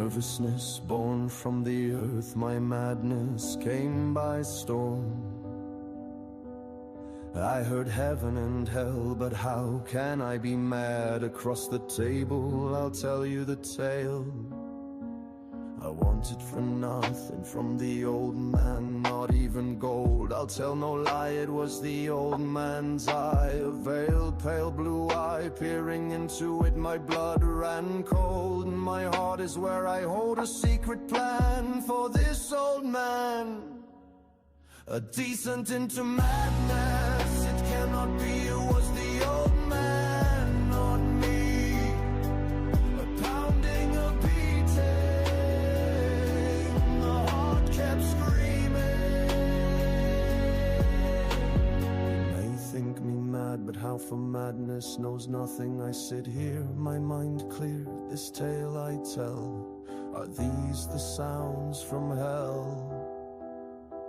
nervousness born from the earth, my madness came by storm. I heard heaven and hell, but how can I be mad? Across the table, I'll tell you the tale. I wanted for nothing from the old man, not even gold. I'll tell no lie, it was the old man's eye, a veiled pale blue eye, peering into it my blood ran cold. And my heart is where I hold a secret plan for this old man. A descent into madness, it cannot be, it was the old man, not me. A pounding, a beating, the heart kept screaming. You may think me mad, but how for madness knows nothing. I sit here, my mind clear, this tale I tell. Are these the sounds from hell?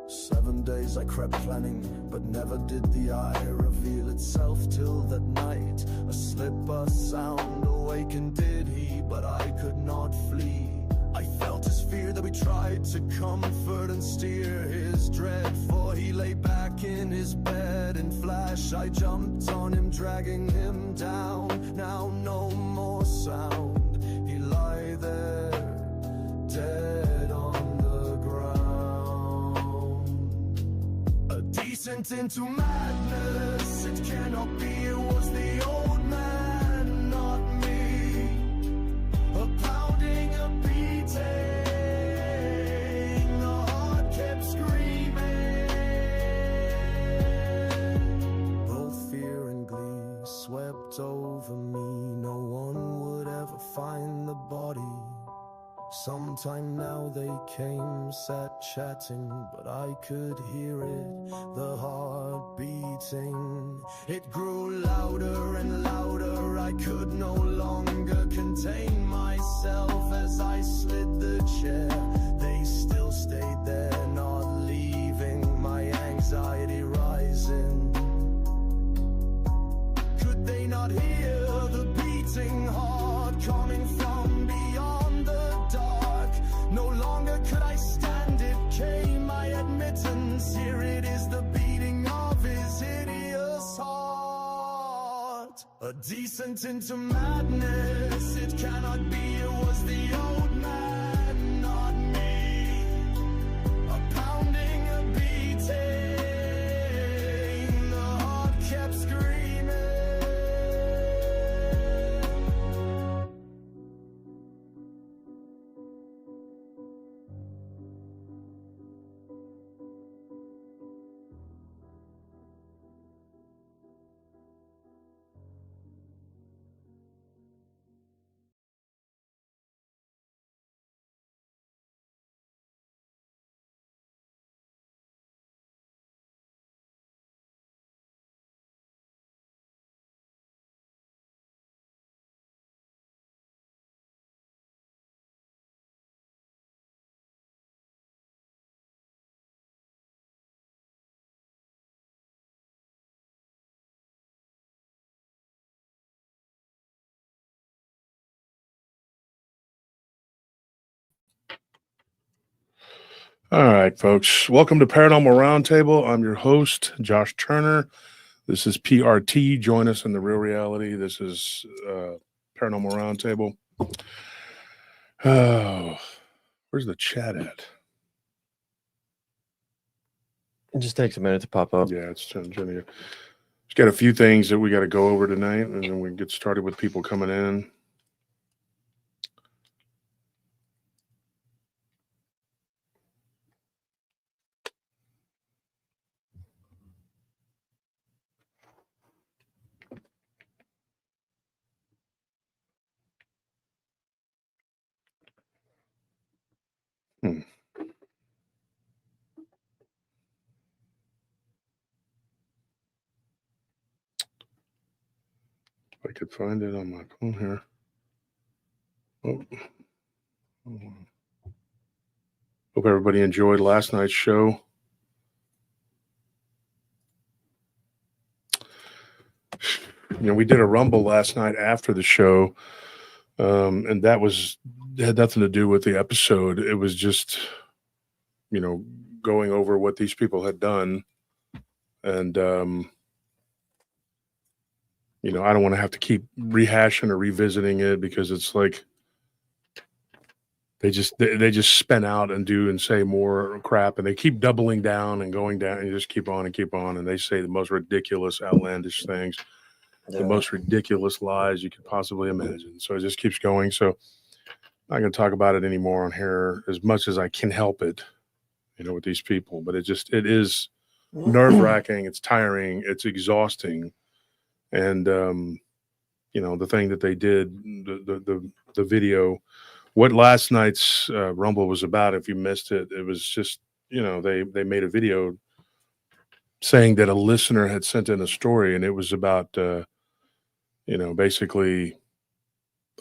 7 days I crept planning, but never did the eye reveal itself till that night. A slip, a sound, awakened did he, but I could not flee. I felt his fear that we tried to comfort and steer his dread, for he lay back in his bed. In flash I jumped on him, dragging him down. Now no more sound, he lie there, dead on the ground. Descent into madness, it cannot be, it was the old man, not me. A pounding, a beating, the heart kept screaming. Both fear and glee swept over me, no one would ever find the body. Sometime now they came, sat chatting, but I could hear it, the heart beating. It grew louder and louder, I could no longer contain myself as I slid the chair. They still stayed there, not leaving, my anxiety rising. Could they not hear the beating heart coming from beyond the dark? No longer could I stand, it came, my admittance. Here it is, the beating of his hideous heart. A descent into madness, it cannot be, it was the old man, not me. A pounding, a beating, the heart kept screaming. All right, folks. Welcome to Paranormal Roundtable. I'm your host, Josh Turner. This is PRT. Join us in the real reality. This is Paranormal Roundtable. Oh, where's the chat at? It just takes a minute to pop up. Yeah, it's Jenny. Just got a few things that we got to go over tonight, and then we can get started with people coming in. If I could find it on my phone here. Oh. Hope everybody enjoyed last night's show. You know, we did a Rumble last night after the show And that had nothing to do with the episode. It was just, going over what these people had done. And, I don't want to have to keep rehashing or revisiting it, because it's like they just spin out and say more crap, and they keep doubling down and going down, and you just keep on, and they say the most ridiculous, outlandish things, the most ridiculous lies you could possibly imagine. So it just keeps going. So I'm not going to talk about it anymore on here as much as I can help it, with these people. But it is nerve-wracking. It's tiring. It's exhausting. And, the thing that they did, the video, what last night's Rumble was about, if you missed it, it was just, they made a video saying that a listener had sent in a story, and it was about, basically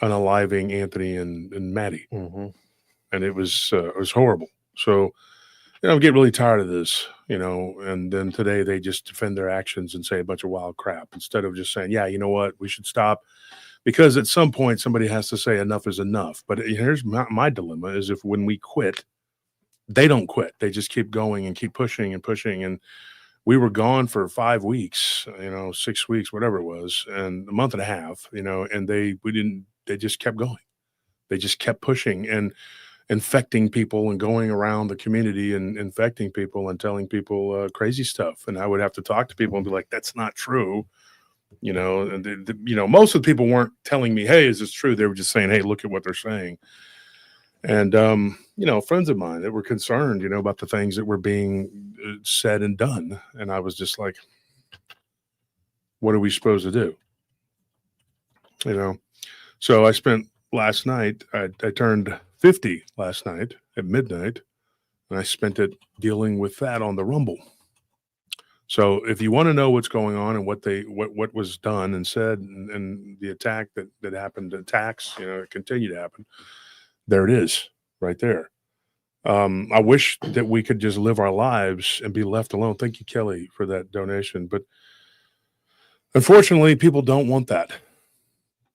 unaliving Anthony and Maddie. Mm-hmm. And it was horrible. So, I'm getting really tired of this, and then today they just defend their actions and say a bunch of wild crap instead of just saying, yeah, you know what, we should stop, because at some point somebody has to say enough is enough. But here's my dilemma is, if when we quit, they don't quit. They just keep going and keep pushing and pushing. And we were gone for 5 weeks, 6 weeks, whatever it was, and a month and a half, and they just kept going. They just kept pushing and infecting people and going around the community and infecting people and telling people crazy stuff. And I would have to talk to people and be like, that's not true. And most of the people weren't telling me, hey, is this true? They were just saying, hey, look at what they're saying. And, friends of mine that were concerned, about the things that were being said and done. And I was just like, what are we supposed to do? So I spent last night, I turned 50 last night at midnight, and I spent it dealing with that on the Rumble. So if you want to know what's going on and what was done and said, and the attack that happened, attacks, continue to happen, there it is right there. I wish that we could just live our lives and be left alone. Thank you, Kelly, for that donation. But unfortunately, people don't want that.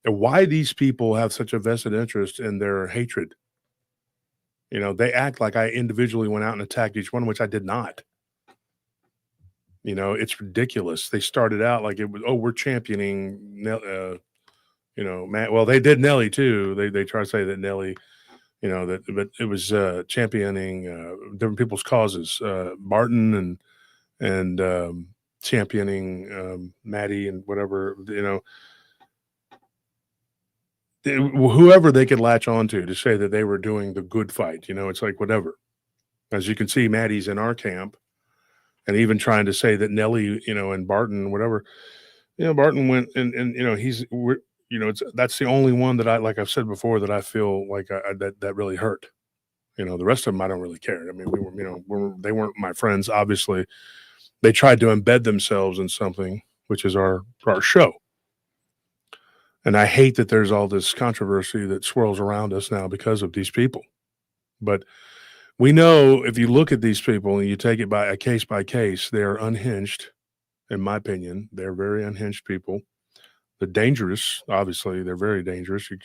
And why these people have such a vested interest in their hatred? They act like I individually went out and attacked each one, which I did not. It's ridiculous. They started out like it was, we're championing, Matt. Well, they did Nelly too. They try to say that Nelly, but it was championing different people's causes. Barton and championing Maddie and whatever, whoever they could latch on to say that they were doing the good fight. It's like whatever. As you can see, Maddie's in our camp, and even trying to say that Nelly, and Barton, whatever, Barton went and that's the only one that like I've said before, that I feel like that really hurt. The rest of them, I don't really care. I mean, they weren't my friends. Obviously, they tried to embed themselves in something, which is our show. And I hate that there's all this controversy that swirls around us now because of these people. But we know, if you look at these people and you take it by case, they are unhinged, in my opinion. They're very unhinged people. They're dangerous. Obviously, they're very dangerous. They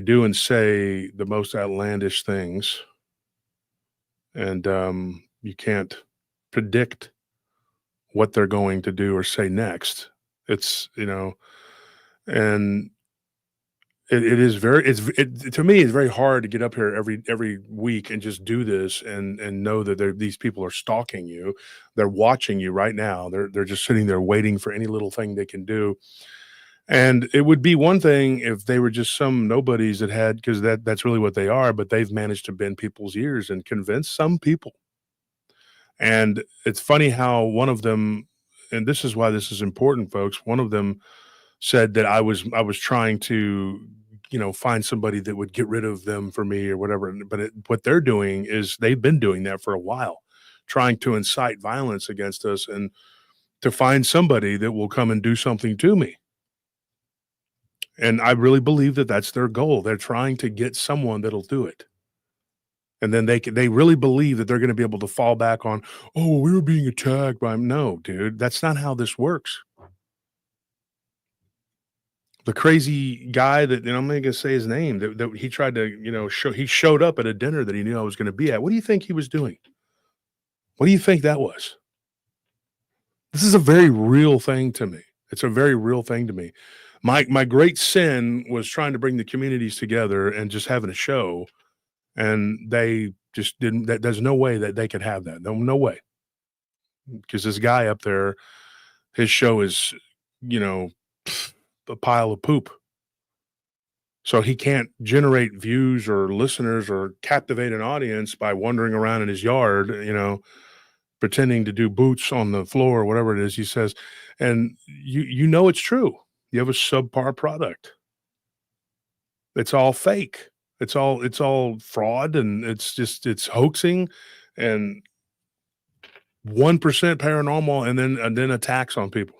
do and say the most outlandish things. And you can't predict what they're going to do or say next. It's, and it is to me, it's very hard to get up here every week and just do this and know that these people are stalking you. They're watching you right now. They're just sitting there waiting for any little thing they can do. And it would be one thing if they were just some nobodies that had, because that's really what they are, but they've managed to bend people's ears and convince some people. And it's funny how one of them, and this is why this is important, folks, one of them said that I was trying to, find somebody that would get rid of them for me or whatever. But what they're doing is they've been doing that for a while, trying to incite violence against us and to find somebody that will come and do something to me. And I really believe that that's their goal. They're trying to get someone that'll do it. And then they really believe that they're going to be able to fall back on, oh, we were being attacked by him. No, dude, that's not how this works. the crazy guy that, I'm not gonna say his name, that he tried to, he showed up at a dinner that he knew I was going to be at. What do you think he was doing? What do you think that was? This is a very real thing to me. It's a very real thing to me. My great sin was trying to bring the communities together and just having a show, and they just didn't. There's no way that they could have that. No way. Because this guy up there, his show is, a pile of poop. So he can't generate views or listeners or captivate an audience by wandering around in his yard, pretending to do boots on the floor or whatever it is he says. And it's true. You have a subpar product. It's all fake. It's all fraud, and it's hoaxing, and 1% paranormal, and then attacks on people.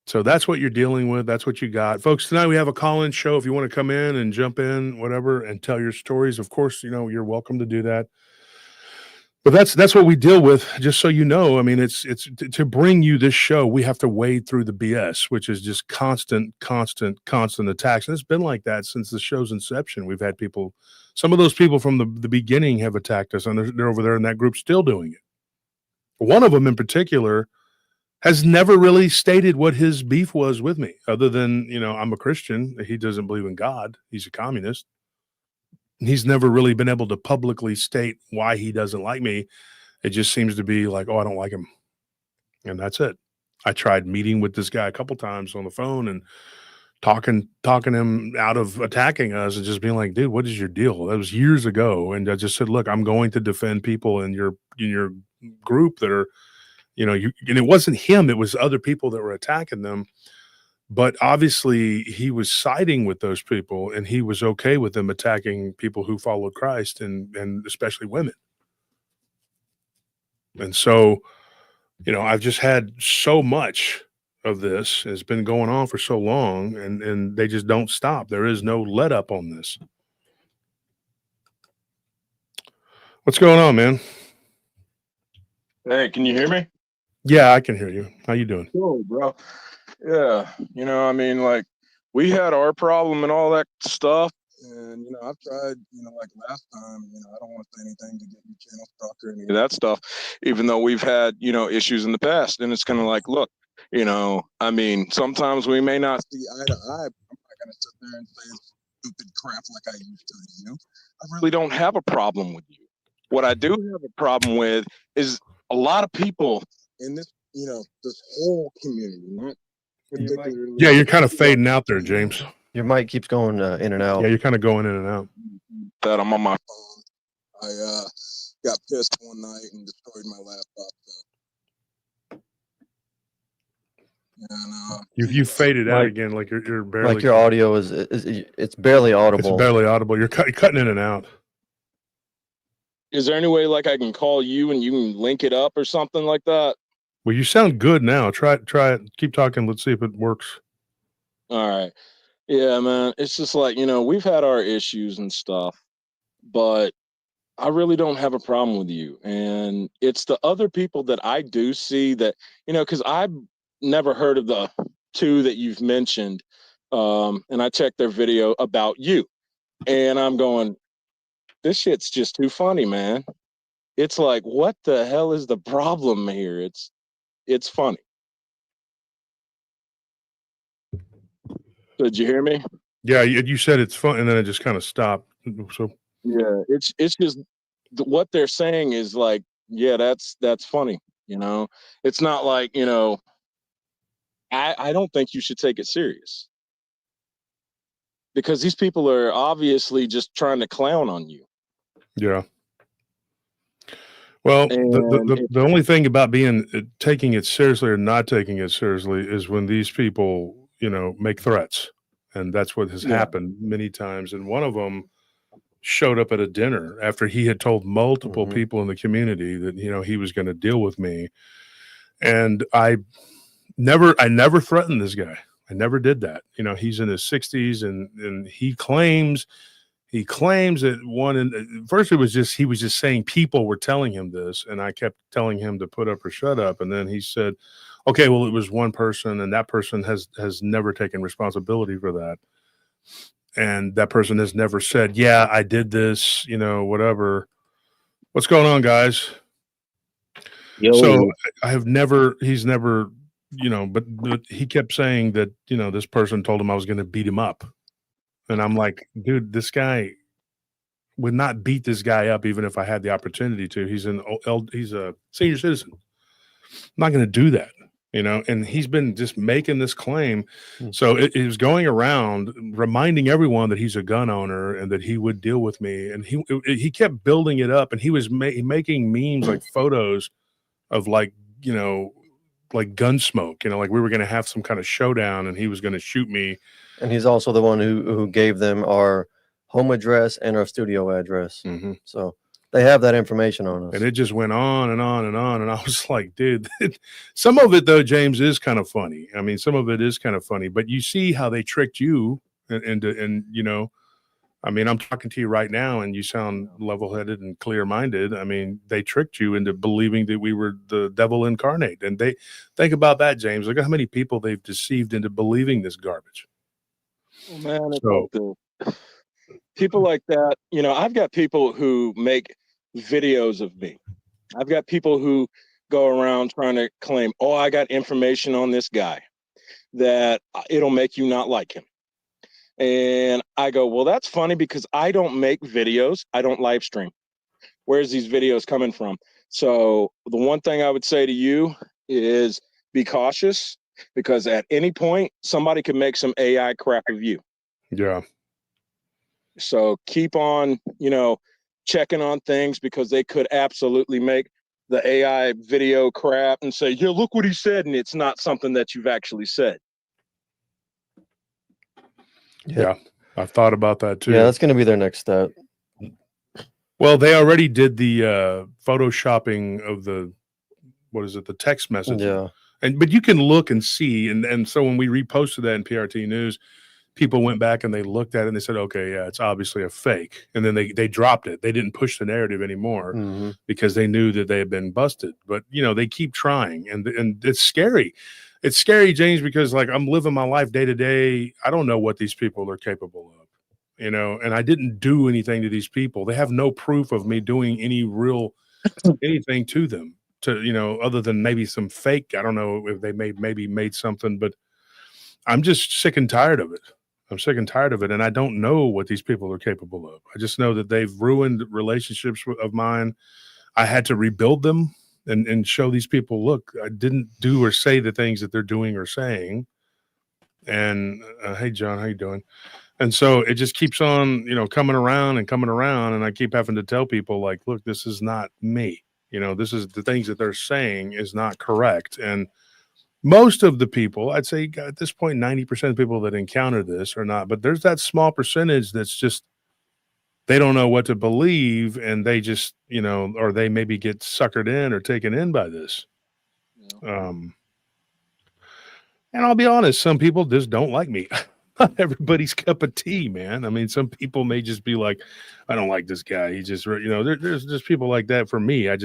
So that's what you're dealing with. That's what you got. Folks, tonight we have a call-in show. If you want to come in and jump in, whatever, and tell your stories, of course, you're welcome to do that. But that's what we deal with, just so you know. I mean, it's to bring you this show, we have to wade through the BS, which is just constant attacks. And it's been like that since the show's inception. We've had people, some of those people from the beginning have attacked us, and they're over there in that group still doing it. One of them in particular has never really stated what his beef was with me, other than, I'm a Christian. He doesn't believe in God. He's a communist. He's never really been able to publicly state why he doesn't like me. It just seems to be like, oh, I don't like him. And that's it. I tried meeting with this guy a couple times on the phone and talking him out of attacking us and just being like, dude, what is your deal? That was years ago. And I just said, look, I'm going to defend people in your group that are, and it wasn't him. It was other people that were attacking them. But obviously he was siding with those people, and he was okay with them attacking people who followed Christ, and especially women. And so, I've just had so much of this. It's been going on for so long, and they just don't stop. There is no let up on this. What's going on, man? Hey, can you hear me? Yeah, I can hear you. How you doing? Cool, bro. Yeah, like we had our problem and all that stuff, and I've tried, like last time, I don't want to say anything to get your channel struck or any of that stuff, even though we've had, issues in the past, and it's kind of like, look, sometimes we may not see eye to eye, but I'm not gonna sit there and say stupid crap like I used to you. I really don't have a problem with you. What I do have a problem with is a lot of people in this, this whole community, not particularly. Yeah, you're kind of fading out there, James. Your mic keeps going in and out. Yeah, you're kind of going in and out. That I'm on my phone. I got pissed one night and destroyed my laptop. So. And, you faded out again, like you're barely. Like your audio is it's barely audible. It's barely audible. You're cutting in and out. Is there any way like I can call you and you can link it up or something like that? Well, you sound good now. Try it. Keep talking. Let's see if it works. All right. Yeah, man. It's just like, we've had our issues and stuff, but I really don't have a problem with you. And it's the other people that I do see that, because I've never heard of the two that you've mentioned. And I checked their video about you. And I'm going, this shit's just too funny, man. It's like, what the hell is the problem here? It's funny. Did you hear me? Yeah, you said it's fun, and then it just kind of stopped. So yeah, it's just what they're saying is like, yeah, that's funny. It's not like I don't think you should take it serious because these people are obviously just trying to clown on you. Yeah. Well, the only thing about taking it seriously or not taking it seriously is when these people, make threats. And that's what has happened many times. And one of them showed up at a dinner after he had told multiple people in the community that, he was going to deal with me. And I never threatened this guy. I never did that. He's in his 60s and he claims that first he was just saying people were telling him this, and I kept telling him to put up or shut up. And then he said, Okay, well, it was one person, and that person has never taken responsibility for that. And that person has never said, yeah, I did this, whatever. What's going on, guys? So I have never, he's never, but he kept saying that, this person told him I was going to beat him up. And I'm like, dude, this guy would not beat this guy up even if I had the opportunity to. He's a senior citizen. I'm not going to do that, and he's been just making this claim. So it was going around reminding everyone that he's a gun owner and that he would deal with me. And he kept building it up, and he was making memes, like photos of like gun smoke, like we were going to have some kind of showdown and he was going to shoot me. And he's also the one who gave them our home address and our studio address. Mm-hmm. So they have that information on us. And it just went on and on and on. And I was like, dude, some of it though, James, is kind of funny. I mean, some of it is kind of funny, but you see how they tricked you and I mean, I'm talking to you right now and you sound level-headed and clear-minded. I mean, they tricked you into believing that we were the devil incarnate. And they think about that, James. Look at how many people they've deceived into believing this garbage. Oh, man, it's people like that. I've got people who make videos of me. I've got people who go around trying to claim, oh, I got information on this guy that it'll make you not like him. And I go, well, that's funny because I don't make videos. I don't live stream. Where's these videos coming from? So the one thing I would say to you is be cautious, because at any point somebody could make some AI crap of you. Yeah. So keep on, checking on things, because they could absolutely make the AI video crap and say, yeah, look what he said. And it's not something that you've actually said. Yeah. I've thought about that too. Yeah, that's going to be their next step. Well, they already did the photoshopping of the text message. Yeah. But you can look and see. And so when we reposted that in PRT News, people went back and they looked at it and they said, okay, yeah, it's obviously a fake. And then they dropped it. They didn't push the narrative anymore because they knew that they had been busted. But, they keep trying. And it's scary. It's scary, James, because like I'm living my life day to day. I don't know what these people are capable of, and I didn't do anything to these people. They have no proof of me doing anything to them, other than maybe some fake. I don't know if they maybe made something, but I'm just sick and tired of it. I'm sick and tired of it. And I don't know what these people are capable of. I just know that they've ruined relationships of mine. I had to rebuild them. And show these people, look, I didn't do or say the things that they're doing or saying. And hey, John, how you doing? And so it just keeps on, coming around. And I keep having to tell people, like, look, this is not me. This is the things that they're saying is not correct. And most of the people, I'd say at this point, 90% of people that encounter this are not. But there's that small percentage that's just, they don't know what to believe, and they just, or they maybe get suckered in or taken in by this. Yeah. And I'll be honest, some people just don't like me. Not everybody's cup of tea, man. I mean, some people may just be like, I don't like this guy. He just, there's just people like that for me. I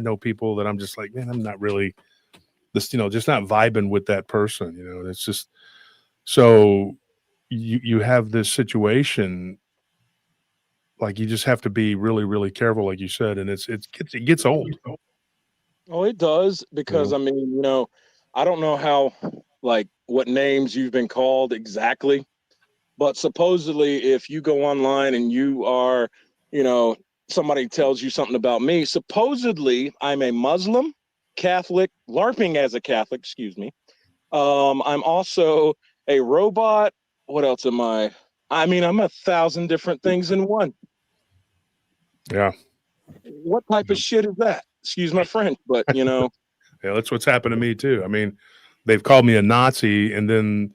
know people that I'm just like, man, I'm not really this, just not vibing with that person. It's just, so you have this situation. Like you just have to be really, really careful, like you said, and it gets old. Oh, it does, because I mean, I don't know how, like, what names you've been called exactly, but supposedly if you go online and you are, somebody tells you something about me, supposedly I'm a Muslim, Catholic, LARPing as a Catholic, excuse me. I'm also a robot. What else am I? I mean, I'm 1,000 different things in one. Yeah. What type of shit is that? Excuse my French, but Yeah, that's what's happened to me too. I mean, they've called me a Nazi, and then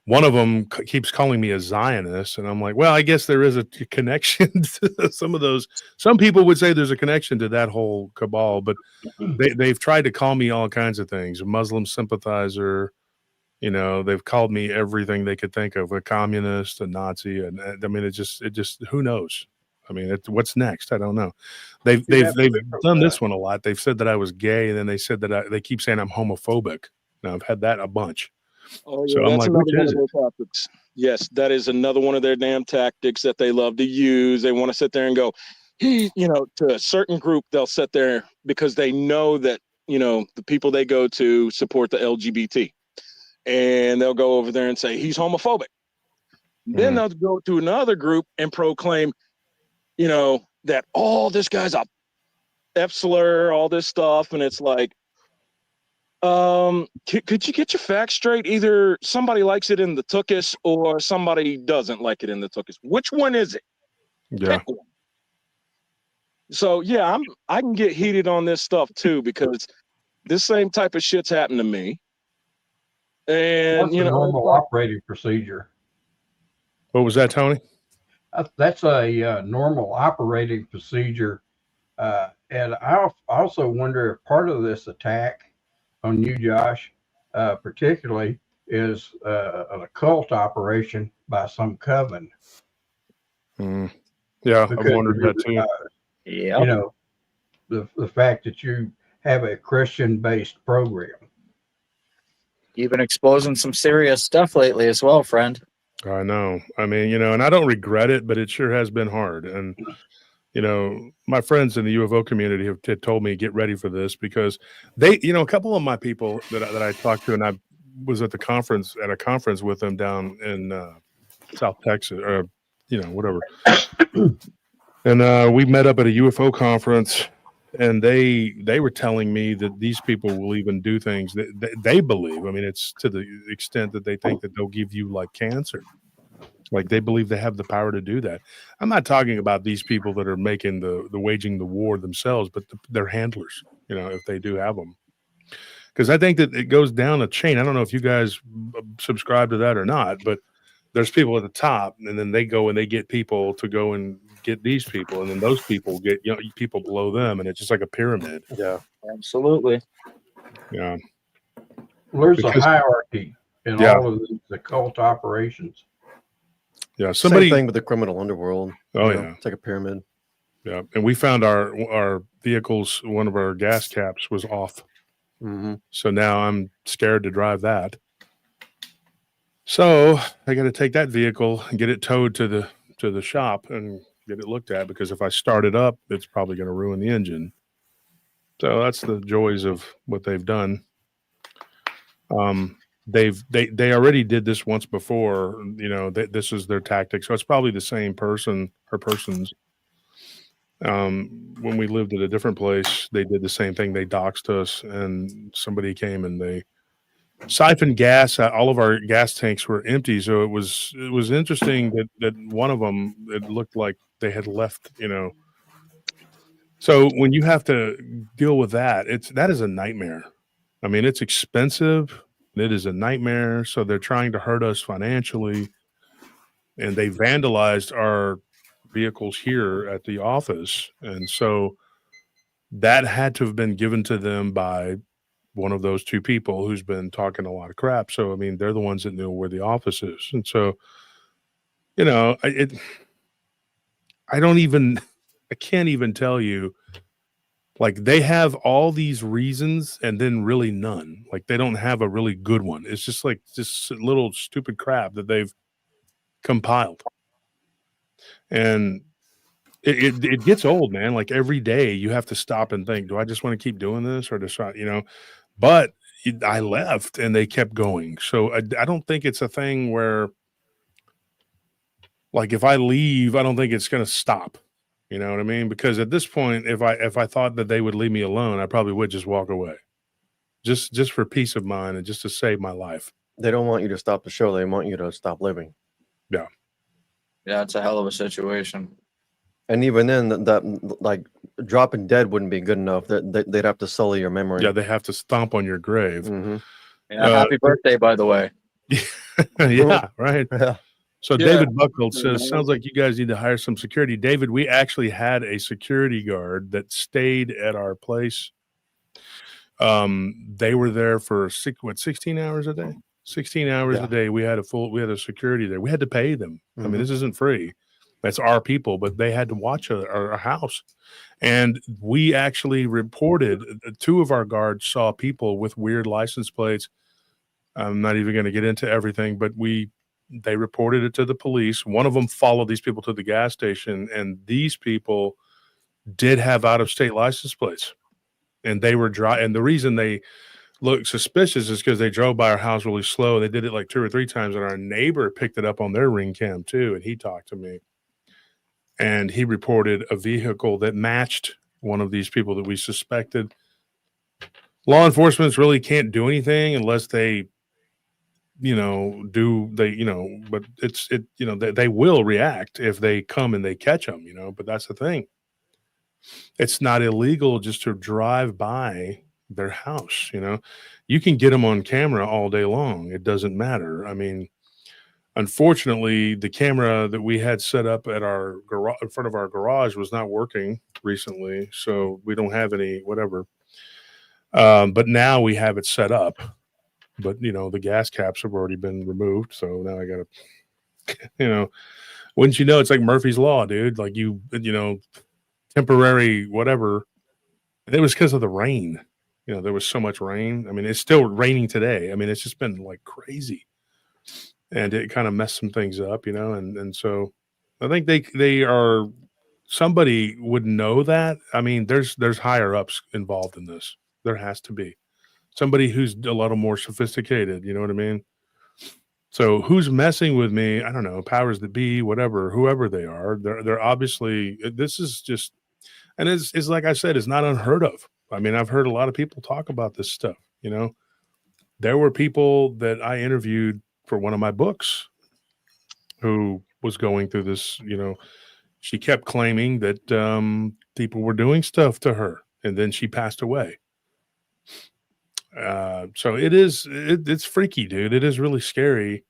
one of them keeps calling me a Zionist, and I'm like, well, I guess there is a connection to some of those. Some people would say there's a connection to that whole cabal, but they've tried to call me all kinds of things. A Muslim sympathizer, they've called me everything they could think of, a communist, a Nazi, and I mean, it just who knows? I mean, what's next? I don't know. They've done this one a lot. They've said that I was gay, and then they said that they keep saying I'm homophobic. Now I've had that a bunch. Oh, yeah, So I'm that's like, another which one is of it? their tactics. Yes, that is another one of their damn tactics that they love to use. They want to sit there and go, to a certain group, they'll sit there because they know that, the people they go to support the LGBT. And they'll go over there and say, he's homophobic. Then they'll go to another group and proclaim, that this guy's a F slur, all this stuff. And it's like, could you get your facts straight? Either somebody likes it in the tuchus or somebody doesn't like it in the tuchus. Which one is it? Yeah. Pick one. So yeah, I can get heated on this stuff too, because this same type of shit's happened to me. And What's the normal operating procedure? What was that, Tony? That's a normal operating procedure. And I also wonder if part of this attack on you, Josh, particularly, is an occult operation by some coven. Yeah, I've wondered that too. Yeah, the fact that you have a Christian-based program. You've been exposing some serious stuff lately as well, friend. I know. I mean, and I don't regret it, but it sure has been hard. And my friends in the UFO community have told me get ready for this, because they, a couple of my people that I talked to, and I was at a conference with them down in South Texas, or whatever. And we met up at a UFO conference, and they were telling me that these people will even do things that they believe. I mean, it's to the extent that they think that they'll give you like cancer. Like they believe they have the power to do that. I'm not talking about these people that are making the waging the war themselves, but their handlers, if they do have them. Because I think that it goes down a chain. I don't know if you guys subscribe to that or not, but there's people at the top, and then they go and they get people to go and get these people, and then those people get people below them, and it's just like a pyramid. Yeah, absolutely. Yeah, well, there's a hierarchy in all of these occult operations. Yeah, same thing with the criminal underworld. Oh yeah, it's like a pyramid. Yeah, and we found our vehicles. One of our gas caps was off, so now I'm scared to drive that. So I got to take that vehicle and get it towed to the shop and get it looked at, because if I start it up, it's probably going to ruin the engine. So that's the joys of what they've done. They already did this once before. This is their tactic. So it's probably the same person or persons. When we lived at a different place, they did the same thing. They doxed us, and somebody came and they siphoned gas. All of our gas tanks were empty. So it was interesting that one of them, it looked like they had left, So when you have to deal with that is a nightmare. I mean, it's expensive. It is a nightmare. So they're trying to hurt us financially, and they vandalized our vehicles here at the office. And so that had to have been given to them by one of those two people who's been talking a lot of crap. So, I mean, they're the ones that know where the office is. And so, I can't even tell you, like, they have all these reasons and then really none. Like, they don't have a really good one. It's just like this little stupid crap that they've compiled. And it gets old, man. Like, every day you have to stop and think, do I just want to keep doing this, or just, but I left and they kept going. So I don't think it's a thing where, like, if I leave, I don't think it's going to stop. You know what I mean? Because at this point, if I thought that they would leave me alone, I probably would just walk away, just for peace of mind and just to save my life. They don't want you to stop the show. They want you to stop living. Yeah. Yeah, it's a hell of a situation. And even then, that like dropping dead wouldn't be good enough. They'd have to sully your memory. Yeah, they have to stomp on your grave. Yeah, happy birthday, by the way. Yeah, right. Yeah. So David Buckle says, sounds like you guys need to hire some security. David, we actually had a security guard that stayed at our place. They were there for 16 hours a day? 16 hours a day. We had a security there. We had to pay them. I mean, this isn't free. That's our people, but they had to watch our house. And we actually reported 2 of our guards saw people with weird license plates I'm not even going to get into everything, but they reported it to the police. One of them followed these people to the gas station, and these people did have out-of-state license plates, and they were dry. And the reason they looked suspicious is because they drove by our house really slow. They did it like 2 or 3 times, and our neighbor picked it up on their ring cam too, and he talked to me, and he reported a vehicle that matched one of these people that we suspected. Law enforcement really can't do anything unless they but they will react if they come and they catch them, but that's the thing. It's not illegal just to drive by their house. You can get them on camera all day long. It doesn't matter. I mean, unfortunately, the camera that we had set up at our garage, in front of our garage, was not working recently, so we don't have any whatever. But now we have it set up. But the gas caps have already been removed, so now I gotta, wouldn't you know, it's like Murphy's Law, dude. Like temporary whatever. And it was because of the rain. There was so much rain. I mean, it's still raining today. I mean, it's just been like crazy, and it kind of messed some things up, and so I think they are. Somebody would know that. I mean, there's higher ups involved in this. There has to be. Somebody who's a little more sophisticated, you know what I mean? So who's messing with me? I don't know, powers that be, whatever, whoever they are. They're obviously, this is just, and it's like I said, it's not unheard of. I mean, I've heard a lot of people talk about this stuff, There were people that I interviewed for one of my books who was going through this, she kept claiming that people were doing stuff to her, and then she passed away. So it's freaky, dude. It is really scary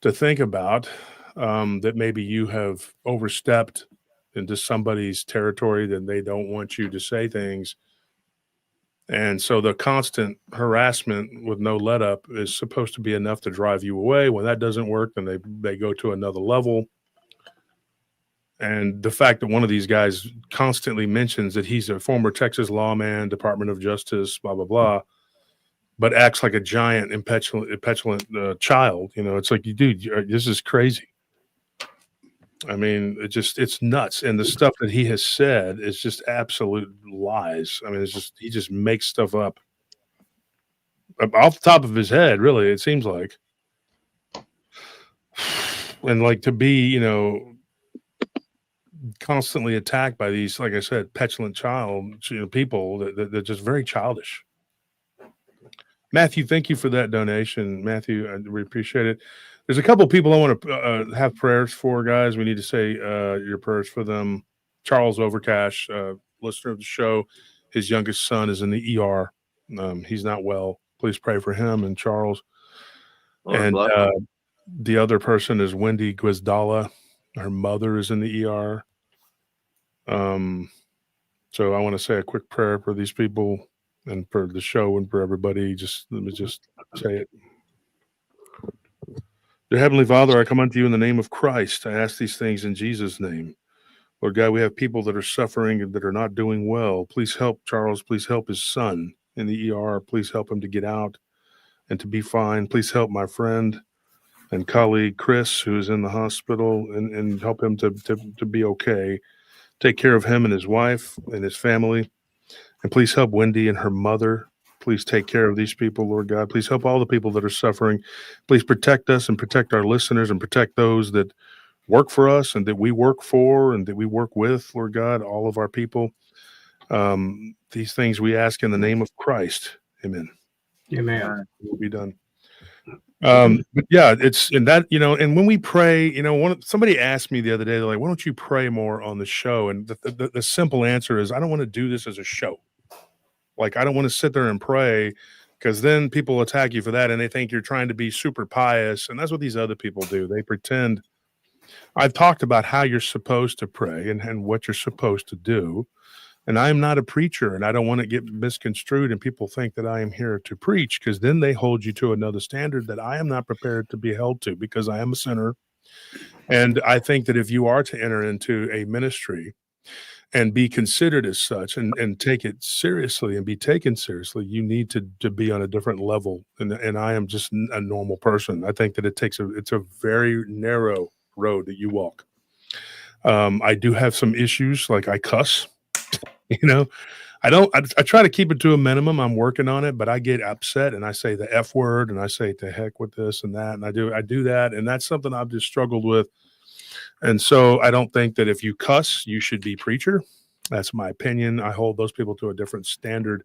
to think about that maybe you have overstepped into somebody's territory, that they don't want you to say things. And so the constant harassment with no let up is supposed to be enough to drive you away. When that doesn't work, then they go to another level. And the fact that one of these guys constantly mentions that he's a former Texas lawman, Department of Justice, blah, blah, blah, but acts like a giant, petulant child. It's like, dude, this is crazy. I mean, it's nuts. And the stuff that he has said is just absolute lies. I mean, he just makes stuff up off the top of his head, really, it seems like. And like to be, constantly attacked by these, like I said, petulant people that are just very childish. Matthew, thank you for that donation. Matthew, we appreciate it. There's a couple of people I want to have prayers for, guys. We need to say your prayers for them. Charles Overcash, listener of the show, his youngest son is in the ER. He's not well. Please pray for him and Charles. And the other person is Wendy Guizdala. Her mother is in the ER. So I want to say a quick prayer for these people and for the show and for everybody. Let me just say it. Dear Heavenly Father, I come unto you in the name of Christ. I ask these things in Jesus' name. Lord God, we have people that are suffering and that are not doing well. Please help Charles. Please help his son in the ER. Please help him to get out and to be fine. Please help my friend and colleague Chris, who is in the hospital, and help him to be okay. Take care of him and his wife and his family. And please help Wendy and her mother. Please take care of these people, Lord God. Please help all the people that are suffering. Please protect us and protect our listeners and protect those that work for us and that we work for and that we work with, Lord God, all of our people. These things we ask in the name of Christ. Amen. Amen. It will be done. But yeah, it's in that, and when we pray, somebody asked me the other day, they're like, why don't you pray more on the show? And the simple answer is, I don't want to do this as a show. Like, I don't want to sit there and pray, because then people attack you for that and they think you're trying to be super pious. And that's what these other people do. They pretend. I've talked about how you're supposed to pray and what you're supposed to do. And I'm not a preacher, and I don't want to get misconstrued and people think that I am here to preach, because then they hold you to another standard that I am not prepared to be held to, because I am a sinner. And I think that if you are to enter into a ministry, and be considered as such and take it seriously and be taken seriously, you need to be on a different level. And I am just a normal person. I think that it's a very narrow road that you walk. I do have some issues, like I cuss, I try to keep it to a minimum. I'm working on it, but I get upset and I say the F word and I say to heck with this and that. And I do that. And that's something I've just struggled with. And so I don't think that if you cuss, you should be preacher. That's my opinion. I hold those people to a different standard.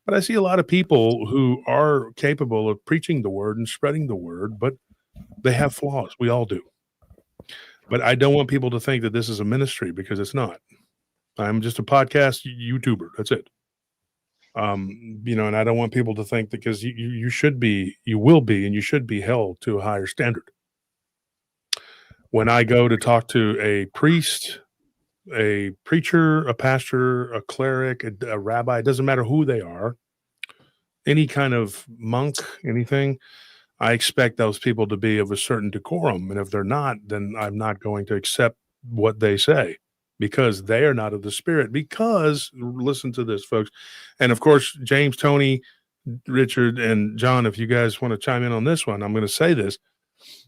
But I see a lot of people who are capable of preaching the word and spreading the word, but they have flaws. We all do. But I don't want people to think that this is a ministry, because it's not. I'm just a podcast YouTuber. That's it. And I don't want people to think that, because you will be, and you should be held to a higher standard. When I go to talk to a priest, a preacher, a pastor, a cleric, a rabbi, it doesn't matter who they are, any kind of monk, anything, I expect those people to be of a certain decorum. And if they're not, then I'm not going to accept what they say, because they are not of the Spirit. Because, listen to this, folks. And of course, James, Tony, Richard, and John, if you guys want to chime in on this one, I'm going to say this.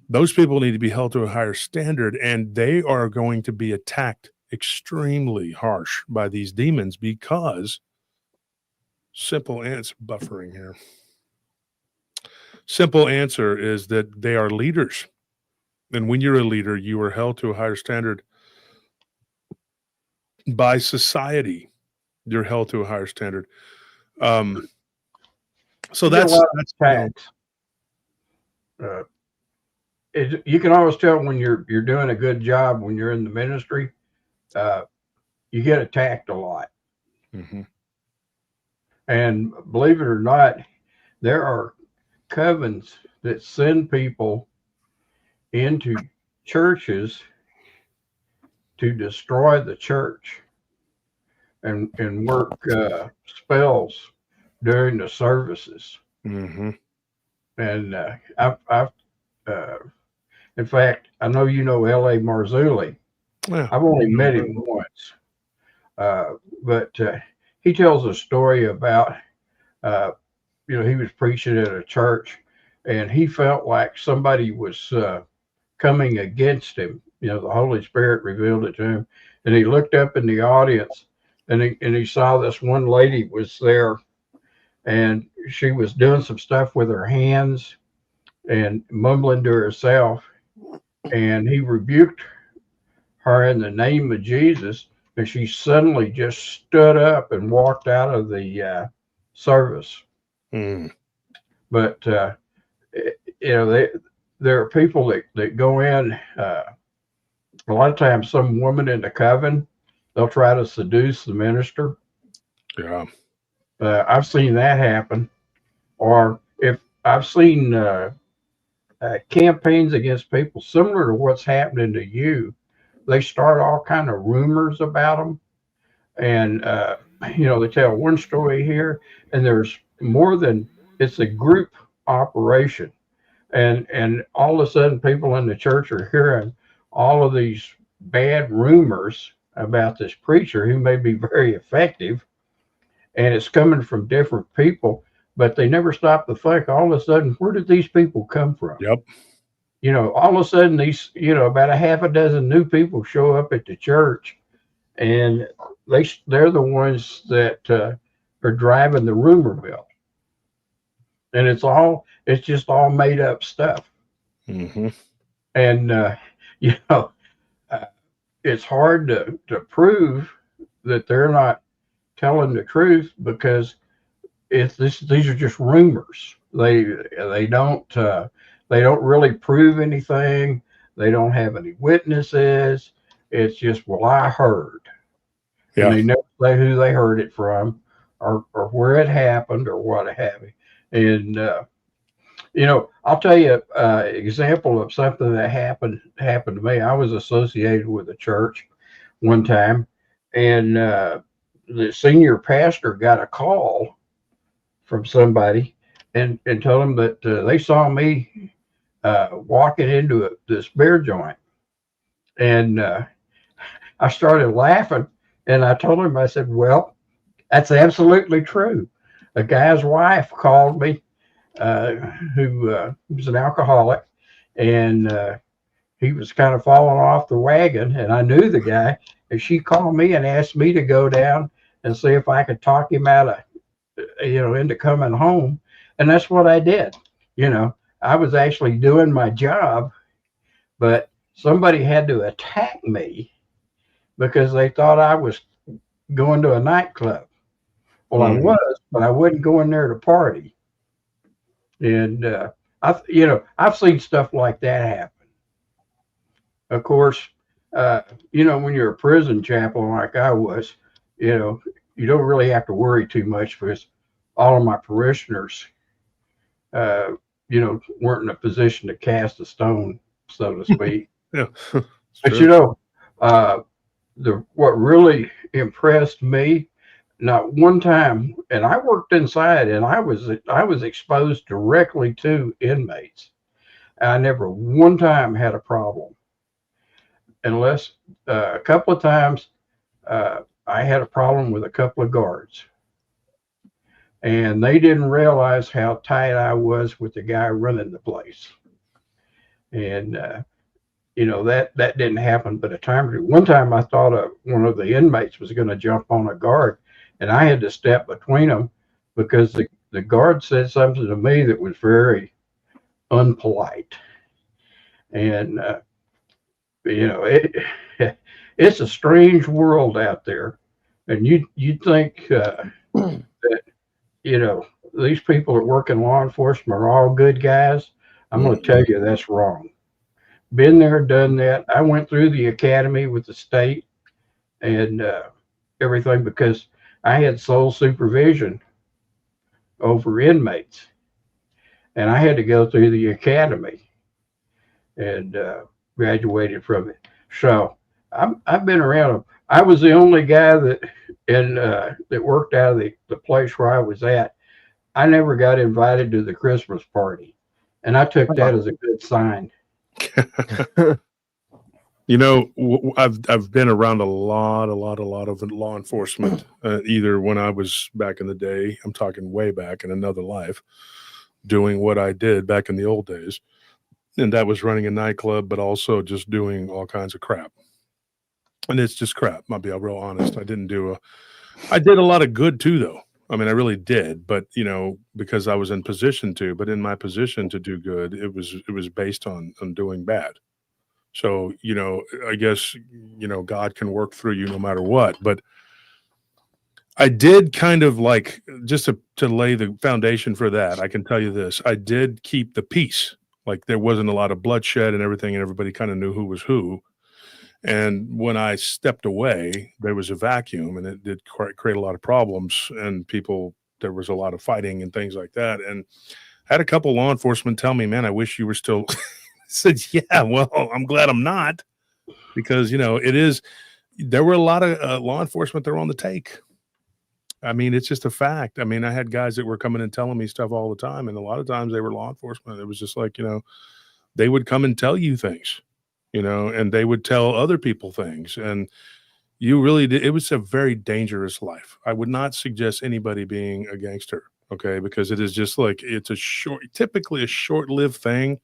Those people need to be held to a higher standard, and they are going to be attacked extremely harsh by these demons, because simple answer buffering here. Simple answer is that they are leaders. And when you're a leader, you are held to a higher standard by society. You're held to a higher standard. So that's attacks. You can always tell when you're doing a good job when you're in the ministry. You get attacked a lot. Mm-hmm. And believe it or not, there are covens that send people into churches to destroy the church and work spells during the services. Mm-hmm. And I've in fact, I know you know L.A. Marzulli. Yeah. I've only met him once, but he tells a story about he was preaching at a church, and he felt like somebody was coming against him. The Holy Spirit revealed it to him, and he looked up in the audience, and he saw this one lady was there, and she was doing some stuff with her hands and mumbling to herself, and he rebuked her in the name of Jesus, and she suddenly just stood up and walked out of the service. Mm. But there are people that go in. A lot of times, some woman in the coven, they'll try to seduce the minister. Yeah, I've seen that happen. Or if I've seen campaigns against people similar to what's happening to you, they start all kind of rumors about them, and they tell one story here, and there's more than it's a group operation, and all of a sudden people in the church are hearing all of these bad rumors about this preacher who may be very effective, and it's coming from different people, but they never stop to think, all of a sudden, where did these people come from? Yep. All of a sudden these, about a half a dozen new people show up at the church, and they're the ones that are driving the rumor mill. And it's just all made up stuff. Mm-hmm. And, it's hard to prove that they're not telling the truth, because these are just rumors. They don't really prove anything. They don't have any witnesses. It's just, well, I heard. Yeah. And they never say who they heard it from, or where it happened, or what have you. And I'll tell you an example of something that happened to me. I was associated with a church one time, and the senior pastor got a call from somebody and told him that they saw me walking into this beer joint. And I started laughing, And I told him, I said, well, that's absolutely true. A guy's wife called me, who was an alcoholic, and he was kind of falling off the wagon. And I knew the guy, and she called me and asked me to go down and see if I could talk him out of, into coming home. And that's what I did. I was actually doing my job, but somebody had to attack me because they thought I was going to a nightclub. Well, I was, but I wasn't going there to party. And I've seen stuff like that happen. Of course, when you're a prison chaplain like I was, you don't really have to worry too much because all of my parishioners, weren't in a position to cast a stone, so to speak. Yeah. But what really impressed me, not one time, and I worked inside, and I was exposed directly to inmates. I never one time had a problem, unless a couple of times I had a problem with a couple of guards, and they didn't realize how tight I was with the guy running the place. And that didn't happen but a time or two. One time I thought one of the inmates was going to jump on a guard, and I had to step between them because the guard said something to me that was very unpolite. And it's a strange world out there, and you'd think that these people that work in law enforcement are all good guys. I'm going to tell you that's wrong. Been there, done that. I went through the academy with the state and everything because I had sole supervision over inmates, and I had to go through the academy and graduated from it. So I've been around. I was the only guy that worked out of the place where I was at. I never got invited to the Christmas party, and I took that as a good sign. I've been around a lot of law enforcement, either when I was back in the day, I'm talking way back in another life, doing what I did back in the old days. And that was running a nightclub, but also just doing all kinds of crap. And it's just crap. I'll be real honest. I did a lot of good too, though. I mean, I really did, but because I was in position to, but in my position to do good, it was based on doing bad. So, I guess, God can work through you no matter what. But I did kind of like, just to lay the foundation for that, I can tell you this. I did keep the peace. Like there wasn't a lot of bloodshed and everything, and everybody kind of knew who was who. And when I stepped away, there was a vacuum, and it did create a lot of problems. And there was a lot of fighting and things like that. And I had a couple law enforcement tell me, man, I wish you were still... I said, yeah, well, I'm glad I'm not, because, there were a lot of law enforcement that were on the take. I mean, it's just a fact. I mean, I had guys that were coming and telling me stuff all the time, and a lot of times they were law enforcement. It was just like, they would come and tell you things, and they would tell other people things. And you really did. It was a very dangerous life. I would not suggest anybody being a gangster, okay, because it is just like, it's typically a short-lived thing.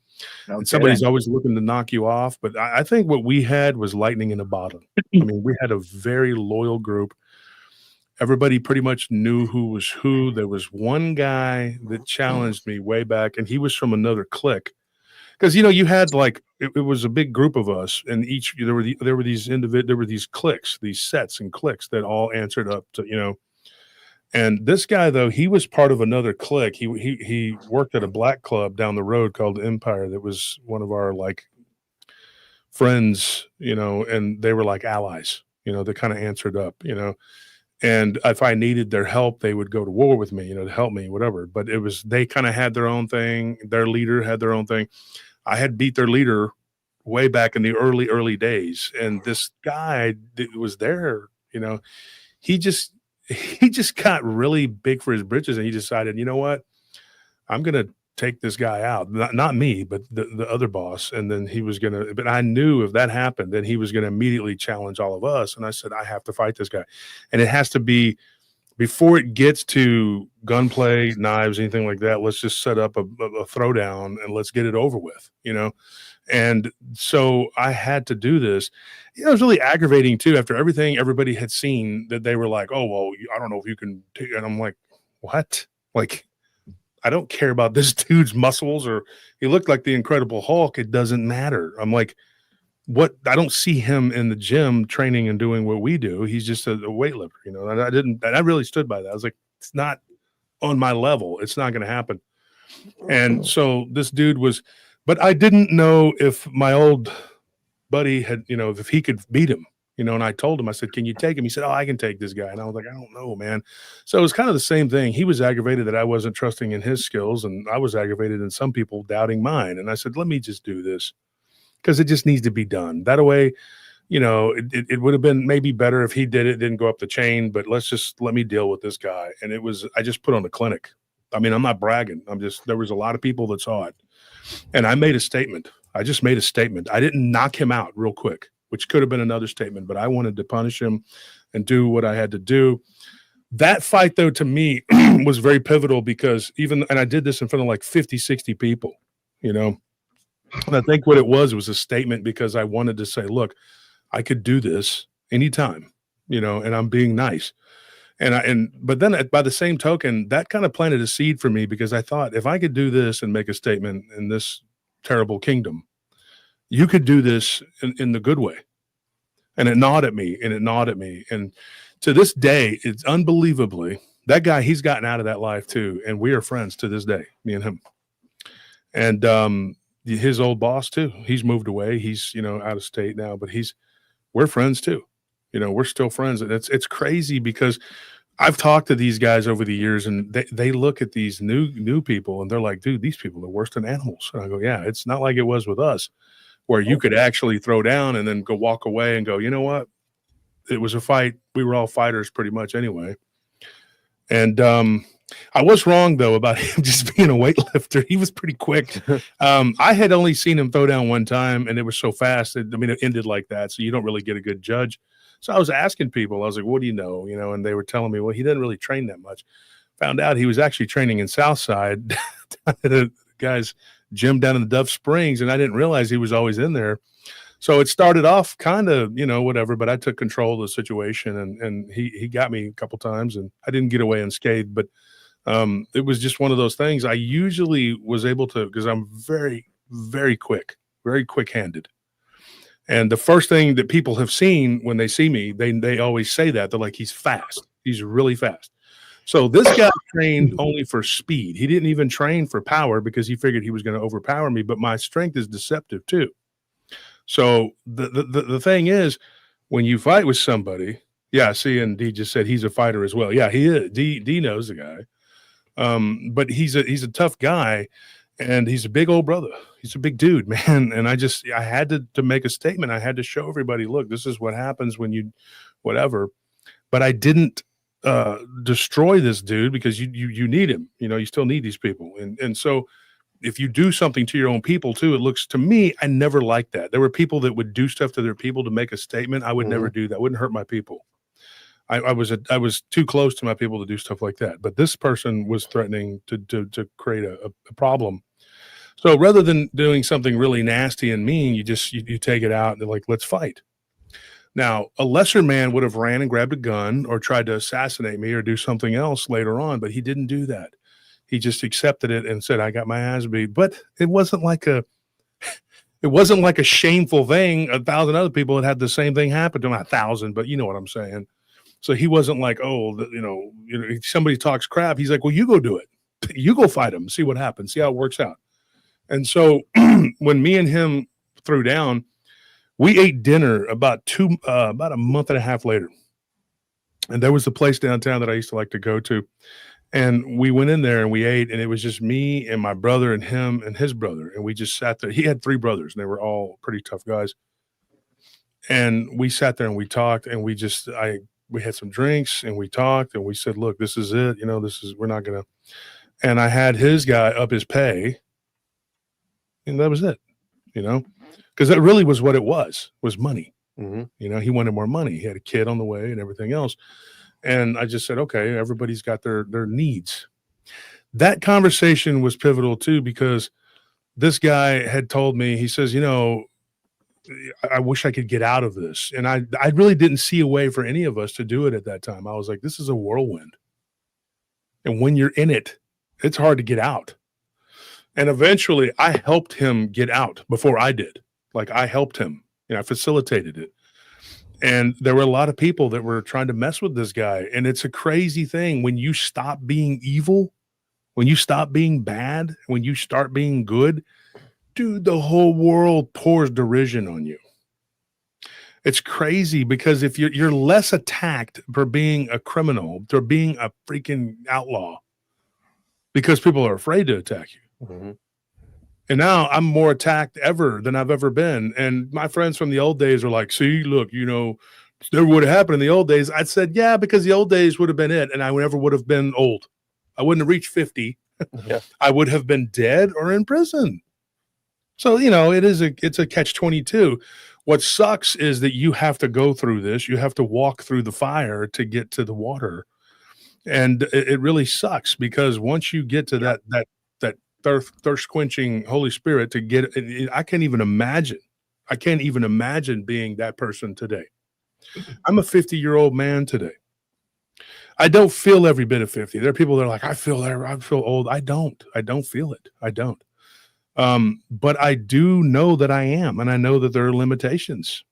Okay. And somebody's always looking to knock you off. But I think what we had was lightning in a bottle. I mean, we had a very loyal group. Everybody pretty much knew who was who. There was one guy that challenged me way back, and he was from another clique. Because you had like it was a big group of us, and there were these cliques, these sets and cliques that all answered up to And this guy, though, he was part of another clique. He worked at a black club down the road called Empire. That was one of our like friends, and they were like allies. They kind of answered up, And if I needed their help, they would go to war with me, to help me, whatever. But they kind of had their own thing. Their leader had their own thing. I had beat their leader way back in the early days, and this guy that was there, he just got really big for his britches, and he decided, you know what, I'm going to take this guy out, not me, but the other boss. And then he was going to, but I knew if that happened, then he was going to immediately challenge all of us. And I said, I have to fight this guy. And it has to be before it gets to gunplay, knives, anything like that. Let's just set up a throwdown and let's get it over with, you know? And so I had to do this. You know, it was really aggravating too, after everything everybody had seen, that they were like, oh, well, I don't know if you can take, and I'm like, what? Like, I don't care about this dude's muscles, or he looked like the Incredible Hulk. It doesn't matter. I'm like, what? I don't see him in the gym training and doing what we do. He's just a weightlifter, you know. And I really stood by that. I was like, it's not on my level. It's not going to happen. And so this dude was, but I didn't know if my old buddy had, you know, if he could beat him, you know. And I told him, I said, can you take him? He said, oh, I can take this guy. And I was like, I don't know, man. So it was kind of the same thing. He was aggravated that I wasn't trusting in his skills, and I was aggravated in some people doubting mine. And I said, let me just do this, because it just needs to be done. That way, you know, it would have been maybe better if he did it, didn't go up the chain, but let me deal with this guy. And I just put on a clinic. I mean, I'm not bragging. There was a lot of people that saw it. And I made a statement. I just made a statement. I didn't knock him out real quick, which could have been another statement, but I wanted to punish him and do what I had to do. That fight, though, to me was very pivotal, because and I did this in front of like 50, 60 people, you know. And I think what it was a statement, because I wanted to say, look, I could do this anytime, you know, and I'm being nice. But then by the same token, that kind of planted a seed for me, because I thought, if I could do this and make a statement in this terrible kingdom, you could do this in the good way. And it gnawed at me, and to this day, it's unbelievably, that guy, he's gotten out of that life too. And we are friends to this day, me and him. And his old boss too, he's moved away. He's, you know, out of state now, but we're friends too. You know, we're still friends. And it's crazy, because I've talked to these guys over the years, and they look at these new people, and they're like, dude, these people are worse than animals. And I go, yeah, it's not like it was with us, where you could actually throw down and then go walk away and go, you know what? It was a fight. We were all fighters pretty much anyway. And I was wrong, though, about him just being a weightlifter. He was pretty quick. I had only seen him throw down one time, and it was so fast. It ended like that. So you don't really get a good judge. So I was asking people, I was like, what do you know? You know, and they were telling me, well, he didn't really train that much. Found out he was actually training in Southside at a guy's gym down in the Dove Springs. And I didn't realize he was always in there. So it started off kind of, you know, whatever, but I took control of the situation, and he got me a couple times, and I didn't get away unscathed, but it was just one of those things. I usually was able to, because I'm very, very quick-handed. And the first thing that people have seen when they see me, they always say that. They're like, he's fast. He's really fast. So this guy trained only for speed. He didn't even train for power, because he figured he was going to overpower me, but my strength is deceptive too. So the thing is, when you fight with somebody, yeah, see, and D just said he's a fighter as well. Yeah, he is. D knows the guy. But he's a tough guy, and he's a big old brother. He's a big dude, man. And I had to make a statement. I had to show everybody, look, this is what happens when you whatever. But I didn't destroy this dude, because you need him. You know, you still need these people. And so if you do something to your own people too, it looks to me, I never liked that. There were people that would do stuff to their people to make a statement. I would never do that. Wouldn't hurt my people. I was too close to my people to do stuff like that. But this person was threatening to create a problem. So rather than doing something really nasty and mean, you take it out and like, let's fight. Now, a lesser man would have ran and grabbed a gun or tried to assassinate me or do something else later on, but he didn't do that. He just accepted it and said, I got my ass beat. But it wasn't like a shameful thing. 1,000 other people had the same thing happen to him. 1,000, but you know what I'm saying. So he wasn't like, oh, you know, somebody talks crap. He's like, well, you go do it. You go fight him. See what happens. See how it works out. And so when me and him threw down, we ate dinner about a month and a half later. And there was a place downtown that I used to like to go to. And we went in there and we ate, and it was just me and my brother and him and his brother. And we just sat there. He had 3 brothers, and they were all pretty tough guys. And we sat there and we talked, and we had some drinks, and we talked, and we said, look, this is it. You know, we're not going to. and I had his guy up his pay, and that was it, because that really was what it was money. Mm-hmm. He wanted more money. He had a kid on the way and everything else. And I just said, okay, everybody's got their needs. That conversation was pivotal too, because this guy had told me, he says, I wish I could get out of this. And I really didn't see a way for any of us to do it at that time. I was like, this is a whirlwind. And when you're in it, it's hard to get out. And eventually I helped him get out before I did. Like, I helped him, I facilitated it. And there were a lot of people that were trying to mess with this guy. And it's a crazy thing when you stop being evil, when you stop being bad, when you start being good, dude, the whole world pours derision on you. It's crazy, because if you're less attacked for being a criminal, for being a freaking outlaw, because people are afraid to attack you. Mm-hmm. And now I'm more attacked than I've ever been. And my friends from the old days are like, see, look, never would have happened in the old days. I said, yeah, because the old days would have been it. And I never would have been old. I wouldn't have reached 50. Yeah. I would have been dead or in prison. So, it's a catch-22. What sucks is that you have to go through this. You have to walk through the fire to get to the water. And it really sucks, because once you get to that thirst quenching Holy Spirit to get it, I can't even imagine being that person today. I'm a 50-year-old man today. I don't feel every bit of 50. There are people that are like, I feel old. I don't feel it. I don't. But I do know that I am, and I know that there are limitations,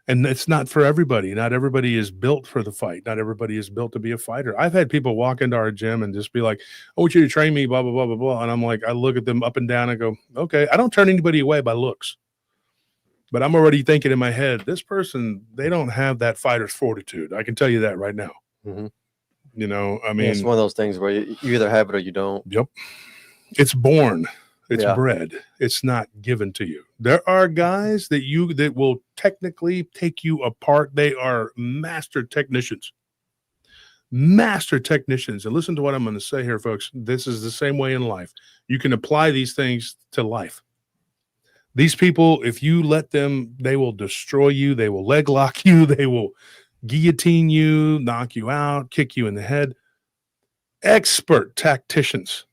and it's not for everybody. Not everybody is built for the fight. Not everybody is built to be a fighter. I've had people walk into our gym and just be like, I want you to train me, blah, blah, blah, blah, blah. And I'm like, I look at them up and down and go, okay. I don't turn anybody away by looks, but I'm already thinking in my head, this person, they don't have that fighter's fortitude. I can tell you that right now. Mm-hmm. It's one of those things where you either have it or you don't. Yep. It's born. It's bred. It's not given to you. There are guys that will technically take you apart. They are master technicians. And listen to what I'm going to say here, folks. This is the same way in life. You can apply these things to life. These people, if you let them, they will destroy you. They will leg lock you. They will guillotine you, knock you out, kick you in the head. Expert tacticians.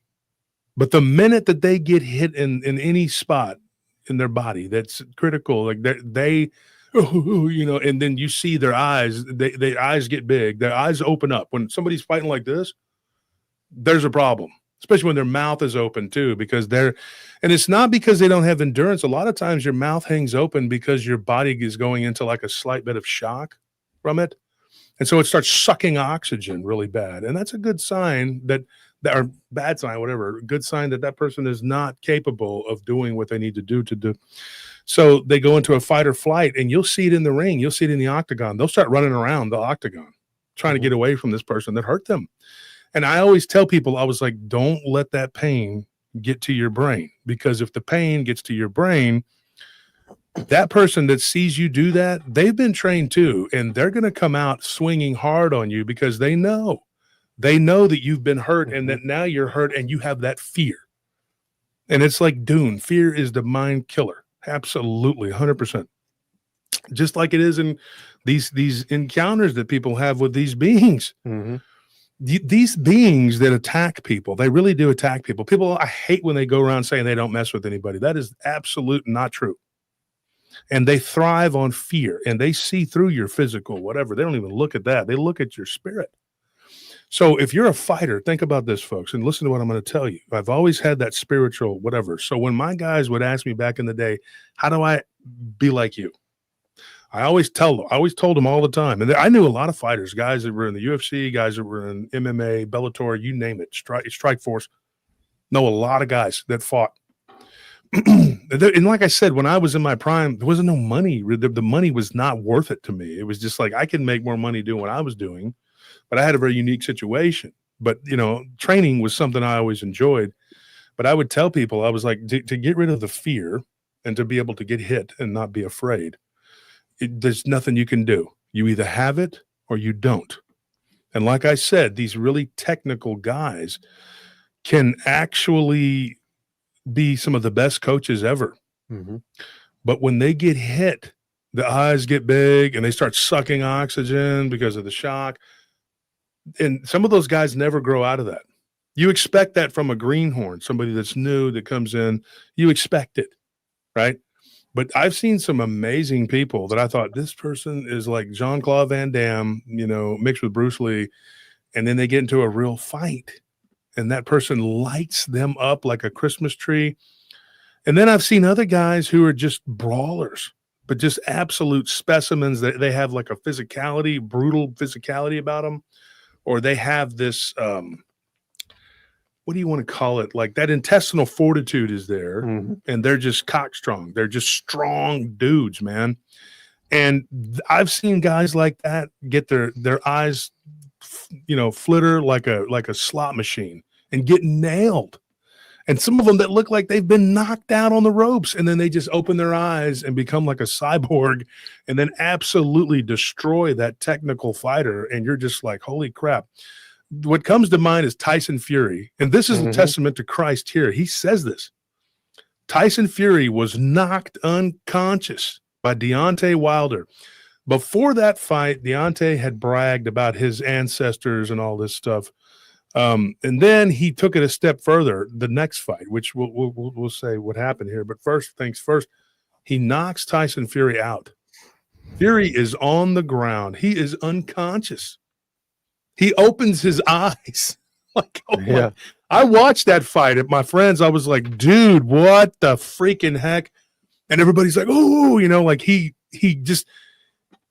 But the minute that they get hit in any spot in their body that's critical, like they and then you see their eyes, their eyes get big, their eyes open up. When somebody's fighting like this, there's a problem, especially when their mouth is open too, and it's not because they don't have endurance. A lot of times your mouth hangs open because your body is going into like a slight bit of shock from it. And so it starts sucking oxygen really bad. And that's a good sign or bad sign, whatever, good sign that person is not capable of doing what they need to do. So they go into a fight or flight, and you'll see it in the ring. You'll see it in the octagon. They'll start running around the octagon, trying to get away from this person that hurt them. And I always tell people, I was like, don't let that pain get to your brain, because if the pain gets to your brain, that person that sees you do that, they've been trained too, and they're going to come out swinging hard on you because they know that you've been hurt and that now you're hurt and you have that fear. And it's like Dune. Fear is the mind killer. Absolutely. 100%. Just like it is in these encounters that people have with these beings. Mm-hmm. These beings that attack people, they really do attack people. I hate when they go around saying they don't mess with anybody. That is absolute not true. And they thrive on fear, and they see through your physical, whatever. They don't even look at that. They look at your spirit. So if you're a fighter, think about this, folks, and listen to what I'm going to tell you. I've always had that spiritual whatever. So when my guys would ask me back in the day, how do I be like you? I always told them all the time. And I knew a lot of fighters, guys that were in the UFC, guys that were in MMA, Bellator, you name it, Strike Force. Know a lot of guys that fought. And like I said, when I was in my prime, there wasn't no money. The money was not worth it to me. It was just like, I can make more money doing what I was doing, but I had a very unique situation. But, training was something I always enjoyed. But I would tell people, I was like, to get rid of the fear and to be able to get hit and not be afraid, there's nothing you can do. You either have it or you don't. And like I said, these really technical guys can actually be some of the best coaches ever. Mm-hmm. But when they get hit, the eyes get big and they start sucking oxygen because of the shock. And some of those guys never grow out of that. You expect that from a greenhorn, somebody that's new that comes in. You expect it, right? But I've seen some amazing people that I thought this person is like Jean-Claude Van Damme, mixed with Bruce Lee. And then they get into a real fight and that person lights them up like a Christmas tree. And then I've seen other guys who are just brawlers, but just absolute specimens. That they have like a physicality, brutal physicality about them, or they have this, what do you want to call it? Like that intestinal fortitude is there, and they're just cockstrong. They're just strong dudes, man. And I've seen guys like that get their eyes, flitter like a slot machine and get nailed. And some of them that look like they've been knocked out on the ropes, and then they just open their eyes and become like a cyborg and then absolutely destroy that technical fighter. And you're just like, holy crap. What comes to mind is Tyson Fury. And this is a testament to Christ here. He says this. Tyson Fury was knocked unconscious by Deontay Wilder. Before that fight, Deontay had bragged about his ancestors and all this stuff. And then he took it a step further, the next fight, which we'll say what happened here. But first things first, he knocks Tyson Fury out. Fury is on the ground. He is unconscious. He opens his eyes. Like, oh yeah. I watched that fight at my friends. I was like, dude, what the freaking heck? And everybody's like, oh, like he just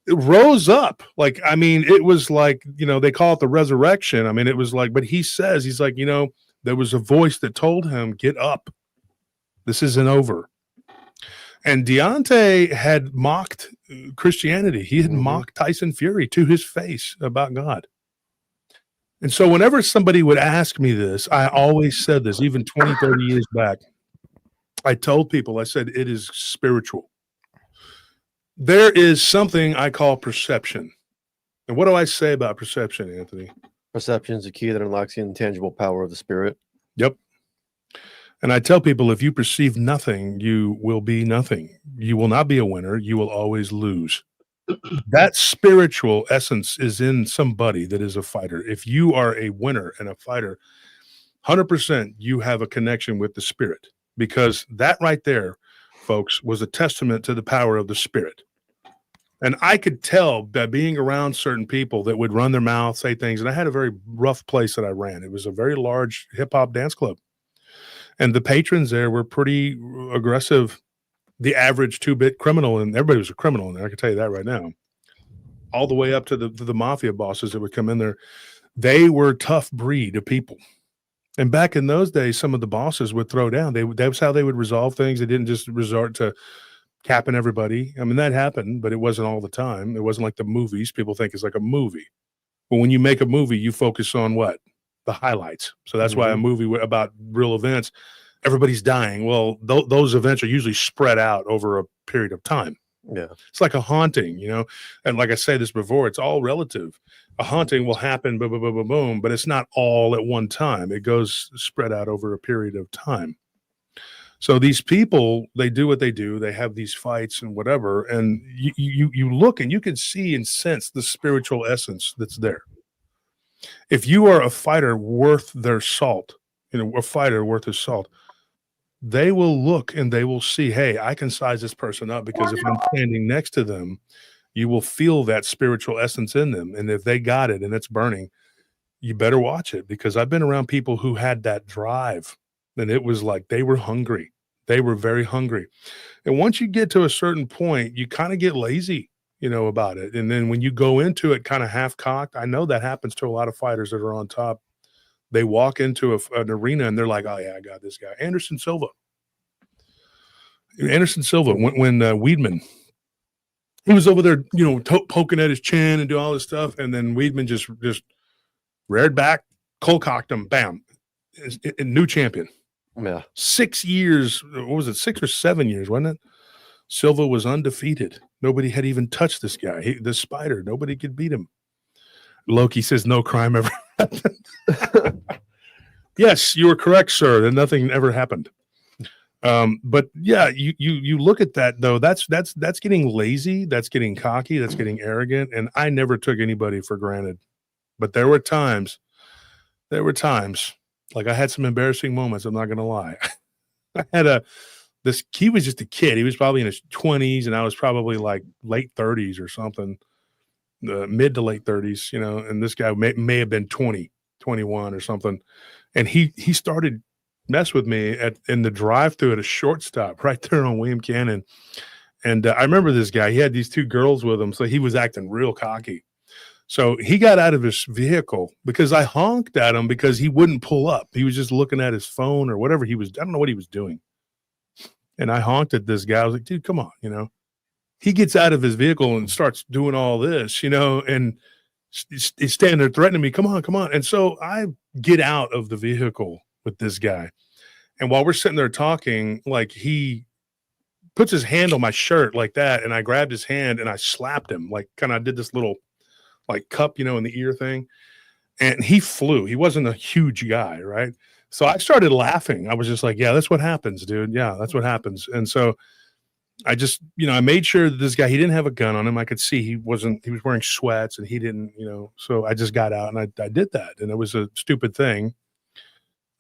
rose up. Like, I mean, it was like, they call it the resurrection. I mean, it was like, but he's like, there was a voice that told him, get up. This isn't over. And Deontay had mocked Christianity. He had mocked Tyson Fury to his face about God. And so whenever somebody would ask me this, I always said this, even 20, 30 years back, I told people, I said, it is spiritual. There is something I call perception. And what do I say about perception, Anthony? Perception is the key that unlocks the intangible power of the spirit. Yep. And I tell people, if you perceive nothing, you will be nothing. You will not be a winner. You will always lose. That spiritual essence is in somebody that is a fighter. If you are a winner and a fighter, 100% you have a connection with the spirit, because that right there, folks, was a testament to the power of the spirit. And I could tell by being around certain people that would run their mouth, say things. And I had a very rough place that I ran. It was a very large hip hop dance club. And the patrons there were pretty aggressive. The average 2-bit criminal, and everybody was a criminal in there, I can tell you that right now, all the way up to the mafia bosses that would come in there. They were a tough breed of people. And back in those days, some of the bosses would throw down. That was how they would resolve things. They didn't just resort to capping everybody. I mean, that happened, but it wasn't all the time. It wasn't like the movies. People think it's like a movie. But when you make a movie, you focus on what? The highlights. So that's why a movie about real events, everybody's dying. Well, those events are usually spread out over a period of time. Yeah. It's like a haunting, and like I say this before, it's all relative. A haunting will happen, boom, boom, boom, boom, boom, but it's not all at one time. It goes spread out over a period of time. So these people, they do what they do. They have these fights and whatever, and you look and you can see and sense the spiritual essence that's there. If you are a fighter worth their salt, a fighter worth his salt, they will look and they will see, hey, I can size this person up, because if I'm standing next to them, you will feel that spiritual essence in them. And if they got it and it's burning, you better watch it, because I've been around people who had that drive, and it was like they were hungry. They were very hungry. And once you get to a certain point, you kind of get lazy, about it. And then when you go into it kind of half-cocked, I know that happens to a lot of fighters that are on top. They walk into an arena and they're like, oh, yeah, I got this guy. Anderson Silva, when Weidman, he was over there, poking at his chin and do all this stuff. And then Weidman just reared back, cold cocked him, bam, new champion. Yeah. 6 years, what was it, 6 or 7 years, wasn't it? Silva was undefeated. Nobody had even touched this guy. The spider, nobody could beat him. Loki says no crime ever happened. Yes, you were correct, sir. And nothing ever happened. But yeah, you look at that though. That's getting lazy. That's getting cocky. That's getting arrogant. And I never took anybody for granted. But there were times, like I had some embarrassing moments. I'm not going to lie. I had he was just a kid. He was probably in his 20s and I was probably like late 30s or something, mid to late 30s, you know, and this guy may have been 20, 21 or something. And he started mess with me in the drive-thru at a shortstop right there on William Cannon. And I remember this guy, he had these two girls with him. So he was acting real cocky. So he got out of his vehicle because I honked at him because he wouldn't pull up. He was just looking at his phone or whatever I don't know what he was doing. And I honked at this guy. I was like, dude, come on, you know. He gets out of his vehicle and starts doing all this, you know, and he's standing there threatening me, come on, come on. And so I get out of the vehicle with this guy. And while we're sitting there talking, like he puts his hand on my shirt like that. And I grabbed his hand and I slapped him, like kind of did this little like cup, you know, in the ear thing. And he flew. He wasn't a huge guy, right? So I started laughing. I was just like, yeah, that's what happens, dude. Yeah, that's what happens. And so I just, you know, I made sure that this guy, he didn't have a gun on him. I could see he was wearing sweats and he didn't, you know, so I just got out and I did that. And it was a stupid thing.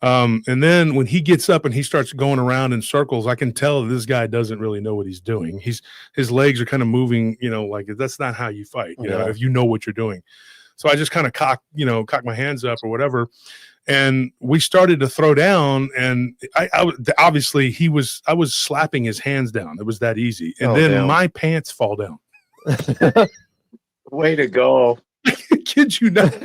And then when he gets up and he starts going around in circles, I can tell that this guy doesn't really know what he's doing. His legs are kind of moving, you know, like that's not how you fight, you know, if you know what you're doing. So I just kind of cock my hands up or whatever. And we started to throw down, and I obviously I was slapping his hands down. It was that easy. And then my pants fall down. Way to go. I kid you not.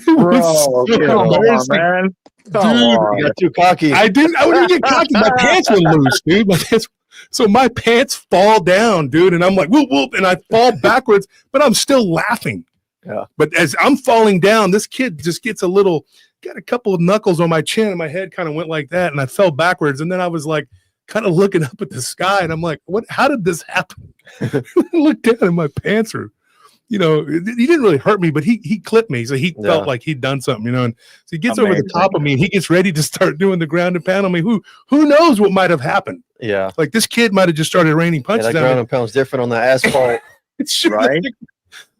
Bro, come on, man. Come on. You got too cocky. I wouldn't get cocky. My pants were loose, dude. So my pants fall down, dude. And I'm like, whoop, whoop. And I fall backwards, but I'm still laughing. Yeah. But as I'm falling down, this kid just got a couple of knuckles on my chin, and my head kind of went like that, and I fell backwards. And then I was like, kind of looking up at the sky, and I'm like, how did this happen? I looked down, and my pants are, you know, he didn't really hurt me, but he clipped me. So he felt like he'd done something, you know, and so he gets over the top of me and he gets ready to start doing the ground and pound on me. Who knows what might have happened? Yeah. Like this kid might have just started raining punches. That ground and pound's different on the asphalt. Right.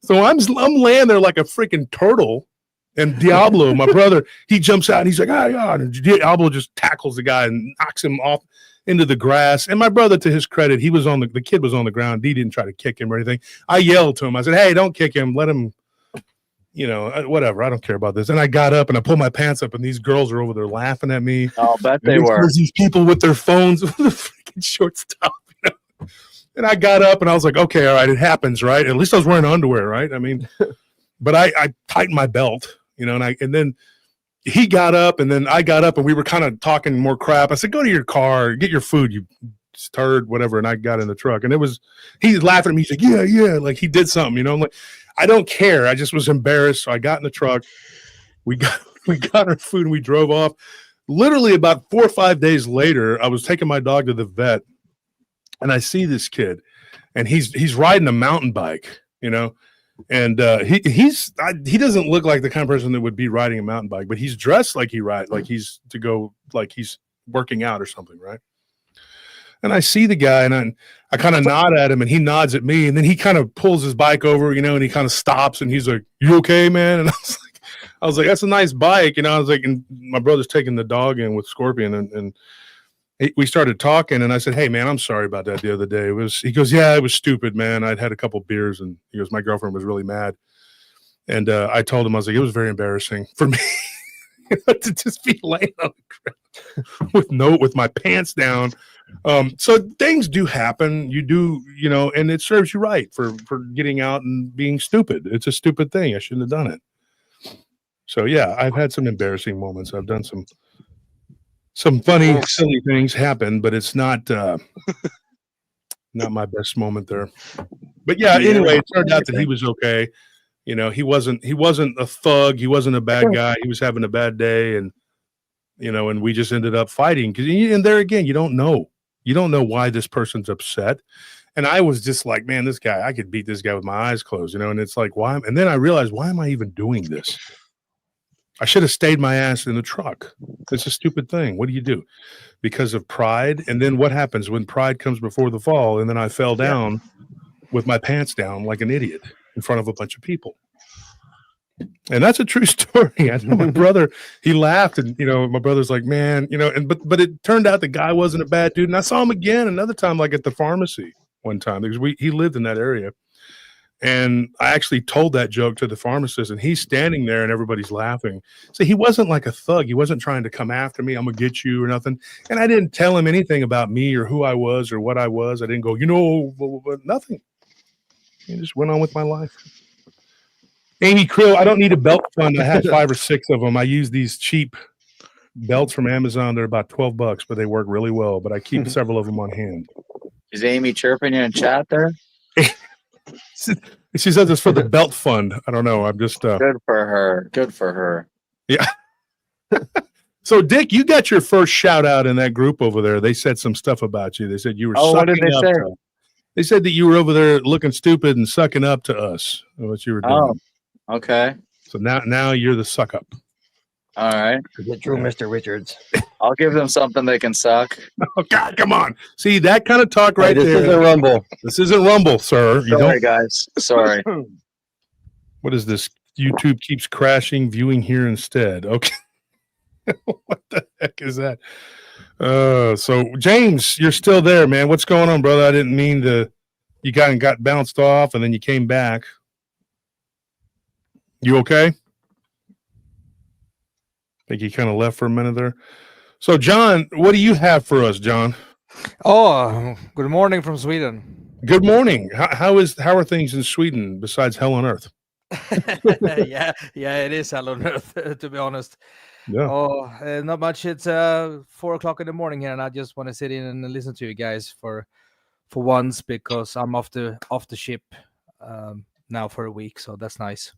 So I'm laying there like a freaking turtle, and Diablo, my brother, he jumps out and he's like, and Diablo just tackles the guy and knocks him off into the grass. And my brother, to his credit, the kid was on the ground. He didn't try to kick him or anything. I yelled to him. I said, hey, don't kick him. Let him, you know, whatever. I don't care about this. And I got up and I pulled my pants up, and these girls are over there laughing at me. I'll bet they were. These people with their phones with the freaking shortstop. You know? And I got up and I was like, okay, all right, it happens, right? At least I was wearing underwear, right? I mean, but I tightened my belt, you know, and then he got up and then I got up and we were kind of talking more crap. I said, go to your car, get your food, you turd, whatever. And I got in the truck, and he's laughing at me. He's like, yeah. Like he did something, you know, I'm like, I don't care. I just was embarrassed. So I got in the truck. We got our food and we drove off. Literally about 4 or 5 days later, I was taking my dog to the vet, and I see this kid, and he's riding a mountain bike, you know. And he doesn't look like the kind of person that would be riding a mountain bike, but he's dressed like he's working out or something, right? And I see the guy, and I kind of nod at him, and he nods at me, and then he kind of pulls his bike over, you know, and he kind of stops, and he's like, "You okay, man?" And I was like, "That's a nice bike," you know. I was like, and my brother's taking the dog in with Scorpion, and we started talking, and I said, "Hey, man, I'm sorry about that the other day." He goes, "Yeah, it was stupid, man. I'd had a couple beers," and he goes, "My girlfriend was really mad." And I told him, I was like, it was very embarrassing for me to just be laying on the ground with my pants down. So things do happen. You do, you know, and it serves you right for getting out and being stupid. It's a stupid thing. I shouldn't have done it. So yeah, I've had some embarrassing moments. I've done some funny, silly things happen, but it's not my best moment there. But yeah, anyway, it turned out that he was okay. You know, he wasn't a thug. He wasn't a bad guy. He was having a bad day, and you know, and we just ended up fighting. And there again, you don't know why this person's upset. And I was just like, man, this guy, I could beat this guy with my eyes closed, you know. And it's like, why? And then I realized, why am I even doing this? I should have stayed my ass in the truck. It's a stupid thing. What do you do? Because of pride. And then what happens when pride comes before the fall? And then I fell down with my pants down like an idiot in front of a bunch of people. And that's a true story. I know my brother, he laughed, and my brother's like, man, but it turned out the guy wasn't a bad dude. And I saw him again another time, like at the pharmacy one time, because he lived in that area. And I actually told that joke to the pharmacist, and he's standing there and everybody's laughing. So he wasn't like a thug. He wasn't trying to come after me. I'm going to get you or nothing. And I didn't tell him anything about me or who I was or what I was. I didn't go, nothing. I just went on with my life. Amy Krill, I don't need a belt fund. I have 5 or 6 of them. I use these cheap belts from Amazon. They're about $12, but they work really well. But I keep several of them on hand. Is Amy chirping you in chat there? She says it's for the belt fund. I don't know. I'm just good for her. Good for her. Yeah. So, Dick, you got your first shout out in that group over there. They said some stuff about you. They said you were. Oh, what did they say? They said that you were over there looking stupid and sucking up to us. What you were doing. Oh, okay. So now you're the suck up. All right. Is it true, Mr. Richards? I'll give them something they can suck. Oh, God, come on. See, that kind of talk right there. This isn't Rumble. This isn't Rumble, sir. Sorry, guys. Sorry. What is this? YouTube keeps crashing. Viewing here instead. Okay. What the heck is that? So, James, you're still there, man. What's going on, brother? I didn't mean to. You got bounced off, and then you came back. You okay? I think he kind of left for a minute there. So, John, what do you have for us, John? Oh, good morning from Sweden. Good morning. How are things in Sweden besides hell on earth? yeah, it is hell on earth, to be honest. Yeah. Oh, not much. It's 4:00 in the morning here, and I just want to sit in and listen to you guys for once, because I'm off the ship now for a week, so that's nice.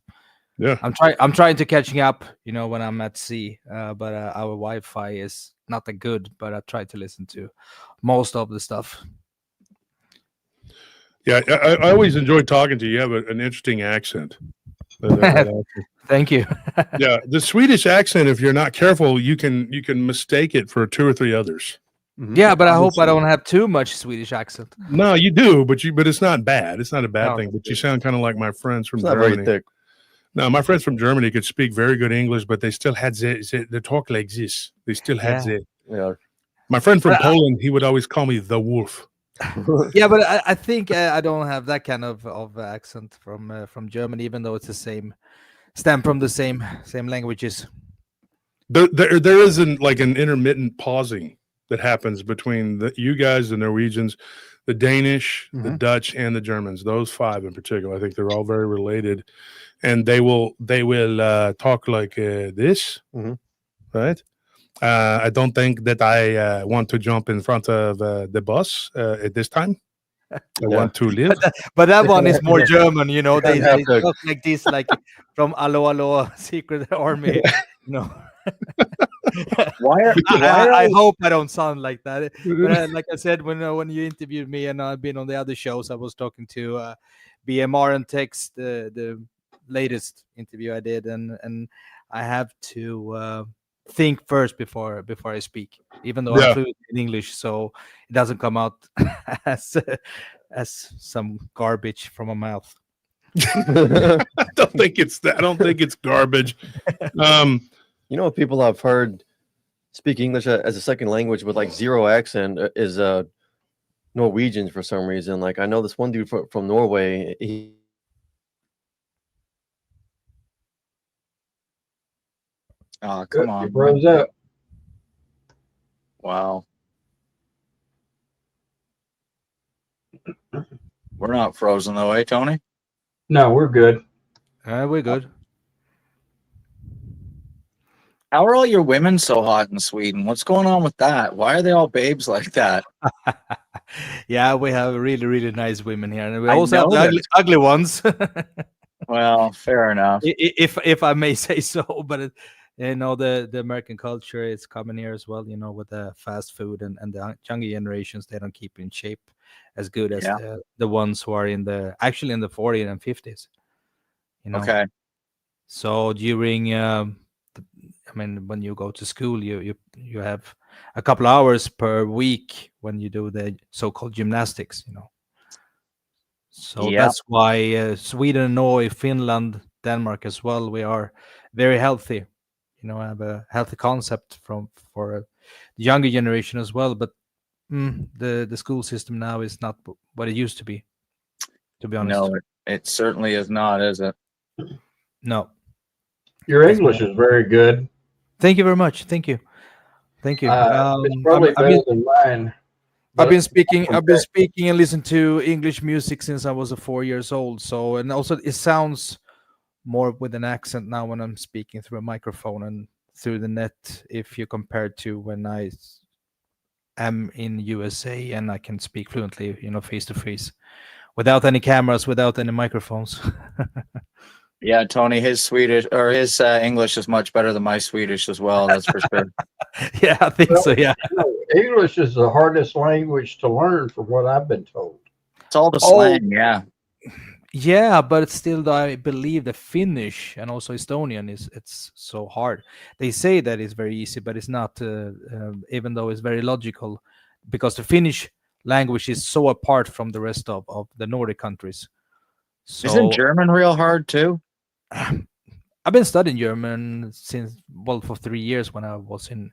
Yeah, I'm trying to catching up, when I'm at sea, but our Wi-Fi is not that good. But I try to listen to most of the stuff. Yeah, I always enjoy talking to you. You have an interesting accent. Thank you. Yeah, the Swedish accent, if you're not careful, you can mistake it for 2 or 3 others. Yeah, but I hope I don't have too much Swedish accent. No, you do, but it's not bad. It's not a bad thing. But you sound kind of like my friends from Germany. Not very thick. No, my friends from Germany could speak very good English, but they still had they talk like this. They still had Yeah. My friend from Poland, he would always call me the wolf. Yeah, but I think I don't have that kind of accent from Germany, even though it's the same, stem from the same languages. There isn't like an intermittent pausing that happens between you guys, the Norwegians, the Danish, the Dutch, and the Germans. Those 5 in particular, I think they're all very related, and they will talk like this, right? I don't think that I want to jump in front of the bus at this time. I want to live. But that one is more German, They talk like this, like from Allo Allo Secret Army, I hope I don't sound like that. But, like I said, when you interviewed me, and I've been on the other shows, I was talking to BMR and Tex, the latest interview I did, and I have to think first before I speak, even though I'm fluent in English, so it doesn't come out as some garbage from my mouth. I don't think it's garbage. People I've heard speak English as a second language with like 0 accent is Norwegians for some reason. Like I know this one dude from Norway. Oh, come on. Froze up. Wow. We're not frozen though, eh, Tony? No, we're good. We're good. How are all your women so hot in Sweden? What's going on with that? Why are they all babes like that? Yeah, we have really, really nice women here, and we also have the ugly ones. Well, fair enough. If I may say so, but the American culture is coming here as well. With the fast food and the younger generations, they don't keep in shape as good as the ones who are in the 40s and 50s. Okay. So during I mean, when you go to school, you have a couple hours per week when you do the so-called gymnastics, you know. So Yeah. that's why Sweden, Norway, Finland, Denmark as well, we are very healthy. You know, have a healthy concept for the younger generation as well. But the school system now is not what it used to be honest. No, it certainly is not, is it? No. Your English is very good. Thank you very much. Thank you. Thank you. It's probably better than mine. I've been but- speaking and listened to English music since I was 4 years old. So, and also it sounds more with an accent now when I'm speaking through a microphone and through the net, if you compare to when I am in USA and I can speak fluently, you know, face to face, without any cameras, without any microphones. Yeah, Tony, his Swedish or his English is much better than my Swedish as well. That's for sure. Yeah, I think so. Yeah. English is the hardest language to learn, from what I've been told. It's all the slang, yeah. Yeah, but it's still, I believe the Finnish and also Estonian it's so hard. They say that it's very easy, but it's not. Even though it's very logical, because the Finnish language is so apart from the rest of the Nordic countries. So Isn't German real hard too? I've been studying German since, well, for 3 years when I was in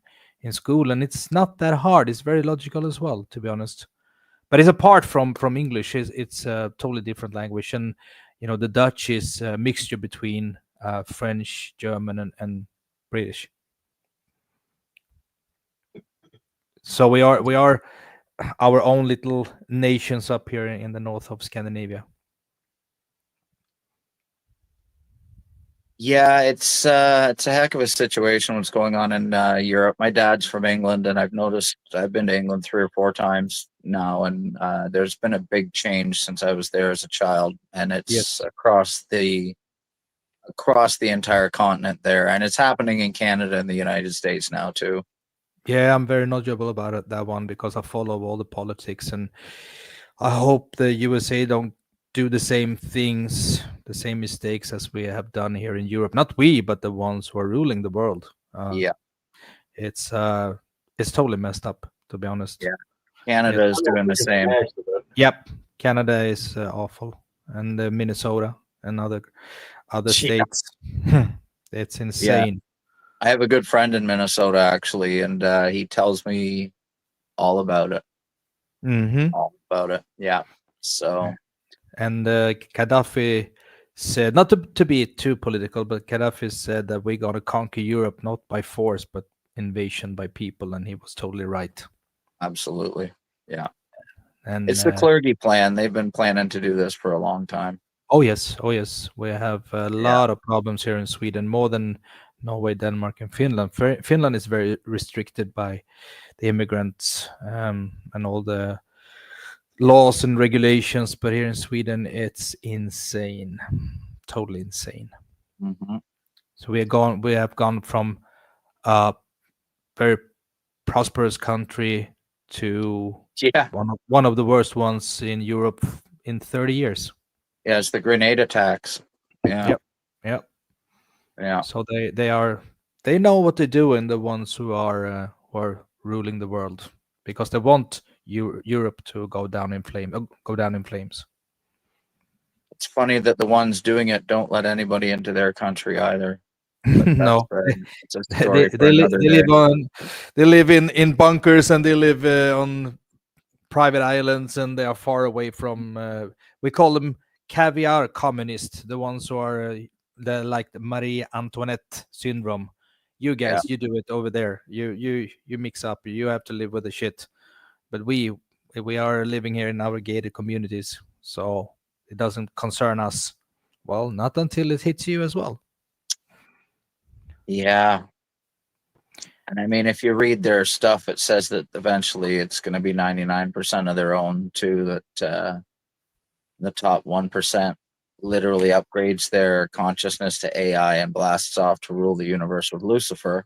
school, and it's not that hard. It's very logical as well, to be honest. But it's apart from English. It's a totally different language, and you know the Dutch is a mixture between French, German, and British. So we are our own little nations up here in the north of Scandinavia. Yeah, it's a heck of a situation what's going on in Europe. My dad's from England, and I've noticed I've been to England 3 or 4 times now, and there's been a big change since I was there as a child, and it's across the entire continent there, and it's happening in Canada and the United States now too. Yeah, I'm very knowledgeable about it, that one, because I follow all the politics, and I hope the USA don't do the same things, the same mistakes as we have done here in Europe. Not we, but the ones who are ruling the world. Yeah, It's totally messed up, to be honest. Yeah. Canada is doing the same. Yep, Canada is awful, and Minnesota and other states. It's insane. I have a good friend in Minnesota actually, and he tells me all about it. All about it. Yeah. So. And Gaddafi said, not to be too political, but Gaddafi said that we're going to conquer Europe not by force, but invasion by people, and he was totally right. Absolutely. Yeah. And it's the clergy plan. They've been planning to do this for a long time. Oh yes. We have a lot of problems here in Sweden, more than Norway, Denmark, and Finland. Finland is very restricted by the immigrants and all the laws and regulations, but here in Sweden it's insane, totally insane. So we have gone from a very prosperous country to one of the worst ones in Europe in 30 years. Yeah, it's the grenade attacks. Yeah. Yep. Yeah. So they know what they're doing, the ones who are ruling the world, because they want Europe to go down in flames. It's funny that the ones doing it don't let anybody into their country either. No, it's a story for another day. They live in bunkers, and they live on private islands, and they are far away from. We call them caviar communists, the ones who are like the Marie Antoinette syndrome. You guys, you do it over there. You mix up. You have to live with the shit. But we are living here in our gated communities, so it doesn't concern us. Well, not until it hits you as well. Yeah. And I mean, if you read their stuff, it says that eventually it's going to be 99% of their own too, that the top 1% literally upgrades their consciousness to AI and blasts off to rule the universe with Lucifer.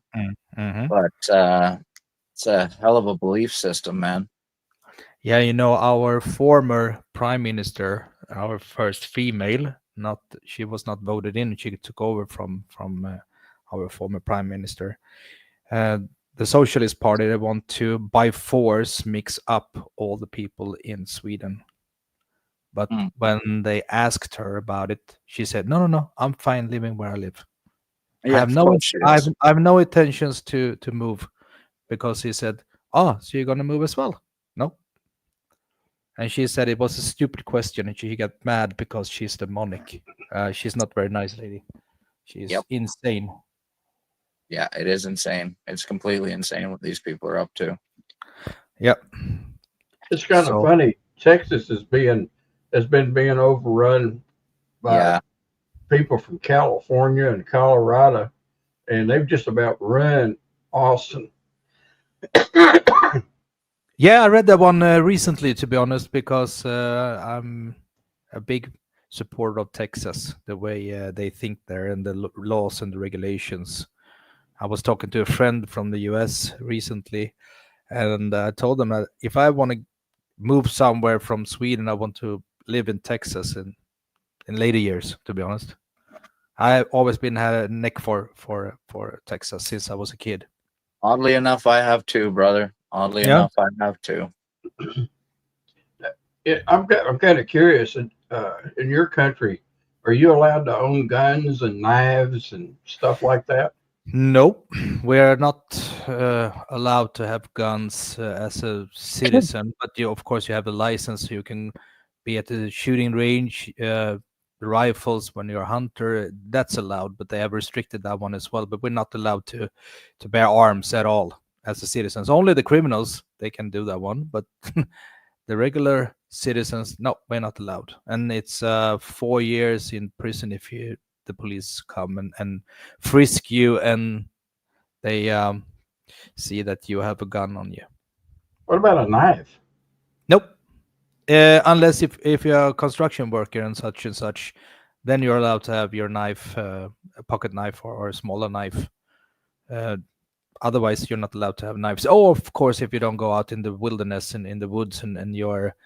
But it's a hell of a belief system, man. Yeah, you know, our former prime minister, our first female, she was not voted in. She took over from our former prime minister. The Socialist Party, they want to by force mix up all the people in Sweden. But when they asked her about it, she said, no, I'm fine living where I live. Yeah, I have no intentions to move, because he said, so you're gonna move as well? No. And she said it was a stupid question, and she got mad because she's demonic. She's not very nice lady. She's insane. Yeah, it is insane. It's completely insane what these people are up to. Yep. It's kind of funny. Texas has been being overrun by people from California and Colorado, and they've just about run Austin. Yeah, I read that one recently, to be honest, because I'm a big supporter of Texas, the way they think there, and the laws and the regulations. I was talking to a friend from the US recently, and I told them that if I want to move somewhere from Sweden, I want to live in Texas in later years, to be honest. I've always had a neck for Texas since I was a kid. Oddly enough, I have too, brother. Oddly enough, I have too. I'm kind of curious. In your country, are you allowed to own guns and knives and stuff like that? Nope, we're not allowed to have guns as a citizen. But of course, you have a license. You can be at the shooting range. Rifles when you're a hunter, that's allowed, but they have restricted that one as well. But we're not allowed to bear arms at all as a citizens. Only the criminals, they can do that one, but the regular citizens, no, we're not allowed. And it's 4 years in prison if the police come and frisk you, and they see that you have a gun on you. What about a knife? Nope. Unless if you're a construction worker and such, then you're allowed to have your knife, a pocket knife or a smaller knife. Otherwise, you're not allowed to have knives. Oh, of course, if you don't go out in the wilderness and in the woods and you're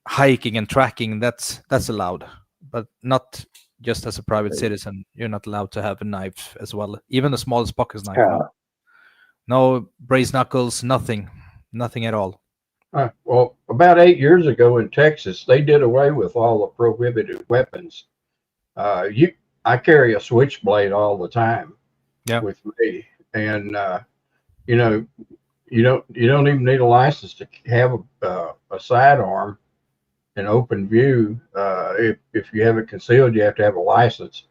hiking and tracking, that's allowed, but not just as a private citizen. You're not allowed to have a knife as well, even the smallest pocket knife. Yeah. No brace knuckles, nothing at all. Well, about 8 years ago in Texas, they did away with all the prohibited weapons. I carry a switchblade all the time with me, and you don't even need a license to have a sidearm in open view. If you have it concealed, you have to have a license.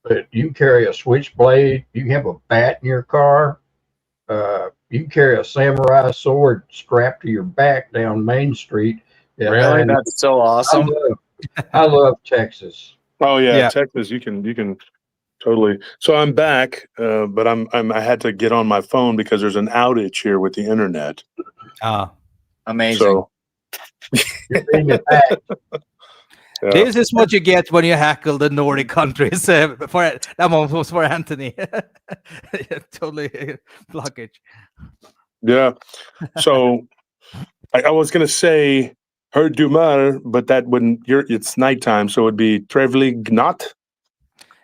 But you can carry a switchblade. You can have a bat in your car. You can carry a samurai sword strapped to your back down Main Street. Really? That's so awesome. I love Texas. Oh yeah, Texas. You can totally. So I'm back, but I had to get on my phone because there's an outage here with the internet. Amazing. So you're being attacked. This is what you get when you hackle the Nordic countries. That one was for Anthony. Totally blockage. Yeah. So I was gonna say hör du mig, but that wouldn't. It's nighttime, so it would be trevlig natt.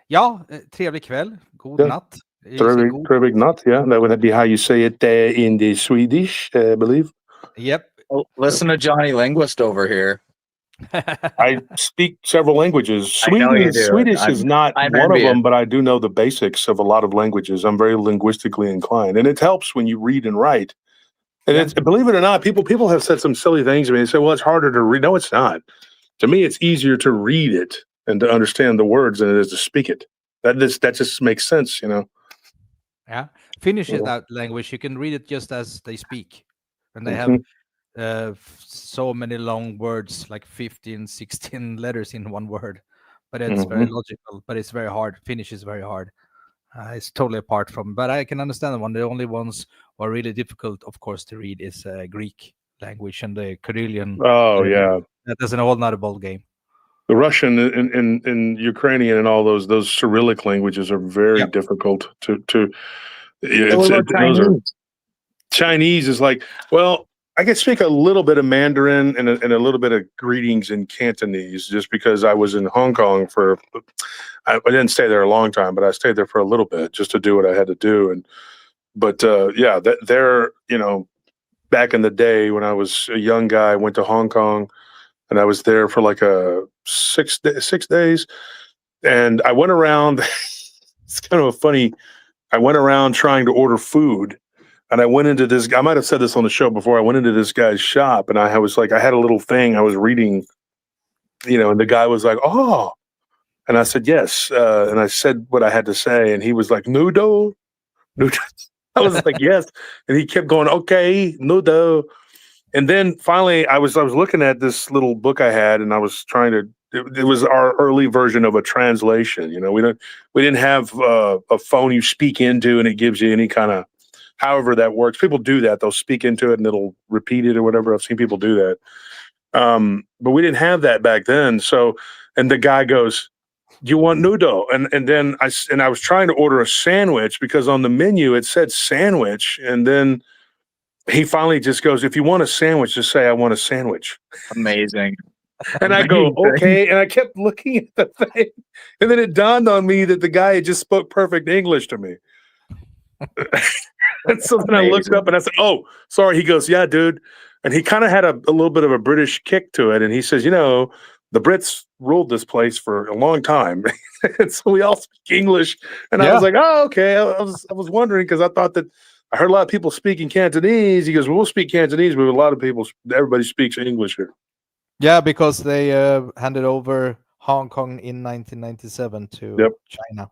Ja, trevlig kväll. God natt. Trevlig natt. Yeah, that would be how you say it in the Swedish, I believe. Yep. Oh, listen to Johnny Linguist over here. I speak several languages. Swedish is not one of them, but I do know the basics of a lot of languages. I'm very linguistically inclined, and it helps when you read and write. And it's, believe it or not, people have said some silly things to me. They say, well, it's harder to read. No, it's not. To me, it's easier to read it and to understand the words than it is to speak it. That just makes sense, you know. Yeah. Finnish is that language. You can read it just as they speak. And they have so many long words, like 15, 16 letters in one word. But it's very logical, but it's very hard. Finnish is very hard. It's totally apart from, but I can understand the one. The only ones who are really difficult, of course, to read is Greek language and the Kyrillian. Oh, yeah. That's a whole nother ball game. The Russian and Ukrainian and all those Cyrillic languages are very difficult to those are, Chinese is like, well, I can speak a little bit of Mandarin and a little bit of greetings in Cantonese, just because I was in Hong Kong for. I didn't stay there a long time, but I stayed there for a little bit just to do what I had to do. But yeah, they're back in the day when I was a young guy, I went to Hong Kong, and I was there for like 6 days, and I went around. It's kind of a funny. I went around trying to order food. And I went into this. I might have said this on the show before. I went into this guy's shop, and I was like, I had a little thing I was reading, and the guy was like, "Oh," and I said, "Yes," and I said what I had to say, and he was like, "Nudo, nudo." I was like, "Yes," and he kept going, "Okay, nudo," and then finally, I was looking at this little book I had, and I was trying to. It was our early version of a translation. We didn't have a phone you speak into, and it gives you any kind of. However that works. People do that. They'll speak into it and it'll repeat it or whatever. I've seen people do that. But we didn't have that back then. So, and the guy goes, "Do you want noodle?" And then I was trying to order a sandwich because on the menu it said sandwich. And then he finally just goes, "If you want a sandwich, just say I want a sandwich." Amazing. And I go, "Okay." And I kept looking at the thing. And then it dawned on me that the guy had just spoke perfect English to me. And so then I looked up and I said, "Oh, sorry." He goes, "Yeah, dude." And he kind of had a little bit of a British kick to it. And he says, the Brits ruled this place for a long time. And so we all speak English. And I was like, "Oh, okay." I was wondering because I thought that I heard a lot of people speaking Cantonese. He goes, "Well, we'll speak Cantonese, but a lot of people, everybody speaks English here." Yeah, because they handed over Hong Kong in 1997 to China.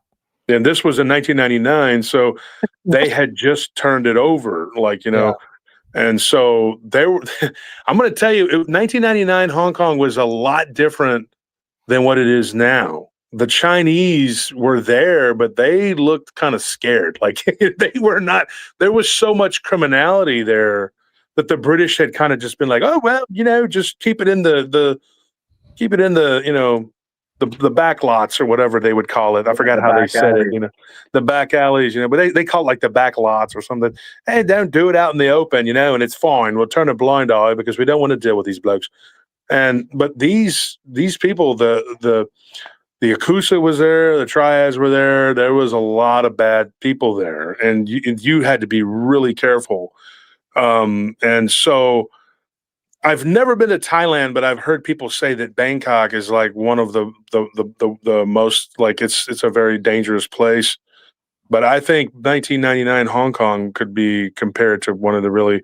And this was in 1999, so they had just turned it over, and so they were. I'm going to tell you, 1999 Hong Kong was a lot different than what it is now. The Chinese were there, but they looked kind of scared. Like they were not. There was so much criminality there that the British had kind of just been like, "Oh well, just keep it in the the back lots or whatever they would call it. I forgot how they said it, the back alleys, but they call it like the back lots or something. Hey, don't do it out in the open, and it's fine. We'll turn a blind eye because we don't want to deal with these blokes. But these people, the Yakuza was there, the Triads were there. There was a lot of bad people there, and you had to be really careful. And so I've never been to Thailand, but I've heard people say that Bangkok is like one of the most it's a very dangerous place. But I think 1999 Hong Kong could be compared to one of the really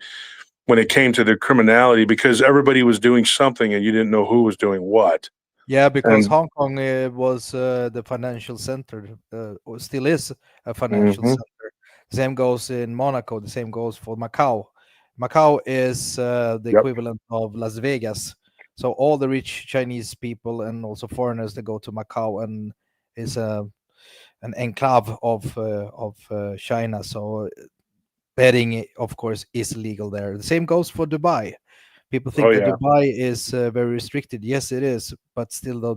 when it came to the criminality because everybody was doing something and you didn't know who was doing what. Yeah, because Hong Kong was the financial center, or still is a financial center. The same goes in Monaco. The same goes for Macau. Macau is the equivalent of Las Vegas. So all the rich Chinese people and also foreigners that go to Macau and is an enclave of China. So betting, of course, is legal there. The same goes for Dubai. People think that Dubai is very restricted. Yes, it is. But still, though,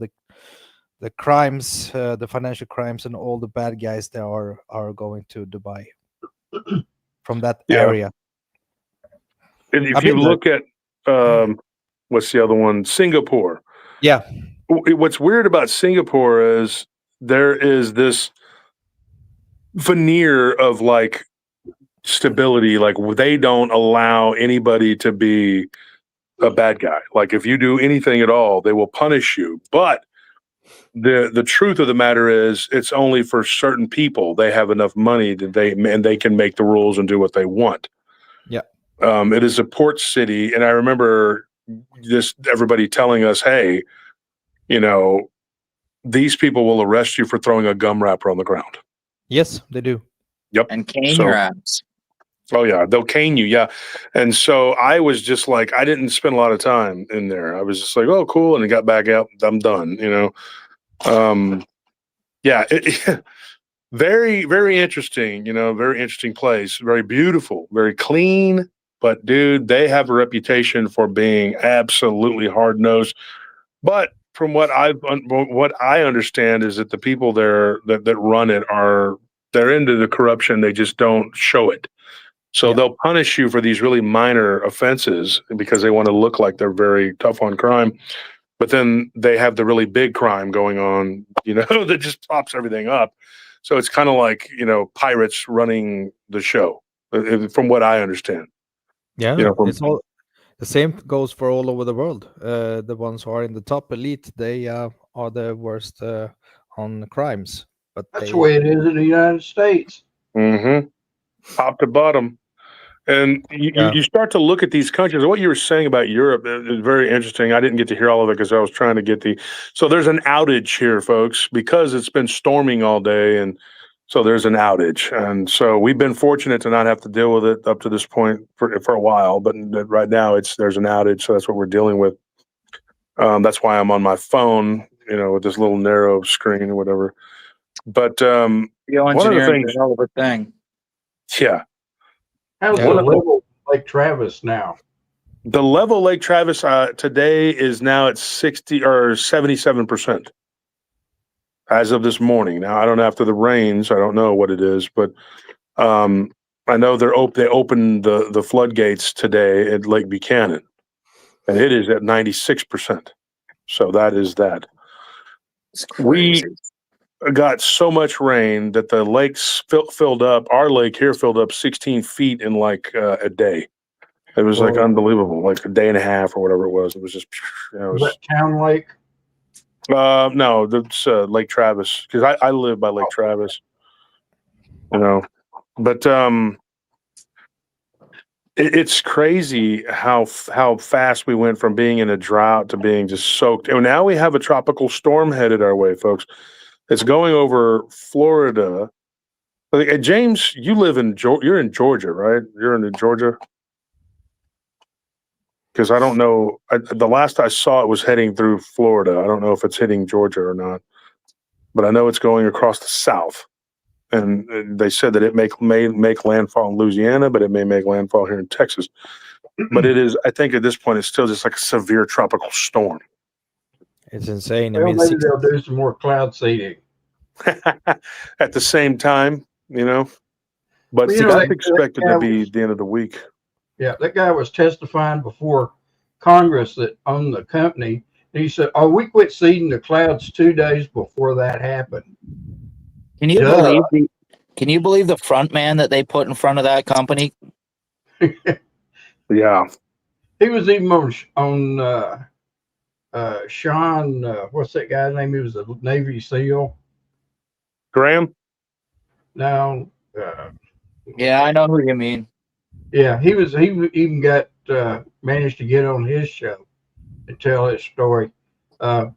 the crimes, the financial crimes, and all the bad guys there are going to Dubai from that area. And if you look at what's the other one? Singapore. Yeah. What's weird about Singapore is there is this veneer of like stability. Like they don't allow anybody to be a bad guy. Like if you do anything at all, they will punish you. But the truth of the matter is it's only for certain people. They have enough money that they can make the rules and do what they want. Yeah. It is a port city, and I remember everybody telling us, "Hey, these people will arrest you for throwing a gum wrapper on the ground." Yes, they do. Yep, and cane your ass. Oh yeah, they'll cane you. Yeah, and so I was just like, I didn't spend a lot of time in there. I was just like, "Oh, cool," and I got back out. I'm done. Yeah, very, very interesting. Very interesting place. Very beautiful. Very clean. But dude, they have a reputation for being absolutely hard nosed. But from what I understand is that the people there that run it they're into the corruption. They just don't show it. So Yeah. they'll punish you for these really minor offenses because they want to look like they're very tough on crime. But then they have the really big crime going on, that just pops everything up. So it's kind of like, pirates running the show, from what I understand. Yeah, it's all the same goes for all over the world. The ones who are in the top elite, they are the worst on crimes. But That's the way it is in the United States. Mm-hmm. Top to bottom. And you start to look at these countries. What you were saying about Europe is very interesting. I didn't get to hear all of it because I was trying to get So there's an outage here, folks, because it's been storming all day. And so there's an outage. And so we've been fortunate to not have to deal with it up to this point for a while. But right now there's an outage. So that's what we're dealing with. That's why I'm on my phone, with this little narrow screen or whatever. But one of the things, hell of a thing. yeah. How's the level of Lake Travis now? The level of Lake Travis today is now at 60 or 77% as of this morning. Now I don't know after the rains. I don't know what it is, but I know they opened the floodgates today at Lake Buchanan, and it is at 96%. So that is that. We got so much rain that the lakes filled up. Our lake here filled up 16 feet in like a day. It was like unbelievable, like a day and a half or whatever it was. It was just. Was that Town Lake? No, that's Lake Travis, because I live by Lake Travis. But it's crazy how fast we went from being in a drought to being just soaked. And now we have a tropical storm headed our way, folks. It's going over Florida. James, you live you're in Georgia, right? You're in Georgia? Because I don't know. The last I saw it was heading through Florida. I don't know if it's hitting Georgia or not. But I know it's going across the south. And they said that it may make landfall in Louisiana, but it may make landfall here in Texas. But it is, I think at this point, it's still just like a severe tropical storm. It's insane. Well, maybe they'll do some more cloud seeding. At the same time, But that's expected to be the end of the week. Yeah, that guy was testifying before Congress that owned the company. And he said, we quit seeding the clouds 2 days before that happened. Can you believe the front man that they put in front of that company? Yeah. He was even on Sean, what's that guy's name? He was a Navy SEAL. Graham? No. Yeah, I know who you mean. Yeah, he even got managed to get on his show and tell his story. And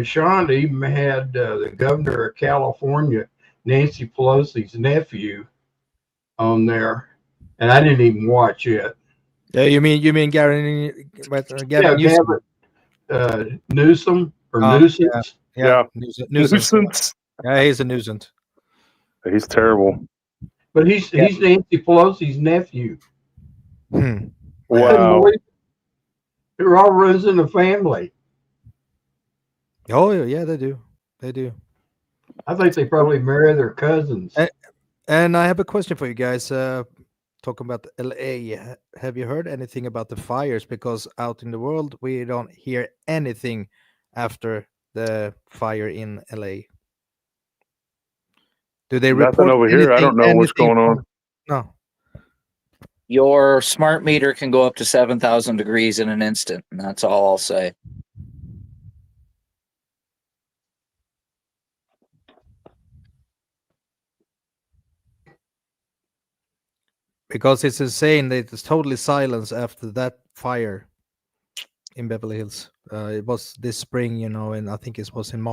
Sean even had the governor of California, Nancy Pelosi's nephew, on there, and I didn't even watch it. Yeah, you mean Gavin Newsom? Newsom or Nuisance? Yeah. Nuisance. Yeah, he's a nuisance. He's terrible. But he's Nancy Pelosi's nephew. Wow. It all runs in the family. Oh yeah, they do. They do. I think they probably marry their cousins. And I have a question for you guys. Talking about LA, have you heard anything about the fires? Because out in the world, we don't hear anything after the fire in LA. Do they report nothing over here? I don't know what's going on. No. Your smart meter can go up to 7,000 degrees in an instant, and that's all I'll say. Because it's insane that it's totally silence after that fire in Beverly Hills. It was this spring, and I think it was in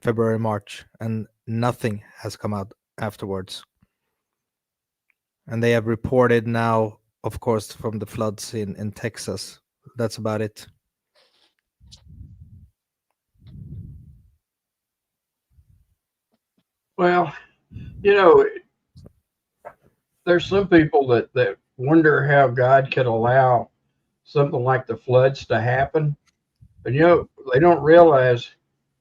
February, March, and nothing has come out afterwards. And they have reported now, of course, from the floods in Texas. That's about it. Well, there's some people that wonder how God could allow something like the floods to happen. And they don't realize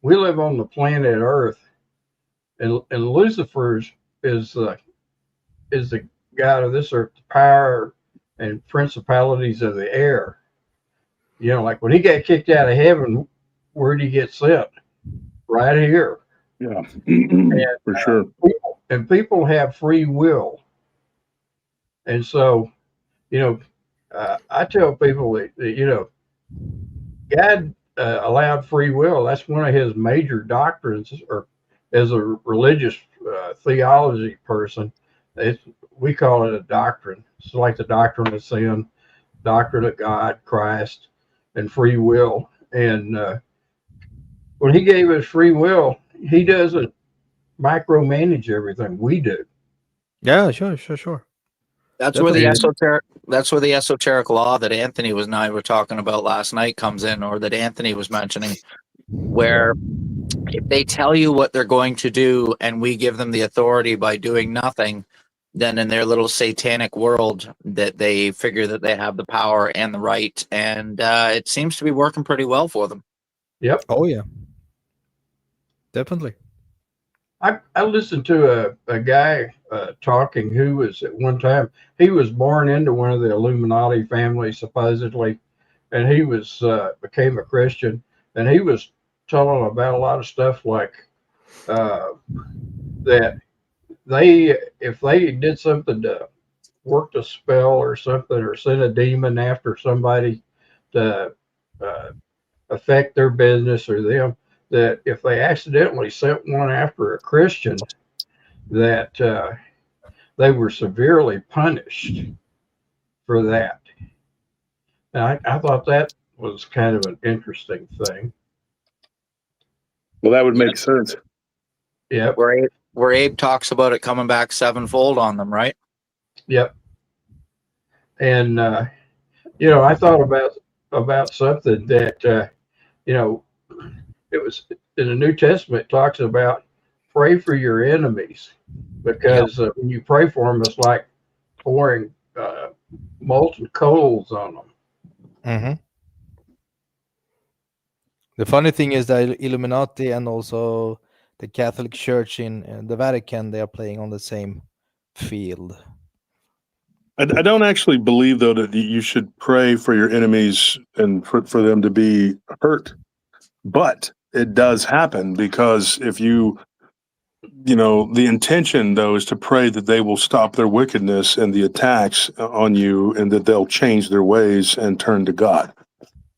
we live on the planet Earth, and Lucifer is the God of this earth, the power and principalities of the air. You know, like when he got kicked out of heaven, where did he get sent? Right here. Yeah, And, for sure. People have free will. And so, you know, I tell people that you know, God allowed free will. That's one of his major doctrines, or as a religious theology person, we call it a doctrine. It's like the doctrine of sin, doctrine of God, Christ, and free will. And when he gave us free will, he doesn't micromanage everything we do. Yeah, sure. That's where the Definitely. esoteric law that Anthony was and I were talking about last night comes in, or that Anthony was mentioning, where if they tell you what they're going to do and we give them the authority by doing nothing, then in their little satanic world that they figure that they have the power and the right, and it seems to be working pretty well for them. Yep. Oh yeah. Definitely. I listened to a guy talking who was at one time, he was born into one of the Illuminati families supposedly, and he was became a Christian, and he was telling about a lot of stuff like that if they did something to work a spell or something, or send a demon after somebody to affect their business or them, that if they accidentally sent one after a Christian, that they were severely punished for that. And I thought that was kind of an interesting thing. Well, that would make sense. Yep. Where Abe talks about it coming back sevenfold on them, right? Yep. And you know, I thought about something that you know, it was in the New Testament, it talks about pray for your enemies, because when you pray for them, it's like pouring molten coals on them. Mm-hmm. The funny thing is that Illuminati and also the Catholic Church in the Vatican, they are playing on the same field. I don't actually believe, though, that you should pray for your enemies and for them to be hurt. But it does happen, because if you know, the intention, though, is to pray that they will stop their wickedness and the attacks on you, and that they'll change their ways and turn to God.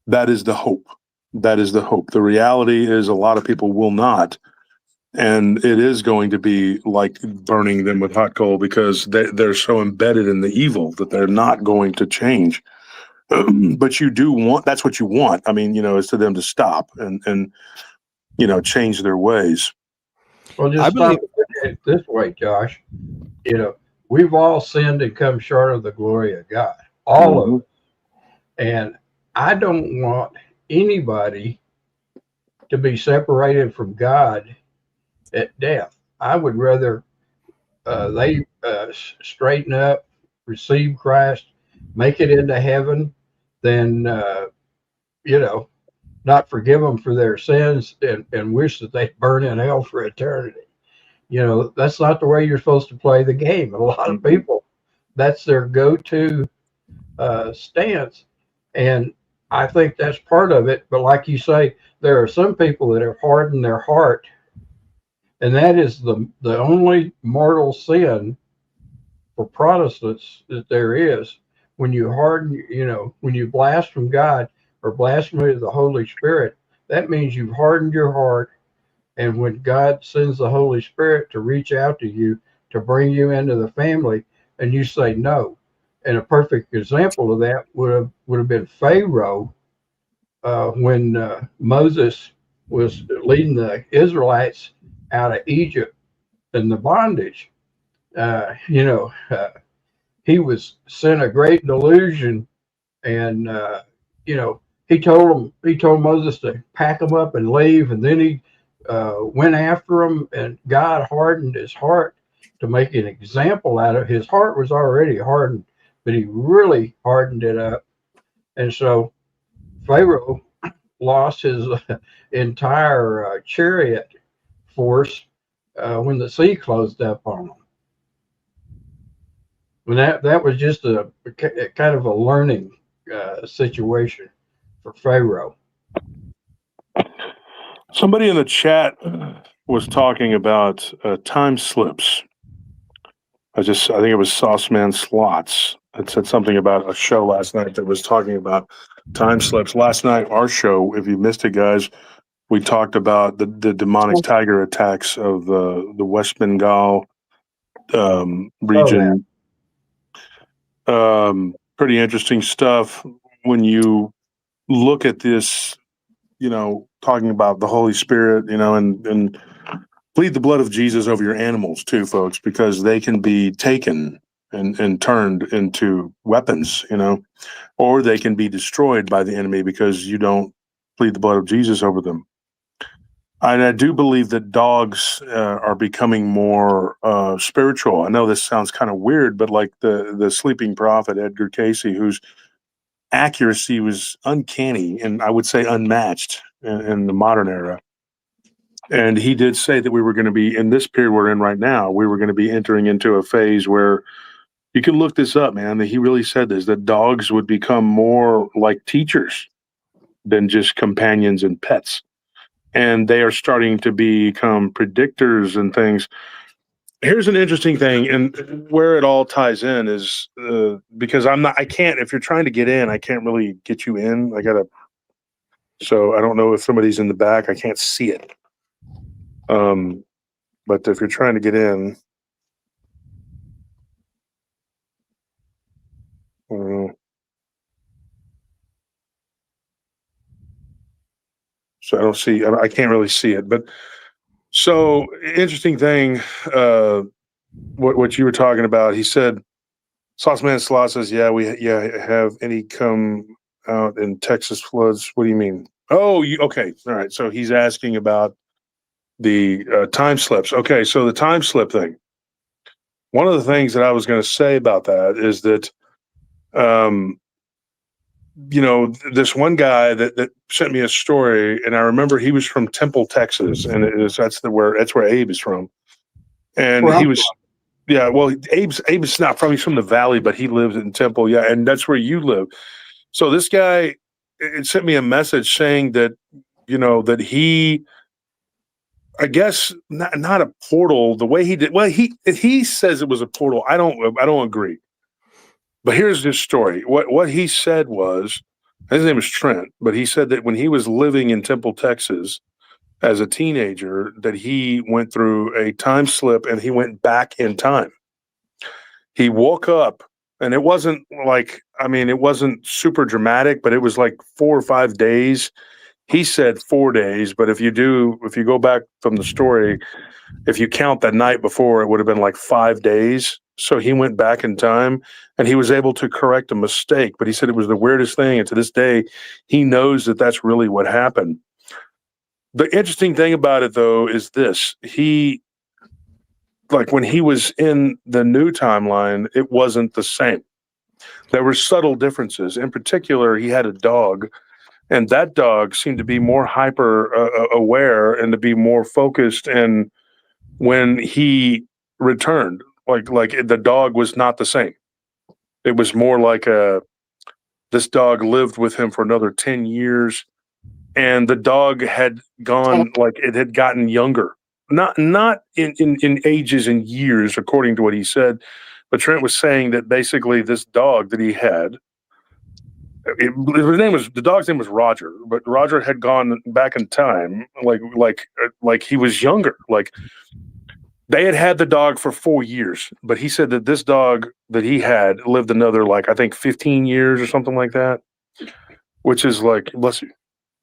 That is the hope. That is the hope. The reality is a lot of people will not. And it is going to be like burning them with hot coal, because they're so embedded in the evil that they're not going to change. But you do want, that's what you want. I mean, you know, is to them to stop and you know, change their ways. Well, just stop it this way, Josh. You know, we've all sinned and come short of the glory of God. All of us. And I don't want anybody to be separated from God at death. I would rather they straighten up, receive Christ, make it into heaven, than you know, not forgive them for their sins and wish that they burn in hell for eternity. You know, that's not the way you're supposed to play the game. A lot of people, that's their go-to stance, and I think that's part of it. But like you say, there are some people that have hardened their heart, and that is the only mortal sin for Protestants that there is. When you harden, you know, when you blaspheme God or blaspheme the Holy Spirit, that means you've hardened your heart. And when God sends the Holy Spirit to reach out to you, to bring you into the family, and you say no. And a perfect example of that would have been Pharaoh when Moses was leading the Israelites out of Egypt in the bondage. You know, he was sent a great delusion, and you know, he told Moses to pack them up and leave, and then he went after him, and God hardened his heart to make an example out of his heart. Was already hardened, but he really hardened it up, and so Pharaoh lost his entire chariot force when the sea closed up on him. And that was just a kind of a learning situation for Pharaoh. Somebody in the chat was talking about time slips. I think it was Sauceman Slots. It said something about a show last night that was talking about time slips. Last night, our show, if you missed it, guys, we talked about the demonic tiger attacks of the West Bengal region. Pretty interesting stuff when you look at this, talking about the Holy Spirit, and plead the blood of Jesus over your animals too, folks, because they can be taken and turned into weapons, or they can be destroyed by the enemy because you don't plead the blood of Jesus over them. And I do believe that dogs are becoming more spiritual. I know this sounds kind of weird, but like the sleeping prophet, Edgar Casey, whose accuracy was uncanny and I would say unmatched in the modern era. And he did say that we were going to be, in this period we're in right now, we were going to be entering into a phase where you can look this up, man. He really said this, that dogs would become more like teachers than just companions and pets. And they are starting to become predictors and things. Here's an interesting thing, and where it all ties in is because if you're trying to get in, I can't really get you in. So I don't know if somebody's in the back. I can't see it. But if you're trying to get in, so I don't see, I can't really see it, but so interesting thing, what you were talking about, he said, Sauceman Slot says, have any come out in Texas floods. What do you mean? Oh, okay. All right. So he's asking about the time slips. Okay. So the time slip thing. One of the things that I was going to say about that is that, this one guy that sent me a story, and I remember he was from Temple, Texas, and that's where Abe is from, and he was, well, Abe's not from, he's from the Valley, but he lives in Temple, and that's where you live. So this guy, it sent me a message saying that, that he, I guess not a portal the way he did. Well, he says it was a portal. I don't agree. But here's his story. What he said was, his name is Trent, but he said that when he was living in Temple, Texas, as a teenager, that he went through a time slip and he went back in time. He woke up, and it wasn't it wasn't super dramatic, but it was like 4 or 5 days. He said 4 days, but if you go back from the story, if you count that night before, it would have been like 5 days. So he went back in time and he was able to correct a mistake, but he said it was the weirdest thing. And to this day, he knows that that's really what happened. The interesting thing about it, though, is this. When he was in the new timeline, it wasn't the same. There were subtle differences. In particular, he had a dog, and that dog seemed to be more hyper aware and to be more focused. And when he returned, like the dog was not the same. It was more like this dog lived with him for another 10 years, and the dog had gone, like it had gotten younger. Not in ages and years, according to what he said, but Trent was saying that basically this dog that he had, the dog's name was Roger, but Roger had gone back in time, like he was younger. Like they had the dog for 4 years, but he said that this dog that he had lived another, I think 15 years or something like that, which is like, bless you.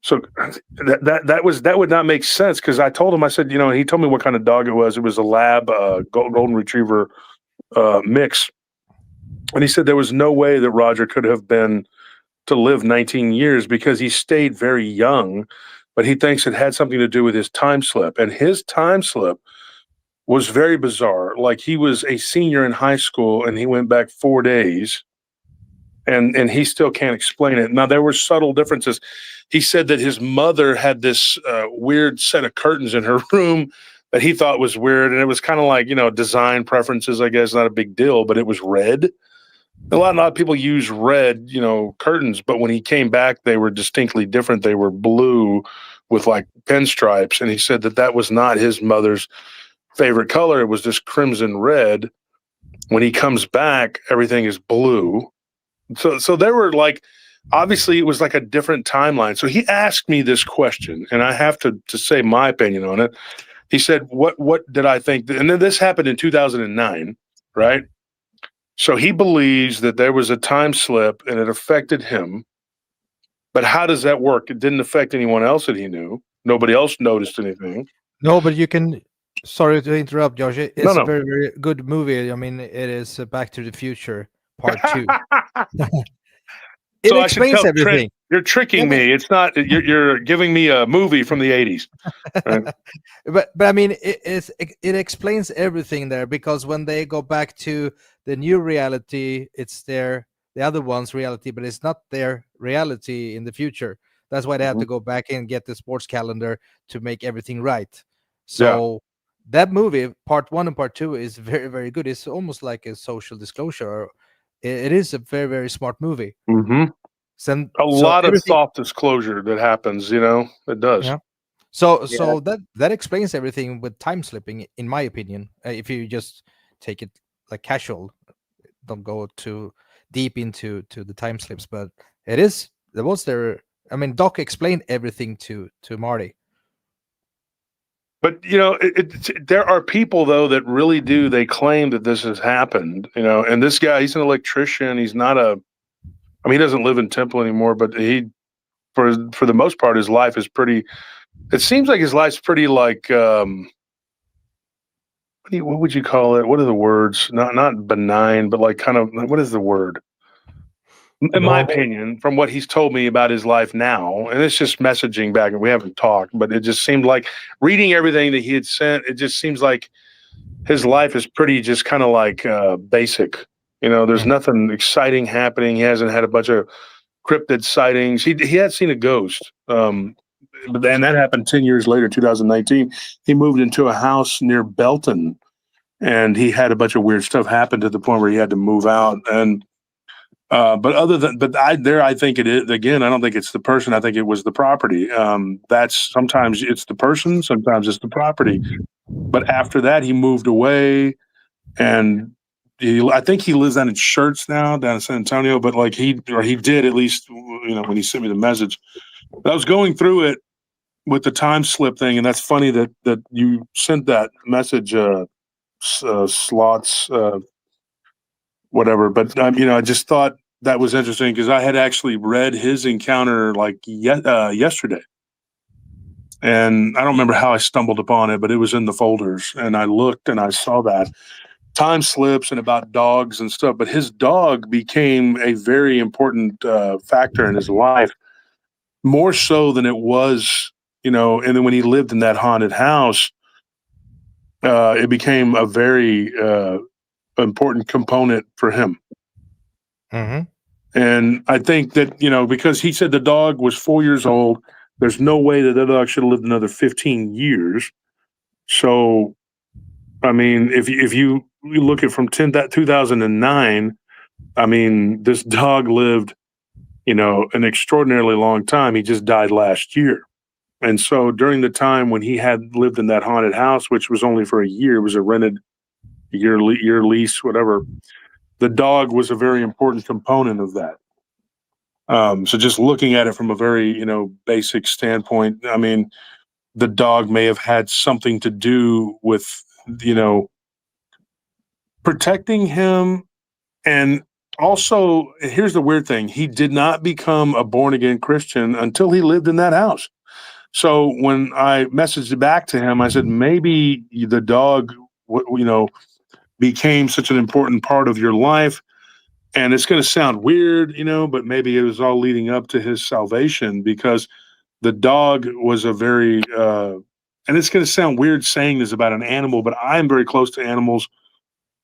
So that would not make sense, because I told him, I said, he told me what kind of dog it was. It was a lab golden retriever mix, and he said there was no way that Roger could have been to live 19 years because he stayed very young, but he thinks it had something to do with his time slip, and his time slip was very bizarre. Like he was a senior in high school and he went back 4 days, and he still can't explain it. Now, there were subtle differences. He said that his mother had this weird set of curtains in her room that he thought was weird. And it was kind of like, design preferences, I guess, not a big deal, but it was red. A lot of people use red, curtains, but when he came back, they were distinctly different. They were blue with like pinstripes. And he said that was not his mother's favorite color. It was just crimson red. When he comes back, everything is blue. So there were like, obviously it was like a different timeline. So he asked me this question, and I have to say my opinion on it. He said, what did I think? And then this happened in 2009, right? So he believes that there was a time slip and it affected him. But how does that work? It didn't affect anyone else that he knew. Nobody else noticed anything. No, but you can. Sorry to interrupt, Josh. It's No. a very, very good movie. I mean, it is Back to the Future Part 2. It So explains everything. You're tricking me. It's not. You're giving me a movie from the 80s. Right? but I mean, it explains everything there, because when they go back to the new reality, it's the other one's reality, but it's not their reality in the future. That's why they have to go back and get the sports calendar to make everything right. So that movie, Part 1 and Part 2, is very, very good. It's almost like a social disclosure. It is a very, very smart movie. Mm-hmm. A lot of soft disclosure that happens, it does. Yeah. So that explains everything with time slipping, in my opinion. If you just take it like casual, don't go too deep into the time slips, but Doc explained everything to Marty. But there are people though that really do. They claim that this has happened. And this guy, he's an electrician. He's not he doesn't live in Temple anymore. But he, for the most part, his life is pretty. It seems like his life's pretty like. What would you call it? What are the words? Not benign, but like kind of. What is the word? In my opinion, from what he's told me about his life now, and it's just messaging back, and we haven't talked, but it just seemed like reading everything that he had sent, it just seems like his life is pretty just kind of like basic. There's nothing exciting happening. He hasn't had a bunch of cryptid sightings. He had seen a ghost, and that happened 10 years later, 2019. He moved into a house near Belton, and he had a bunch of weird stuff happen to the point where he had to move out. And I think it is, again, I don't think it's the person. I think it was the property. That's sometimes it's the person, sometimes it's the property. But after that, he moved away, and I think he lives down in Schertz now, down in San Antonio. But like he did, at least, when he sent me the message. But I was going through it with the time slip thing, and that's funny that you sent that message, slots, whatever. But I just thought that was interesting because I had actually read his encounter like yesterday, and I don't remember how I stumbled upon it, but it was in the folders, and I looked and I saw that time slips and about dogs and stuff. But his dog became a very important factor in his life, more so than it was, and then when he lived in that haunted house, it became a very important component for him. Mm-hmm. And I think that, because he said the dog was 4 years old, there's no way that dog should have lived another 15 years. So, I mean, if you look at from 2009, I mean, this dog lived, an extraordinarily long time. He just died last year. And so during the time when he had lived in that haunted house, which was only for a year, it was a rented year lease, whatever, the dog was a very important component of that. So just looking at it from a very, basic standpoint, I mean, the dog may have had something to do with, protecting him. And also, here's the weird thing. He did not become a born-again Christian until he lived in that house. So when I messaged back to him, I said, maybe the dog, became such an important part of your life. And it's going to sound weird, but maybe it was all leading up to his salvation, because the dog was a very, and it's going to sound weird saying this about an animal, but I'm very close to animals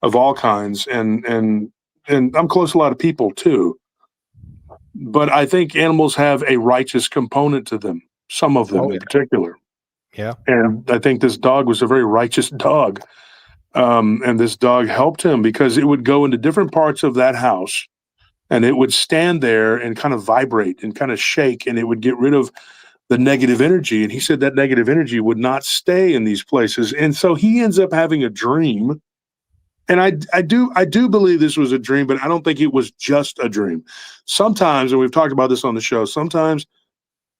of all kinds. And I'm close to a lot of people too. But I think animals have a righteous component to them, some of them in particular. Yeah. And I think this dog was a very righteous dog. And this dog helped him because it would go into different parts of that house and it would stand there and kind of vibrate and kind of shake, and it would get rid of the negative energy. And he said that negative energy would not stay in these places. And so he ends up having a dream. And I do believe this was a dream, but I don't think it was just a dream. Sometimes, and we've talked about this on the show, sometimes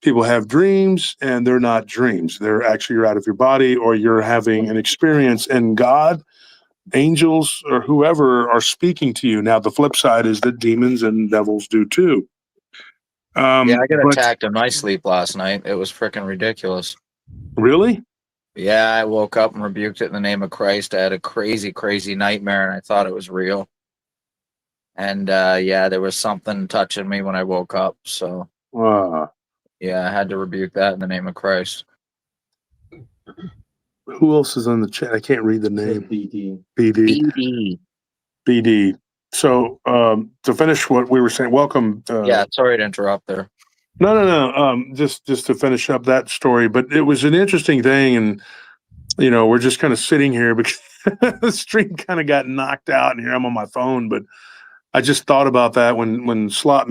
people have dreams and they're not dreams. They're actually, you're out of your body or you're having an experience, and God, angels, or whoever are speaking to you. Now, the flip side is that demons and devils do too. Yeah, I got But attacked in my sleep last night. It was freaking ridiculous. really? Yeah, I woke up and rebuked it in the name of Christ. I had a crazy, crazy nightmare, and I thought it was real. And yeah, there was something touching me when I woke up. So yeah, I had to rebuke that in the name of Christ. Who else is on the chat? I can't read the name. BD. BD. So to finish what we were saying, welcome. Yeah, sorry to interrupt there. No. Just to finish up that story, but it was an interesting thing, and you know, we're just kind of sitting here because the stream kind of got knocked out, and here I'm on my phone. But I just thought about that when Slots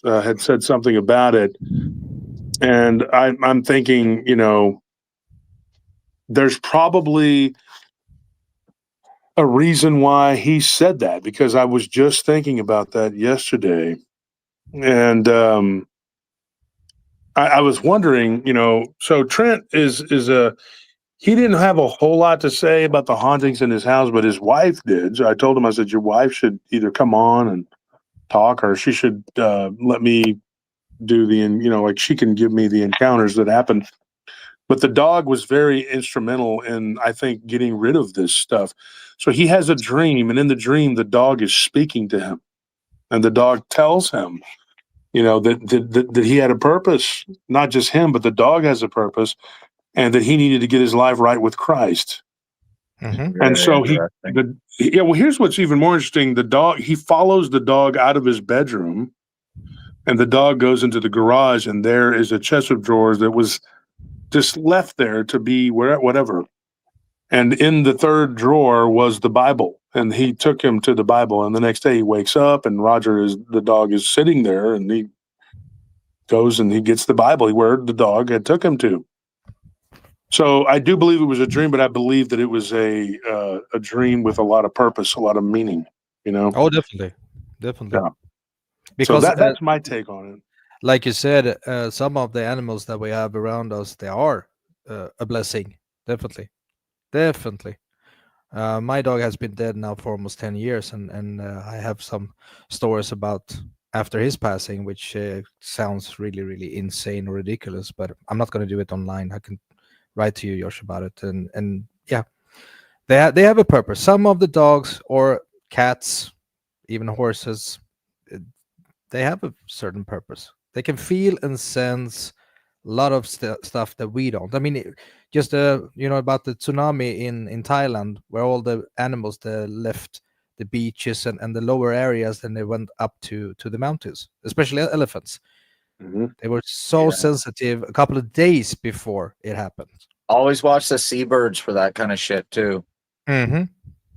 had said something about it, and I'm thinking, you know, there's probably a reason why he said that, because I was just thinking about that yesterday. And I was wondering, you know, so Trent is he didn't have a whole lot to say about the hauntings in his house, but his wife did. So I told him, I said, your wife should either come on and talk, or she should let me do like she can give me the encounters that happened. But the dog was very instrumental in, I think, getting rid of this stuff. So he has a dream, and in the dream, the dog is speaking to him, and the dog tells him, you know, that he had a purpose, not just him, but the dog has a purpose, and that he needed to get his life right with Christ. Mm-hmm. And so well, here's what's even more interesting. The dog, he follows the dog out of his bedroom, and the dog goes into the garage, and there is a chest of drawers that was just left there to be whatever. And in the third drawer was the Bible, and he took him to the Bible. And the next day he wakes up, and the dog is sitting there, and he goes and he gets the Bible where the dog had took him to. So I do believe it was a dream, but I believe that it was a dream with a lot of purpose, a lot of meaning, you know? Oh, definitely. Yeah. Because so that's my take on it. Like you said, some of the animals that we have around us, they are a blessing. Definitely. My dog has been dead now for almost 10 years, and I have some stories about after his passing, which sounds really, really insane or ridiculous, but I'm not going to do it online. I can write to you, Josh, about it. And yeah, they have a purpose. Some of the dogs or cats, even horses, they have a certain purpose. They can feel and sense a lot of stuff that we don't. I mean, just about the tsunami in Thailand, where all the animals they left the beaches and the lower areas, and they went up to the mountains, especially elephants. Mm-hmm. They were so sensitive a couple of days before it happened. Always watch the seabirds for that kind of shit too. Mm-hmm.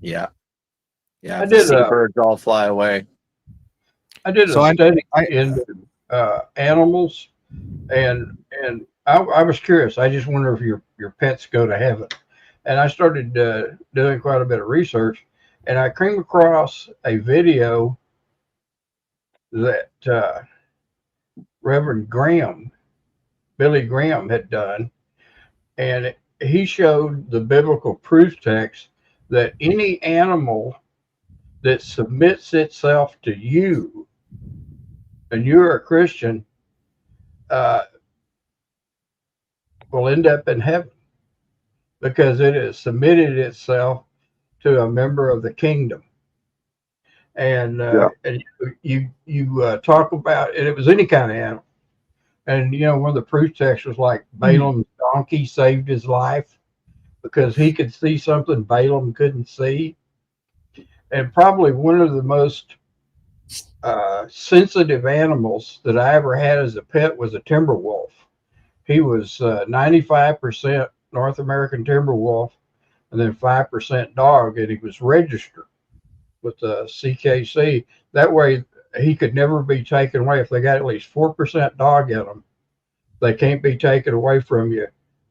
Yeah. I did. Seabirds all fly away. I did a study in animals, and I was curious. I just wonder if your pets go to heaven. And I started doing quite a bit of research, and I came across a video that Reverend Billy Graham had done, and he showed the biblical proof text that any animal that submits itself to you, and you're a Christian, will end up in heaven because it has submitted itself to a member of the kingdom. And you talk about, and it was any kind of animal. And one of the proof texts was like Balaam's donkey saved his life because he could see something Balaam couldn't see. And probably one of the most sensitive animals that I ever had as a pet was a timber wolf. he was 95% North American timber wolf, and then 5% dog, and he was registered with the CKC. That way, he could never be taken away. If they got at least 4% dog in them, they can't be taken away from you.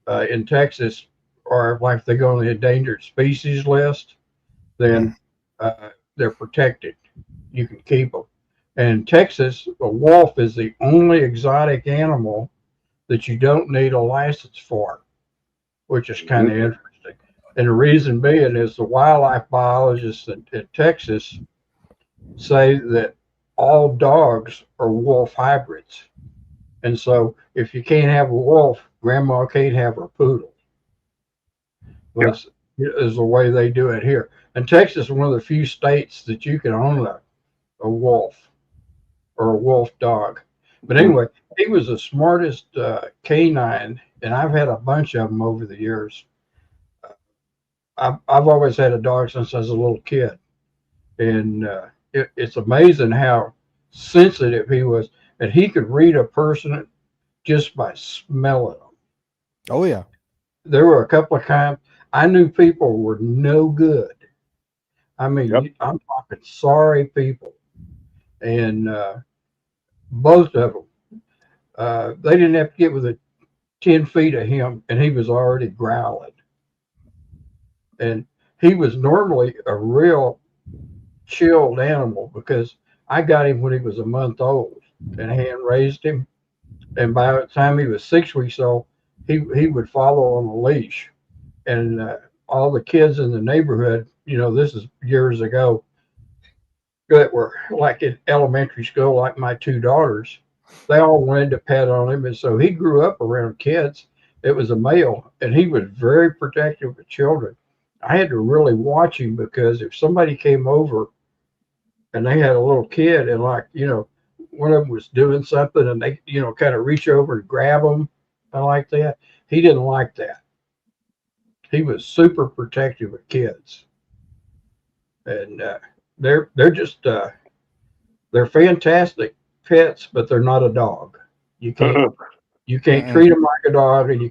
In Texas, or like if they go on the endangered species list, then they're protected. You can keep them. And in Texas, a wolf is the only exotic animal that you don't need a license for, which is kind of interesting. And the reason being is the wildlife biologists in Texas say that all dogs are wolf hybrids. And so if you can't have a wolf, grandma can't have her poodle. That's is the way they do it here. And Texas is one of the few states that you can own a wolf or a wolf dog. But anyway, he was the smartest canine, and I've had a bunch of them over the years. I've always had a dog since I was a little kid, and it's amazing how sensitive he was, and he could read a person just by smelling them. Oh yeah. There were a couple of times I knew people were no good. I mean, I'm talking sorry people, and both of them, they didn't have to get within 10 feet of him, and he was already growling. And he was normally a real chilled animal because I got him when he was a month old and hand raised him. And by the time he was 6 weeks old, he would follow on a leash. And all the kids in the neighborhood, you know, this is years ago, that were like in elementary school, like my two daughters, they all wanted to pet on him. And so he grew up around kids. It was a male, and he was very protective of children. I had to really watch him because if somebody came over and they had a little kid and, like, you know, one of them was doing something and they, you know, kind of reach over and grab them like that, he didn't like that. He was super protective of kids. And they're just they're fantastic pets, but they're not a dog. You can't treat them like a dog, and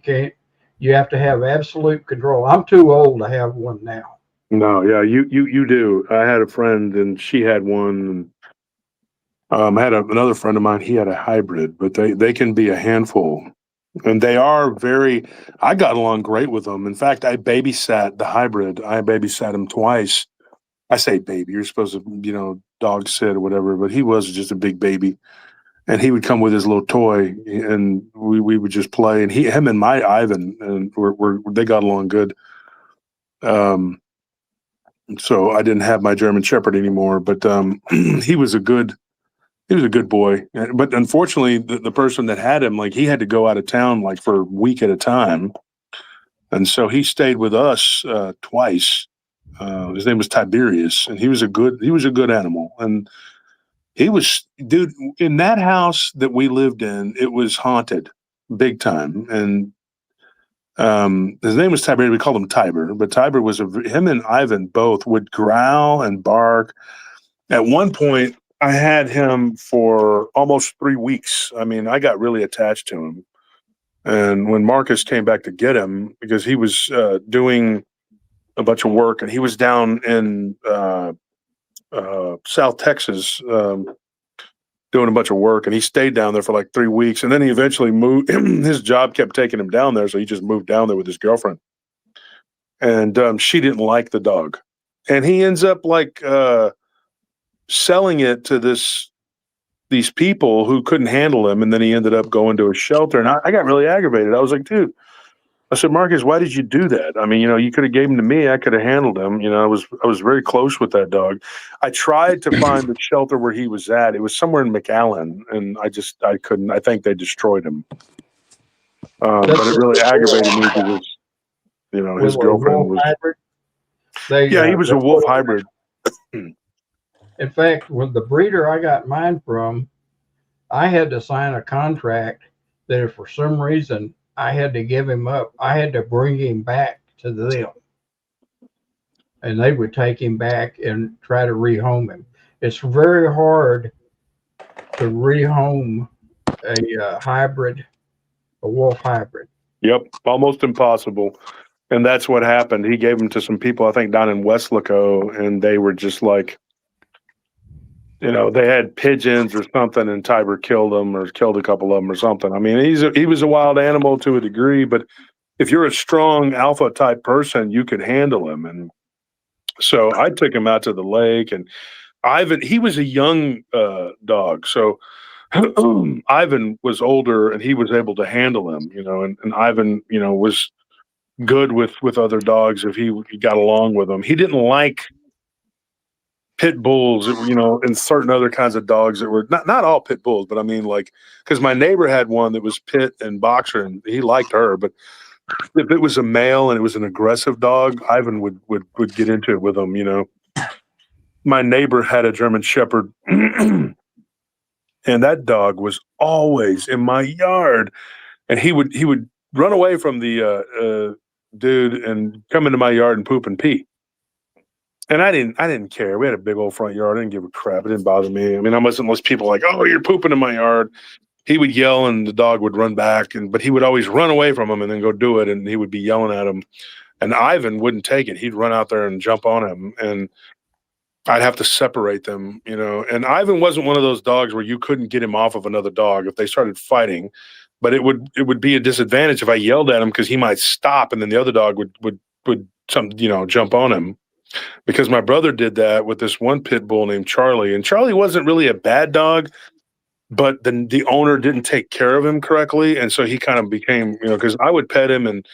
you have to have absolute control. I'm too old to have one now. No, yeah, you do. I had a friend, and she had one. I had another friend of mine. He had a hybrid, but they can be a handful, and they are very. I got along great with them. In fact, I babysat the hybrid. I babysat him twice. I say baby. You're supposed to, you know, dog sit or whatever, but he was just a big baby. And he would come with his little toy, and we would just play. And him and my Ivan, and they got along good. So I didn't have my German Shepherd anymore, but he was a good boy. But unfortunately, the person that had him, like, he had to go out of town like for a week at a time, and so he stayed with us twice. His name was Tiberius, and he was a good animal. And he was, dude, in that house that we lived in, it was haunted big time. And his name was Tiber. We called him Tiber, but Tiber was him and Ivan both would growl and bark. At one point, I had him for almost 3 weeks. I mean, I got really attached to him. And when Marcus came back to get him, because he was doing a bunch of work, and he was down in South Texas doing a bunch of work, and he stayed down there for like 3 weeks, and then he eventually moved. His job kept taking him down there, so he just moved down there with his girlfriend, and she didn't like the dog, and he ends up like selling it to these people who couldn't handle him, and then he ended up going to a shelter, and I got really aggravated. I was like, dude, I said, Marcus, why did you do that? I mean, you know, you could have gave him to me. I could have handled him. You know, I was very close with that dog. I tried to find the shelter where he was at. It was somewhere in McAllen, and I couldn't. I think they destroyed him. But it really aggravated me because, you know, his girlfriend was. Hybrid? He was a wolf hybrid. In fact, with the breeder I got mine from, I had to sign a contract that if for some reason I had to give him up, I had to bring him back to them. And they would take him back and try to rehome him. It's very hard to rehome a hybrid a wolf hybrid. Yep, almost impossible. And that's what happened. He gave them to some people, I think, down in Westlaco, and they were just like, they had pigeons or something, and Tiber killed them or killed a couple of them or something. I mean, he was a wild animal to a degree, but if you're a strong alpha type person, you could handle him. And so I took him out to the lake, and he was a young dog. So Ivan was older, and he was able to handle him, and Ivan, was good with other dogs if he got along with them. He didn't like pit bulls, and certain other kinds of dogs that were not all pit bulls, but I mean, like, because my neighbor had one that was pit and boxer, and he liked her, but if it was a male and it was an aggressive dog, Ivan would get into it with him. My neighbor had a German Shepherd, and that dog was always in my yard, and he would run away from the dude and come into my yard and poop and pee. And I didn't care. We had a big old front yard. I didn't give a crap. It didn't bother me. I mean, I wasn't those people like, oh, you're pooping in my yard. He would yell and the dog would run back, but he would always run away from him and then go do it. And he would be yelling at him. And Ivan wouldn't take it. He'd run out there and jump on him, and I'd have to separate them, And Ivan wasn't one of those dogs where you couldn't get him off of another dog if they started fighting. But it would be a disadvantage if I yelled at him, because he might stop and then the other dog would jump on him. Because my brother did that with this one pit bull named Charlie, and Charlie wasn't really a bad dog, but the owner didn't take care of him correctly, and so he kind of became, because I would pet him and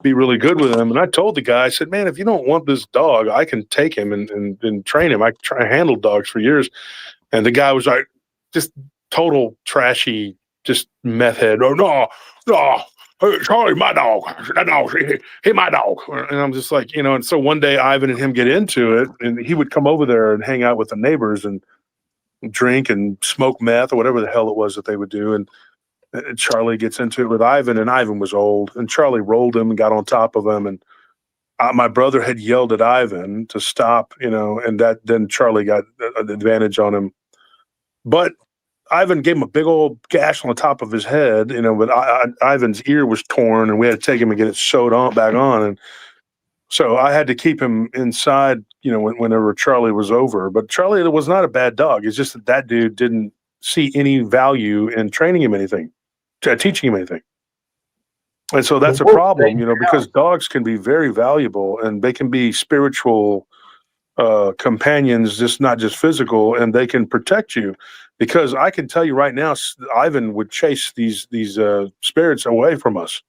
be really good with him, and I told the guy, I said, man, if you don't want this dog, I can take him and train him. I handled dogs for years, and the guy was like, just total trashy, just meth head. Oh no, hey, Charlie, my dog. That dog, he my dog. And I'm just like, and so one day Ivan and him get into it, and he would come over there and hang out with the neighbors and drink and smoke meth or whatever the hell it was that they would do. And Charlie gets into it with Ivan, and Ivan was old, and Charlie rolled him and got on top of him. And my brother had yelled at Ivan to stop, and then Charlie got an advantage on him. But Ivan gave him a big old gash on the top of his head, but Ivan's ear was torn, and we had to take him and get it sewed back on. And so I had to keep him inside, whenever Charlie was over. But Charlie was not a bad dog. It's just that dude didn't see any value in training him anything, teaching him anything. And so that's a problem, because dogs can be very valuable, and they can be spiritual companions, just not just physical, and they can protect you. Because I can tell you right now, Ivan would chase these spirits away from us.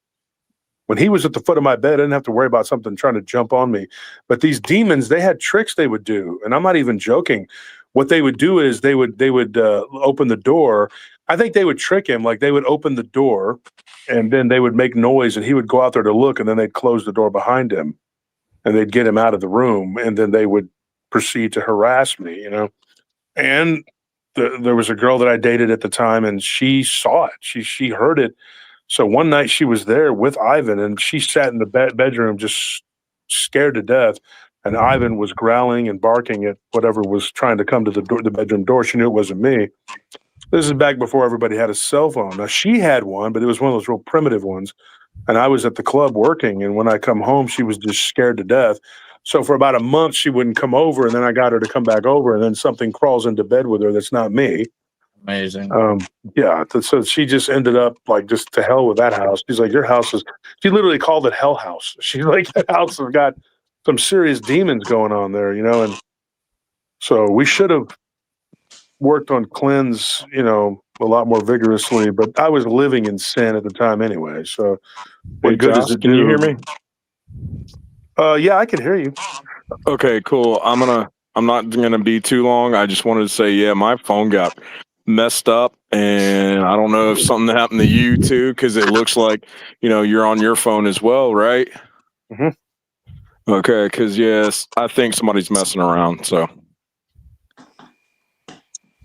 When he was at the foot of my bed, I didn't have to worry about something trying to jump on me. But these demons, they had tricks they would do, and I'm not even joking. What they would do is they would open the door. I think they would trick him. Like, they would open the door, and then they would make noise, and he would go out there to look, and then they'd close the door behind him, and they'd get him out of the room, and then they would proceed to harass me, And there was a girl that I dated at the time, and she saw it. She heard it. So one night she was there with Ivan, and she sat in the bedroom just scared to death. And Ivan was growling and barking at whatever was trying to come to the bedroom door. She knew it wasn't me. This is back before everybody had a cell phone. Now, she had one, but it was one of those real primitive ones. And I was at the club working, and when I come home, she was just scared to death. So for about a month, she wouldn't come over, and then I got her to come back over, and then something crawls into bed with her that's not me. Amazing. Yeah. So she just ended up like, just to hell with that house. She's like, your house is, she literally called it Hell House. She's like, that house has got some serious demons going on there, and so we should have worked on cleanse, a lot more vigorously, but I was living in sin at the time anyway. So what good does it do? Can you hear me? Yeah, I can hear you. Okay, cool. I'm not gonna be too long. I just wanted to say, yeah, my phone got messed up, and I don't know if something happened to you too, because it looks like you're on your phone as well, right? Mm-hmm. Okay, because yes, I think somebody's messing around. So,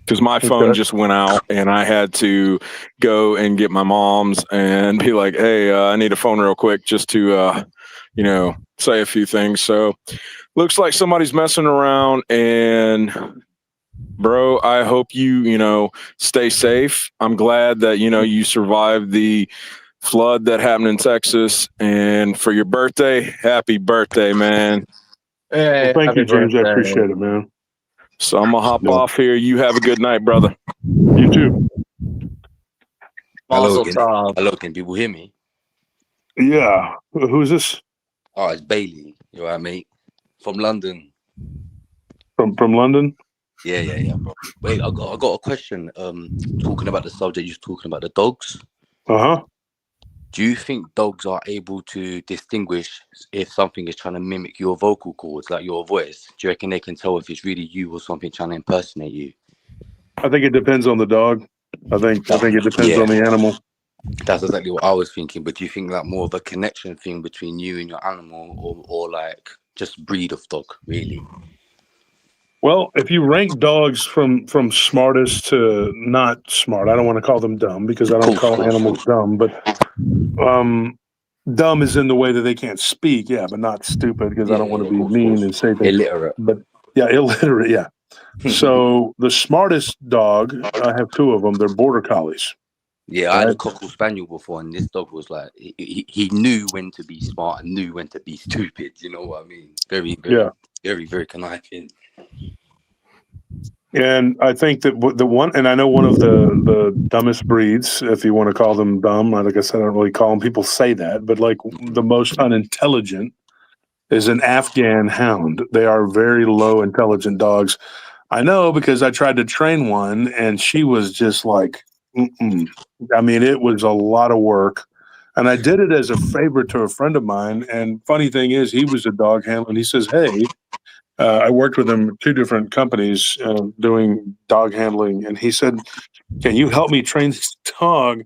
because my phone just went out, and I had to go and get my mom's and be like, hey, I need a phone real quick just to say a few things. So looks like somebody's messing around, and bro, I hope you stay safe. I'm glad that you survived the flood that happened in Texas. And for your birthday, happy birthday, man. Hey, Well, thank happy you, James. I birthday. appreciate it, man. So I'm going to hop Yeah. off here. You have a good night, brother. You too. Hello Mazel again. tov. Hello, can people hear me? Yeah. Who's this? Oh, it's Bailey. You all right, mate? From London. From London? Yeah, bro. Wait, I got a question. Talking about the subject, you're talking about the dogs. Uh-huh. Do you think dogs are able to distinguish if something is trying to mimic your vocal cords, like your voice? Do you reckon they can tell if it's really you or something trying to impersonate you? I think it depends on the dog. I think it depends Yeah. on the animal. That's exactly what I was thinking. But do you think like more of a connection thing between you and your animal, or like just breed of dog, really? Well, if you rank dogs from smartest to not smart, I don't want to call them dumb because I don't call animals dumb, but dumb is in the way that they can't speak, yeah, but not stupid because I don't want to be mean and say things. Illiterate. But yeah, illiterate, yeah. So the smartest dog, I have two of them. They're border collies. Yeah, I had a cocker spaniel before, and this dog was like he knew when to be smart and knew when to be stupid. You know what I mean? Very conniving. And I think that the one, and I know one of the dumbest breeds, if you want to call them dumb, like I said, I don't really call them. People say that, but like the most unintelligent is an Afghan hound. They are very low intelligent dogs. I know because I tried to train one, and she was just like, mm-mm. I mean, it was a lot of work. And I did it as a favor to a friend of mine. And funny thing is, he was a dog handler, and he says, "Hey." I worked with him at two different companies doing dog handling, and he said, "Can you help me train this dog?"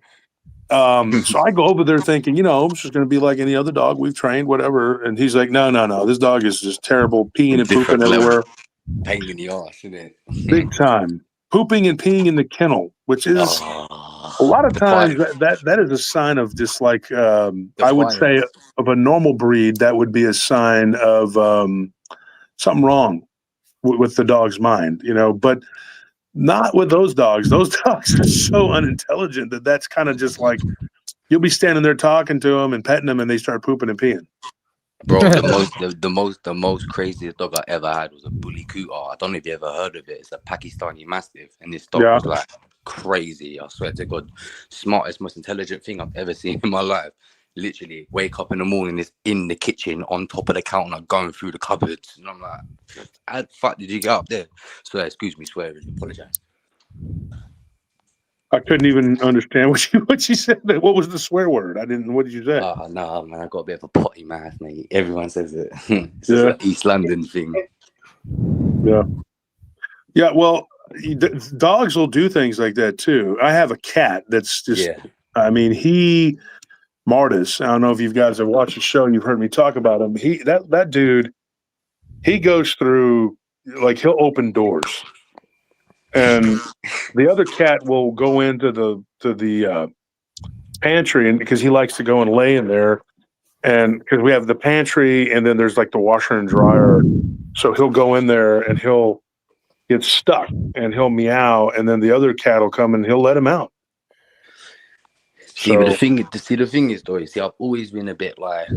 So I go over there thinking, it's just going to be like any other dog we've trained, whatever. And he's like, "No, this dog is just terrible, peeing and pooping everywhere, pain in the ass, isn't it? big time, pooping and peeing in the kennel, which is a lot of times that is a sign of just like I would say of a normal breed. That would be a sign of something wrong with the dog's mind, but not with those dogs. Those dogs are so unintelligent that's kind of just like you'll be standing there talking to them and petting them, and they start pooping and peeing. Bro, the most craziest dog I ever had was a bully cooter. I don't know if you ever heard of it. It's a Pakistani Mastiff, and this dog was like crazy. I swear to God, smartest, most intelligent thing I've ever seen in my life. Literally, wake up in the morning, it's in the kitchen on top of the counter, going through the cupboards, and I'm like, "How the fuck did you get up there?" So, excuse me, swearing. Apologize. I couldn't even understand what you said. What was the swear word? I didn't. What did you say? Oh no, man! I got a bit of a potty mouth, mate. Everyone says it. It's just an East London thing. Yeah. Well, dogs will do things like that too. I have a cat that's just. Yeah. I mean, Martis. I don't know if you guys have watched the show. You've heard me talk about him. That dude. He goes through like he'll open doors, and the other cat will go into the pantry, and because he likes to go and lay in there, and because we have the pantry, and then there's like the washer and dryer, so he'll go in there and he'll get stuck and he'll meow, and then the other cat will come and he'll let him out. See, but the thing is, though, I've always been a bit like,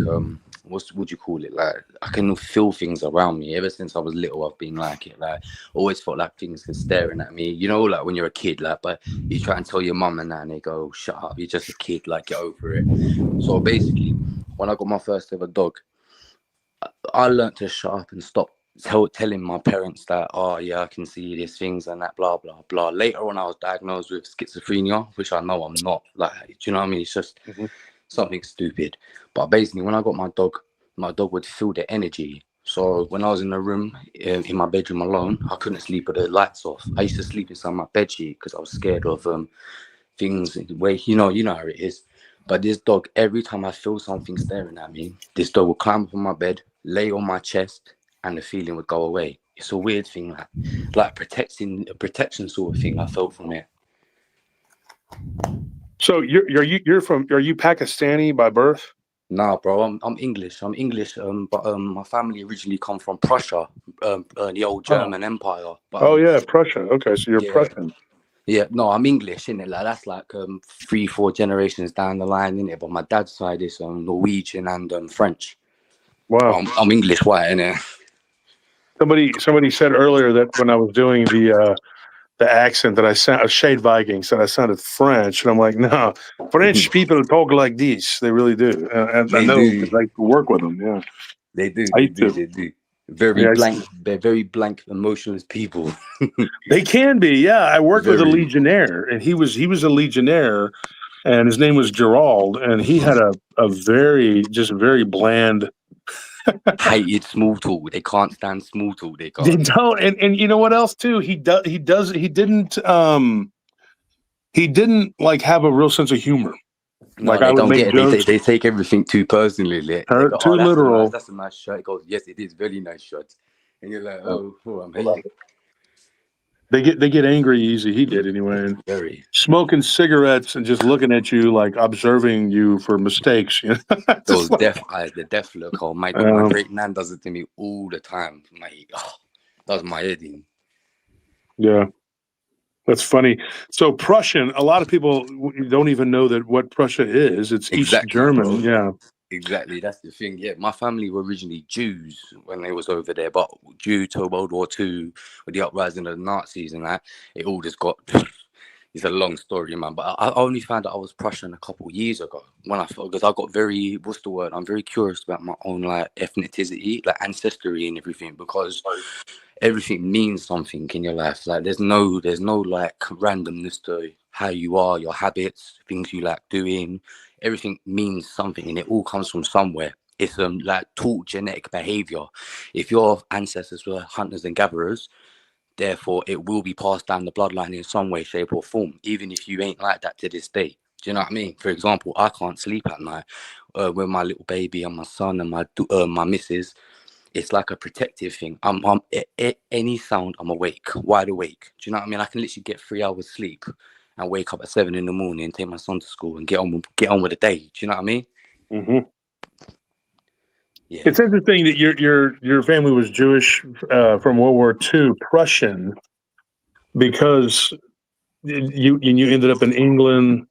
what would you call it? Like, I can feel things around me. Ever since I was little, I've been like it. Like, always felt like things are staring at me. Like when you're a kid, like, but you try and tell your mum and that, and they go, "Shut up, you're just a kid. Like, get over it." So basically, when I got my first ever dog, I learned to shut up and stop telling my parents that, "Oh yeah, I can see these things and that, blah blah blah." Later on, I was diagnosed with schizophrenia, which I know I'm not. Like, do you know what I mean? It's just something stupid. But basically, when I got my dog would feel the energy. So when I was in the room in my bedroom alone, I couldn't sleep with the lights off. I used to sleep inside my bedsheet because I was scared of things in the way you know how it is. But this dog, every time I feel something staring at me, this dog would climb up on my bed, lay on my chest, and the feeling would go away. It's a weird thing, like a protection sort of thing I felt from it. So are you Pakistani by birth? Nah, bro, I'm English. But my family originally come from Prussia, the old German Empire. But, yeah, Prussia. Okay, so you're Prussian. Yeah, no, I'm English, innit? Like that's like 3-4 generations down the line, innit? But my dad's side is Norwegian and French. Wow. I'm English white, innit? Somebody said earlier that when I was doing the accent that I sound Shade Vikings that I sounded French, and I'm like, no, French people talk like this. They really do. And I They know do. because I work with them. Yeah, They do. I They used do. to. They do. Very Yeah, blank. They're very blank, emotionless people. they can be. Yeah, I worked with a Very. Legionnaire, and he was a Legionnaire, and his name was Gerald, and he had a very bland. Hated small talk. They can't stand small talk. They They can't. don't, and you know what else too? He didn't like have a real sense of humor. No, Like I they would don't make get it. jokes They take everything too personally. They go, too oh, literal. that's a nice shirt. He goes, yes, it is very nice shirt. And you're like, oh amazing. They get angry easy. He did anyway. And Very. smoking cigarettes and just looking at you, like observing you for mistakes. You know? Those Just deaf eyes, the deaf look. Oh my God, my great nan does it to me all the time. Does my head in. yeah, that's funny. So Prussian, a lot of people don't even know that what Prussia is. It's East German. Bro. Yeah. Exactly, that's the thing. Yeah, my family were originally Jews when they was over there, but due to World War II, with the uprising of the Nazis and that, it all just got. It's a long story, man. But I only found out I was Prussian a couple of years ago because I got very, what's the word? I'm very curious about my own like ethnicity, like ancestry and everything, because everything means something in your life. Like there's no like randomness to how you are, your habits, things you like doing. Everything means something, and it all comes from somewhere. It's like taught genetic behavior. If your ancestors were hunters and gatherers, therefore it will be passed down the bloodline in some way, shape, or form, even if you ain't like that to this day. Do you know what I mean? For example, I can't sleep at night with my little baby and my son and my missus. It's like a protective thing. I'm any sound, I'm awake, wide awake. Do you know what I mean? I can literally get 3 hours sleep and wake up at 7 in the morning, take my son to school, and get on with the day. Do you know what I mean? Mm-hmm. Yeah. It's interesting that your family was Jewish from World War II, Prussian, because you ended up in England.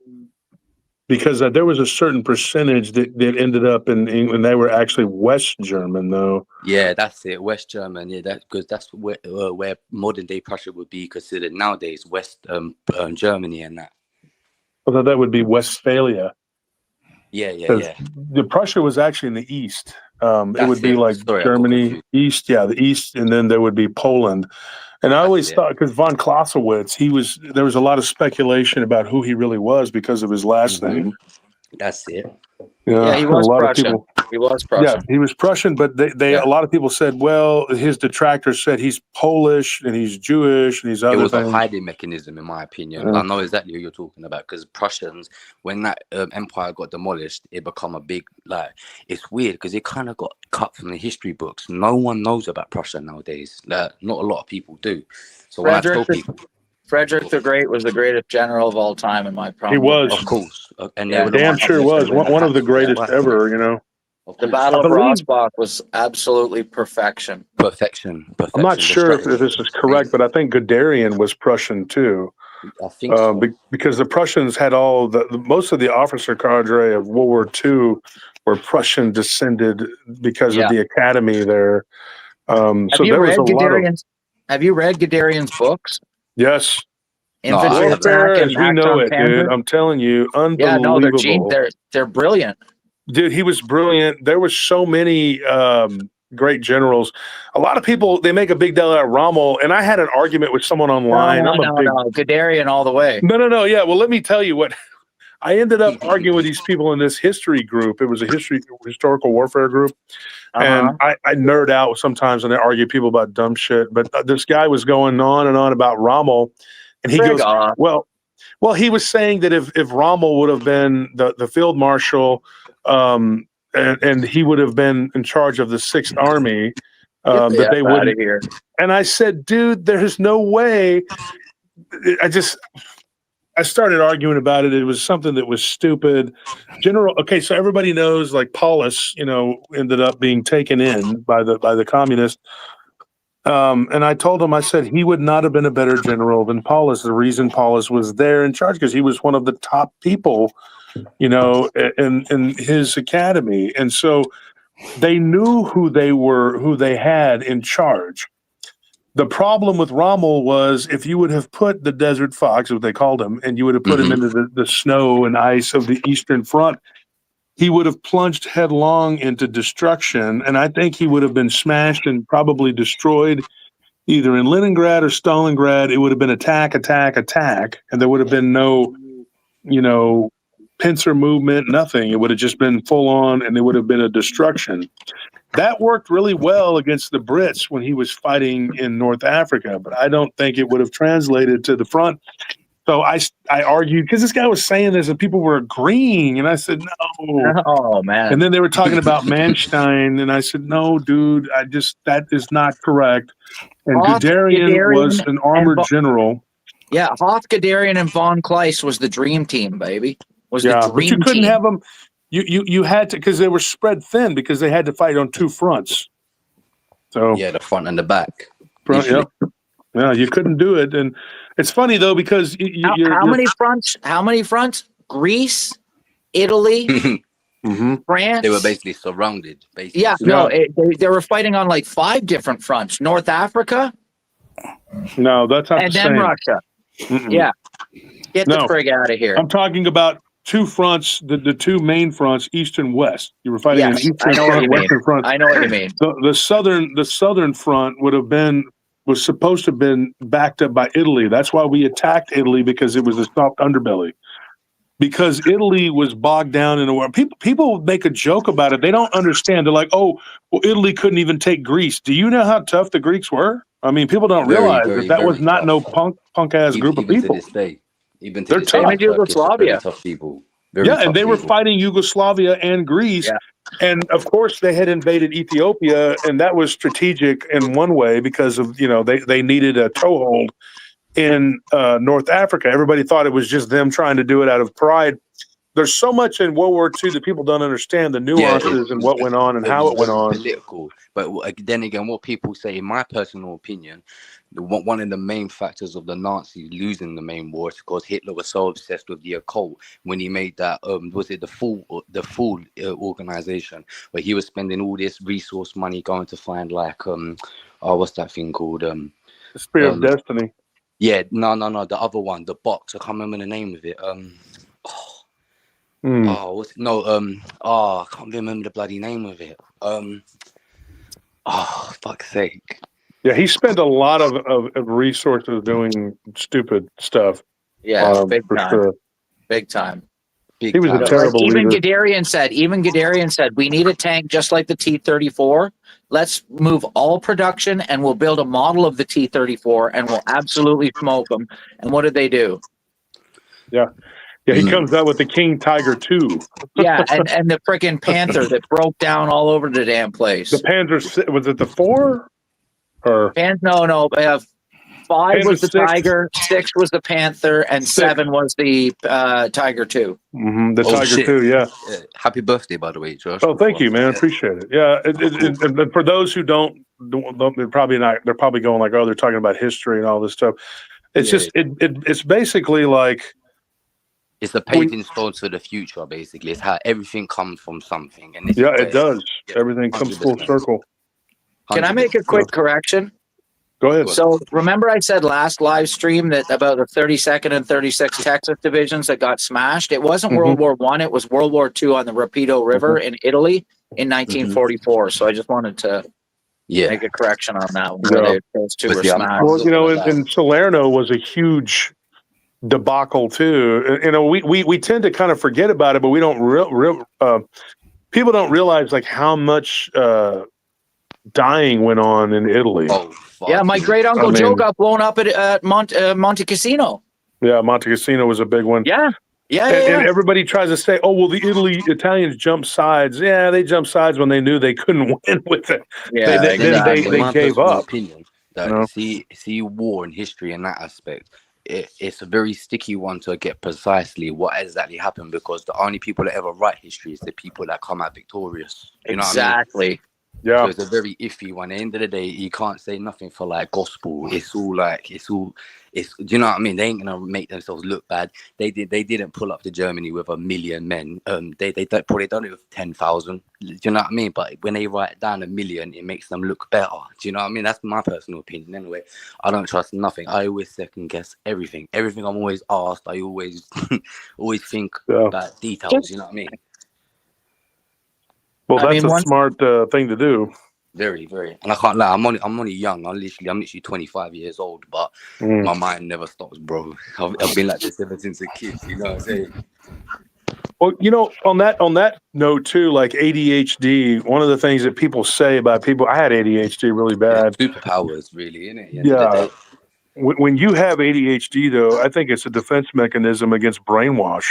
Because there was a certain percentage that ended up in England. They were actually West German, though. Yeah, that's it. West German. Yeah, that's where modern day Prussia would be considered nowadays. West Germany and that. Although that would be Westphalia. Yeah. The Prussia was actually in the east. It would be like Sorry, Germany, east. Yeah, the east, and then there would be Poland. And I always thought, because von Clausewitz, there was a lot of speculation about who he really was because of his last name. That's it. Yeah, he was Prussian. He was Prussian. Yeah, he was Prussian, but a lot of people said, well, his detractors said he's Polish and he's Jewish and he's other things. It was a hiding mechanism, in my opinion. I know exactly what you're talking about, because Prussians, when that empire got demolished, it became a big, like, it's weird because it kind of got cut from the history books. No one knows about Prussia nowadays. Not a lot of people do. So when I tell people... Frederick the Great was the greatest general of all time, in my problem. He was, of course, and yeah, damn sure was one of the greatest ever. You know, the Battle of Rossbach was absolutely perfection. Perfection. I'm not sure if this is correct, but I think Guderian was Prussian too. I think so. Because the Prussians had most of the officer cadre of World War II were Prussian descended because of the academy there. So there was a lot of. Have you read Guderian's books? Yes. Infantry Warfare Attack as we know it, dude. I'm telling you, unbelievable. Yeah, no, they're brilliant. Dude, he was brilliant. There were so many great generals. A lot of people, they make a big deal out of Rommel, and I had an argument with someone online. No, Guderian all the way. No. Yeah, well, let me tell you what. I ended up arguing with these people in this history group. It was a historical warfare group. And I nerd out sometimes and I argue people about dumb shit. But this guy was going on and on about Rommel. And he goes, well, he was saying that if Rommel would have been the field marshal and he would have been in charge of the 6th Army, that they wouldn't. Here. And I said, dude, there's no way. I started arguing about it. It was something that was stupid. So everybody knows, like Paulus, ended up being taken in by the communists. And I told him, I said he would not have been a better general than Paulus. The reason Paulus was there in charge because he was one of the top people, you know, in his academy, and so they knew who they had in charge. The problem with Rommel was if you would have put the Desert Fox, what they called him, and you would have put him into the snow and ice of the Eastern Front, he would have plunged headlong into destruction. And I think he would have been smashed and probably destroyed either in Leningrad or Stalingrad. It would have been attack. And there would have been no, you know, pincer movement, nothing. It would have just been full on and it would have been a destruction. That worked really well against the Brits when he was fighting in North Africa, but I don't think it would have translated to the front. So I argued because this guy was saying this and people were agreeing, and I said no. Oh man! And then they were talking about Manstein, and I said no, dude. That is not correct. And Guderian was an armored general. Yeah, Hoth, Guderian, and von Kleist was the dream team, baby. But you couldn't have them. You had to, because they were spread thin because they had to fight on two fronts. So yeah, the front and the back. Yeah, you couldn't do it, and it's funny though because how many fronts? How many fronts? Greece, Italy, France. They were basically surrounded. Basically. Yeah, no, they were fighting on like 5 different fronts. North Africa. No, that's not and the then same. Russia. Yeah, get the frig out of here. I'm talking about 2 fronts, the 2 main fronts, east and west. You were fighting an eastern front, western front. I know what you mean. The southern front was supposed to have been backed up by Italy. That's why we attacked Italy, because it was a soft underbelly. Because Italy was bogged down in a war. People make a joke about it. They don't understand. They're like, oh, well, Italy couldn't even take Greece. Do you know how tough the Greeks were? I mean, people don't realize that was not no punk ass group of people. To this day. Even to They're this tough. day, Yugoslavia. Tough people. And they were fighting Yugoslavia and Greece. Yeah. And of course they had invaded Ethiopia, and that was strategic in one way because of, they needed a toehold in North Africa. Everybody thought it was just them trying to do it out of pride. There's so much in World War II that people don't understand the nuances and what went on and how it went on. Political. But then again, what people say, in my personal opinion, one of the main factors of the Nazis losing the main war is because Hitler was so obsessed with the occult when he made that was it the Fool organization, where he was spending all this resource money going to find what's that thing called the Spear of Destiny. Yeah, no, the other one, the box. I can't remember the name of it. I can't remember the bloody name of it. Fuck's sake. Yeah, he spent a lot of resources doing stupid stuff. Yeah, big time. Sure. Big time. He was a terrible leader. Even Guderian said, we need a tank just like the T-34. Let's move all production and we'll build a model of the T-34 and we'll absolutely smoke them. And what did they do? Yeah. Yeah, he comes out with the King Tiger 2. Yeah, and the freaking Panther that broke down all over the damn place. The Panther, was it the 4? Or no. 5 was the 6. Tiger, 6 was the Panther, and 7 was the Tiger 2. The Tiger 2, yeah. Happy birthday, by the way, Josh. Oh, thank you, man. Appreciate it. Yeah, and for those who don't, they're probably not. They're probably going like, oh, they're talking about history and all this stuff. It's it's basically like. It's the paving stones for the future, basically. It's how everything comes from something. And it does. Everything comes full circle. 100%. Can I make a quick correction? Go ahead. So remember I said last live stream that about the 32nd and 36th Texas divisions that got smashed? It wasn't World War I. It was World War II on the Rapido River in Italy in 1944. So I just wanted to make a correction on that one. Where those two were smashed. Well, and Salerno was a huge debacle too. We tend to kind of forget about it, but we don't people don't realize like how much dying went on in Italy. Yeah, my great uncle Joe got blown up at Monte Cassino. Yeah, Monte Cassino was a big one. Yeah. And everybody tries to say, oh well, the Italians jumped sides. Yeah, they jumped sides when they knew they couldn't win with it. Yeah, they gave up. Opinion that see war and history in that aspect. It's a very sticky one to get precisely what exactly happened, because the only people that ever write history is the people that come out victorious. Exactly. Yeah. So it's a very iffy one. At the end of the day, you can't say nothing for like gospel. It's all do you know what I mean? They ain't gonna make themselves look bad. They didn't pull up to Germany with 1 million men. They probably done it with 10,000. Do you know what I mean? But when they write down 1 million, it makes them look better. Do you know what I mean? That's my personal opinion. Anyway, I don't trust nothing. I always second guess everything. Everything I'm always asked, I always always think about details. You know what I mean? Well, I that's mean, a smart thing to do. Very, very. And I can't lie, I'm only young. I'm literally 25 years old, but my mind never stops, bro. I've been like this ever since a kid. You know what I'm saying? Well, you know, on that note too, like ADHD, one of the things that people say about people, I had ADHD really bad. Superpowers, really, isn't it? Yeah. When you have ADHD, though, I think it's a defense mechanism against brainwash.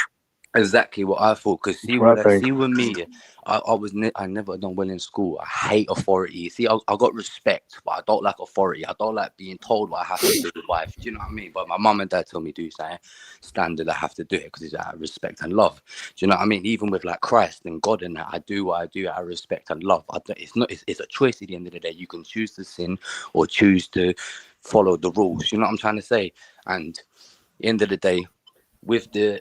Exactly what I thought. Because see with me, I never done well in school. I hate authority. See, I got respect, but I don't like authority. I don't like being told what I have to do with life. Do you know what I mean? But my mum and dad tell me do something standard. I have to do it because it's out of respect and love. Do you know what I mean? Even with like Christ and God and that, I do what I do out of respect and love. It's a choice at the end of the day. You can choose to sin or choose to follow the rules. You know what I'm trying to say? And at the end of the day, with the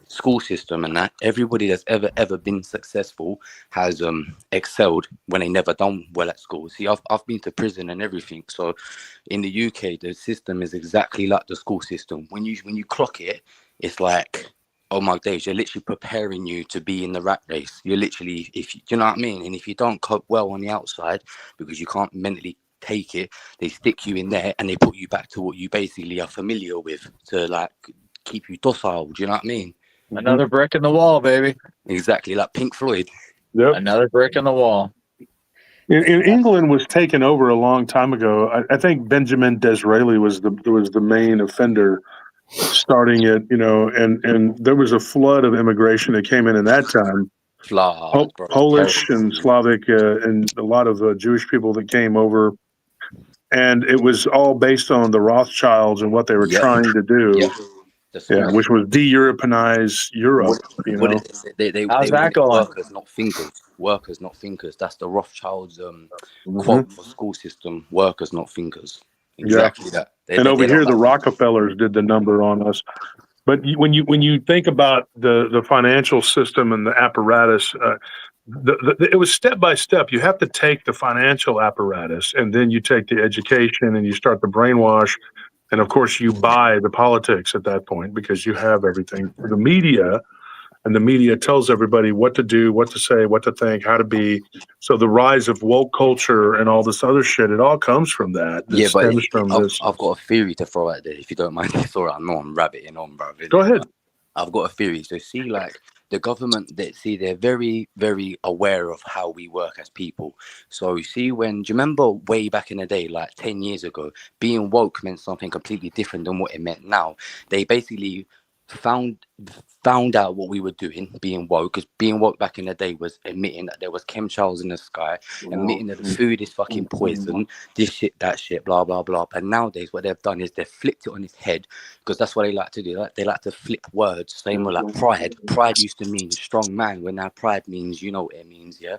school system and that, everybody that's ever been successful has excelled when they never done well at school. See, I've been to prison and everything. So in the UK, the system is exactly like the school system. When you clock it, it's like, oh my days, you're literally preparing you to be in the rat race. You're literally, do you know what I mean? And if you don't cope well on the outside because you can't mentally take it, they stick you in there and they put you back to what you basically are familiar with to like keep you docile. Do you know what I mean? Another brick in the wall, baby. Exactly, like Pink Floyd. Yep. Another brick in the wall. In England was taken over a long time ago. I think Benjamin Disraeli was the main offender, starting it. You know, and there was a flood of immigration that came in that time. Polish and Slavic and a lot of Jewish people that came over, and it was all based on the Rothschilds and what they were trying to do. Yeah, which was de-Europeanize Europe. How's that going? Workers, not thinkers. Workers, not thinkers. That's the Rothschilds quote for school system. Workers, not thinkers. Exactly that. And over here, the Rockefellers did the number on us. But when you think about the financial system and the apparatus, it was step by step. You have to take the financial apparatus, and then you take the education, and you start the brainwash. And of course, you buy the politics at that point because you have everything. The media, and the media tells everybody what to do, what to say, what to think, how to be. So the rise of woke culture and all this other shit, it all comes from that. Yeah, but I've got a theory to throw out there, if you don't mind. Sorry, I know I'm rabbiting on, bro. Go ahead. I've got a theory. So see, like the government, they're very, very aware of how we work as people. So you see, do you remember way back in the day, like 10 years ago, being woke meant something completely different than what it meant now. They basically found out what we were doing, being woke, because being woke back in the day was admitting that there was chemtrails in the sky, admitting that the food is fucking poison, this shit, that shit, blah, blah, blah. And nowadays what they've done is they've flipped it on its head, because that's what they like to do. They like to flip words. Same with like pride. Pride used to mean strong man, when now pride means, you know what it means, yeah?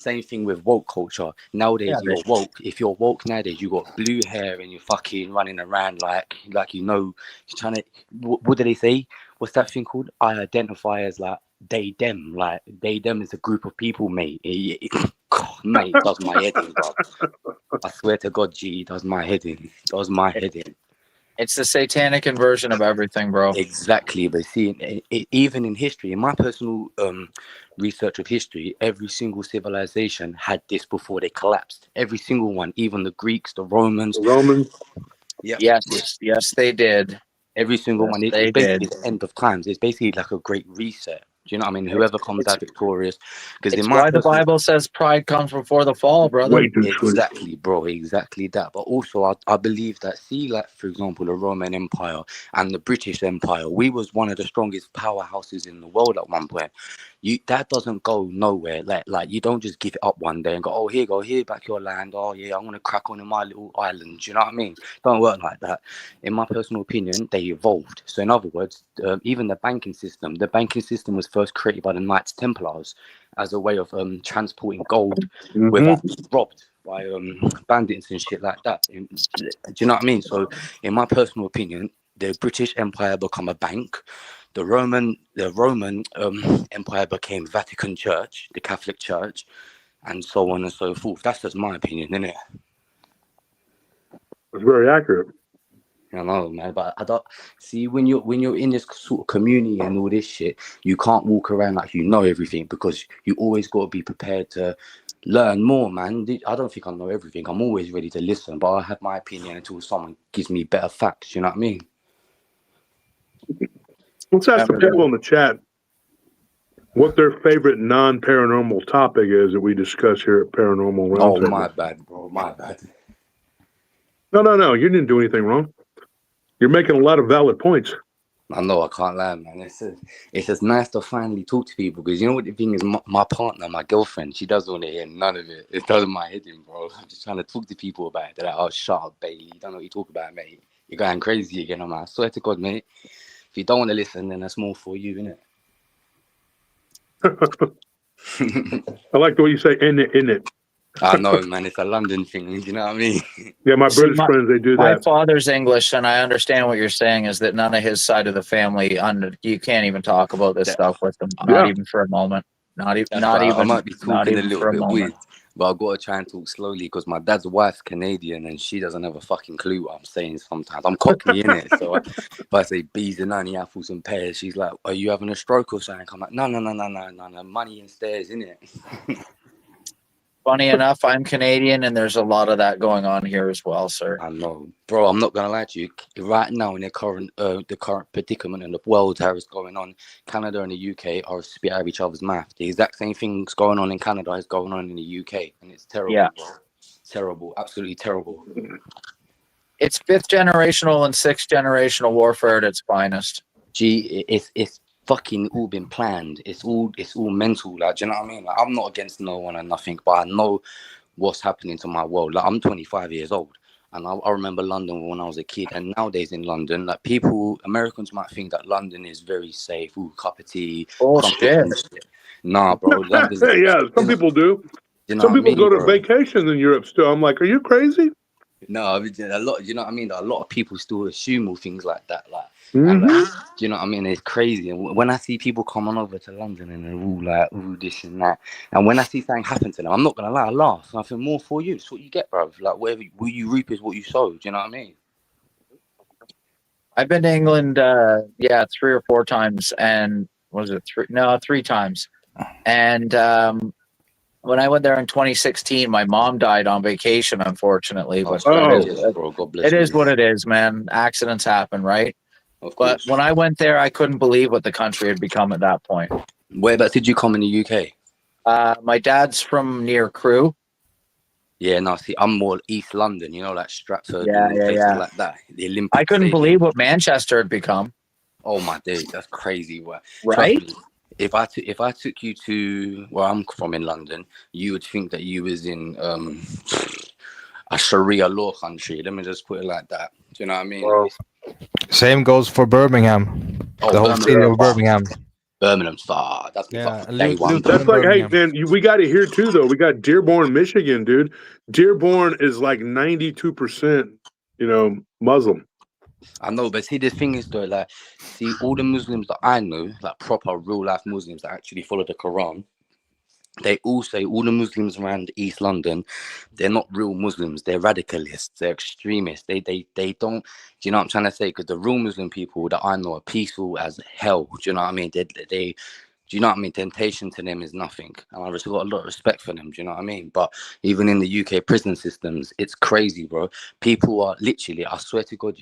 Same thing with woke culture. Nowadays, you're woke. If you're woke nowadays, you got blue hair and you're fucking running around like you know, you're trying to, what do they say? What's that thing called? I identify as like they them. Like they them is a group of people, mate. Mate, it does my head in, bro. I swear to God, G, it does my head in. It does my head in. It's the satanic inversion of everything, bro. Exactly. But see, even in history, in my personal research of history, every single civilization had this before they collapsed. Every single one, even the Greeks, the Romans. Yeah. Yes, they did. Every single one. It's basically the end of times. It's basically like a great reset. Do you know what I mean? Whoever comes out victorious. Because it's why the Bible says pride comes before the fall, brother. Exactly, bro. Exactly that. But also, I believe that, see, like, for example, the Roman Empire and the British Empire, we was one of the strongest powerhouses in the world at one point. That doesn't go nowhere. Like you don't just give it up one day and go, oh, here back your land. Oh, yeah, I'm going to crack on in my little island. Do you know what I mean? Don't work like that. In my personal opinion, they evolved. So in other words, even the banking system was first created by the Knights Templars. as a way of transporting gold without being robbed by bandits and shit like that. Do you know what I mean? So, in my personal opinion, the British Empire become a bank. The Roman Empire became Vatican Church, the Catholic Church, and so on and so forth. That's just my opinion, isn't it? It's very accurate. I know, man, but I don't see when you're in this sort of community and all this shit, you can't walk around like you know everything, because you always got to be prepared to learn more, man. I don't think I know everything. I'm always ready to listen, but I have my opinion until someone gives me better facts. You know what I mean? Let's ask the people in the chat what their favorite non-paranormal topic is that we discuss here at Paranormal Roundtable. Oh, my bad, bro. My bad. No. You didn't do anything wrong. You're making a lot of valid points. I know, I can't lie, man. It's just nice to finally talk to people, because you know what the thing is, my partner, my girlfriend, she doesn't want to hear none of it. It does my head in, bro. I'm just trying to talk to people about it. They're like, oh, shut up, Bailey. You don't know what you talk about, mate. You're going crazy again. I'm like, I swear to God, mate. If you don't want to listen, then that's more for you, innit? I like the way you say in it. I know, man. It's a London thing. You know what I mean? Yeah, my British friends, they do that. My father's English, and I understand what you're saying is that none of his side of the family, you can't even talk about this stuff with them. Not even for a moment. Not even. I might be talking a little bit weird, but I've got to try and talk slowly, because my dad's wife's Canadian and she doesn't have a fucking clue what I'm saying sometimes. I'm cockney, innit? So if I say bees and honey, apples and pears, she's like, are you having a stroke or something? I'm like, no, money and stairs, innit? Funny enough, I'm Canadian, and there's a lot of that going on here as well, sir. I know, bro. I'm not gonna lie to you. Right now, in the current predicament in the world, how it's going on, Canada and the UK are spit out of each other's mouth. The exact same things going on in Canada is going on in the UK, and it's terrible. Yeah, bro. Terrible, absolutely terrible. It's 5th generational and 6th generational warfare at its finest. Gee, it's fucking all been planned. It's all mental. Like, do you know what I mean? Like, I'm not against no one and nothing, but I know what's happening to my world. Like, I'm 25 years old, and I remember London when I was a kid. And nowadays in London, like, Americans might think that London is very safe. Ooh, cup of tea. Oh shit! Nah, bro. London's yeah, some people do. You know some people go to bro? vacations in Europe still. I'm like, are you crazy? No, a lot. You know what I mean? A lot of people still assume all things like that. Like, and, like, do you know what I mean? It's crazy. And when I see people coming over to London and they're all like, ooh, this and that, and when I see something happen to them, I'm not gonna lie, I laugh. I feel more for you. It's what you get, bro. Like, whatever you reap is what you sow. Do you know what I mean? I've been to England, 3 or 4 times, and was it 3? No, 3 times. And when I went there in 2016, my mom died on vacation, unfortunately. But it is what it is, man. Accidents happen, right? But when I went there, I couldn't believe what the country had become at that point. Whereabouts did you come in the UK? My dad's from near Crewe. Yeah, no, see, I'm more East London, you know, like Stratford, places like that. The Olympic I couldn't Stadium. believe what Manchester had become. Oh my days, that's crazy. Right? Me, if I took you to where I'm from in London, you would think that you was in a Sharia law country. Let me just put it like that. Do you know what I mean? Well, same goes for Birmingham. The whole city of Birmingham. Birmingham's far. That's That's like, hey man, we got it here too though. We got Dearborn, Michigan, dude. Dearborn is like 92%, Muslim. I know, but see, the thing is though, like, see, all the Muslims that I know, like proper real life Muslims that actually follow the Quran, they all say all the Muslims around East London, they're not real Muslims. They're radicalists. They're extremists. They don't. Do you know what I'm trying to say? Because the real Muslim people that I know are peaceful as hell. Do you know what I mean? They do you know what I mean? Temptation to them is nothing. And I've just got a lot of respect for them. Do you know what I mean? But even in the UK prison systems, it's crazy, bro. People are literally, I swear to God,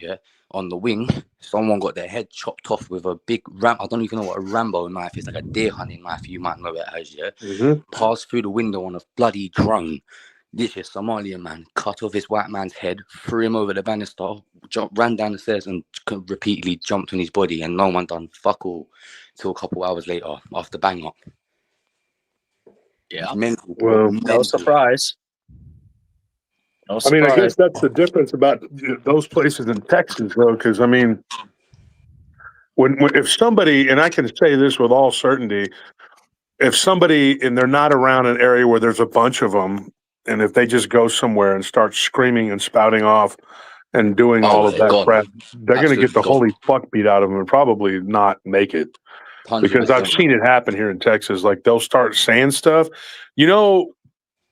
on the wing, someone got their head chopped off with a big I don't even know what a Rambo knife is, like a deer hunting knife, you might know it as, passed through the window on a bloody drone. This is Somalian man, cut off this white man's head, threw him over the banister, ran down the stairs and repeatedly jumped on his body, and no one done fuck all till a couple hours later after bang up. Yeah. Mental, well, no surprise. No I mean, I guess surprise. that's the difference about those places in Texas, though, because I mean, when if somebody, and I can say this with all certainty, if somebody and they're not around an area where there's a bunch of them, and if they just go somewhere and start screaming and spouting off and doing all of they're that gone. crap, they're going to get Absolutely the holy fuck beat out of them and probably not make it. Because I've 100%. seen it happen here in Texas. Like they'll start saying stuff. You know,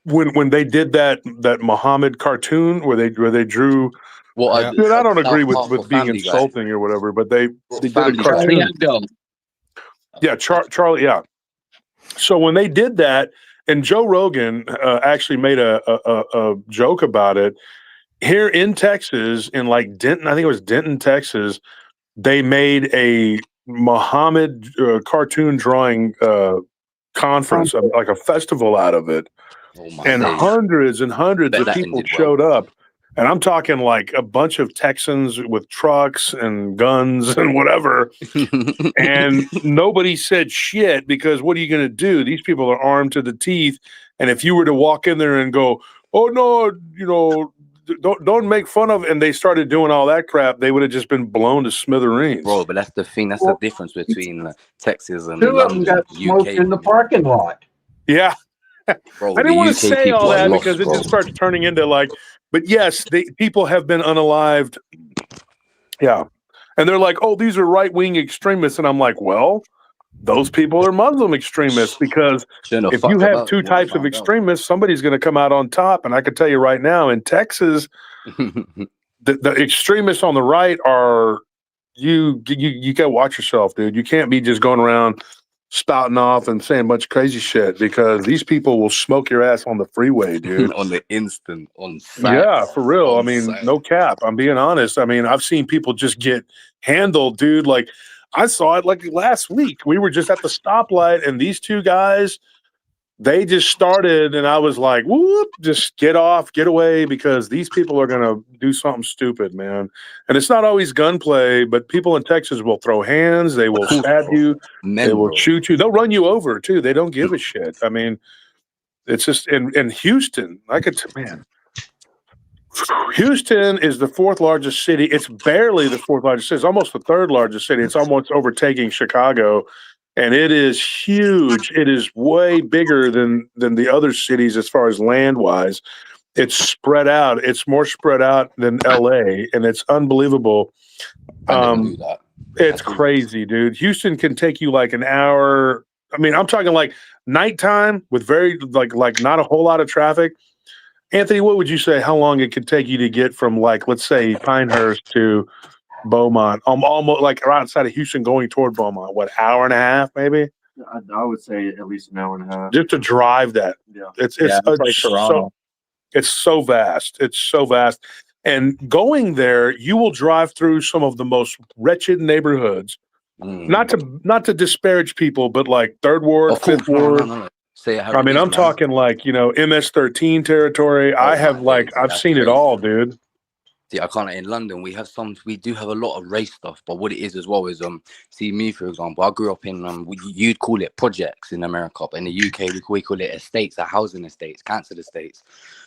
when they did that Muhammad cartoon where they drew. What Yeah. Dude, I don't agree South Park or with being Family Guy? insulting or whatever, but they did a Family Guy. Charlie cartoon. Hebdo. Yeah, Charlie. Yeah. So when they did that, and Joe Rogan actually made a joke about it here in Texas, in like Denton, I think it was Denton, Texas. They made a Muhammad cartoon drawing conference, like a festival out of it, Oh my and days. hundreds and hundreds Bet of that people ended well. showed up. And I'm talking like a bunch of Texans with trucks and guns and whatever. And nobody said shit because what are you going to do? These people are armed to the teeth. And if you were to walk in there and go, oh, no, you know, don't make fun of, and they started doing all that crap, they would have just been blown to smithereens. Bro, but that's the thing. That's the difference between Texas and Two of them London, got smoked UK. in the parking lot. Yeah. Bro, I didn't the want UK to say people all are that lost, because it bro. just starts turning into like, but yes, people have been unalived. Yeah. And they're like, oh, these are right-wing extremists. And I'm like, well, those people are Muslim extremists because Shouldn't if fucked you have about two it when I types of found out. extremists, somebody's going to come out on top. And I can tell you right now, in Texas, the extremists on the right are you got to watch yourself, dude. You can't be just going around spouting off and saying a bunch of crazy shit because these people will smoke your ass on the freeway, dude. On the instant, on site. Yeah, for real. I On mean, site. no cap. I'm being honest. I mean, I've seen people just get handled, dude. Like I saw it like last week. We were just at the stoplight and these two guys, they just started and I was like, whoop, just get off, get away because these people are going to do something stupid, man. And it's not always gunplay, but people in Texas will throw hands. They will stab you. They will shoot you. They'll run you over too. They don't give a shit. I mean, it's just in Houston, man, Houston is the fourth largest city. It's barely the fourth largest city. It's almost the third largest city. It's almost overtaking Chicago. And it is huge. It is way bigger than the other cities as far as land wise. It's spread out. It's more spread out than LA, and it's unbelievable. I never knew that. It's crazy, dude. Houston can take you like an hour. I mean, I'm talking like nighttime with very like not a whole lot of traffic. Anthony, what would you say? How long it could take you to get from like let's say Pinehurst to Beaumont, almost like outside of Houston going toward Beaumont, what, hour and a half maybe? I would say at least an hour and a half. Just to drive that. Yeah. It's like Toronto. it's so vast. It's so vast. And going there, you will drive through some of the most wretched neighborhoods. Not to disparage people, but like third ward, fifth ward. No. Say I mean, I'm talking like, MS-13 territory. I've seen it all, dude. See, I can't. In London, we do have a lot of race stuff, but what it is as well is see me for example, I grew up in you'd call it projects in America, but in the UK we call it estates, housing estates, council estates.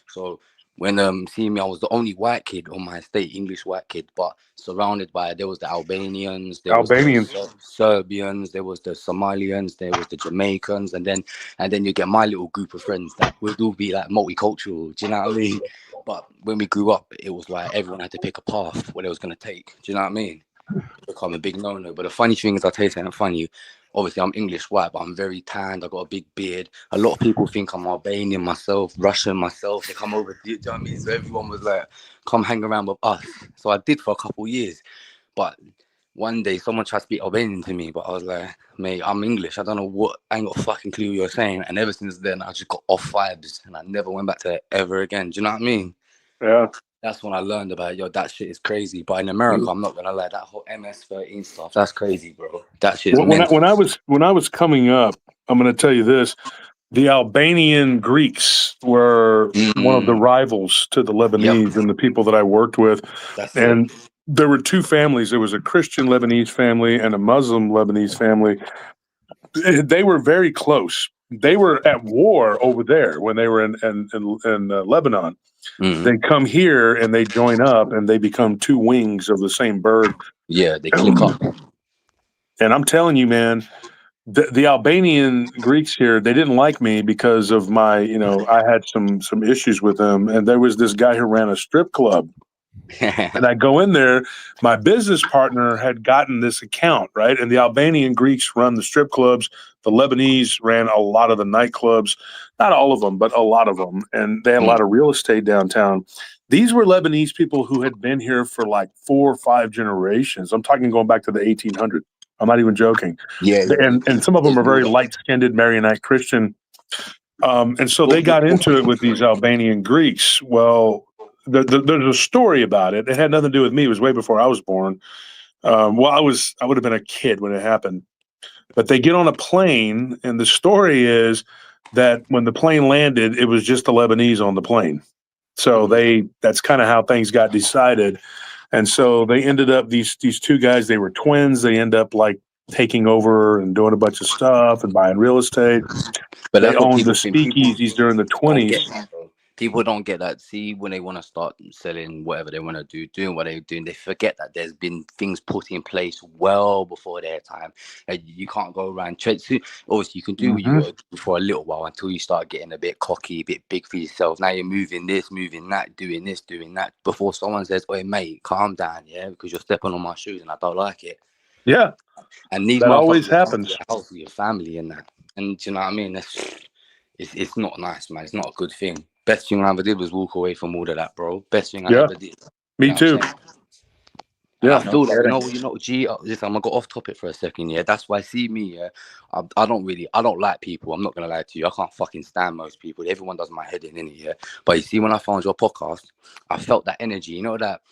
So when see me, I was the only white kid on my estate, English white kid, but surrounded by there was the Albanians, there was the Serbians, there was the Somalians, there was the Jamaicans, and then you get my little group of friends that would all be like multicultural. Do you know what I mean? But when we grew up, it was like everyone had to pick a path what it was going to take. Do you know what I mean? It become a big no-no. But the funny thing is, I'll tell you something funny. Obviously, I'm English white, but I'm very tanned. I got a big beard. A lot of people think I'm Albanian myself, Russian myself. They come over, do you know what I mean? So everyone was like, come hang around with us. So I did for a couple of years. But one day, someone tried to speak Albanian to me, but I was like, mate, I'm English. I don't know what, I ain't got a fucking clue what you're saying. And ever since then, I just got off vibes and I never went back to it ever again. Do you know what I mean? Yeah. That's when I learned about, that shit is crazy. But in America, I'm not going to lie, that whole MS-13 stuff, that's crazy, bro. That shit is when I was coming up, I'm going to tell you this. The Albanian Greeks were one of the rivals to the Lebanese and the people that I worked with. There were two families. There was a Christian Lebanese family and a Muslim Lebanese family. They were very close. They were at war over there when they were in Lebanon. They come here and they join up and they become two wings of the same bird. Yeah, they click up. And I'm telling you, man, the Albanian Greeks here, they didn't like me because of my, I had some issues with them. And there was this guy who ran a strip club. And I go in there, my business partner had gotten this account, right? And the Albanian Greeks run the strip clubs. The Lebanese ran a lot of the nightclubs, not all of them, but a lot of them. And they had a lot of real estate downtown. These were Lebanese people who had been here for like 4 or 5 generations. I'm talking going back to the 1800s. I'm not even joking. Yeah. And some of them are very light-skinned, Maronite Christian. And so they got into it with these Albanian Greeks. Well, there's a story about it. It had nothing to do with me. It was way before I was born. I would have been a kid when it happened. But they get on a plane, and the story is that when the plane landed, it was just the Lebanese on the plane. So that's kind of how things got decided. And so they ended up, these 2 guys, they were twins. They end up like taking over and doing a bunch of stuff and buying real estate. But they owned the speakeasies during the 20s. People don't get that. See, when they want to start selling whatever they want to do, doing what they're doing, they forget that there's been things put in place well before their time. You can't go around. Obviously, you can do what you got to do for a little while until you start getting a bit cocky, a bit big for yourself. Now you're moving this, moving that, doing this, doing that. Before someone says, "Oi, mate, calm down, yeah, because you're stepping on my shoes and I don't like it." Yeah, and these that always happens. Your house, your family, and that. And do you know what I mean? It's not nice, man. It's not a good thing. Best thing I ever did was walk away from all of that, bro. Best thing I ever did. Me too. Yeah, I feel like, G, listen, I'm gonna go off topic for a second, yeah. That's why, see me, yeah, I don't like people. I'm not gonna lie to you. I can't fucking stand most people. Everyone does my head in it, yeah. But you see, when I found your podcast, I felt that energy, you know, that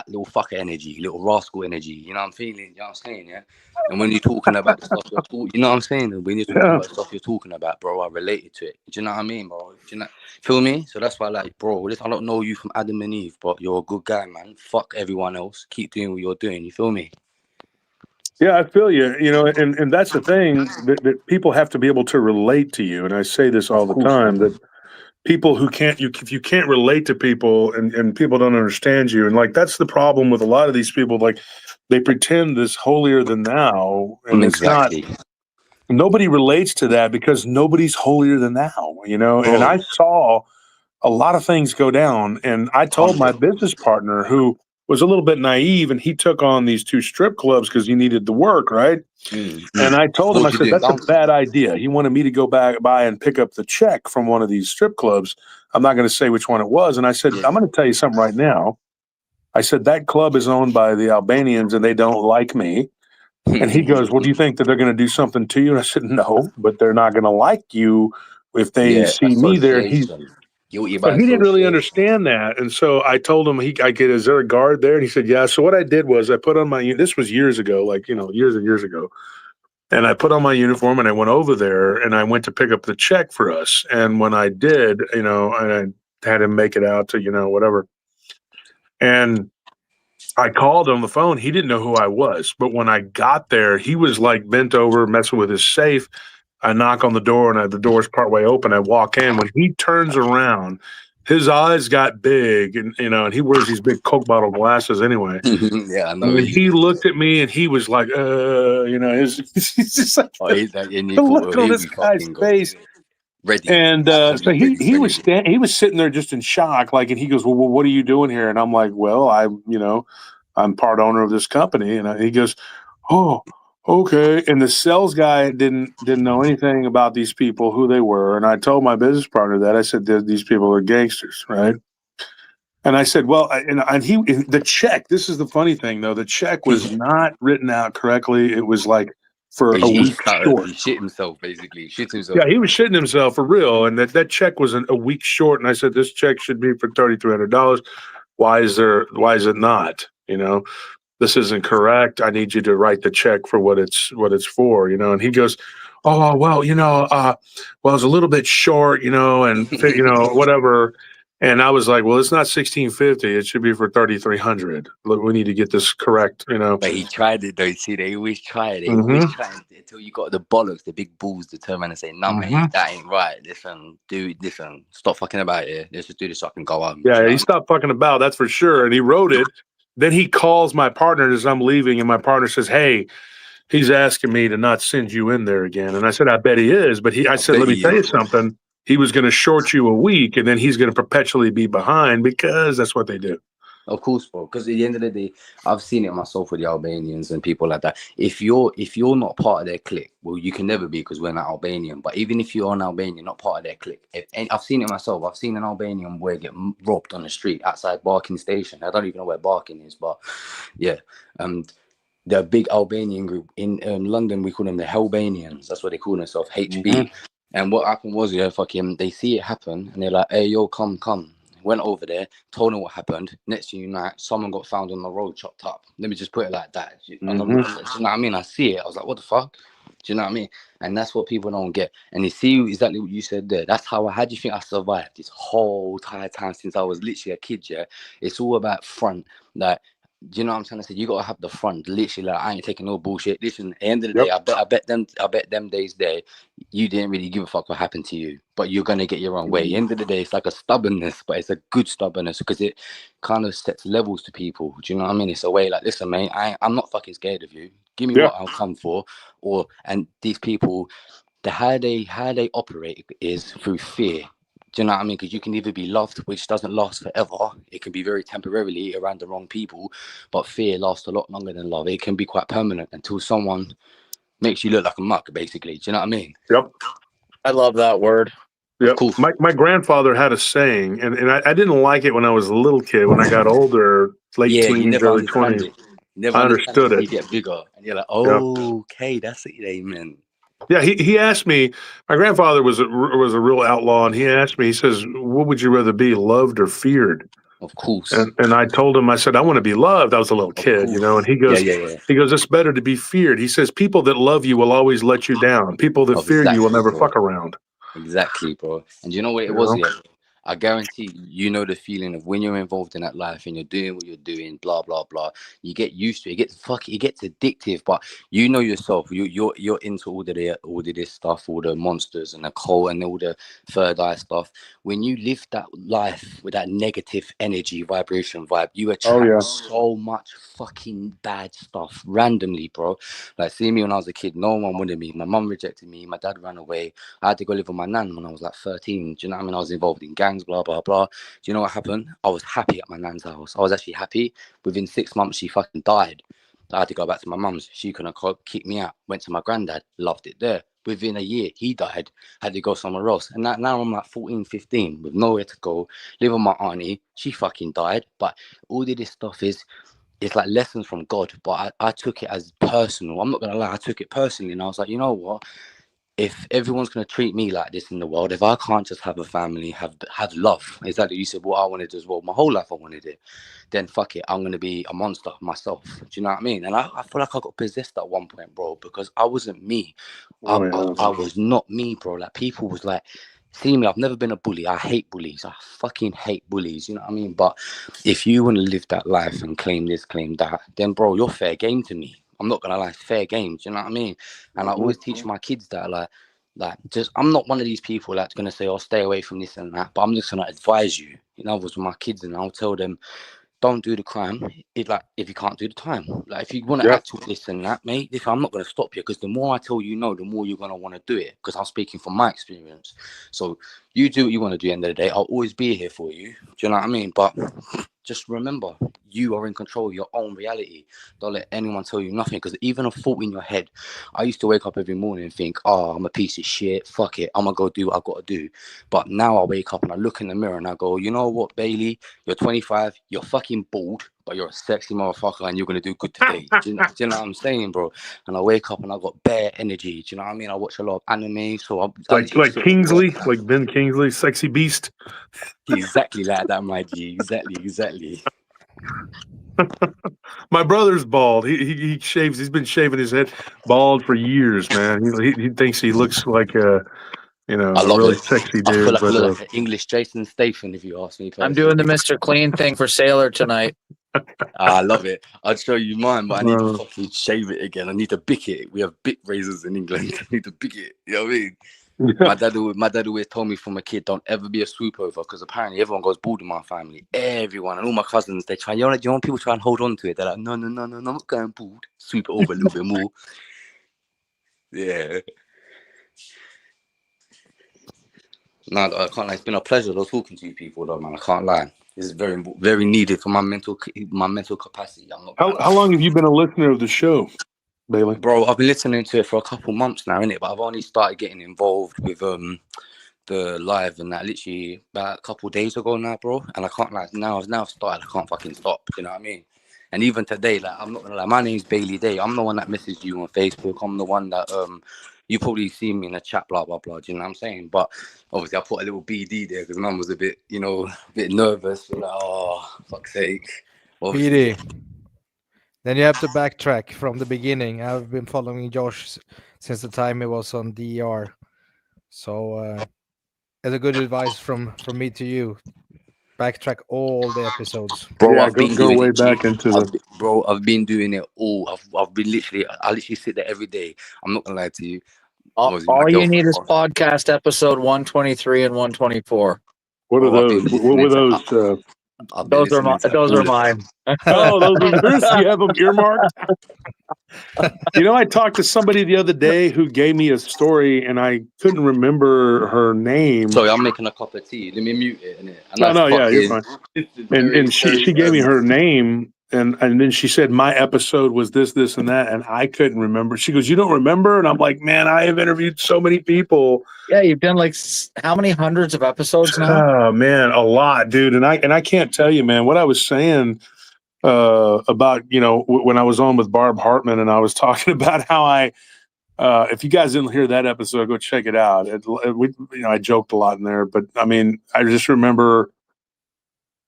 little fucker energy, little rascal energy, you know what I'm feeling, you know what I'm saying, yeah. And when you're talking about the stuff you're talking, you know what I'm saying? And when you're talking about the stuff you're talking about, bro, I related to it. Do you know what I mean, bro? Do you know, feel me? So that's why, like, bro, I don't know you from Adam and Eve, but you're a good guy, man. Fuck everyone else. Keep doing what you're doing. You feel me? Yeah, I feel you. You know, and that's the thing that people have to be able to relate to you. And I say this all the time, that people who if you can't relate to people and people don't understand you, and like that's the problem with a lot of these people. Like they pretend this holier than thou, and exactly. It's not. Nobody relates to that because nobody's holier than thou. You know, and I saw a lot of things go down, and I told my business partner, who was a little bit naive, and he took on these 2 strip clubs because he needed the work, right? And I told him, I said, that's a bad idea. He wanted me to go back by and pick up the check from one of these strip clubs. I'm not going to say which one it was. And I said, I'm going to tell you something right now. I said, that club is owned by the Albanians and they don't like me. And he goes, well, do you think that they're going to do something to you? And I said, no, but they're not going to like you if they see me there. But he didn't really understand that. And so I told him, is there a guard there? And he said, yeah. So what I did was I put on this was years ago, like, years and years ago. And I put on my uniform and I went over there and I went to pick up the check for us. And when I did, and I had him make it out to, whatever. And I called on the phone. He didn't know who I was. But when I got there, he was like bent over messing with his safe. I knock on the door and the door's partway open. I walk in. When he turns around, his eyes got big, and and he wears these big Coke bottle glasses anyway. Yeah, I know. And he looked at me and he was like, he's just like the look on this guy's face. Ready. And so he was sitting there just in shock, like, and he goes, well, what are you doing here? And I'm like, well, I'm part owner of this company. And he goes, oh, okay. And the sales guy didn't know anything about these people, who they were. And I told my business partner that. I said, these people are gangsters, right? And I said, well, the check, this is the funny thing, though. The check was not written out correctly. It was like for a week short. He shit himself, basically. Yeah, he was shitting himself for real. And that check was a week short. And I said, this check should be for $3,300. Why is it not? This isn't correct. I need you to write the check for what it's for, And he goes, oh, well, it's a little bit short, and whatever. And I was like, well, it's not $1,650. It should be for $3,300. Look, we need to get this correct, But he tried it, though. You see, they always try it. They always try it until you got the bollocks, the big balls to turn around and say, no, mate, that ain't right. Listen, stop fucking about it. Let's just do this so I can go home. Yeah, he stopped fucking about, that's for sure. And he wrote it. Then he calls my partner as I'm leaving, and my partner says, hey, he's asking me to not send you in there again. And I said, I bet he is. But I said, let me tell you something. He was going to short you a week, and then he's going to perpetually be behind because that's what they do. Of course, bro. Because at the end of the day, I've seen it myself with the Albanians and people like that. If you're not part of their clique, well, you can never be because we're not Albanian. But even if you're an Albanian, not part of their clique, I've seen it myself. I've seen an Albanian boy get robbed on the street outside Barking Station. I don't even know where Barking is, but yeah. The big Albanian group in London, we call them the Hellbanians. That's what they call themselves, HB. Mm-hmm. And what happened was, they see it happen and they're like, hey, yo, come. Went over there, told them what happened. Next thing you know, someone got found on the road, chopped up. Let me just put it like that. Do you know what I mean? I see it. I was like, what the fuck? Do you know what I mean? And that's what people don't get. And you see exactly what you said there. That's how do you think I survived this whole entire time since I was literally a kid, yeah? It's all about front. Like, do you know what I'm trying to say? You gotta have the front. Literally, like, I ain't taking no bullshit. Listen, at the end of the day, I bet them days there, you didn't really give a fuck what happened to you, but you're gonna get your own way. At the end of the day, it's like a stubbornness, but it's a good stubbornness because it kind of sets levels to people. Do you know what I mean? It's a way like, listen, mate, I'm not fucking scared of you. Give me what I'll come for. And these people, how they operate is through fear. Do you know what I mean? Because you can either be loved, which doesn't last forever. It can be very temporarily around the wrong people, but fear lasts a lot longer than love. It can be quite permanent until someone makes you look like a muck, basically. Do you know what I mean? Yep. I love that word. Yep. Cool. My grandfather had a saying, and I didn't like it when I was a little kid. When I got older, late teens, early 20s, I understood it. You get bigger, and you're like, okay, that's it, amen. Yeah, he asked me. My grandfather was a real outlaw, and he asked me. He says, "What would you rather be, loved or feared?" Of course. And I told him, I said, "I want to be loved." I was a little kid, And he goes, He goes, "It's better to be feared." He says, "People that love you will always let you down. People that fear you will never fuck around." Exactly, bro. And you know what it was? Yeah, I guarantee you know the feeling of when you're involved in that life and you're doing what you're doing, blah blah blah. You get used to it. It gets addictive. But you know yourself. You're into all of this stuff, all the monsters and the cult and all the third eye stuff. When you live that life with that negative energy, vibration vibe, you attract so much fucking bad stuff randomly, bro. Like, see me when I was a kid, no one wanted me. My mum rejected me. My dad ran away. I had to go live with my nan when I was like 13. Do you know what I mean? I was involved in gangs, blah, blah, blah. Do you know what happened? I was happy at my nan's house. I was actually happy. Within 6 months, she fucking died. I had to go back to my mum's. She couldn't kick me out. Went to my granddad. Loved it there. Within a year, he died. Had to go somewhere else. And now I'm like 14, 15 with nowhere to go. Live with my auntie. She fucking died. But all of this stuff it's like lessons from God. But I took it as personal. I'm not going to lie. I took it personally. And I was like, you know what? If everyone's going to treat me like this in the world, if I can't just have a family, have love, exactly, you said what I wanted as well, my whole life I wanted it, then fuck it, I'm going to be a monster myself. Do you know what I mean? And I feel like I got possessed at one point, bro, because I wasn't me. I was not me, bro. Like, people was like, see me, I've never been a bully. I hate bullies. I fucking hate bullies. You know what I mean? But if you want to live that life and claim this, claim that, then, bro, you're fair game to me. I'm not gonna lie, fair game. Do you know what I mean? And I always teach my kids that, like, just, I'm not one of these people that's gonna say, "Oh, stay away from this and that," but I'm just gonna advise you. In other words, with my kids, and I'll tell them, don't do the crime if you can't do the time. Like, if you want to act with this and that, mate, I'm not going to stop you, because the more I tell you no, the more you're going to want to do it, because I'm speaking from my experience. So you do what you want to do. At the end of the day, I'll always be here for you. Do you know what I mean? But just remember, you are in control of your own reality. Don't let anyone tell you nothing, because even a thought in your head, I used to wake up every morning and think, oh, I'm a piece of shit, fuck it, I'm gonna go do what I've got to do. But now I wake up and I look in the mirror and I go, you know what, Bailey, you're 25, you're fucking bald, but you're a sexy motherfucker and you're gonna do good today. do you know what I'm saying, bro? And I wake up and I got bare energy. Do you know what I mean? I watch a lot of anime, so I'm like Kingsley, like Ben Kingsley, sexy beast. Exactly like that, my G. Exactly. My brother's bald. He shaves. He's been shaving his head bald for years, man. He thinks he looks like a really sexy dude. I feel like I look like an English Jason Statham, if you ask me. Personally. I'm doing the Mr. Clean thing for Sailor tonight. I love it. I'd show you mine, but I need to fucking shave it again. I need to bick it. We have bick razors in England. I need to bick it. You know what I mean? Yeah. My dad always told me from a kid, don't ever be a swoop over, because apparently everyone goes bald in my family. Everyone and all my cousins, they try. You know, people try and hold on to it. They're like, no, I'm not going bald. Swoop it over a little bit more. Yeah. No, I can't lie. It's been a pleasure though talking to you people though, man. I can't lie. This is very, very needed for my mental capacity. I'm not gonna lie. How long have you been a listener of the show, Bailey? Bro, I've been listening to it for a couple months now, innit? But I've only started getting involved with the live and that literally about a couple days ago now, bro. And I can't like now I've started, I can't fucking stop. You know what I mean? And even today, like I'm not gonna lie, my name's Bailey Day. I'm the one that messaged you on Facebook. I'm the one that you probably see me in the chat, blah blah blah. Do you know what I'm saying? But obviously I put a little BD there because man was a bit, you know, a bit nervous. Like, oh fuck's sake. BD. Then you have to backtrack from the beginning. I've been following Josh since the time he was on DR. So as a good advice from me to you, backtrack all the episodes. Bro, Yeah, I've been go doing way it, back into the. bro, I've been doing it all. I've been I literally sit there every day. I'm not gonna lie to you. All you need is podcast episode 123 and 124. What are those? What were those? Those are mine. Oh, those are yours. You have them earmarked. You know, I talked to somebody the other day who gave me a story, and I couldn't remember her name. Sorry, I'm making a cup of tea. Let me mute it. No, yeah, you're fine. And she gave me her name, and then she said my episode was this, and that, and I couldn't remember. She goes, "You don't remember?" And I'm like, "Man, I have interviewed so many people." Yeah, you've done like how many hundreds of episodes now? Oh man, a lot, dude. And I can't tell you, man, what I was saying about, you know, when I was on with Barb Hartman, and I was talking about how if you guys didn't hear that episode, go check it out. I joked a lot in there, but I mean, I just remember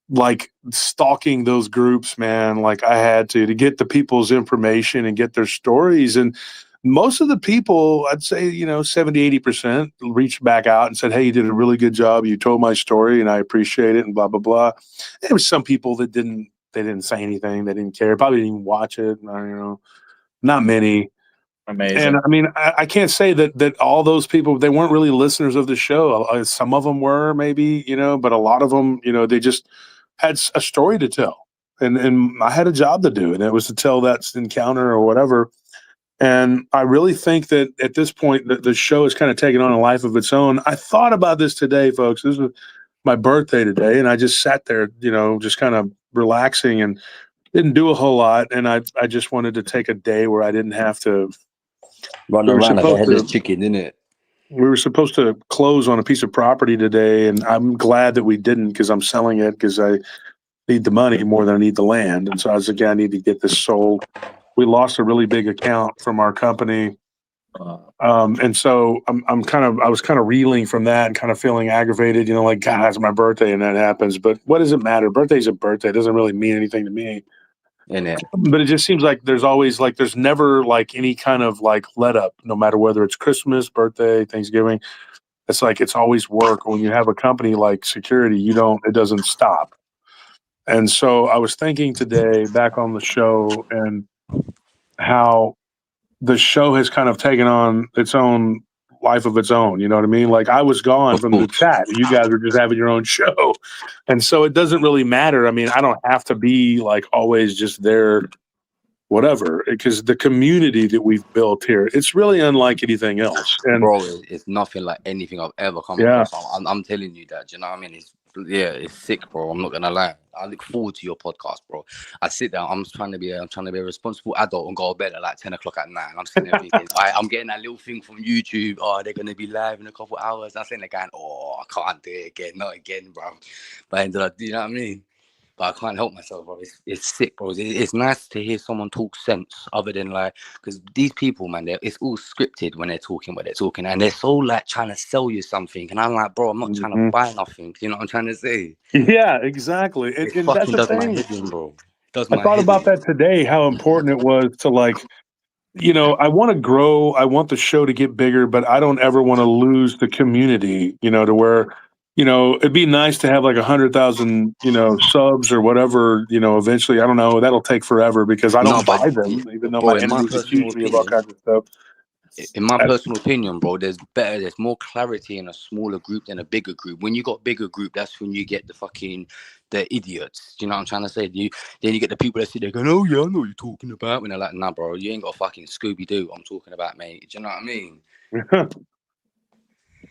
like stalking those groups, man. Like I had to get the people's information and get their stories. And most of the people, I'd say, you know, 70-80% reached back out and said, "Hey, you did a really good job. You told my story and I appreciate it," and blah, blah, blah. There was some people that didn't say anything. They didn't care. Probably didn't even watch it. You know, not many. Amazing. And I mean, I can't say that all those people, they weren't really listeners of the show. Some of them were maybe, you know, but a lot of them, you know, they just had a story to tell. And I had a job to do, and it was to tell that encounter or whatever. And I really think that at this point, the show is kind of taking on a life of its own. I thought about this today, folks. This was my birthday today, and I just sat there, you know, just kind of relaxing and didn't do a whole lot. And I just wanted to take a day where I didn't have to run around like a headless chicken, innit? We were supposed to close on a piece of property today, and I'm glad that we didn't because I'm selling it because I need the money more than I need the land. And so I was like, I need to get this sold. We lost a really big account from our company. And so I was kind of reeling from that and kind of feeling aggravated, you know, like, God, it's my birthday and that happens. But what does it matter? Birthday's a birthday. It doesn't really mean anything to me. But it just seems like there's never like any kind of like let up, no matter whether it's Christmas, birthday, Thanksgiving. It's like it's always work. When you have a company like security, it doesn't stop. And so I was thinking today back on the show and how the show has kind of taken on its own life of its own. You know what I mean? Like I was gone from the chat. You guys are just having your own show. And so it doesn't really matter. I mean, I don't have to be like always just there, whatever, because the community that we've built here, it's really unlike anything else. And bro, it's nothing like anything I've ever come across. I'm telling you that, you know what I mean? It's sick, bro. I'm not gonna lie. I look forward to your podcast, bro. I sit down. I'm trying to be a responsible adult and go to bed at like 10 o'clock at night. And I'm sitting there thinking, I'm getting that little thing from YouTube. Oh, they're gonna be live in a couple hours. I'm sitting there going, oh, I can't do it again, not again, bro. But you know what I mean? But I can't help myself, bro. It's sick, bro. It's nice to hear someone talk sense other than like, because these people, man, it's all scripted when they're talking what they're talking. And they're so like trying to sell you something. And I'm like, bro, I'm not trying to buy nothing. You know what I'm trying to say? Yeah, exactly. It and fucking that's does the my thing. head in, bro. I thought about that today, how important it was to like, you know, I want to grow. I want the show to get bigger, but I don't ever want to lose the community, you know, to where, you know, it'd be nice to have like 100,000, you know, subs or whatever, you know, eventually. I don't know. That'll take forever because I don't buy them, even though my enemies accuse me of all kinds of stuff. in my personal opinion, bro, there's more clarity in a smaller group than a bigger group. When you got bigger group, that's when you get the idiots. Do you know what I'm trying to say? Then you get the people that sit there going, "Oh yeah, I know what you're talking about." When they're like, "Nah, bro, you ain't got fucking Scooby Doo. I'm talking about, mate." Do you know what I mean?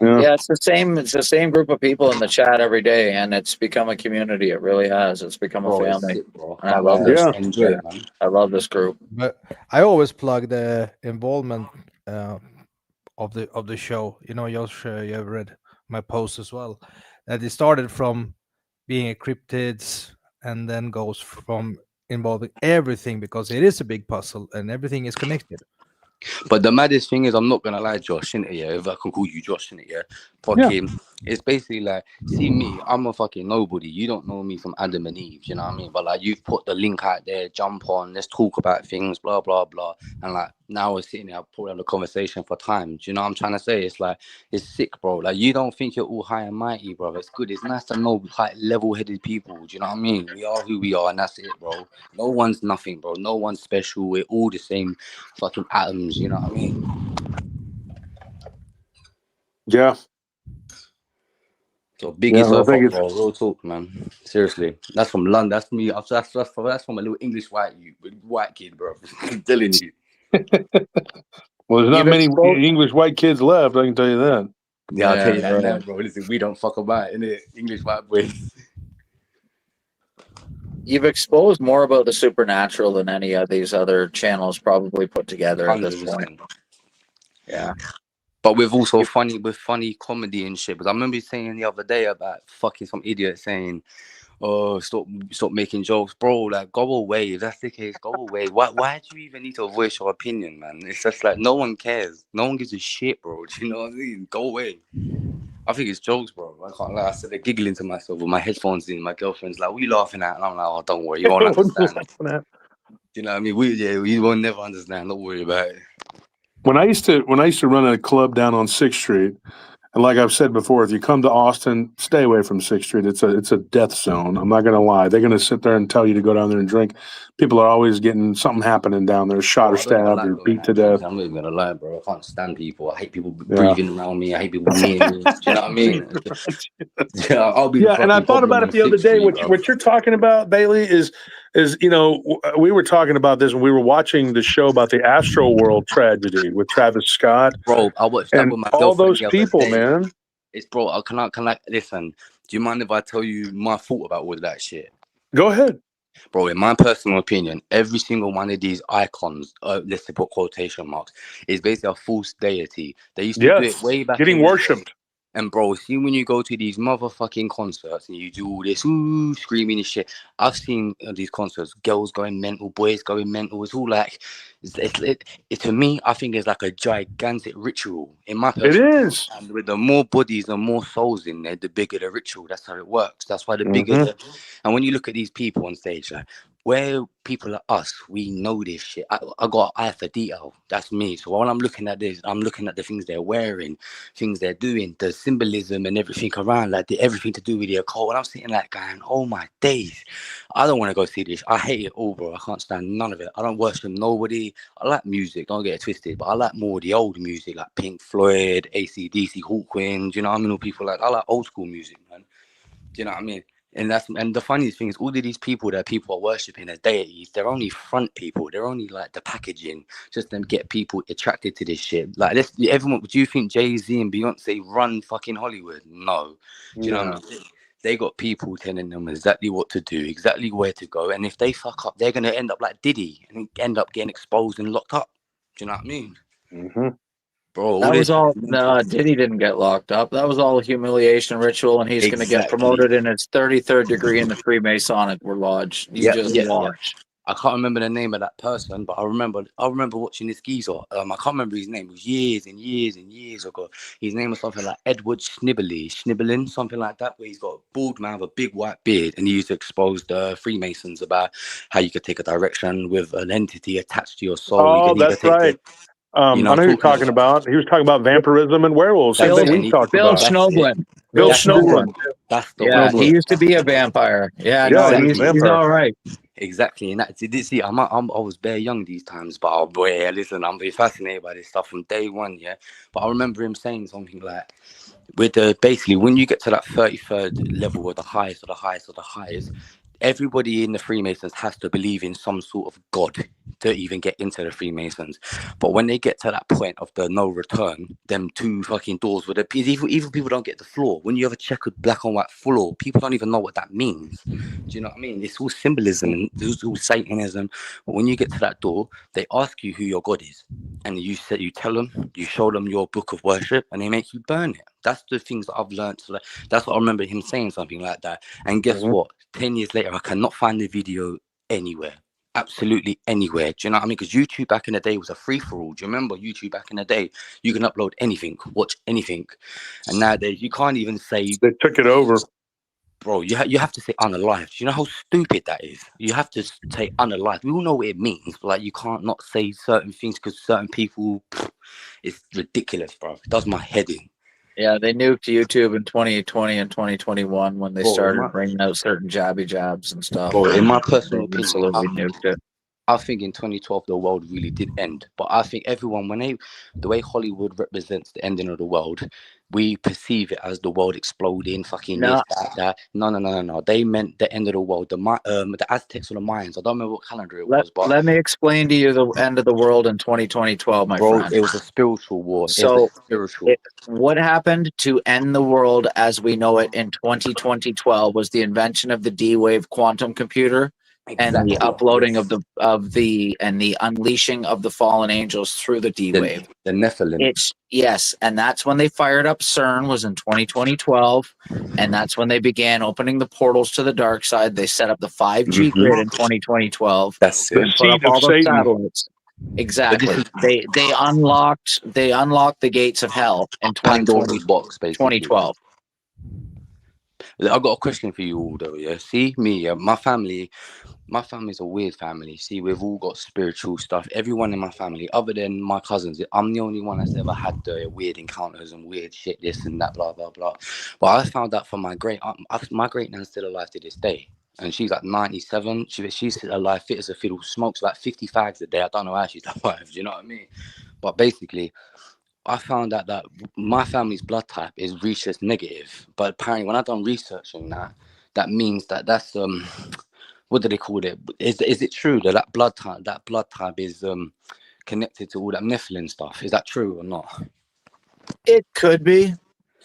Yeah, it's the same. It's the same group of people in the chat every day, and it's become a community. It really has. It's become a family. Sick, bro. And I love this. Enjoy it, man. I love this group. But I always plug the involvement of the show. You know, Josh, you have read my post as well. That it started from being a cryptids and then goes from involving everything, because it is a big puzzle and everything is connected. But the maddest thing is, I'm not gonna lie, Josh, innit? Yeah, if I can call you Josh, innit? Yeah, fucking, it's basically like, see me, I'm a fucking nobody. You don't know me from Adam and Eve, you know what I mean? But like, you've put the link out there, jump on, let's talk about things, blah blah blah, and like now we're sitting here, I put on the conversation for time. Do you know what I'm trying to say? It's like, it's sick, bro. Like, you don't think you're all high and mighty, bro. It's good. It's nice to know like level-headed people. Do you know what I mean? We are who we are, and that's it, bro. No one's nothing, bro. No one's special. We're all the same fucking atoms. You know what I mean? Yeah. So big yourself up, bro. Real talk, man. Seriously, that's from London. That's me. That's from a little English white kid, bro. I'm telling you. Well, there's not many English white kids left. I can tell you that. Yeah, I'll tell you that now, bro. Listen, we don't fuck about, innit? English white boys. You've exposed more about the supernatural than any of these other channels probably put together at this point. Yeah. But with also funny comedy and shit. Because I remember you saying the other day about fucking some idiot saying, "Oh, stop making jokes, bro. Like, go away. If that's the case, go away. Why do you even need to voice your opinion, man? It's just like no one cares. No one gives a shit, bro. Do you know what I mean? Go away." I think it's jokes, bro. I can't lie. I said they're giggling to myself with my headphones in. My girlfriend's like, "What are you laughing at?" And I'm like, "Oh, don't worry. You won't understand." Do you know what I mean? We won't never understand. Don't worry about it. When I used to run a club down on 6th Street, and like I've said before, if you come to Austin, stay away from 6th Street. It's a death zone. I'm not going to lie. They're going to sit there and tell you to go down there and drink. People are always getting something happening down there, shot or stabbed or beat to death. I'm not even going to lie, bro. I can't stand people. I hate people breathing around me. I hate people near me. Do you know what I mean? I'll be and I thought about it the other day. What you're talking about, Bailey, is you know, we were talking about this when we were watching the show about the Astro World tragedy with Travis Scott. Bro, I watched that with my girlfriend. All those people, man. It's bro. Can I listen? Do you mind if I tell you my thought about all of that shit? Go ahead, bro. In my personal opinion, every single one of these icons, let's put quotation marks, is basically a false deity. They used to do it way back. Getting worshipped. And bro, see, when you go to these motherfucking concerts and you do all this screaming and shit, I've seen these concerts, girls going mental, boys going mental. It's all like, to me, I think it's like a gigantic ritual. In my personal opinion, it is. And with the more bodies and more souls in there, the bigger the ritual. That's how it works. That's why the bigger. And when you look at these people on stage, like, where people like us, we know this shit. I got an eye for detail. That's me. So when I'm looking at this, I'm looking at the things they're wearing, things they're doing, the symbolism and everything around, like everything to do with the occult. And I'm sitting like going, oh my days, I don't want to go see this. I hate it all, bro. I can't stand none of it. I don't worship nobody. I like music, don't get it twisted, but I like more of the old music, like Pink Floyd, AC/DC, Hawkwind. You know what I mean? All people I like old school music, man. Do you know what I mean? And the funniest thing is all of these people that people are worshipping as deities, they're only front people. They're only like the packaging, just them get people attracted to this shit. Like, everyone, do you think Jay-Z and Beyonce run fucking Hollywood? No. Do you know what I mean? They got people telling them exactly what to do, exactly where to go. And if they fuck up, they're going to end up like Diddy and end up getting exposed and locked up. Do you know what I mean? Bro, that was all. No, Diddy didn't get locked up. That was all humiliation ritual, and he's going to get promoted in his 33rd degree in the Freemasonic Lodge. You just watch. I can't remember the name of that person, but I remember watching this geezer. I can't remember his name. It was years and years and years ago. His name was something like Edward Schnibbelin, something like that, where he's got a bald man with a big white beard, and he used to expose the Freemasons about how you could take a direction with an entity attached to your soul. Oh, that's right. I know who he was talking about. He was talking about vampirism and werewolves. Same thing we talked Bill about. Schnoblin. Bill That's Schnoblin. That's the Yeah, one. he used to be a vampire. Yeah, Yeah, no, he was a he's vampire. all right. Exactly, and that's it. See, I was bare young these times, but oh boy, yeah, listen, I'm very fascinated by this stuff from day one, yeah. But I remember him saying something like, with the basically when you get to that 33rd level, or the highest of the highest of the highest, everybody in the Freemasons has to believe in some sort of God to even get into the Freemasons. But when they get to that point of the no return, them two fucking doors with the even people don't get the floor. When you have a checkered black and white floor, people don't even know what that means. Do you know what I mean? It's all symbolism and it's all Satanism. But when you get to that door, they ask you who your God is, and you tell them, you show them your book of worship, and they make you burn it. That's the things that I've learned. So that's what I remember him saying, something like that. And guess what? 10 years later, I cannot find the video anywhere. Absolutely anywhere. Do you know what I mean? Because YouTube back in the day was a free-for-all. Do you remember YouTube back in the day? You can upload anything, watch anything. And nowadays, you can't even say... They took it over. Bro, you have to say unalived. Do you know how stupid that is? You have to say unalived. We all know what it means, but like you can't not say certain things because certain people... It's ridiculous, bro. It does my head in. Yeah, they nuked YouTube in 2020 and 2021 when they started bringing out certain jabby jabs and stuff. Bro, in my personal opinion, absolutely nuked it. I think in 2012 the world really did end, but I think everyone, the way Hollywood represents the ending of the world, we perceive it as the world exploding, fucking this, that. No. They meant the end of the world. The Aztecs or the Mayans. I don't remember what calendar it was, but let me explain to you the end of the world in 2012, my friend. It was a spiritual war. So spiritual. What happened to end the world as we know it in 2012 was the invention of the D-Wave quantum computer. Exactly. And the uploading of the unleashing of the fallen angels through the D-Wave. The Nephilim. Yes, and that's when they fired up CERN, was in 2012, and that's when they began opening the portals to the dark side. They set up the 5G grid in 2012. That's it. The seed of Satan. Satellites. Exactly. They unlocked the gates of hell in 2012. I've got a question for you all though, yeah. See me, my family's a weird family. See, we've all got spiritual stuff. Everyone in my family, other than my cousins, I'm the only one that's ever had the weird encounters and weird shit, this and that, blah blah blah. But I found out from my great nan's still alive to this day, and she's like 97. She's still alive, fit as a fiddle, smokes like 50 fags a day. I don't know how she's alive. Do you know what I mean? But basically, I found out that my family's blood type is rhesus negative, but apparently when I done research on that means that's what do they call it? Is it true that blood type is connected to all that Nephilim stuff? Is that true or not? It could be.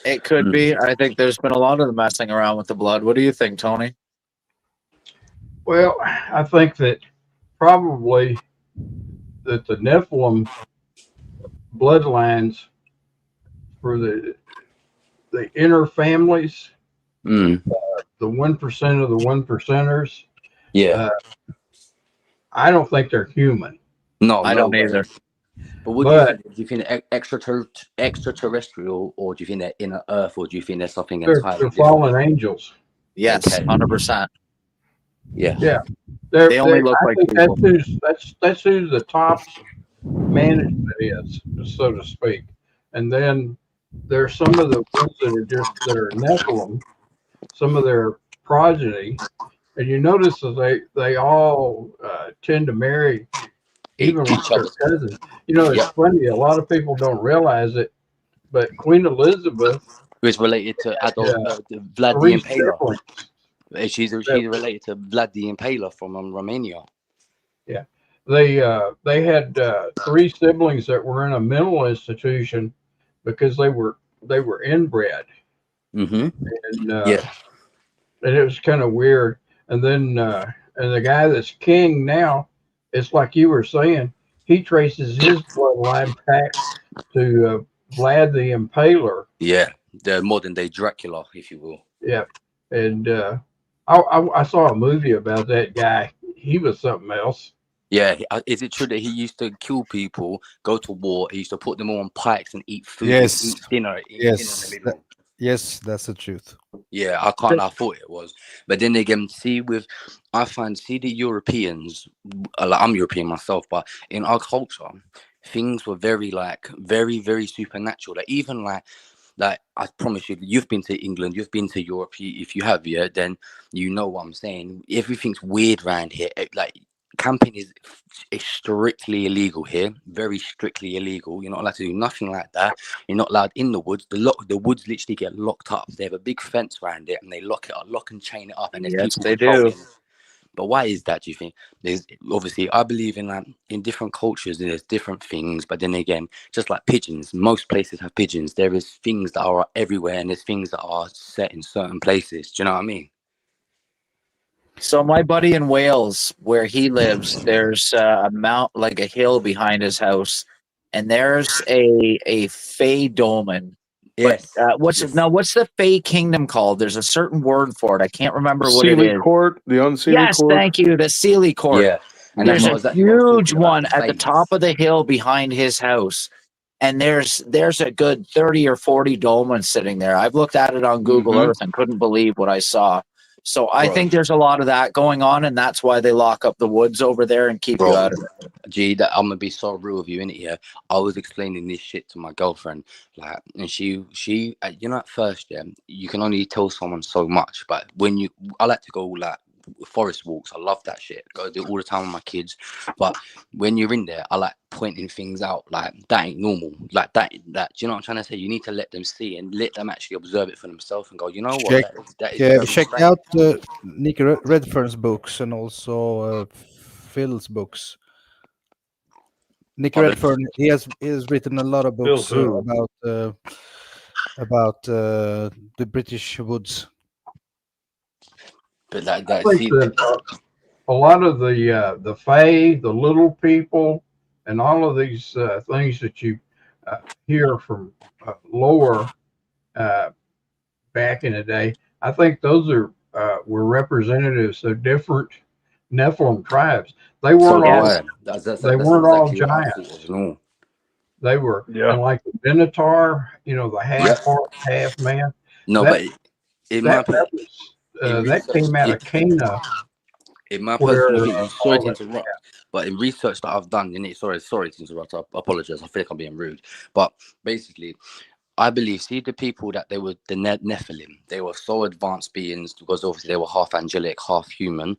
It could be. I think there's been a lot of the messing around with the blood. What do you think, Tony? Well, I think that probably that the Nephilim bloodlines for the inner families, the 1% of the 1%ers. Yeah, I don't think they're human. No, I don't either. But do you think extraterrestrial, or do you think they're inner Earth, or do you think there's something entirely different? Fallen angels. Yes, 100%. Yeah. They only look like people. That's who the top management is, so to speak. And then there's some of the ones that are Nephilim, some of their progeny, and you notice that they all tend to marry even with their cousins. You know, it's funny. A lot of people don't realize it, but Queen Elizabeth is related to Vlad the Impaler. She's related to Vlad the Impaler from Romania. Yeah, they had 3 siblings that were in a mental institution because they were inbred. And it was kind of weird. And then and the guy that's king now, it's like you were saying, he traces his bloodline back to Vlad the Impaler. Yeah, the modern day Dracula, if you will. Yeah, and I saw a movie about that guy. He was something else. Yeah, is it true that he used to kill people, go to war, he used to put them all on pikes and eat food, yes, eat dinner? Yes, that's the truth. Yeah, I thought it was. But then again, I find the Europeans, like I'm European myself, but in our culture, things were very very supernatural. Like even like I promise you, you've been to England, you've been to Europe. If you have, yeah, then you know what I'm saying. Everything's weird around here. Like camping is strictly illegal here, very strictly illegal. You're not allowed to do nothing like that. You're not allowed in the woods. The woods literally get locked up. They have a big fence around it, and they lock and chain it up. And there's Yes, people they patrolling. do. But why is that, do you think? There's obviously, I believe in in different cultures there's different things, but then again, just like pigeons, most places have pigeons. There is things that are everywhere, and there's things that are set in certain places. Do you know what I mean? So my buddy in Wales, where he lives, there's a mount, like a hill behind his house, and there's a Fey dolmen. Yes. But what's the Fey kingdom called? There's a certain word for it. I can't remember what it Sealy is. Court, the unsealy Yes, court. thank you. The Sealy Court. Yeah. And There's that's a exactly what I was huge talking about, one at the Fays. top of the hill behind his house. And there's a good 30 or 40 dolmens sitting there. I've looked at it on Google Earth and couldn't believe what I saw. So I think there's a lot of that going on, and that's why they lock up the woods over there and keep you out of it. Gee, I'm gonna be so real with you, innit? Yeah, I was explaining this shit to my girlfriend, like, and she, you know, at first, yeah, you can only tell someone so much, but when I like to go like forest walks. I love that shit. Go do it all the time with my kids. But when you're in there, I like pointing things out. Like that ain't normal. Like that. Do you know what I'm trying to say? You need to let them see and let them actually observe it for themselves and go, you know what? That is very Check strange. out Nick Redfern's books and also Phil's books. Nick Redfern, he has written a lot of books about the British woods. But I think that a lot of the Fae, the little people, and all of these things that you hear from lore back in the day, I think those were representatives of different Nephilim tribes. They weren't all giants. They were, and like the Minotaur, you know, the half horse, half man. No, that, but that came out of Cana. In my personal opinion, sorry to interrupt, but in research that I've done, sorry to interrupt, I apologize. I feel like I'm being rude, but basically, I believe, see, the people that they were the Nephilim, they were so advanced beings because obviously they were half angelic, half human.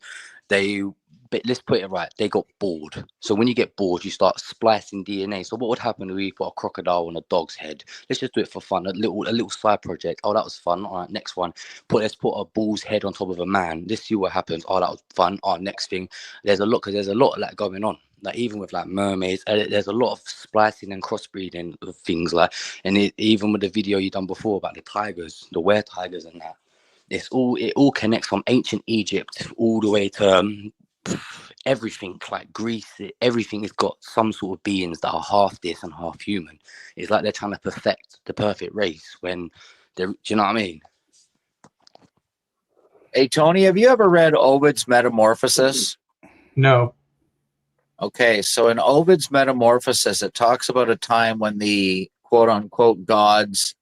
But let's put it right, they got bored. So when you get bored, you start splicing DNA. So what would happen if we put a crocodile on a dog's head? Let's just do it for fun, a little side project. Oh, that was fun. All right, next one. Let's put a bull's head on top of a man. Let's see what happens. Oh, that was fun. Oh, next thing. There's a lot of that going on. Like even with like mermaids, there's a lot of splicing and crossbreeding of things like, and even with the video you done before about the tigers, the were tigers and that, it all connects from ancient Egypt all the way to everything like Greece. Everything has got some sort of beings that are half this and half human. It's like they're trying to perfect the perfect race when they're, do you know what I mean? Hey Tony, have you ever read Ovid's Metamorphosis? No. Okay, so in Ovid's Metamorphosis, it talks about a time when the quote-unquote gods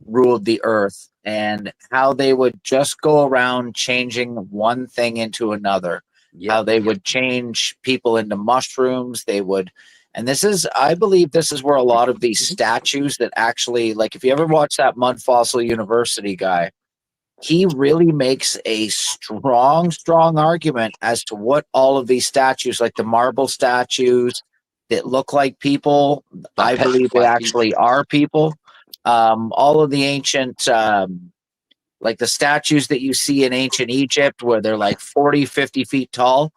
ruled the earth and how they would just go around changing one thing into another. How they would change people into mushrooms. They would, and I believe this is where a lot of these statues that actually, like if you ever watch that Mud Fossil University guy, he really makes a strong argument as to what all of these statues, like the marble statues that look like people, I believe they actually are people. All of the ancient, like the statues that you see in ancient Egypt where they're like 40, 50 feet tall.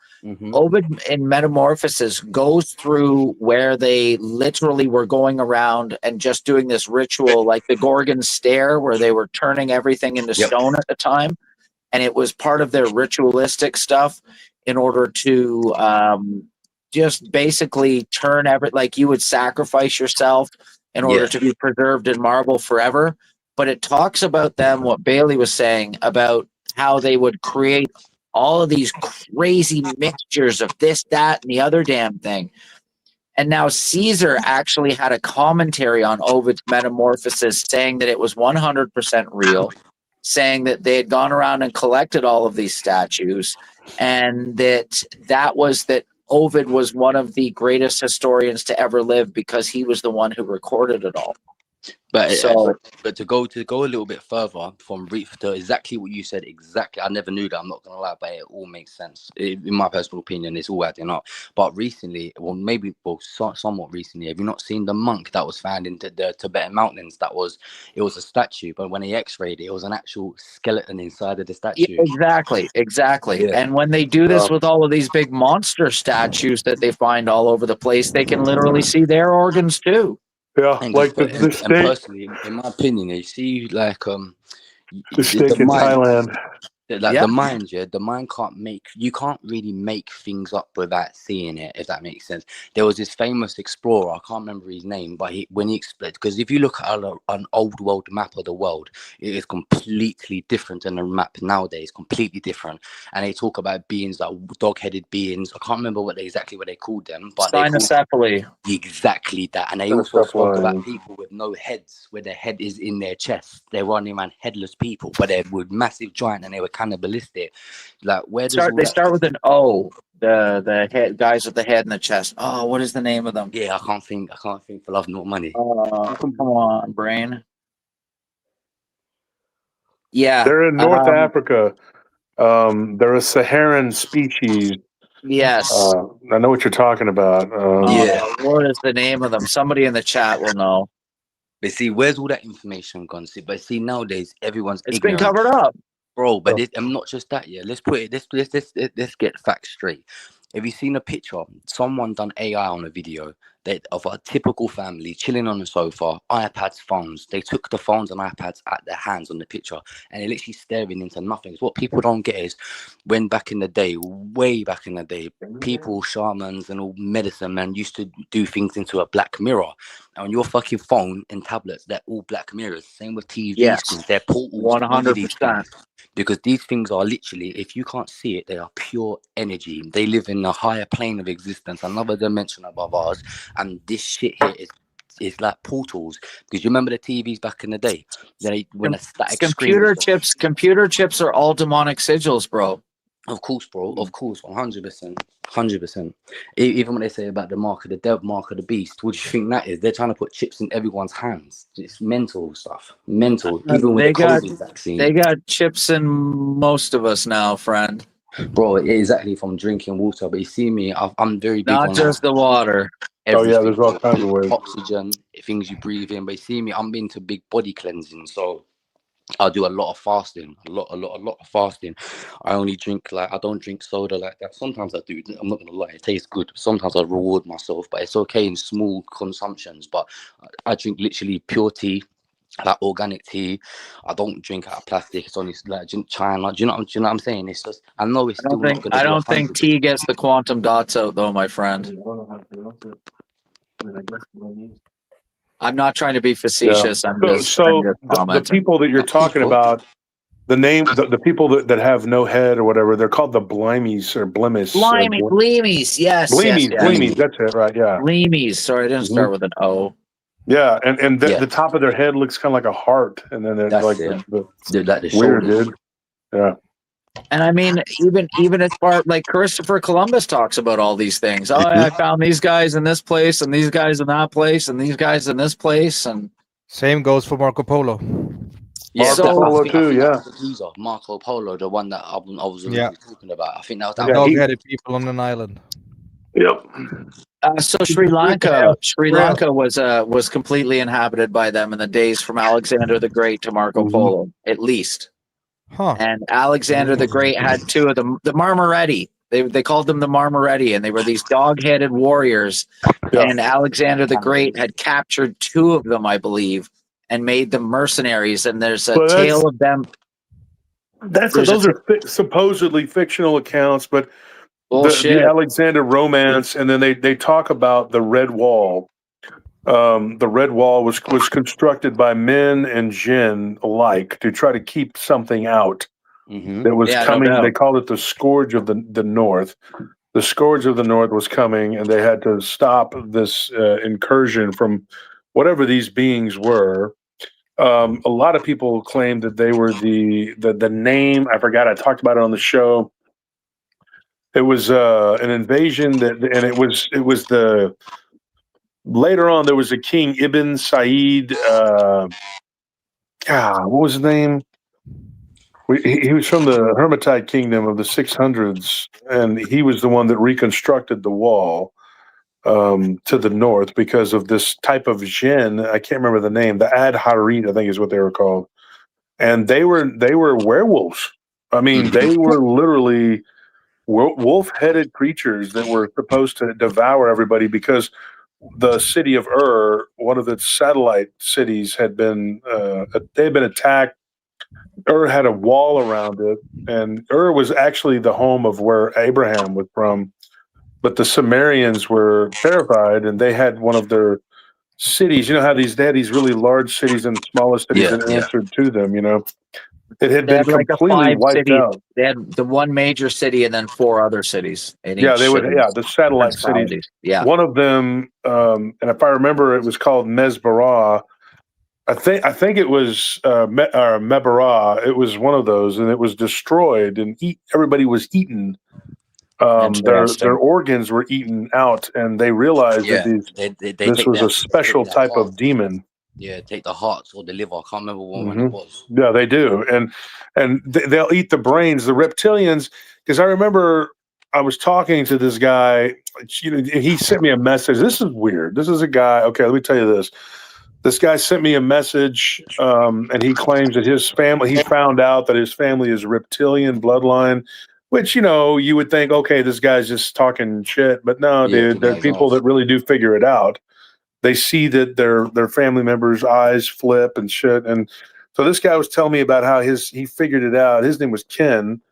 Ovid in Metamorphosis goes through where they literally were going around and just doing this ritual, like the Gorgon stare, where they were turning everything into stone at the time. And it was part of their ritualistic stuff in order to just basically turn like you would sacrifice yourself in order to be preserved in marble forever. But it talks about them, what Bailey was saying about how they would create all of these crazy mixtures of this, that, and the other damn thing. And now Caesar actually had a commentary on Ovid's Metamorphosis saying that it was 100% real, saying that they had gone around and collected all of these statues, and that Ovid was one of the greatest historians to ever live because he was the one who recorded it all. But to go a little bit further from to exactly what you said, exactly. I never knew that. I'm not gonna lie, but it all makes sense. In my personal opinion, it's all adding up. But recently, somewhat recently, have you not seen the monk that was found in the Tibetan mountains? It was a statue, but when he X-rayed it, it was an actual skeleton inside of the statue. Yeah, exactly. Yeah. And when they do this with all of these big monster statues that they find all over the place, they can literally see their organs too. Yeah, and like the snake. Personally, in my opinion, you see, like the snake in Thailand. The mind you can't really make things up without seeing it, if that makes sense. There was this famous explorer, I can't remember his name, but when he explained, because if you look at an old world map of the world, it is completely different than a map nowadays, completely different. And they talk about beings like dog-headed beings. I can't remember exactly what they called them, but cynocephaly. Exactly that. And they also spoke about people with no heads, where their head is in their chest. They're running around headless people, but they were massive giant and they were cannibalistic. Like, where does they start with an O? The head guys with the head and the chest. Oh, what is the name of them? Yeah, I can't think for love nor money. Come on, brain. Yeah, they're in North Africa. They're a Saharan species. Yes, I know what you're talking about. what is the name of them? Somebody in the chat will know. But see, where's all that information gone? But see, nowadays everyone's it's ignorant. been covered up, bro. But I'm not just that. Yeah, let's put it. Let's get facts straight. Have you seen a picture? Someone done AI on a video of a typical family chilling on the sofa, iPads, phones. They took the phones and iPads at their hands on the picture, and they're literally staring into nothing. What people don't get is when back in the day, way back in the day, people, shamans and all medicine men used to do things into a black mirror. And on your fucking phone and tablets, they're all black mirrors. Same with TV screens. They're portals. 100%. Because these things are literally, if you can't see it, they are pure energy. They live in a higher plane of existence, another dimension above ours. And this shit here is like portals. Because you remember the TVs back in the day? When a static computer chips are all demonic sigils, bro. Of course, bro. Of course, 100%. 100%. Even when they say about the mark of the devil, mark of the beast, what do you think that is? They're trying to put chips in everyone's hands. It's mental stuff. Mental. Even with the COVID vaccine. They got chips in most of us now, friend. Bro, exactly, from drinking water. But you see me, I'm very big on just the water. Everything. There's all kinds of ways. Oxygen, things you breathe in. But you see me, I'm into big body cleansing. So I do a lot of fasting, a lot of fasting. I only drink, I don't drink soda like that. Sometimes I do. I'm not gonna lie, it tastes good. Sometimes I reward myself, but it's okay in small consumptions. But I drink literally pure tea, like organic tea. I don't drink out of plastic. It's only like China. Do you know what I'm saying? It's just, I know it's still not gonna. I don't think tea gets the quantum dots out though, my friend. I'm not trying to be facetious. I'm just the people that you're talking about, the people that have no head or whatever, they're called the blimies or blemis. Bleemies, yes. Bleemies, that's it, right? Yeah. Bleemies. Sorry, I didn't start with an O. Yeah, and the top of their head looks kind of like a heart, and then it's like the weird, dude. Yeah. And I mean, even as far like Christopher Columbus talks about all these things. Oh, I found these guys in this place, and these guys in that place, and these guys in this place, and same goes for Marco Polo. Yeah, Marco Polo too. Yeah, Marco Polo, the one that I was talking about. I think that was that dog-headed people on an island. Yep. So Sri Lanka was completely inhabited by them in the days from Alexander the Great to Marco Polo, at least. Huh. And Alexander the Great had two of them, the Marmoretti. They called them the Marmoretti, and they were these dog-headed warriors. Yeah. And Alexander the Great had captured two of them, I believe, and made them mercenaries. And there's a tale of them. Those are supposedly fictional accounts, but the Alexander romance, and then they talk about the Red Wall. The Red Wall was constructed by men and jinn alike to try to keep something out that was coming. No, they called it the Scourge of the North. The Scourge of the North was coming, and they had to stop this incursion from whatever these beings were. A lot of people claim that they were the name. I forgot. I talked about it on the show. It was an invasion and it was the later on there was a king Ibn Said. What was his name? He was from the Hermitite kingdom of the 600s, and he was the one that reconstructed the wall to the north because of this type of jinn. I can't remember the name. The Ad Harit, I think, is what they were called, and they were werewolves. I mean, they were literally wolf-headed creatures that were supposed to devour everybody because the city of one of its satellite cities, had been attacked. Had a wall around it, and was actually the home of where Abraham was from. But the Sumerians were terrified, and they had one of their cities. You know how they had these really large cities and smaller cities that answered to them. It had They been had like a completely 5 wiped city. out. They had the one major city and then 4 other cities. In Yeah, each they would. city. Yeah, the satellite cities. Principalities. Yeah. One of them, and if I remember, it was called Mesbarah. I think it was Mebarah. It was one of those, and it was destroyed, and everybody was eaten. Their organs were eaten out, and they realized that this was a special type of demon. Yeah, take the hearts or the liver. I can't remember what one it was. Yeah, they do, and they'll eat the brains. The reptilians, because I remember I was talking to this guy. He sent me a message. This is weird. This is a guy. Okay, let me tell you this. This guy sent me a message, and he claims that his family. He found out that his family is reptilian bloodline. Which, you would think, okay, this guy's just talking shit. But no, dude, there are people that really do figure it out. They see that their family members' eyes flip and shit. And so this guy was telling me about how he figured it out. His name was Ken.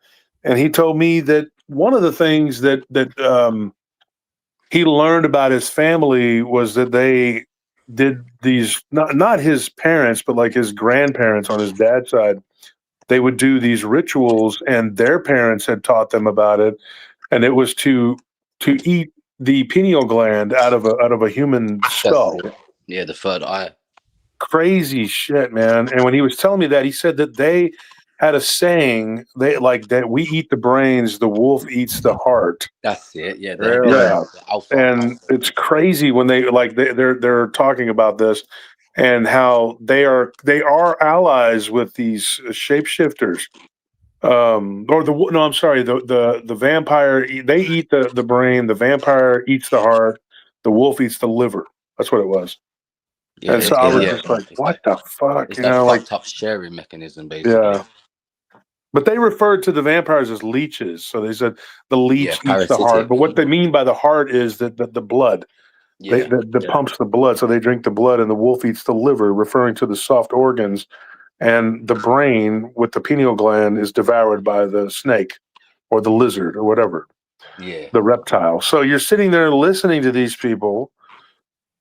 And he told me that one of the things that he learned about his family was that they did these, not his parents, but like his grandparents on his dad's side. They would do these rituals, and their parents had taught them about it, and it was to eat the pineal gland out of a human skull. Yeah, the third eye. Crazy shit, man. And when he was telling me that, he said that they had a saying, they like that we eat the brains, the wolf eats the heart. That's it. Yeah, yeah. And it's crazy when they're talking about this. And how they are allies with these shapeshifters, the vampire. They eat the brain. The vampire eats the heart. The wolf eats the liver. That's what it was. Yeah, and so I was just like, "What the fuck?" It's that fucked up sharing mechanism, basically. Yeah. But they referred to the vampires as leeches. So they said the leech eats the heart. But what they mean by the heart is that the blood. That pumps the blood, so they drink the blood, and the wolf eats the liver, referring to the soft organs, and the brain with the pineal gland is devoured by the snake or the lizard or whatever, the reptile. So you're sitting there listening to these people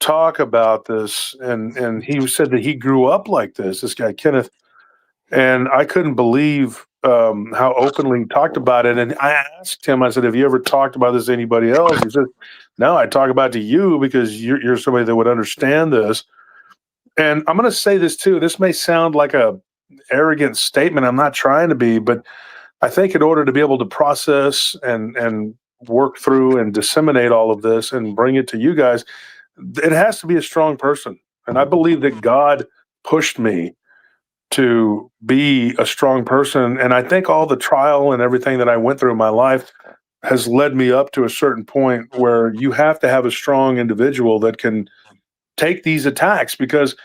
talk about this, and he said that he grew up like this guy Kenneth, and I couldn't believe how openly he talked about it. And I asked him, I said, "Have you ever talked about this to anybody else?" He said, "No, I talk about it to you because you're somebody that would understand this." And I'm going to say this too. This may sound like a arrogant statement. I'm not trying to be, but I think in order to be able to process and work through and disseminate all of this and bring it to you guys, it has to be a strong person. And I believe that God pushed me to be a strong person. And I think all the trial and everything that I went through in my life has led me up to a certain point where you have to have a strong individual that can take these attacks, because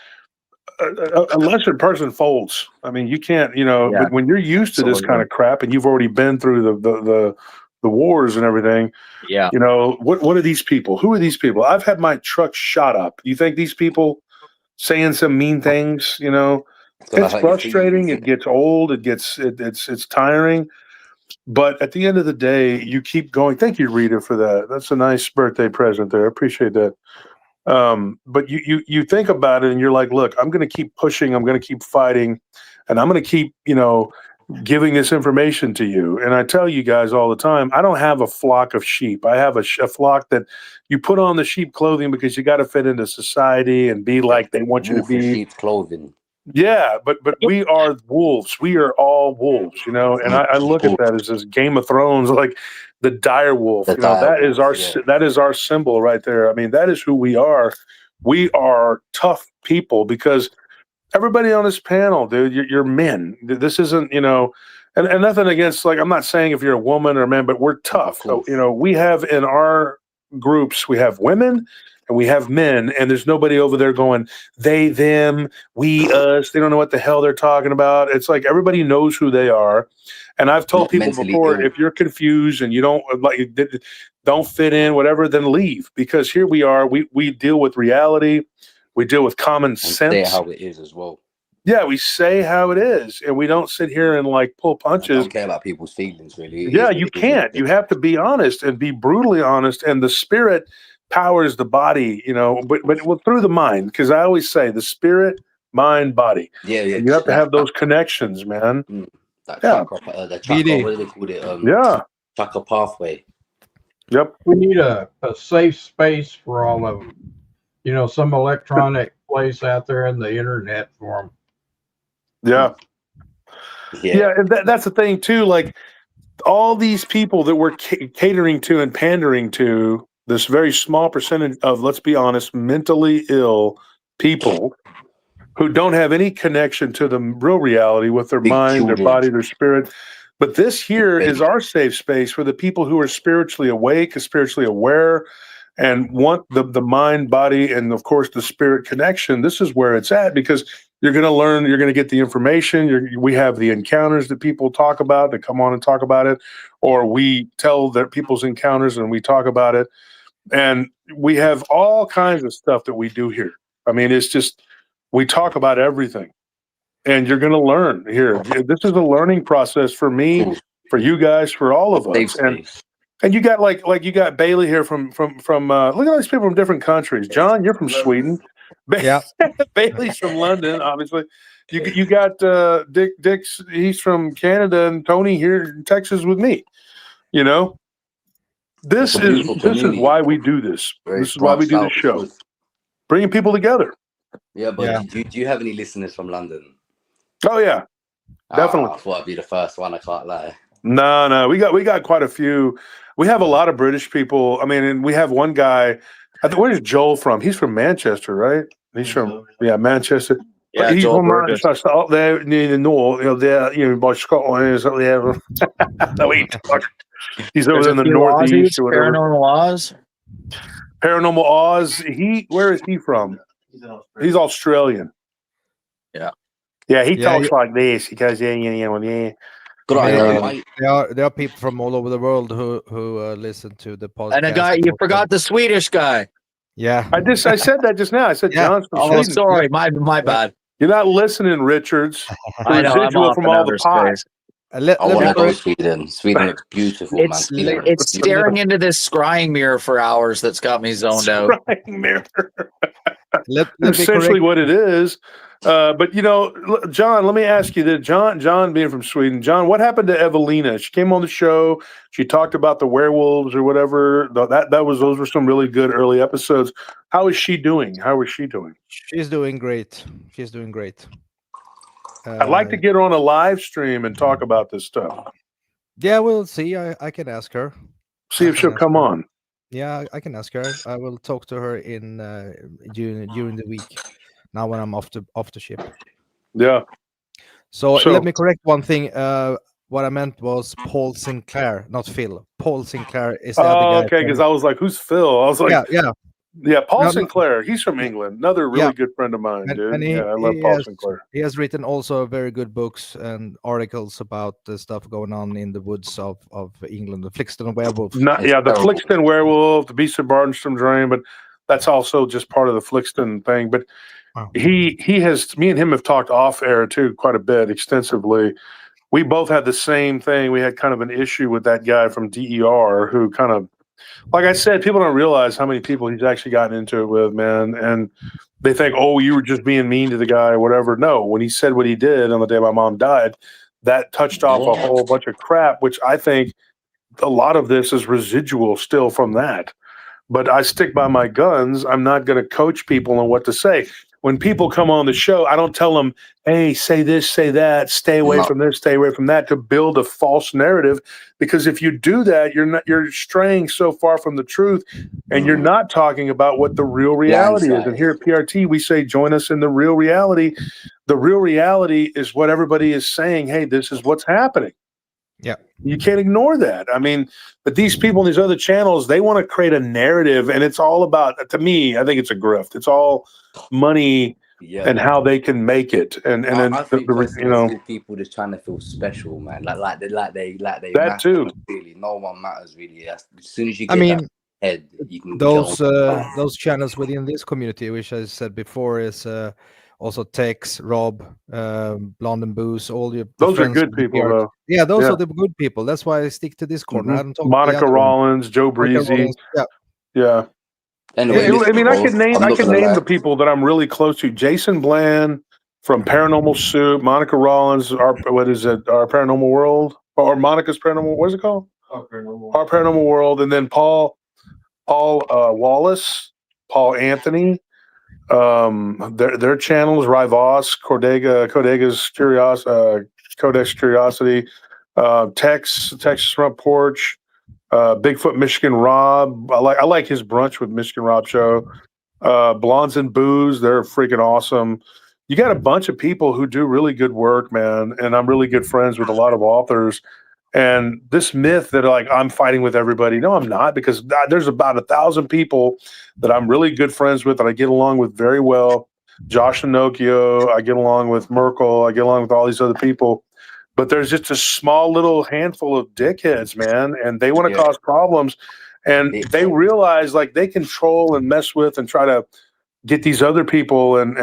a lesser person folds. I mean, you can't, but when you're used to this kind of crap and you've already been through the wars and everything, what are these people? Who are these people? I've had my truck shot up. You think these people saying some mean things, it's frustrating. It gets old. It's tiring. But at the end of the day, you keep going. Thank you, Rita, for that. That's a nice birthday present there. I appreciate that. But you think about it and you're like, look, I'm going to keep pushing. I'm going to keep fighting, and I'm going to keep, giving this information to you. And I tell you guys all the time, I don't have a flock of sheep. I have a flock that you put on the sheep clothing because you got to fit into society and be like they want you to be. Sheep clothing. Yeah, but we are wolves. We are all wolves, and I look at that as this Game of Thrones. Like, the dire wolf. The That is our direwolf, yeah. that is our symbol right there. I mean, that is who we are. We are tough people because everybody on this panel, dude, you're men. This isn't, and nothing against, like, I'm not saying if you're a woman or a man, but we're tough. So, we have in our groups, we have women and we have men, and there's nobody over there going, they, them, we, us. They don't know what the hell they're talking about. It's like everybody knows who they are. And I've told Not people mentally before, ill. if you're confused and you don't fit in, whatever, then leave, because here we are. We deal with reality. We deal with common And sense. say how it is as well. Yeah, we say how it is, and we don't sit here and like pull I punches. don't care about people's feelings, really. It Yeah, is what you it is. can't. You have to be honest and be brutally honest. And the spirit powers the body, but through the mind, because I always say the spirit, mind, body. Yeah. And you have to have those connections, man. That Yeah. the chakra, BD. what do they call it? Yeah. Chakra pathway. Yep. We need a safe space for all of them. Some electronic place out there in the internet for them. Yeah. Yeah. And that's the thing too. Like all these people that we're catering to and pandering to, this very small percentage of, let's be honest, mentally ill people who don't have any connection to the real reality with their Big mind, children. their body, their spirit. But this here is our safe space for the people who are spiritually awake, spiritually aware, and want the mind, body, and of course the spirit connection. This is where it's at, because you're going to learn, you're going to get the information. We have the encounters that people talk about, that come on and talk about it, or we tell their people's encounters and we talk about it. And we have all kinds of stuff that we do here. I mean, it's just, we talk about everything, and you're going to learn here. This is a learning process for me, for you guys, for all of Safe us. space. And you got like you got Bailey here from look at all these people from different countries. John, you're from Sweden. Yeah. Bailey's from London, obviously. You got Dick's, he's from Canada, and Tony here in Texas with me. This It's a is beautiful community. why we do this. Very This is why we do the branched out. show, bringing people together. Yeah, but Do you have any listeners from London? Oh yeah, definitely. I thought I'd be the first one. I can't lie. No, we got quite a few. We have a lot of British people. I mean, and we have one guy. Where's Joel from? He's from Manchester, right? He's from Manchester. Yeah, But he's Joel from Burgess. Manchester, up there near the north. There, by Scotland, is up there. No, he's over There's in a the few northeast Aussies, or whatever. Paranormal Oz. Paranormal Oz. Where is he from? He's Australian. Yeah. Yeah, he Yeah, talks like this. He goes, yeah. Good Yeah. idea. There are people from all over the world who listen to the podcast. And a guy, you forgot the Swedish guy. Yeah. I said that just now. I said Yeah. John's from Oh, Sweden. sorry. My bad. You're not listening, Richards. I know. I'm Residual off from in all the outer pot. space. Let I me want to go to correct- Sweden. Sweden looks beautiful, man. It's Sweden looks it's staring into this scrying mirror for hours that's got me zoned out. Scrying mirror. let me Essentially correct- what it is. But John, let me ask you that. John being from Sweden, John, what happened to Evelina? She came on the show. She talked about the werewolves or whatever. Those were some really good early episodes. How is she doing? She's doing great. I'd like to get her on a live stream and talk about this stuff. Yeah, we'll see. I can ask her. See if she'll come on. Yeah, I can ask her. I will talk to her in during the week. Now when I'm off the ship. Yeah. So So- let me correct one thing. What I meant was Paul Sinclair, not Phil. Paul Sinclair is the other guy. Okay, because I was like, who's Phil? I was like, yeah. Paul No, no. Sinclair. He's from England. Another really Yeah. good friend of mine, dude. And I love Paul Sinclair. He has written also very good books and articles about the stuff going on in the woods of England, the Flixton werewolf. The Flixton werewolf, the Beast of Barnstorm Drain, but that's also just part of the Flixton thing. But Wow. he has, me and him have talked off air too quite a bit, extensively. We both had the same thing. We had kind of an issue with that guy from DER who kind of, like I said, people don't realize how many people he's actually gotten into it with, man. And they think, oh, you were just being mean to the guy or whatever. No, when he said what he did on the day my mom died, that touched off a whole bunch of crap, which I think a lot of this is residual still from that. But I stick by my guns. I'm not going to coach people on what to say. when people come on the show, I don't tell them, hey, say this, say that, stay away from this, stay away from that, to build a false narrative. Because if you do that, you're straying so far from the truth, and you're not talking about what the real reality is. And here at PRT, we say, join us in the real reality. The real reality is what everybody is saying. Hey, this is what's happening. Yeah. You can't ignore that. I mean, but these people in these other channels, they want to create a narrative, and it's all about, to me, I think it's a grift. It's all money and how they can make it. And I think personally, people just trying to feel special, man. Like they that matter, too. really. No one matters really. As soon as you get that head, you can those channels within this community, which I said before, is also Tex, Rob, Blonde and Booze, all your those are good people, though. Yeah, those are the good people. That's why I stick to this corner. I don't talk Monica Rollins, Joe Breezy. Yeah. Anyway, I mean, I could name the people that I'm really close to. Jason Bland from Paranormal Soup, Monica Rollins, our Paranormal World, or Monica's Paranormal. What is it called? Our Paranormal World, and then Paul Wallace, Paul Anthony. Their channels, Rivas, Codega's Codex Curiosity, Texas Front Porch, Bigfoot Michigan Rob. I like his Brunch with Michigan Rob show. Blondes and Booze, they're freaking awesome. You got a bunch of people who do really good work, man, and I'm really good friends with a lot of authors. And this myth that like I'm fighting with everybody, no, I'm not, because there's about 1,000 people that I'm really good friends with that I get along with very well. Josh Pinocchio, I get along with Merkel, I get along with all these other people. But there's just a small little handful of dickheads, man, and they want to cause problems. And they realize like they control and mess with and try to get these other people, and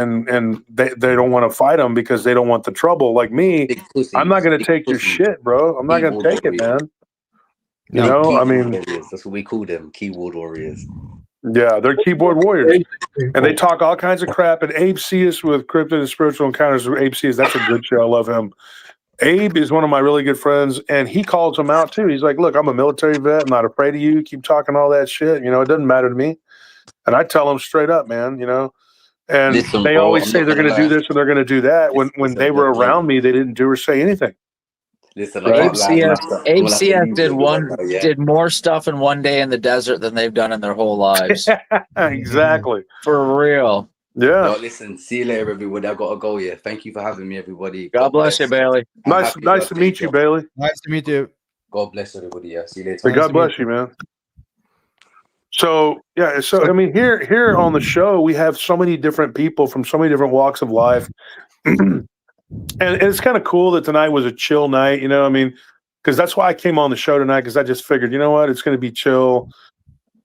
they don't want to fight them because they don't want the trouble. Like me, I'm not going to take your shit, bro. I'm not going to take it, man. You know, I mean, that's what we call them, keyboard warriors. Yeah, they're keyboard warriors, and they talk all kinds of crap. And Abe Seas with Cryptid and Spiritual Encounters with Abe Seas, that's a good show. I love him. Abe is one of my really good friends, and he calls him out too. He's like, look, I'm a military vet. I'm not afraid of you. Keep talking all that shit. You know, it doesn't matter to me. And I tell them straight up, man, you know, and they always say they're going to do this or they're going to do that. When they were around me, they didn't do or say anything. Listen, Abe CS did more stuff in one day in the desert than they've done in their whole lives. Exactly. For real. Yeah. No, listen, see you later, everybody. I gotta go. Yeah, thank you for having me, everybody. God bless you, Bailey. Nice to meet you, Bailey. Nice to meet you. God bless everybody. Yeah, see you later. God bless you, man. So yeah, so I mean, here on the show, we have so many different people from so many different walks of life, and it's kind of cool that tonight was a chill night. You know, I mean, because that's why I came on the show tonight, because I just figured, you know what, it's going to be chill.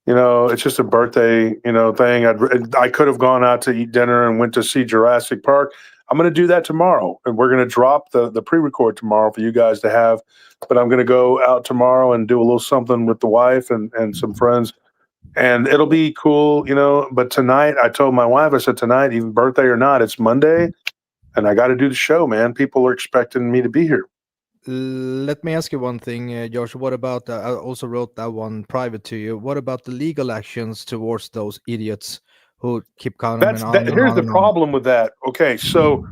You know, it's just a birthday, you know, thing. I could have gone out to eat dinner and went to see Jurassic Park. I'm going to do that tomorrow, and we're going to drop the pre-record tomorrow for you guys to have. But I'm going to go out tomorrow and do a little something with the wife and some friends. And it'll be cool, you know. But tonight, I told my wife, I said, tonight, even birthday or not, it's Monday, and I got to do the show, man. People are expecting me to be here. Let me ask you one thing, Josh. What about, I also wrote that one private to you. What about the legal actions towards those idiots who keep coming on? Here's the problem with that. Okay, so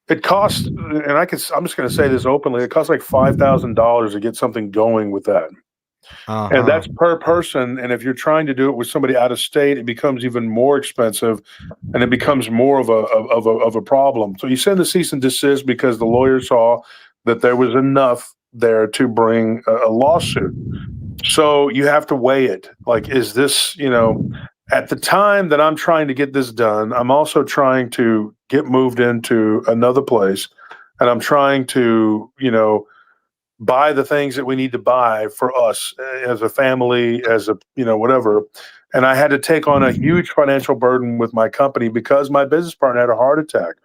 it costs, and I'm just going to say this openly, it costs like $5,000 to get something going with that. And that's per person. And if you're trying to do it with somebody out of state, it becomes even more expensive, and it becomes more of a problem. So you send the cease and desist because the lawyer saw that there was enough there to bring a lawsuit. So you have to weigh it. Like, is this, you know, at the time that I'm trying to get this done, I'm also trying to get moved into another place, and I'm trying to, you know, buy the things that we need to buy for us as a family, as a, you know, whatever. And I had to take on a huge financial burden with my company because my business partner had a heart attack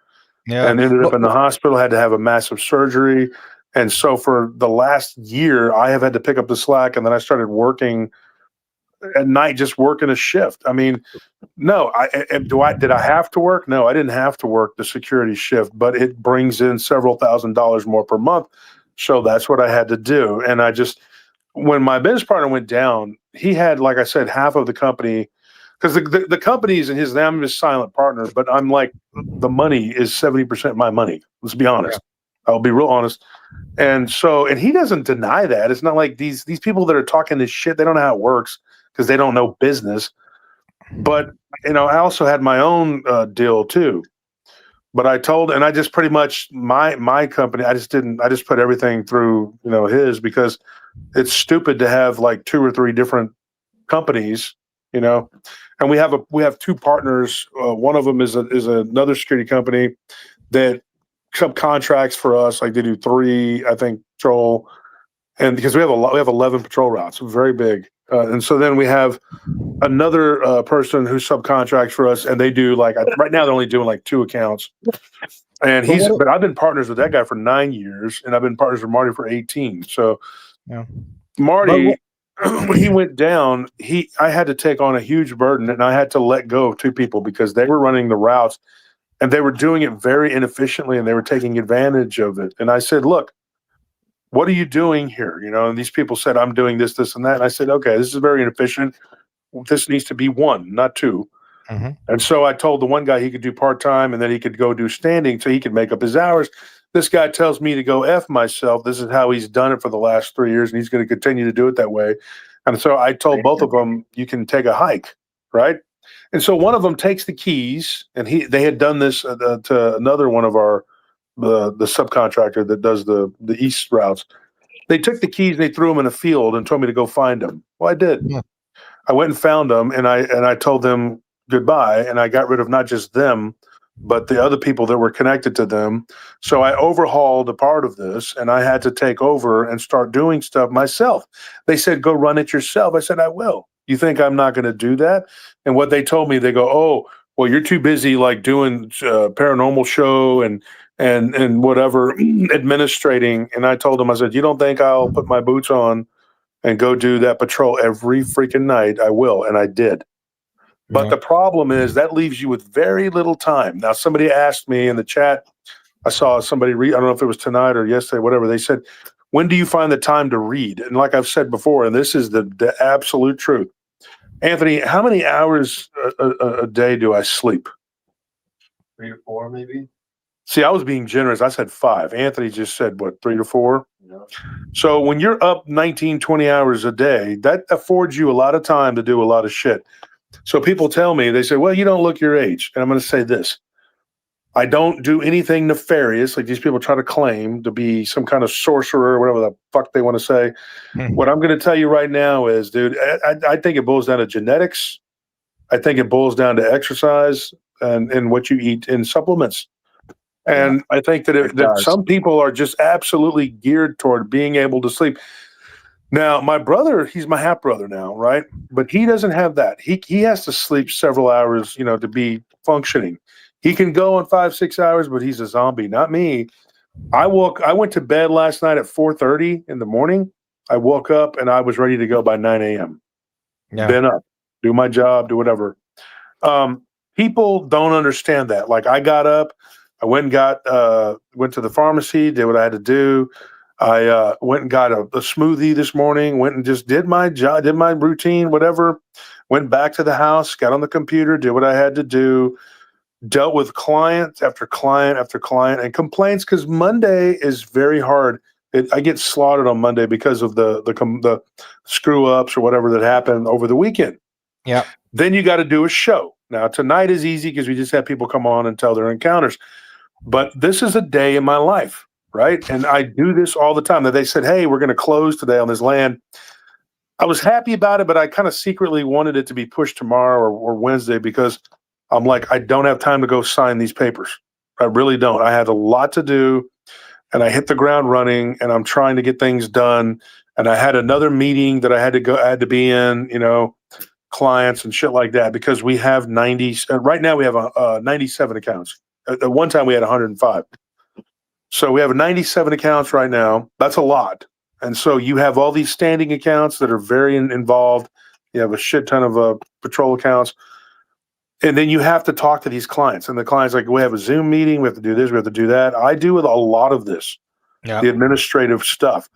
and ended up in the hospital, had to have a massive surgery. And so for the last year, I have had to pick up the slack. And then I started working at night, just working a shift. I mean, no, did I have to work? No, I didn't have to work the security shift, but it brings in several $1,000s more per month. So that's what I had to do. And when my business partner went down, he had, like I said, half of the company because the company's in his name. I'm his silent partner, but I'm like, the money is 70% my money. Let's be honest. Yeah. I'll be real honest. And so, and he doesn't deny that. It's not like these people that are talking this shit, they don't know how it works because they don't know business. But, you know, I also had my own deal too. But I told, and I just pretty much, my company, I just put everything through, you know, his, because it's stupid to have like 2 or 3 different companies, you know. And we have 2 partners. One of them is another security company that subcontracts for us. Like they do 3, I think, patrol, and because we have 11 patrol routes, very big. And so then we have another person who subcontracts for us, and they do like right now they're only doing like 2 accounts. And but I've been partners with that guy for 9 years, and I've been partners with Marty for 18. So yeah. Marty, when he went down, I had to take on a huge burden, and I had to let go of 2 people because they were running the routes, and they were doing it very inefficiently, and they were taking advantage of it. And I said, look, what are you doing here? You know, and these people said, I'm doing this, this, and that. And I said, okay, this is very inefficient. This needs to be 1, not 2. Mm-hmm. And so I told the one guy he could do part-time, and then he could go do standing so he could make up his hours. This guy tells me to go F myself. This is how he's done it for the last 3 years, and he's going to continue to do it that way. And so I told both of them, you can take a hike, right? And so one of them takes the keys, and they had done this to another one of our the subcontractor that does the east routes. They took the keys and they threw them in a field and told me to go find them. Well, I did. Yeah. I went and found them, and I told them goodbye, and I got rid of not just them, but the other people that were connected to them. So I overhauled a part of this, and I had to take over and start doing stuff myself. They said, go run it yourself. I said, I will. You think I'm not going to do that? And what they told me, they go, oh, well, you're too busy like doing paranormal show and whatever, administrating. And I told them, I said, you don't think I'll put my boots on and go do that patrol every freaking night? I will. And I did. But the problem is that leaves you with very little time. Now, somebody asked me in the chat, I saw somebody read, I don't know if it was tonight or yesterday, whatever. They said, when do you find the time to read? And like I've said before, and this is the absolute truth. Anthony, how many hours a day do I sleep? 3 to 4, maybe. See, I was being generous. I said 5. Anthony just said, what, 3 to 4? Yeah. So when you're up 19, 20 hours a day, that affords you a lot of time to do a lot of shit. So people tell me, they say, well, you don't look your age. And I'm going to say this. I don't do anything nefarious like these people try to claim to be some kind of sorcerer or whatever the fuck they want to say. What I'm going to tell you right now is, dude, I think it boils down to genetics. I think it boils down to exercise and what you eat in supplements. And I think that some people are just absolutely geared toward being able to sleep. Now, my brother, he's my half brother now, right? But he doesn't have that. He has to sleep several hours, you know, to be functioning. He can go on 5-6 hours, but he's a zombie. Not me. I went to bed last night at 4:30 in the morning. I woke up and I was ready to go by 9 a.m. Yeah. Been up, do my job, do whatever. People don't understand that. Like I got up, I went and went to the pharmacy, did what I had to do. I went and got a smoothie this morning, went and just did my job, did my routine, whatever. Went back to the house, got on the computer, did what I had to do. Dealt with client after client after client and complaints because Monday is very hard. I get slaughtered on Monday because of the screw ups or whatever that happened over the weekend. Yeah. Then you got to do a show. Now tonight is easy because we just have people come on and tell their encounters. But this is a day in my life, right? And I do this all the time. That they said, hey, we're going to close today on this land. I was happy about it, but I kind of secretly wanted it to be pushed tomorrow or Wednesday because I'm like, I don't have time to go sign these papers. I really don't. I had a lot to do, and I hit the ground running, and I'm trying to get things done. And I had another meeting that I had to be in, you know, clients and shit like that, because we have 90. Right now we have 97 accounts. At one time we had 105. So we have 97 accounts right now. That's a lot. And so you have all these standing accounts that are very involved. You have a shit ton of patrol accounts. And then you have to talk to these clients. And the client's like, we have a Zoom meeting. We have to do this. We have to do that. I do with a lot of this, the administrative stuff.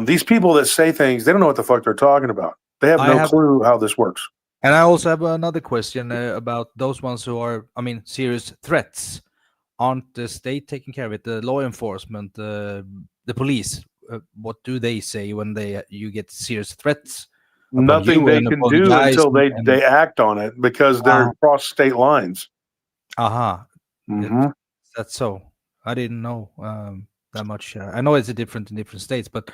These people that say things, they don't know what the fuck they're talking about. They have no clue how this works. And I also have another question about those ones who are, I mean, serious threats. Aren't the state taking care of it? The law enforcement, the police, what do they say when you get serious threats upon Nothing you they and can upon the do guys? until they act on it because they're across state lines. Mm-hmm. That's so. I didn't know that much. I know it's different in different states, but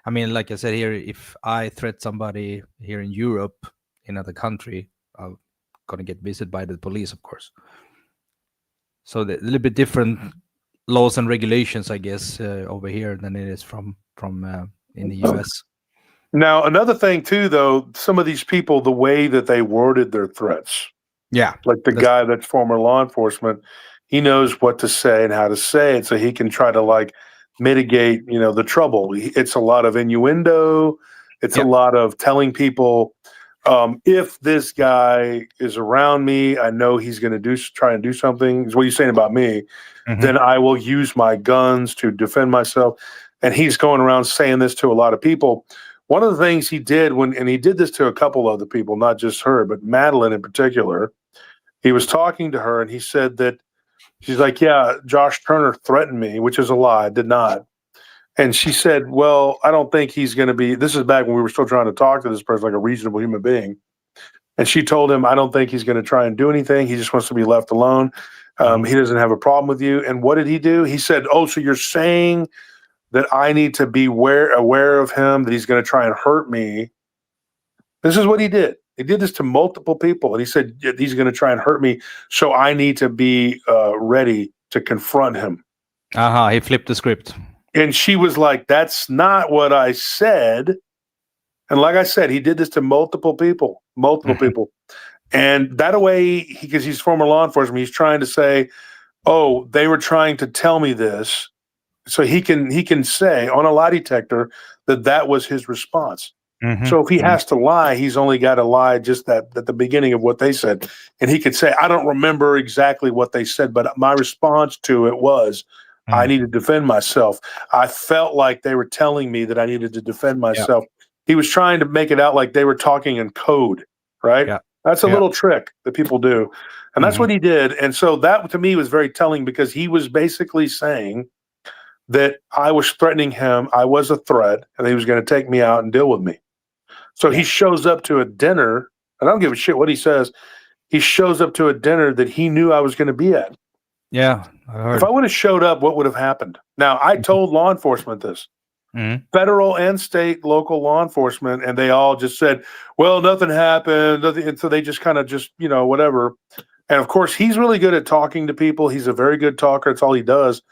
I mean, like I said here, if I threat somebody here in Europe, in another country, I'm gonna get visited by the police, of course. So a little bit different laws and regulations, I guess, over here than it is from in the US. Now, another thing too, though, some of these people, the way that they worded their threats, like the guy that's former law enforcement, he knows what to say and how to say it, so he can try to like mitigate, the trouble. It's a lot of innuendo. It's a lot of telling people, if this guy is around me, I know he's going to try and do something. Is what you're saying about me? Then I will use my guns to defend myself. And he's going around saying this to a lot of people. One of the things he did and he did this to a couple other people, not just her, but Madeline in particular. He was talking to her and he said that she's like, yeah, Josh Turner threatened me, which is a lie. I did not. And she said, well, I don't think he's going to be, this is back when we were still trying to talk to this person like a reasonable human being. And she told him, I don't think he's going to try and do anything. He just wants to be left alone. He doesn't have a problem with you. And what did he do? He said, oh, so you're saying that I need to be aware of him, that he's going to try and hurt me. This is what he did. He did this to multiple people. And he said, he's going to try and hurt me. So I need to be ready to confront him. He flipped the script. And she was like, that's not what I said. And like I said, he did this to multiple people. And that way, because he's former law enforcement, he's trying to say, oh, they were trying to tell me this. So he can say on a lie detector that was his response. So if he has to lie, he's only got to lie just at the beginning of what they said. And he could say, I don't remember exactly what they said, but my response to it was, I need to defend myself. I felt like they were telling me that I needed to defend myself. He was trying to make it out like they were talking in code, right? That's a little trick that people do. And that's what he did. And so that to me was very telling because he was basically saying that I was threatening him. I was a threat and he was going to take me out and deal with me. So he shows up to a dinner, and I don't give a shit what he says. He shows up to a dinner that he knew I was going to be at. Yeah. I heard. If I would have showed up, what would have happened? Now, I told law enforcement this. Federal and state, local law enforcement, and they all just said, well, nothing happened. And so they just kind of whatever. And of course, he's really good at talking to people. He's a very good talker. It's all he does.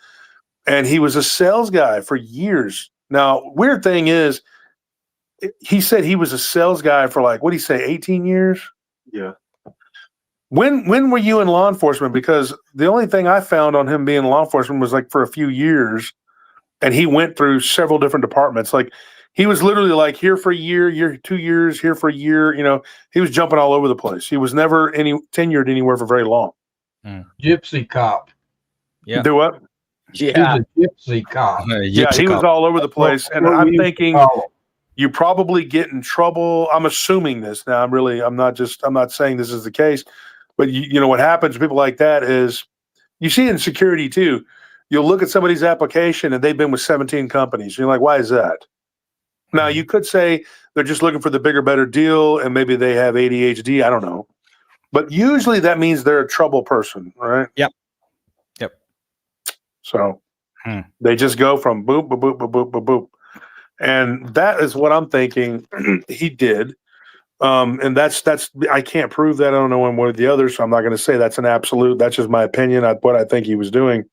And he was a sales guy for years. Now, weird thing is, he said he was a sales guy for like, what did he say, 18 years? Yeah. When were you in law enforcement? Because the only thing I found on him being in law enforcement was like for a few years. And he went through several different departments. Like he was literally like here for a year, 2 years, here for a year. He was jumping all over the place. He was never tenured anywhere for very long. Gypsy cop. Yeah. Do what? Yeah. He's a gypsy cop. Yeah, he was all over the place. And I'm thinking you probably get in trouble. I'm assuming this now. I'm not saying this is the case, but you know what happens to people like that is you see it in security too. You'll look at somebody's application and they've been with 17 companies. You're like, why is that? Now, you could say they're just looking for the bigger, better deal, and maybe they have ADHD. I don't know. But usually that means they're a trouble person, right? Yep. So they just go from boop, boop, boop, boop, boop, boop, boop. And that is what I'm thinking he did. And that's I can't prove that. I don't know one way or the other, so I'm not going to say that's an absolute. That's just my opinion on what I think he was doing.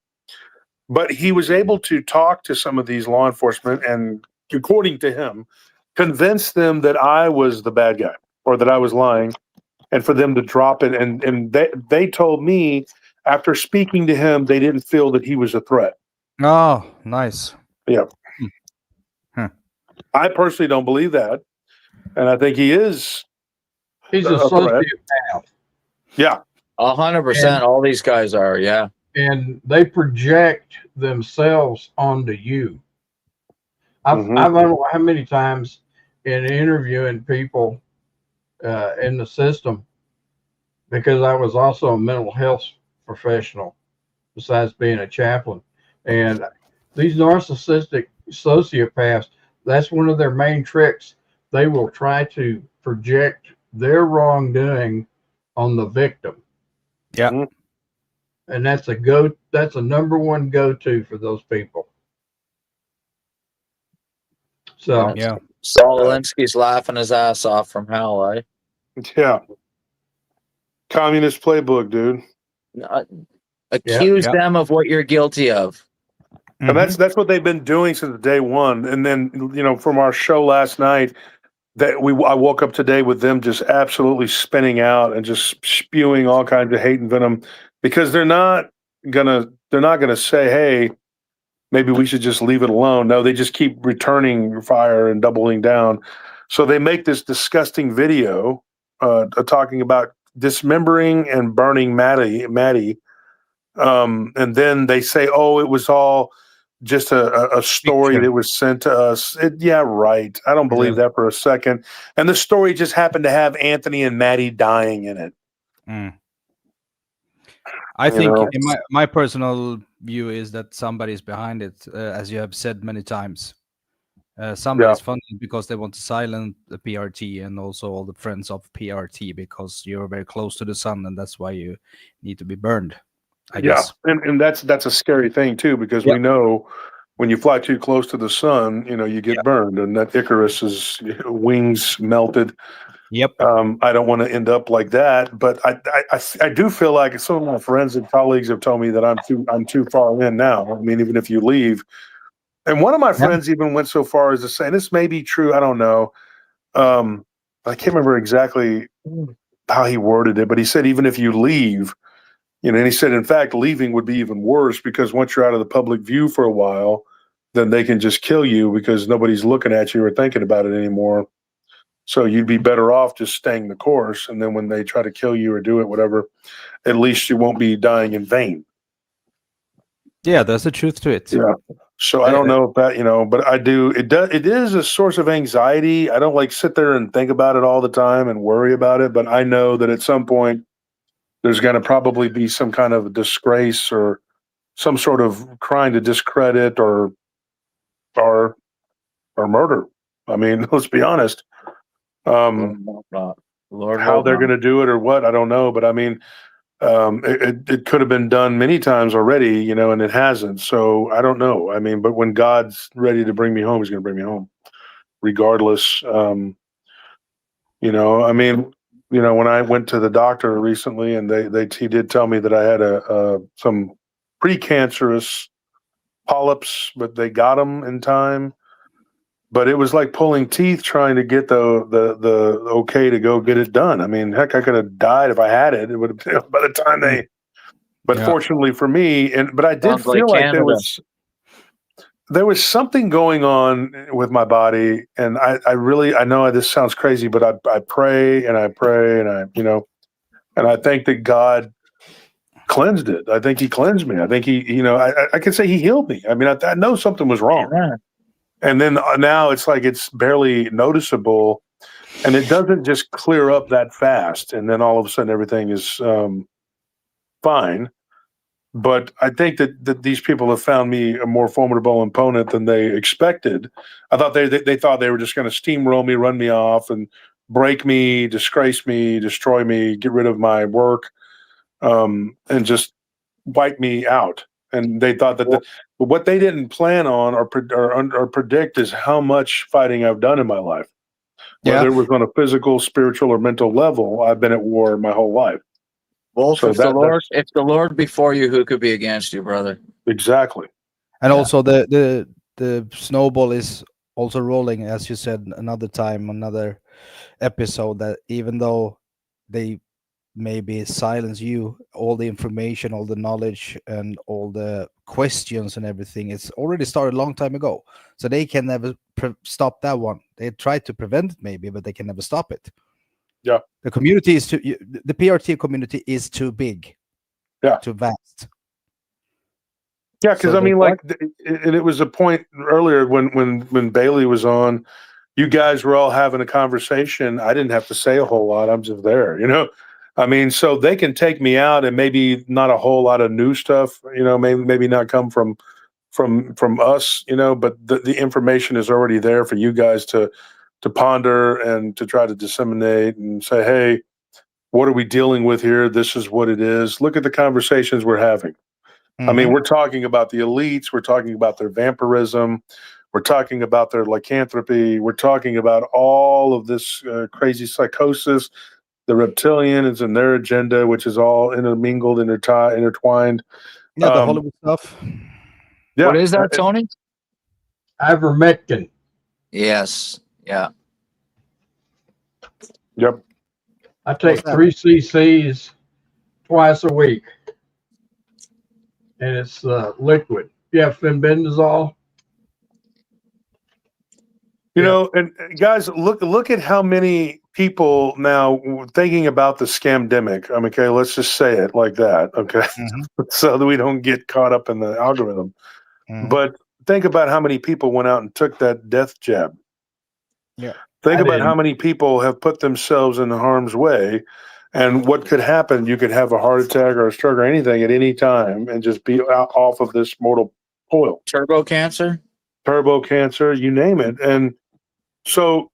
But he was able to talk to some of these law enforcement and, according to him, convince them that I was the bad guy or that I was lying, and for them to drop it. And they told me after speaking to him, they didn't feel that he was a threat. Oh, nice. Yeah. I personally don't believe that. And I think he is. He's a sociopath. Yeah. 100%. All these guys are, yeah. And they project themselves onto you. I don't know how many times in interviewing people, in the system because I was also a mental health professional besides being a chaplain. And these narcissistic sociopaths, that's one of their main tricks. They will try to project their wrongdoing on the victim. Yeah. Mhm. And that's a number one go-to for those people. So Yeah. Saul Alinsky's laughing his ass off from hell, eh? Yeah. Communist playbook, dude. Accuse Yeah. them of what you're guilty of. And that's what they've been doing since day one. And then, you know, from our show last night, I woke up today with them just absolutely spinning out and just spewing all kinds of hate and venom because they're not gonna say, hey, maybe we should just leave it alone. No, they just keep returning fire and doubling down. So they make this disgusting video talking about dismembering and burning Maddie. And then they say, oh, it was all just a story Fiction. that was sent to us. Yeah, right. I don't believe that for a second. And the story just happened to have Anthony and Maddie dying in it. I think know? in my personal view is that somebody's behind it, as you have said many times. Somebody's funding because they want to silence the PRT and also all the friends of PRT because you're very close to the sun and that's why you need to be burned. I guess. And that's a scary thing too, because we know when you fly too close to the sun, you know, you get burned, and that Icarus's wings melted. Yep. I don't want to end up like that, but I do feel like some of my friends and colleagues have told me that I'm too far in now. I mean, even if you leave, and one of my friends even went so far as to say, and this may be true, I don't know. I can't remember exactly how he worded it, but he said even if you leave. You know, and he said, in fact, leaving would be even worse because once you're out of the public view for a while, then they can just kill you because nobody's looking at you or thinking about it anymore. So you'd be better off just staying the course. And then when they try to kill you or do it, whatever, at least you won't be dying in vain. Yeah, there's a truth to it. Yeah. So I don't know if that, you know, but I do. It is a source of anxiety. I don't like sit there and think about it all the time and worry about it. But I know that at some point, there's going to probably be some kind of disgrace or some sort of crime to discredit or murder. I mean, let's be honest. Lord, How they're going to do it or what, I don't know. But I mean, it could have been done many times already, you know, and it hasn't. So I don't know. I mean, but when God's ready to bring me home, he's going to bring me home regardless. You know, I mean, you know, when I went to the doctor recently, and he did tell me that I had some precancerous polyps, but they got them in time. But it was like pulling teeth trying to get the okay to go get it done. I mean, heck, I could have died if I had it. It would have been by the time they. But fortunately for me, but I did feel like there was something going on with my body, and I know this sounds crazy, but I pray and I pray and I think that God cleansed it. I think he cleansed me. I think I can say he healed me. I mean, I know something was wrong. Amen. And then now it's like it's barely noticeable, and it doesn't just clear up that fast. And then all of a sudden everything is fine. But I think that these people have found me a more formidable opponent than they expected. I thought they thought they were just going to steamroll me, run me off, and break me, disgrace me, destroy me, get rid of my work, and just wipe me out. And they thought that but what they didn't plan on or predict is how much fighting I've done in my life. Whether it was on a physical, spiritual, or mental level, I've been at war my whole life. Well, So if the Lord before you, who could be against you, brother? Exactly. And also the snowball is also rolling, as you said another time, another episode, that even though they maybe silence you, all the information, all the knowledge, and all the questions and everything, it's already started a long time ago. So they can never stop that one. They tried to prevent it maybe, but they can never stop it. Yeah. The community is the PRT community is too big. Yeah. Too vast. Yeah, because I mean, like, and it was a point earlier when Bailey was on, you guys were all having a conversation. I didn't have to say a whole lot. I'm just there, you know. I mean, so they can take me out, and maybe not a whole lot of new stuff, you know, maybe not come from us, you know, but the information is already there for you guys to ponder and to try to disseminate and say, hey, what are we dealing with here? This is what it is. Look at the conversations we're having. I mean, we're talking about the elites. We're talking about their vampirism. We're talking about their lycanthropy. We're talking about all of this crazy psychosis. The reptilians and their agenda, which is all intermingled, intertwined. Yeah, the Hollywood stuff. Yeah. What is that, Tony? Ivermectin. Yes. Yeah. Yep. I take 3 cc's twice a week, and it's liquid. Yeah, fenbendazole. You know, and guys, look at how many people now thinking about the scamdemic. I mean, okay, let's just say it like that, okay, so that we don't get caught up in the algorithm. But think about how many people went out and took that death jab. Yeah. Think about how many people have put themselves in harm's way, and what could happen. You could have a heart attack or a stroke or anything at any time and just be off of this mortal coil. Turbo cancer, you name it. And so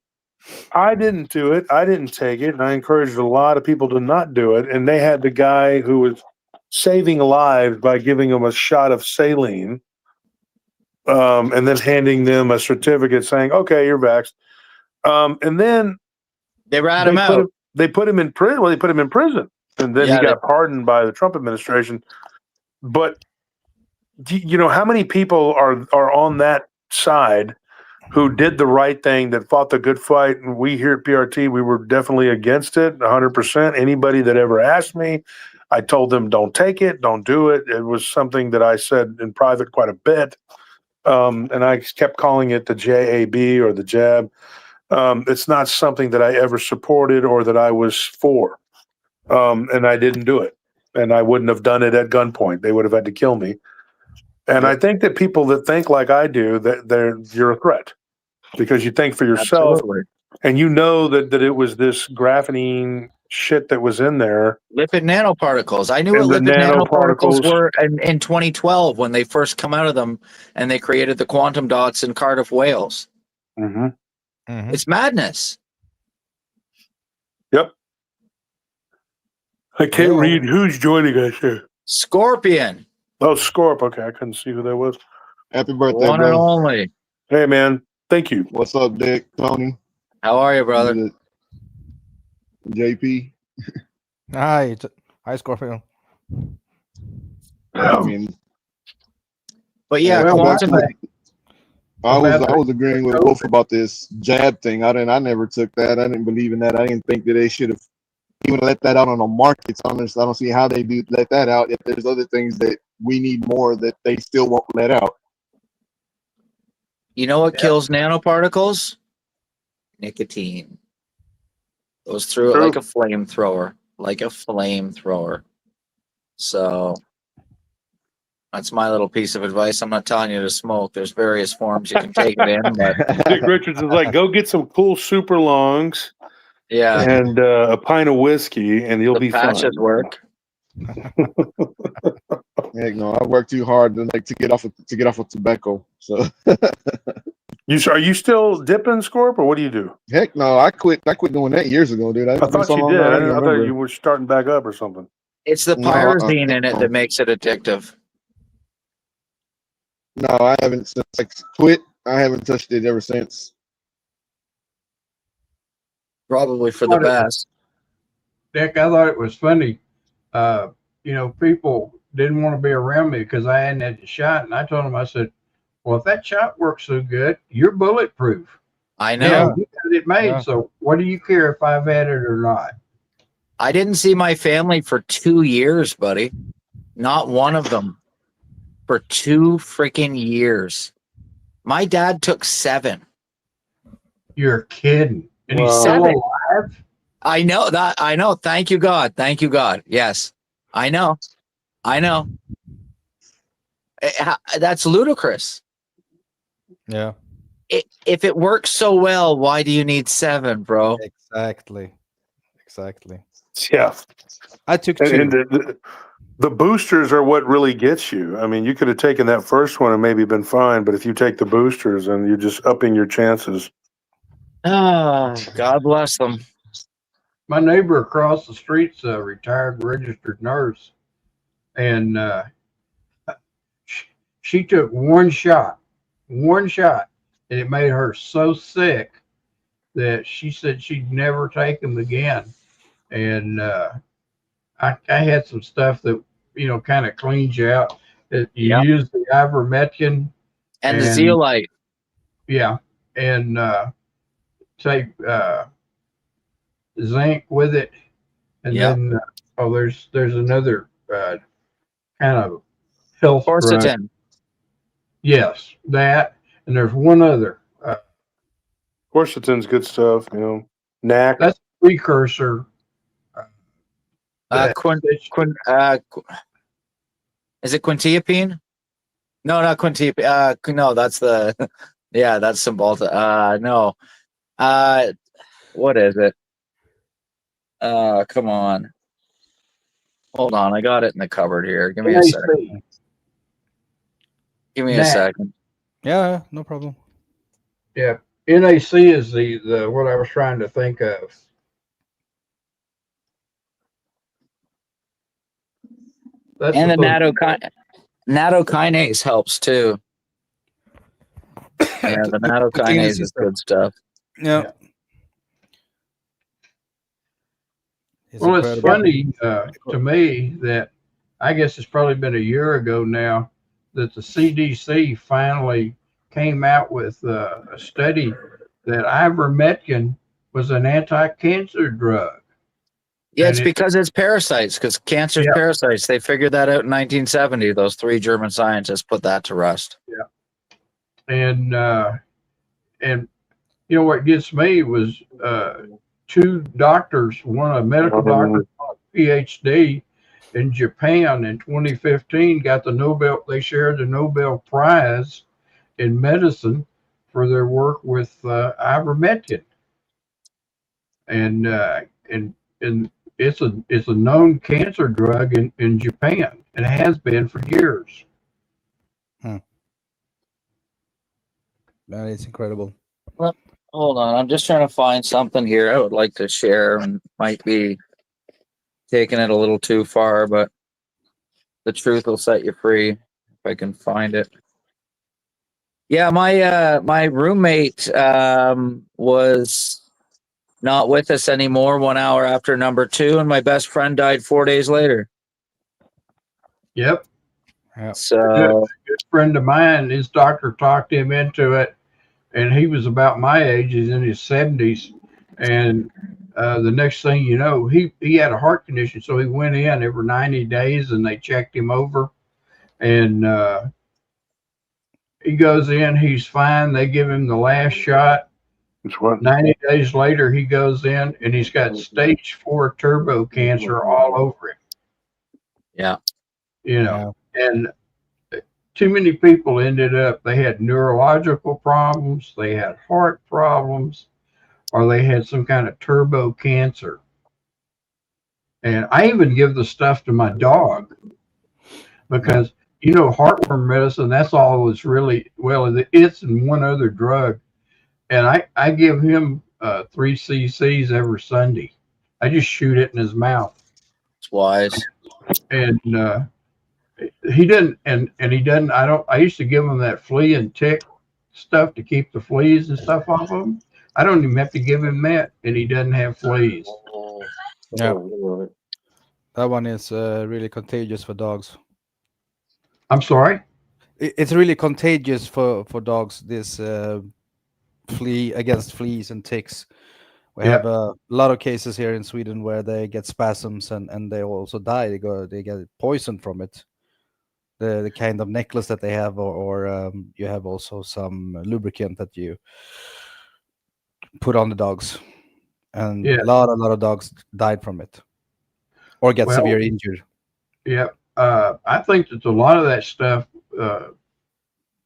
I didn't do it. I didn't take it. And I encouraged a lot of people to not do it. And they had the guy who was saving lives by giving them a shot of saline, and then handing them a certificate saying, okay, you're vaxxed. And then they rat him out. They put him in prison. Well, they put him in prison. And then he got pardoned by the Trump administration. But, you know, how many people are on that side who did the right thing, that fought the good fight? And we here at PRT, we were definitely against it, 100%. Anybody that ever asked me, I told them, don't take it, don't do it. It was something that I said in private quite a bit. And I kept calling it the JAB or the jab. It's not something that I ever supported or that I was for. And I didn't do it. And I wouldn't have done it at gunpoint. They would have had to kill me. And I think that people that think like I do, that you're a threat, because you think for yourself. Absolutely. And you know that it was this graphene shit that was in there. Lipid nanoparticles. I knew what lipid nanoparticles were in 2012 when they first come out of them, and they created the quantum dots in Cardiff, Wales. It's madness. Yep. I can't read who's joining us here. Scorpion. Oh, Scorp. Okay, I couldn't see who that was. Happy birthday, one bro. and only. Hey, man. Thank you. What's up, Dick? Tony? How are you, brother? JP? Hi, Scorpio. I mean, but yeah, I was agreeing with Wolf about this jab thing. I never took that. I didn't believe in that. I didn't think that they should have even let that out on the market. So I don't see how they do let that out if there's other things that we need more that they still won't let out. You know what kills nanoparticles? Nicotine. Goes through it like a flamethrower. So that's my little piece of advice. I'm not telling you to smoke. There's various forms you can take it in. But Dick Richards is like, go get some cool super longs. Yeah. And a pint of whiskey, and you'll be fine. Patches work. Heck no, I work too hard to get off of tobacco. So are you still dipping, Scorp, or what do you do? Heck no, I quit doing that years ago, dude. I thought you did. I thought you were starting back up or something. It's the pyrazine in it that makes it addictive. No, I haven't since I quit. I haven't touched it ever since. Probably for the best. Dick, I thought it was funny. People didn't want to be around me because I hadn't had the shot. And I told them, I said, well, if that shot works so good, you're bulletproof. I know. You got it made. Yeah. So what do you care if I've had it or not? I didn't see my family for 2 years, buddy. Not one of them. For 2 freaking years. My dad took 7. You're kidding. And he's still alive? I know that. I know. Thank you, God. Thank you, God. Yes. I know. That's ludicrous. Yeah. if it works so well, why do you need 7, bro? Exactly. Yeah. I took And 2. the boosters are what really gets you. I mean, you could have taken that first one and maybe been fine, but if you take the boosters, and you're just upping your chances. Oh, God bless them. My neighbor across the street's a retired registered nurse, and she took one shot, and it made her so sick that she said she'd never take them again. And I had some stuff that kind of cleans you out. That you use the ivermectin and the zeolite. Yeah, and take zinc with it, and then there's another kind of health drug. Quercetin. Yes, that, and there's one other. Quercetin's good stuff, NAC. That's a precursor. Is it quintiapine? No, not quintiapine. No, that's the that's Cymbalta. No. What is it? Come on. Hold on, I got it in the cupboard here. Give me a second. Give me a second. Yeah, no problem. Yeah, NAC is the what I was trying to think of. That's and the nattokinase helps too. Yeah, the nattokinase is good stuff. Yeah. Well, it's funny to me that I guess it's probably been a year ago now that the CDC finally came out with a study that ivermectin was an anti-cancer drug. Yeah, it's because it's parasites, because cancer's parasites. They figured that out in 1970. Those 3 German scientists put that to rest. Yeah. And what gets me was 2 doctors, one a medical doctor, a PhD in Japan in 2015, got the Nobel. They shared the Nobel Prize in medicine for their work with ivermectin, and it's a known cancer drug in Japan, and has been for years. That is incredible. Well, hold on, I'm just trying to find something here I would like to share, and might be taking it a little too far, but the truth will set you free if I can find it. Yeah, my roommate was not with us anymore 1 hour after number 2, and my best friend died 4 days later. Yep. So a good friend of mine, his doctor talked him into it, and he was about my age. He's in his 70s, and the next thing you know, he had a heart condition, so he went in every 90 days, and they checked him over, and he goes in, he's fine. They give him the last shot. 90 days later, he goes in, and he's got stage 4 turbo cancer all over him. Yeah. And too many people ended up, they had neurological problems, they had heart problems, or they had some kind of turbo cancer. And I even give the stuff to my dog because, heartworm medicine, that's all it's really, it's and one other drug. And I give him 3 cc's every Sunday. I just shoot it in his mouth. It's wise. And he didn't, and he doesn't. I used to give him that flea and tick stuff to keep the fleas and stuff off of him. I don't even have to give him that, and he doesn't have fleas. Yeah, that one is really contagious for dogs. I'm sorry. It's really contagious for dogs. This flea against fleas and ticks. We have a lot of cases here in Sweden where they get spasms and they also die. They get poisoned from it. The kind of necklace that they have, or you have also some lubricant that you put on the dogs, and a lot of dogs died from it or get severe injured. Yeah, I think that a lot of that stuff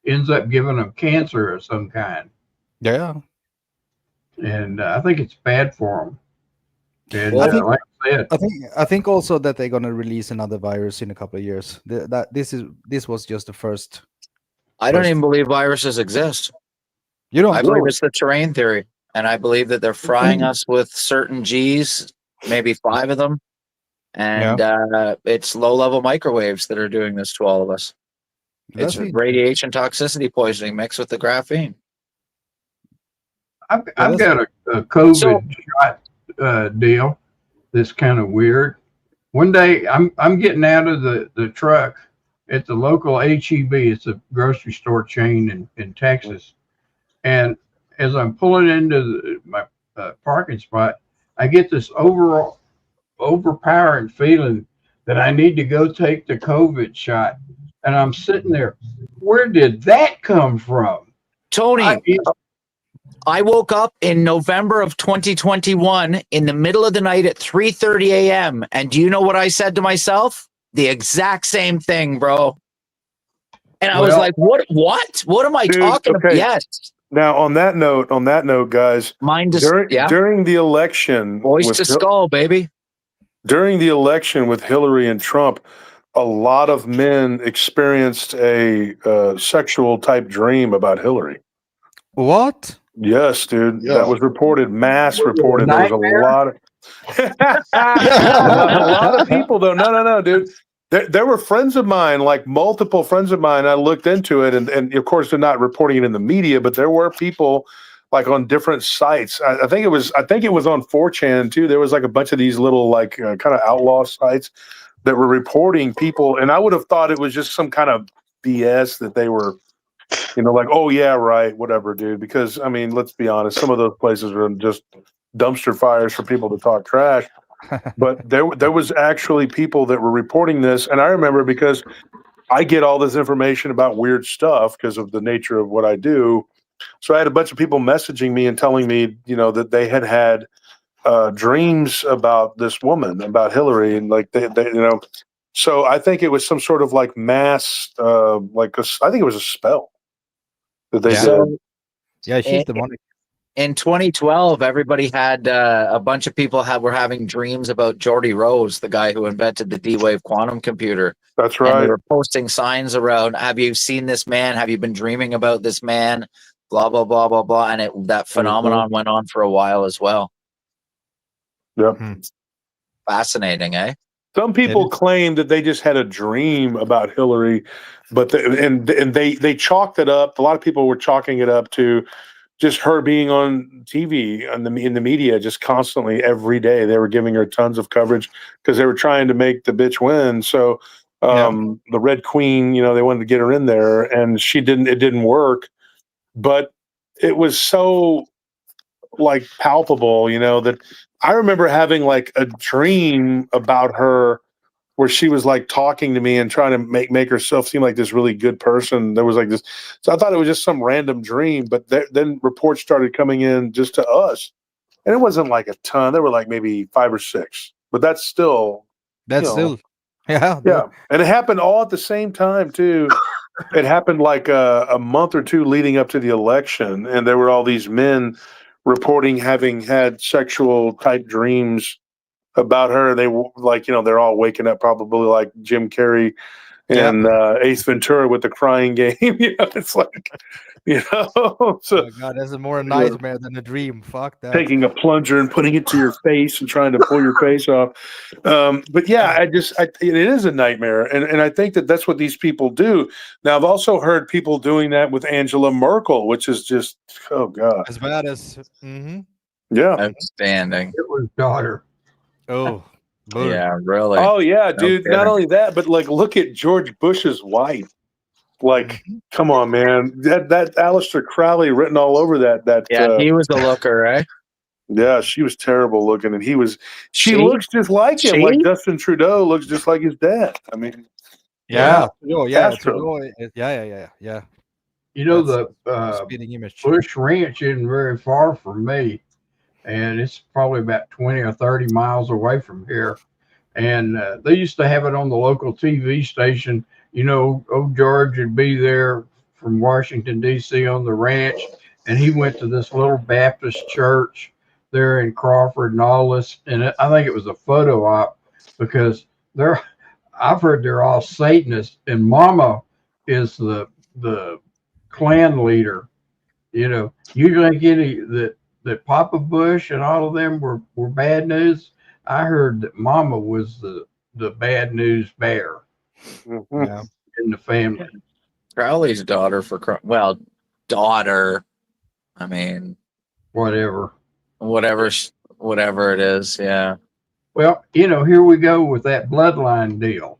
ends up giving them cancer of some kind. Yeah. And I think it's bad for them. And I think like I said, I think also that they're gonna release another virus in a couple of years. This was just the first. I don't First. even believe viruses exist. You don't. I believe it's the terrain theory, and I believe that they're frying us with certain G's, maybe 5 of them, and it's low-level microwaves that are doing this to all of us. It's That's it. radiation toxicity poisoning mixed with the graphene. I've that's- got a COVID shot deal that's kind of weird. One day I'm getting out of the truck at the local HEB. It's a grocery store chain in Texas. And as I'm pulling into my parking spot, I get this overpowering feeling that I need to go take the COVID shot. And I'm sitting there, where did that come from? Tony, I woke up in November of 2021 in the middle of the night at 3:30 a.m. And do you know what I said to myself? The exact same thing, bro. And I was like, what am I talking about? Yes. Now, on that note, guys, during the election, voice to skull, baby. During the election with Hillary and Trump, a lot of men experienced a sexual type dream about Hillary. What? Yes, dude. Yeah. That was reported, mass reported. There was a lot of a lot of people though. No, dude. There were friends of mine, like multiple friends of mine. I looked into it, and of course they're not reporting it in the media, but there were people like on different sites. I think it was on 4chan too. There was like a bunch of these little like kind of outlaw sites that were reporting people, and I would have thought it was just some kind of BS that they were, like, oh yeah, right, whatever, dude. Because I mean, let's be honest, some of those places are just dumpster fires for people to talk trash. But there was actually people that were reporting this, and I remember because I get all this information about weird stuff because of the nature of what I do. So I had a bunch of people messaging me and telling me, that they had dreams about this woman, about Hillary, and like they. So I think it was some sort of like mass, I think it was a spell that they did. Yeah, she's demonic. In 2012, everybody had a bunch of people were having dreams about Geordie Rose, the guy who invented the D-Wave quantum computer. That's right. And they were posting signs around, have you seen this man? Have you been dreaming about this man? Blah, blah, blah, blah, blah. And that phenomenon went on for a while as well. Yep. Fascinating, eh? Some people claim that they just had a dream about Hillary, but they chalked it up. A lot of people were chalking it up to just her being on TV in the media just constantly every day. They were giving her tons of coverage because they were trying to make the bitch win. So the Red Queen, they wanted to get her in there, and it didn't work. But it was so like palpable, that I remember having like a dream about her where she was like talking to me and trying to make herself seem like this really good person. There was like this. So I thought it was just some random dream, but then reports started coming in just to us. And it wasn't like a ton. There were like maybe 5 or 6, but that's still. Yeah. And it happened all at the same time too. It happened like a month or two leading up to the election. And there were all these men reporting having had sexual type dreams about her. They they're all waking up probably like Jim Carrey and Ace Ventura with the crying game. It's like, so oh my God, that's more a nightmare than a dream. Fuck that. Taking a plunger and putting it to your face and trying to pull your face off. But yeah, it is a nightmare. And I think that's what these people do. Now, I've also heard people doing that with Angela Merkel, which is just, oh God. As bad as, yeah. Outstanding. It was daughter. Oh, yeah, really. Oh yeah, dude. Not only that, but like, look at George Bush's wife. Like, come on, man. That Aleister Crowley written all over that. He was a looker, right? Yeah, she was terrible looking, and she looks just like him. Like Justin Trudeau looks just like his dad. I mean, yeah. Castro. Yeah. The speeding image. Bush Ranch isn't very far from me. And it's probably about 20 or 30 miles away from here. And they used to have it on the local TV station. Old George would be there from Washington, D.C. on the ranch. and he went to this little Baptist church there in Crawford and all this. And I think it was a photo op because I've heard they're all Satanists, and Mama is the clan leader. You know, you think that Papa Bush and all of them were bad news? I heard that Mama was the bad news bear Yeah. in the family. Crowley's daughter daughter. I mean, Whatever it is. Yeah. Well, you know, here we go with that bloodline deal,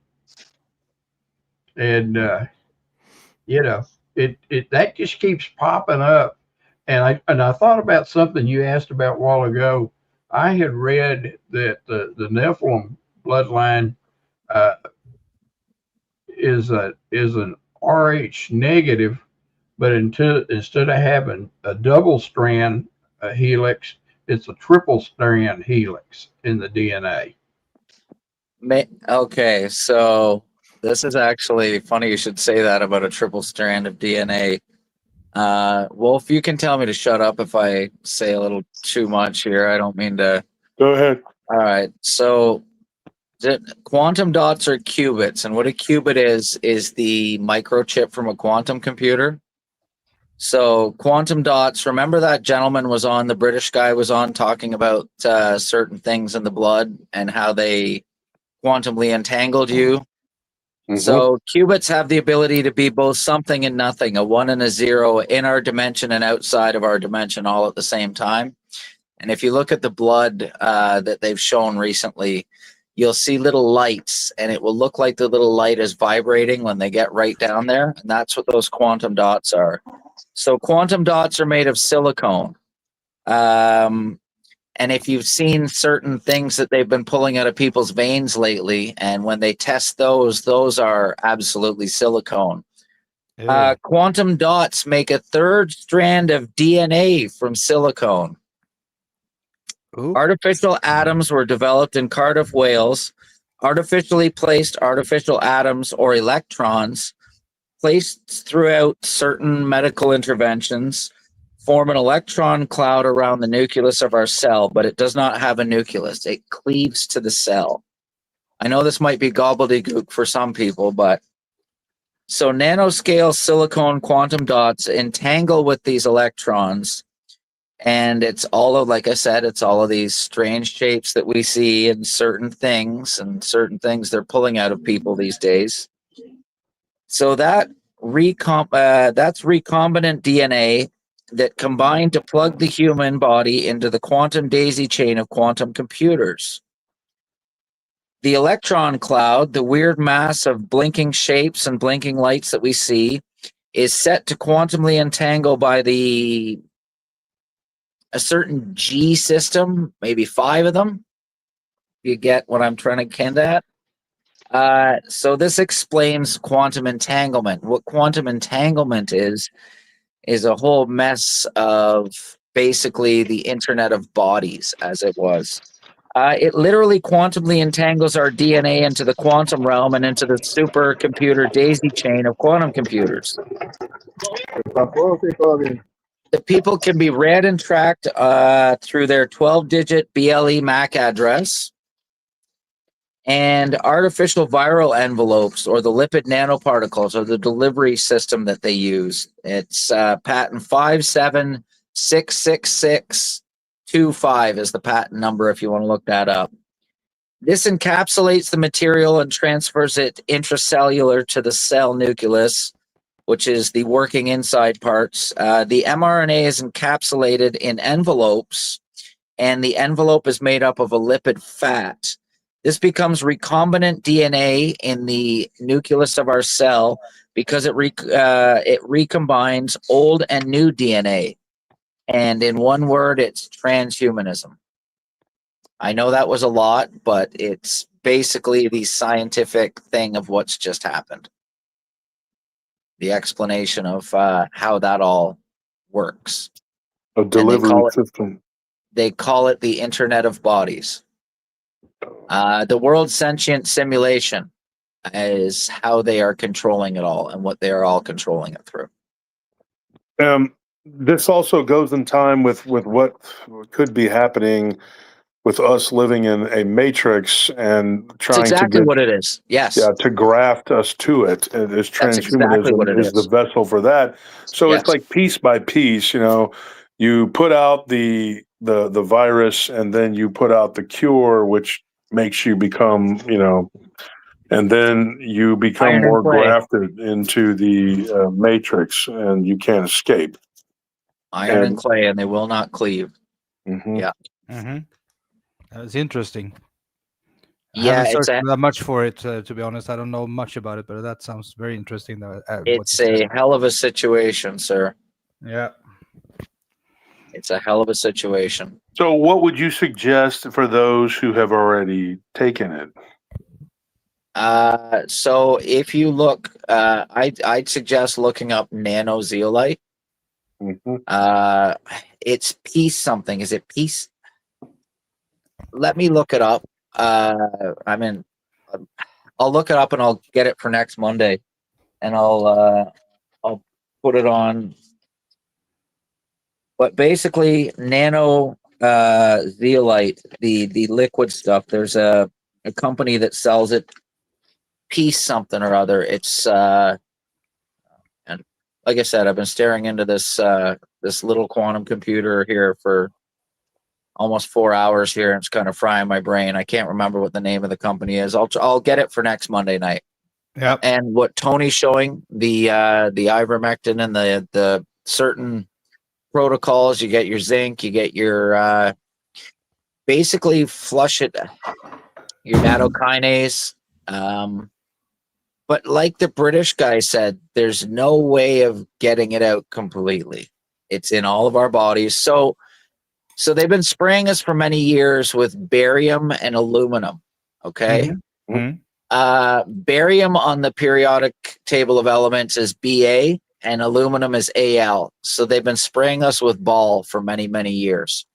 and you know, it that just keeps popping up, and I thought about something you asked about a while ago. I had read that the Nephilim bloodline is an Rh negative, but instead of having a double strand helix, it's a triple strand helix in the DNA. Okay, so this is actually funny you should say that about a triple strand of DNA. Wolf, you can tell me to shut up if I say a little too much here. I don't mean to. Go ahead. All right, so quantum dots are qubits, and what a qubit is the microchip from a quantum computer. So quantum dots, remember that gentleman was on, the British guy was on talking about certain things in the blood and how they quantumly entangled you. Mhm. So qubits have the ability to be both something and nothing, a 1 and a 0 in our dimension and outside of our dimension all at the same time. And if you look at the blood that they've shown recently, you'll see little lights, and it will look like the little light is vibrating when they get right down there. And that's what those quantum dots are. So quantum dots are made of silicone. And if you've seen certain things that they've been pulling out of people's veins lately, and when they test those are absolutely silicone. Quantum dots make a third strand of DNA from silicone. Ooh. Artificial atoms were developed in Cardiff, Wales. Artificially placed artificial atoms or electrons placed throughout certain medical interventions form an electron cloud around the nucleus of our cell, but it does not have a nucleus. It cleaves to the cell. I know this might be gobbledygook for some people, but so nanoscale silicone quantum dots entangle with these electrons, and it's all of, like I said, it's all of these strange shapes that we see in certain things they're pulling out of people these days. So that's recombinant DNA that combined to plug the human body into the quantum daisy chain of quantum computers. The electron cloud, the weird mass of blinking shapes and blinking lights that we see, is set to quantumly entangle by a certain G system, maybe 5 of them. You get what I'm trying to get at? So this explains quantum entanglement. What quantum entanglement is a whole mess of basically the Internet of Bodies, as it was. It literally quantumly entangles our DNA into the quantum realm and into the supercomputer daisy chain of quantum computers. The people can be read and tracked through their 12-digit BLE MAC address and artificial viral envelopes, or the lipid nanoparticles, or the delivery system that they use. It's patent 5766625 is the patent number if you want to look that up. This encapsulates the material and transfers it intracellular to the cell nucleus, which is the working inside parts. The mRNA is encapsulated in envelopes, and the envelope is made up of a lipid fat. This becomes recombinant DNA in the nucleus of our cell because it recombines old and new DNA. And in one word, it's transhumanism. I know that was a lot, but it's basically the scientific thing of what's just happened. The explanation of how that all works. A delivery system. They call it the Internet of Bodies. The world sentient simulation is how they are controlling it all and what they are all controlling it through. this also goes in time with what could be happening with us living in a matrix and It's trying to exactly get what it is. Yes, to graft us to it. And as that's exactly what transhumanism it is the is. vessel for that. So it's Yes. like piece by piece, you put out the virus and then you put out the cure, which makes you become, and then you become Iron and more clay. grafted into the matrix and you can't escape. Iron and And clay, and they will not cleave. mhm. Yeah. Mm-hmm. That's interesting. I Yeah, haven't searched that much for it, to be honest. I don't know much about it, but that sounds very interesting. What it's you said. a hell of a situation, sir. Yeah. It's a hell of a situation. So what would you suggest for those who have already taken it? So if you look, I'd suggest looking up nano zeolite. Mm-hmm. It's peace something. Is it peace? Let me look it up. I'll look it up and I'll get it for next Monday, and I'll put it on. But basically, nano zeolite, the liquid stuff. There's a company that sells it. Peace something or other. It's and like I said, I've been staring into this this little quantum computer here for almost 4 hours here, and it's kind of frying my brain. I can't remember what the name of the company is. I'll get it for next Monday night. Yep. And what Tony's showing, the ivermectin and the certain protocols, you get your zinc, you get your basically flush it, your nattokinase. But like the British guy said, there's no way of getting it out completely. It's in all of our bodies. So they've been spraying us for many years with barium and aluminum. Okay. Barium on the periodic table of elements is Ba and aluminum is Al. So they've been spraying us with ball for many, many years,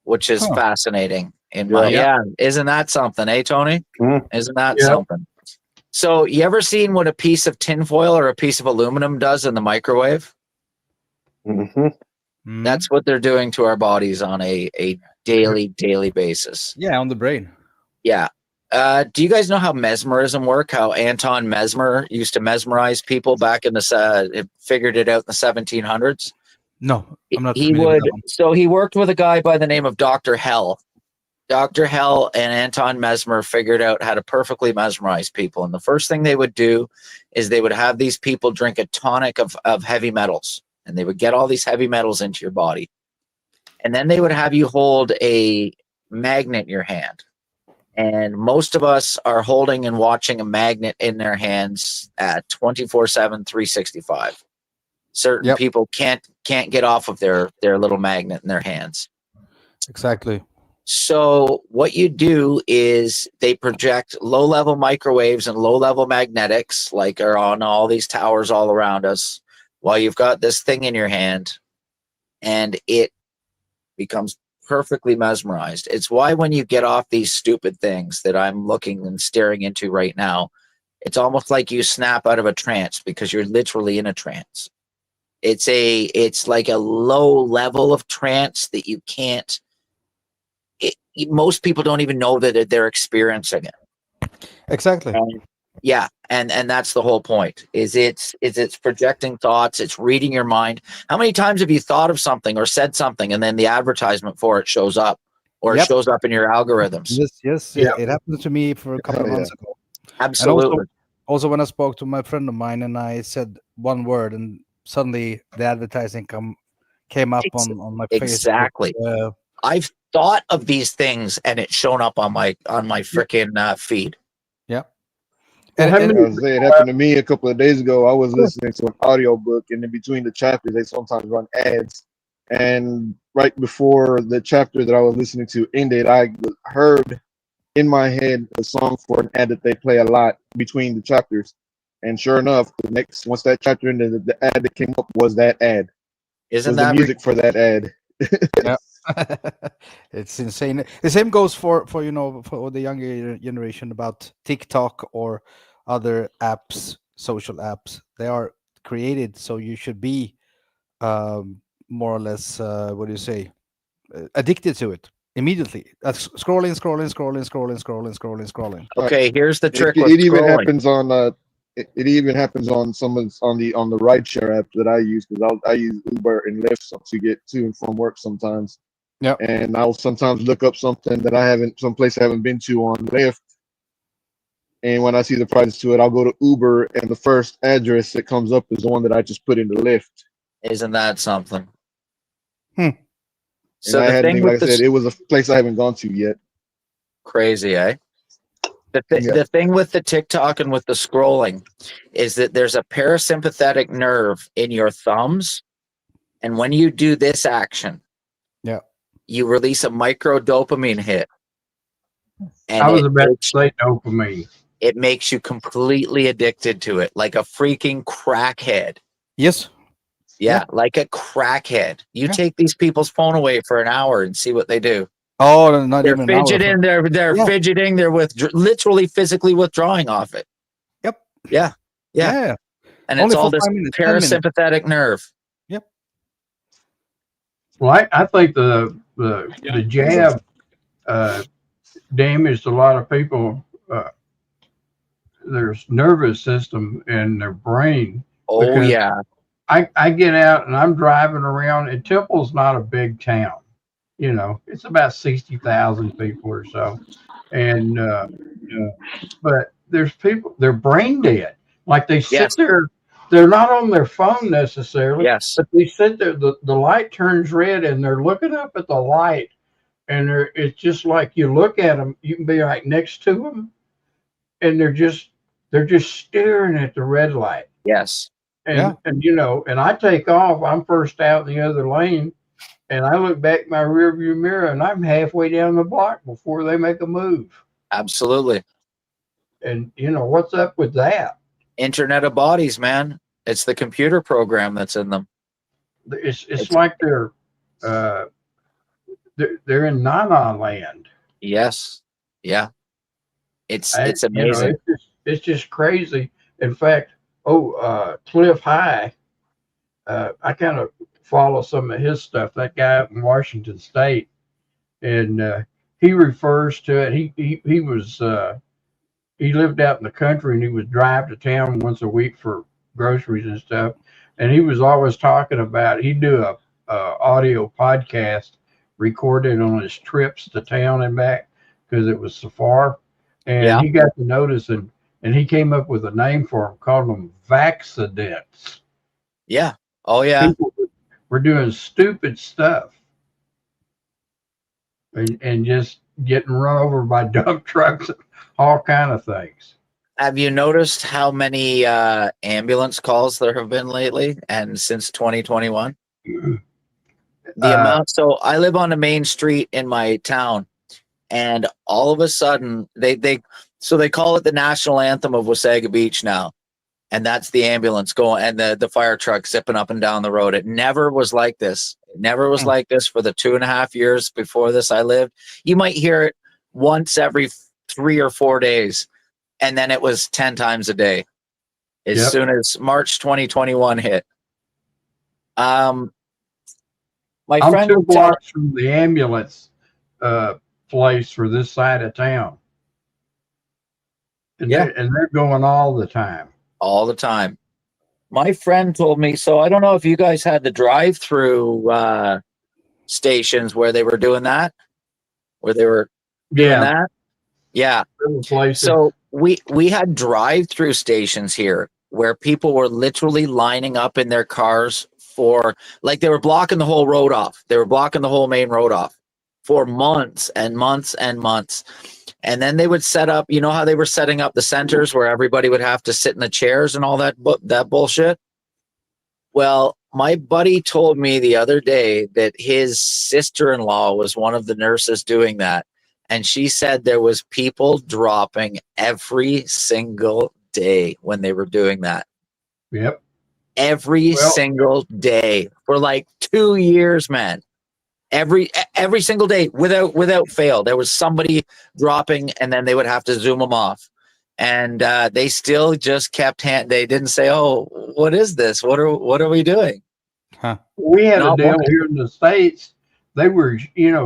which is fascinating. Isn't that something, eh, Tony? Isn't that something? So you ever seen what a piece of tinfoil or a piece of aluminum does in the microwave? Mm-hmm. That's what they're doing to our bodies on a daily basis. Yeah, on the brain. Yeah. Do you guys know how mesmerism work? How Anton Mesmer used to mesmerize people back in the figured it out in the 1700s? No, I'm not. He would. So he worked with a guy by the name of Dr. Hell. Dr. Hell and Anton Mesmer figured out how to perfectly mesmerize people. And the first thing they would do is they would have these people drink a tonic of heavy metals. And they would get all these heavy metals into your body. And then they would have you hold a magnet in your hand. And most of us are holding and watching a magnet in their hands at 24/7, 365. Certain people can't get off of their little magnet in their hands. Exactly. So what you do is they project low-level microwaves and low-level magnetics, like are on all these towers all around us, while you've got this thing in your hand, and it becomes perfectly mesmerized. It's why when you get off these stupid things that I'm looking and staring into right now, it's almost like you snap out of a trance because you're literally in a trance. It's like a low level of trance that you can't. Most people don't even know that they're experiencing it. Exactly. And that's the whole point. It's projecting thoughts. It's reading your mind. How many times have you thought of something or said something, and then the advertisement for it shows up, or it shows up in your algorithms? Yes. It happened to me for a couple of months ago. Absolutely. And also, when I spoke to my friend of mine, and I said one word, and suddenly the advertising came up on my Facebook. Exactly. I've thought of these things, and it's shown up on my freaking feed. Yeah. And it happened to me a couple of days ago. I was listening to an audiobook, and in between the chapters, they sometimes run ads. And right before the chapter that I was listening to ended, I heard in my head a song for an ad that they play a lot between the chapters. And sure enough, once that chapter ended, the ad that came up was that ad. Isn't that the music for that ad? Yeah. It's insane. The same goes for for the younger generation about TikTok or other apps, social apps. They are created so you should be more or less, what do you say, addicted to it immediately. That's scrolling. Okay, here's the trick with It even scrolling. happens on it even happens on someone's on the rideshare app that I use, because I use Uber and Lyft to get to and from work sometimes. Yeah. And I'll sometimes look up something that someplace I haven't been to on Lyft. And when I see the prices to it, I'll go to Uber, and the first address that comes up is the one that I just put in the Lyft. Isn't that something? And So I the hadn't thing even, with like I this said, it was a place I haven't gone to yet. crazy, eh? Yeah. The thing with the TikTok and with the scrolling is that there's a parasympathetic nerve in your thumbs, and when you do this action, you release a micro dopamine hit, and I was about to say dopamine. It makes you completely addicted to it, like a freaking crackhead. Yes. Yeah, like a crackhead. You take these people's phone away for an hour and see what they do. Oh, not They're even fidgeting. an hour. They're fidgeting. They're literally physically withdrawing off it. Yep. Yeah. And Only it's all for this 5 minutes, 10 minutes. parasympathetic nerve. Yep. Well, I think the jab damaged a lot of people. Their nervous system and their brain. Oh yeah. I get out and I'm driving around, and Temple's not a big town. You know, it's about 60,000 people or so. And but there's people, they're brain dead. Like they sit there, they're not on their phone necessarily. Yes. But they sit there, the light turns red and they're looking up at the light, and it's just like you look at them, you can be like next to them, and they're just staring at the red light. Yes. And you know, and I take off, I'm first out in the other lane, and I look back in my rearview mirror, and I'm halfway down the block before they make a move. Absolutely. And you know, what's up with that? Internet of bodies, man. It's the computer program that's in them. It's like they're in Nana land. Yes. Yeah. It's amazing. You know, it's just crazy. In fact, Cliff High, I kind of follow some of his stuff. That guy up in Washington State, and he refers to it. He was he lived out in the country, and he would drive to town once a week for groceries and stuff. And he was always talking about, he'd do a audio podcast recorded on his trips to town and back, because it was so far. And he got to notice, and he came up with a name for them, called them Vaxidents. Yeah. Oh yeah. People were doing stupid stuff and just getting run over by dump trucks, all kind of things. Have you noticed how many ambulance calls there have been lately and since 2021? The amount. So I live on a main street in my town, and all of a sudden they call it the national anthem of Wasaga Beach now. And that's the ambulance going, and the fire truck zipping up and down the road. It never was like this. It never was like this for the 2.5 years before this I lived. You might hear it once every 3 or 4 days, and then it was 10 times a day as soon as March 2021 hit. My I'm friend 2 blocks from the ambulance place for this side of town. And they're going all the time. All the time. My friend told me, so I don't know if you guys had the drive-through stations where they were doing that, where they were doing that. Yeah. So we had drive-through stations here where people were literally lining up in their cars for, like, they were blocking the whole road off. They were blocking the whole main road off for months and months and months. And then they would set up, you know how they were setting up the centers where everybody would have to sit in the chairs and all that bullshit? Well, my buddy told me the other day that his sister-in-law was one of the nurses doing that. And she said there was people dropping every single day when they were doing that. Yep. Every single day for like 2 years, man. Every single day without fail, there was somebody dropping, and then they would have to zoom them off, and they still just kept they didn't say, "Oh, what is this? What are we doing?" Huh. We had a Not deal one. here in the States. They were,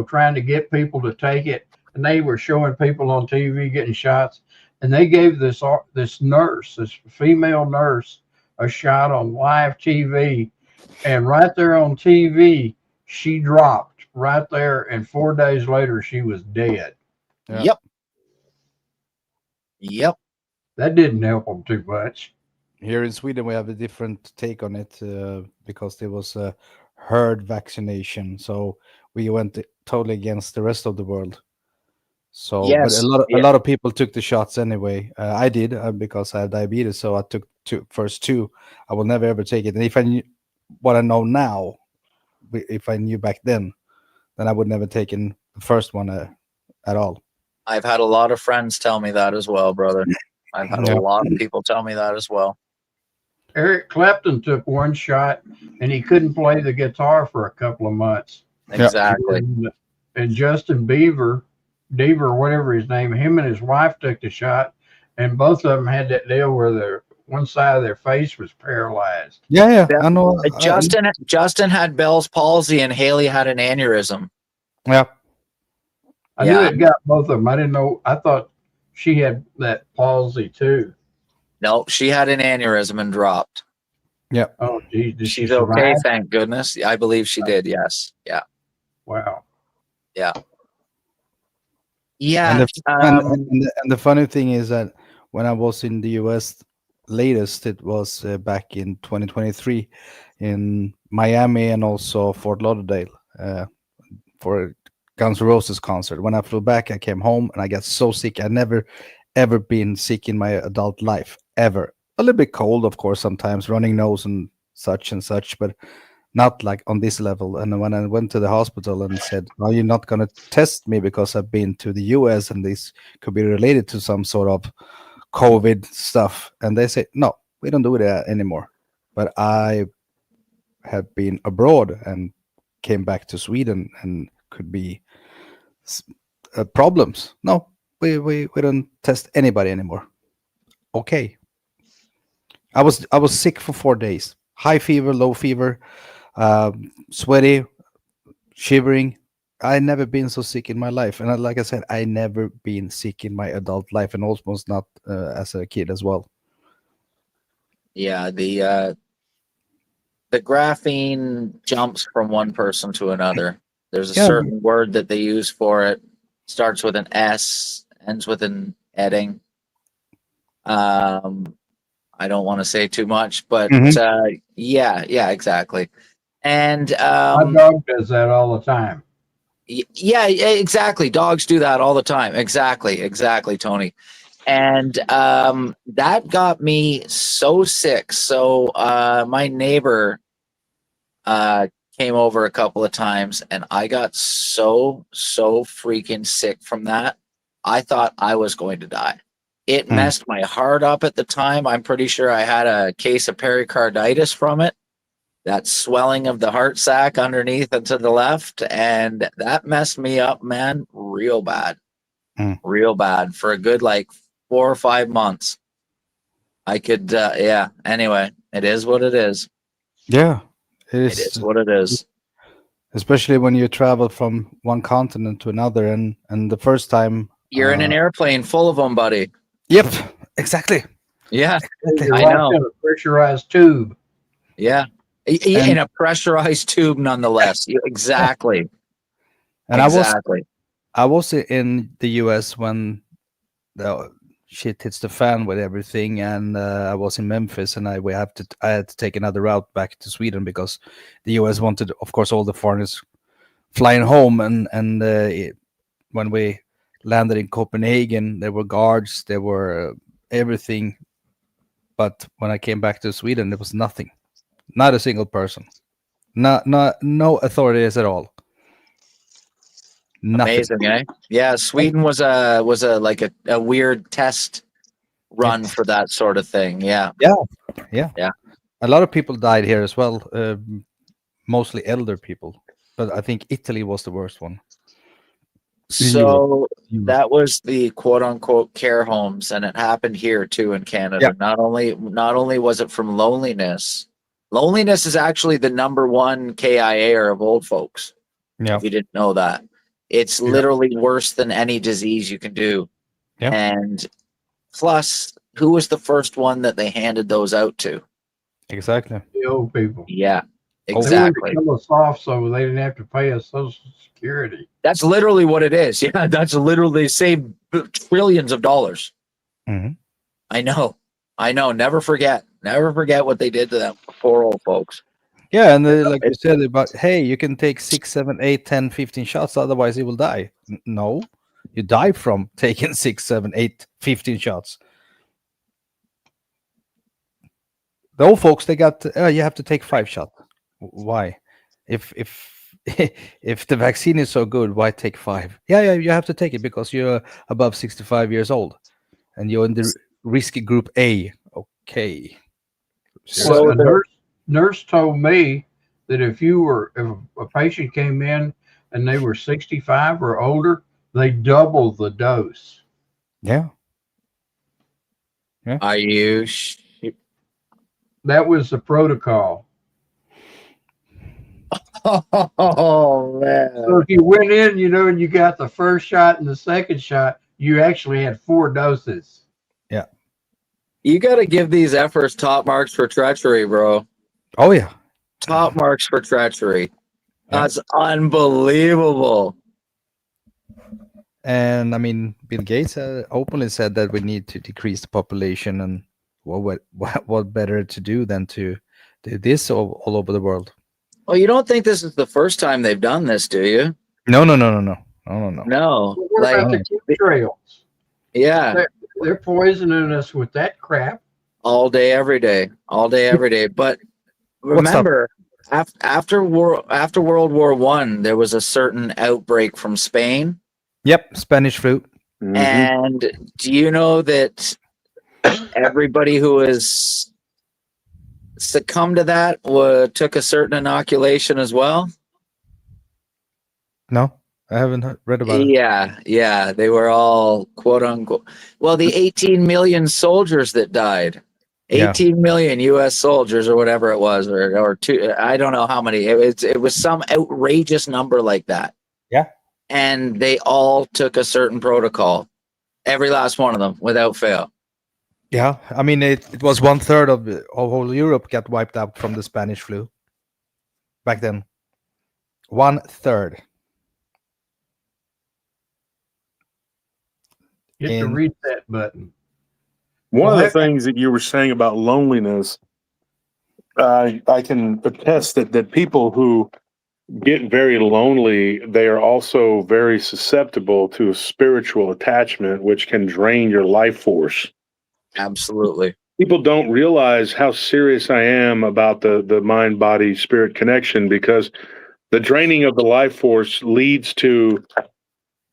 trying to get people to take it, and they were showing people on TV getting shots. And they gave this nurse, this female nurse, a shot on live TV, and right there on TV, she dropped right there, and 4 days later, she was dead. Yeah. Yep. Yep. That didn't help them too much. Here in Sweden, we have a different take on it because there was a herd vaccination, so we went totally against the rest of the world. So, but Yes. a lot of people took the shots anyway. I did because I have diabetes, so I took first two. I will never ever take it. And if I knew what I know now, if I knew back then I would never taken the first one at all. I've had a lot of friends tell me that as well, brother. I've had Yeah. a lot of people tell me that as well. Eric Clapton took one shot, and he couldn't play the guitar for a couple of months. Exactly. And Justin Deaver, whatever his name, him and his wife took the shot, and both of them had that deal where one side of their face was paralyzed. Yeah. I know. Justin had Bell's palsy, and Haley had an aneurysm. Yeah. I knew it got both of them. I didn't know. I thought she had that palsy too. No, she had an aneurysm and dropped. Yeah. Oh, geez. Did She's she survive? okay, thank goodness. I believe she did. Yes. Yeah. Wow. Yeah. Yeah. And the funny thing is that when I was in the US, latest it was back in 2023 in Miami and also Fort Lauderdale for a Guns N' Roses concert. When I flew back, I came home and I got so sick. I never ever been sick in my adult life, ever. A little bit cold, of course, sometimes, running nose and such, but not like on this level. And when I went to the hospital and said, "Are you not going to test me because I've been to the US and this could be related to some sort of COVID stuff?" And they said, "No, we don't do that anymore." But I had been abroad and came back to Sweden and could be problems. No, we don't test anybody anymore. Okay. I was sick for 4 days. High fever, low fever, sweaty, shivering. I never been so sick in my life, and like I said, I never been sick in my adult life, and almost not as a kid as well. Yeah, the graphene jumps from one person to another. There's a certain word that they use for it. Starts with an S, ends with an edding. I don't want to say too much, but yeah, exactly. And my dog does that all the time. Yeah, exactly. Dogs do that all the time. Exactly, Tony. And that got me so sick. So my neighbor came over a couple of times, and I got so freaking sick from that. I thought I was going to die. It messed my heart up at the time. I'm pretty sure I had a case of pericarditis from it. That swelling of the heart sac underneath and to the left. And that messed me up, man, real bad. Real bad for a good 4 or 5 months. I could, anyway, it is what it is. Yeah, it is what it is. Especially when you travel from one continent to another, and the first time you're in an airplane full of them, buddy. Yep, exactly. Yeah, I know. In a pressurized tube. Yeah, in a pressurized tube, nonetheless. Exactly. And exactly. I was in the US when the shit hits the fan with everything, and I was in Memphis, and I had to take another route back to Sweden because the US wanted, of course, all the foreigners flying home, and when we landed in Copenhagen, there were guards, there were everything, but when I came back to Sweden, there was nothing, not a single person, no authorities at all. Nothing. Amazing, eh? Yeah, Sweden was a weird test run for that sort of thing. Yeah. A lot of people died here as well, mostly elder people, but I think Italy was the worst one. So that was the quote unquote care homes, and it happened here too in Canada. Not only was it from loneliness, Loneliness is actually the #1 KIA of old folks. Yeah. If you didn't know that. It's literally worse than any disease you can do. Yeah. And plus, who was the first one that they handed those out to? Exactly. The old people. Yeah, They wanted exactly. to kill us off so they didn't have to pay us Social Security. That's literally what it is. Yeah, that's literally they saved trillions of dollars. Mhm. I know. Never forget what they did to them poor old folks. Yeah, and like you said about, hey, you can take 6, 7, 8, 10, 15 shots, otherwise you will die. No, you die from taking 6, 7, 8, 15 shots. The old folks, they got you have to take 5 shots. Why? If if the vaccine is so good, why take 5? Yeah, you have to take it because you're above 65 years old and you're in the risky group A. Okay. So Well, nurse told me that if a patient came in and they were 65 or older, they double the dose. Yeah. Are you That was the protocol. Oh man. So if you went in, and you got the first shot and the second shot, you actually had 4 doses. Yeah. You got to give these efforts top marks for treachery, bro. Oh yeah. Top marks for treachery. Yeah. That's unbelievable. And I mean, Bill Gates openly said that we need to decrease the population, and what better to do than to do this all over the world? Well, you don't think this is the first time they've done this, do you? No. No. What about the chemtrails? Yeah. They're poisoning us with that crap. All day, every day. But remember, after World War I, there was a certain outbreak from Spain. Yep, Spanish flu. Mm-hmm. And do you know that everybody who has succumbed to that took a certain inoculation as well? No, I haven't read about it. Yeah, they were all quote unquote. Well, the 18 million soldiers that died, 18 million U.S. soldiers or whatever it was, or two, I don't know how many. It was some outrageous number like that. Yeah, and they all took a certain protocol, every last one of them, without fail. Yeah, I mean it was 1/3 of whole Europe got wiped out from the Spanish flu back then. 1/3. Hit the reset button. One of the things that you were saying about loneliness, I can attest that people who get very lonely, they are also very susceptible to a spiritual attachment, which can drain your life force. Absolutely. People don't realize how serious I am about the mind, body, spirit connection, because the draining of the life force leads to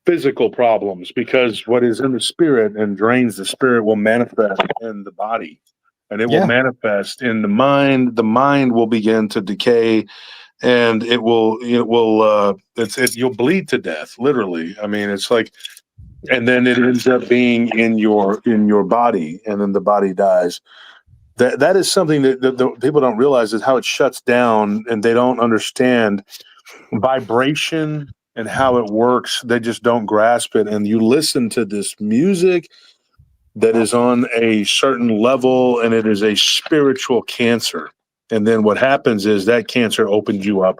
physical problems, because what is in the spirit and drains the spirit will manifest in the body, and it will manifest in the mind. The mind will begin to decay, and you'll bleed to death, literally. I mean, it's like, and then it ends up being in your body, and then the body dies. That is something that the people don't realize, is how it shuts down, and they don't understand vibration and how it works. They just don't grasp it. And you listen to this music that is on a certain level, and it is a spiritual cancer. And then what happens is that cancer opens you up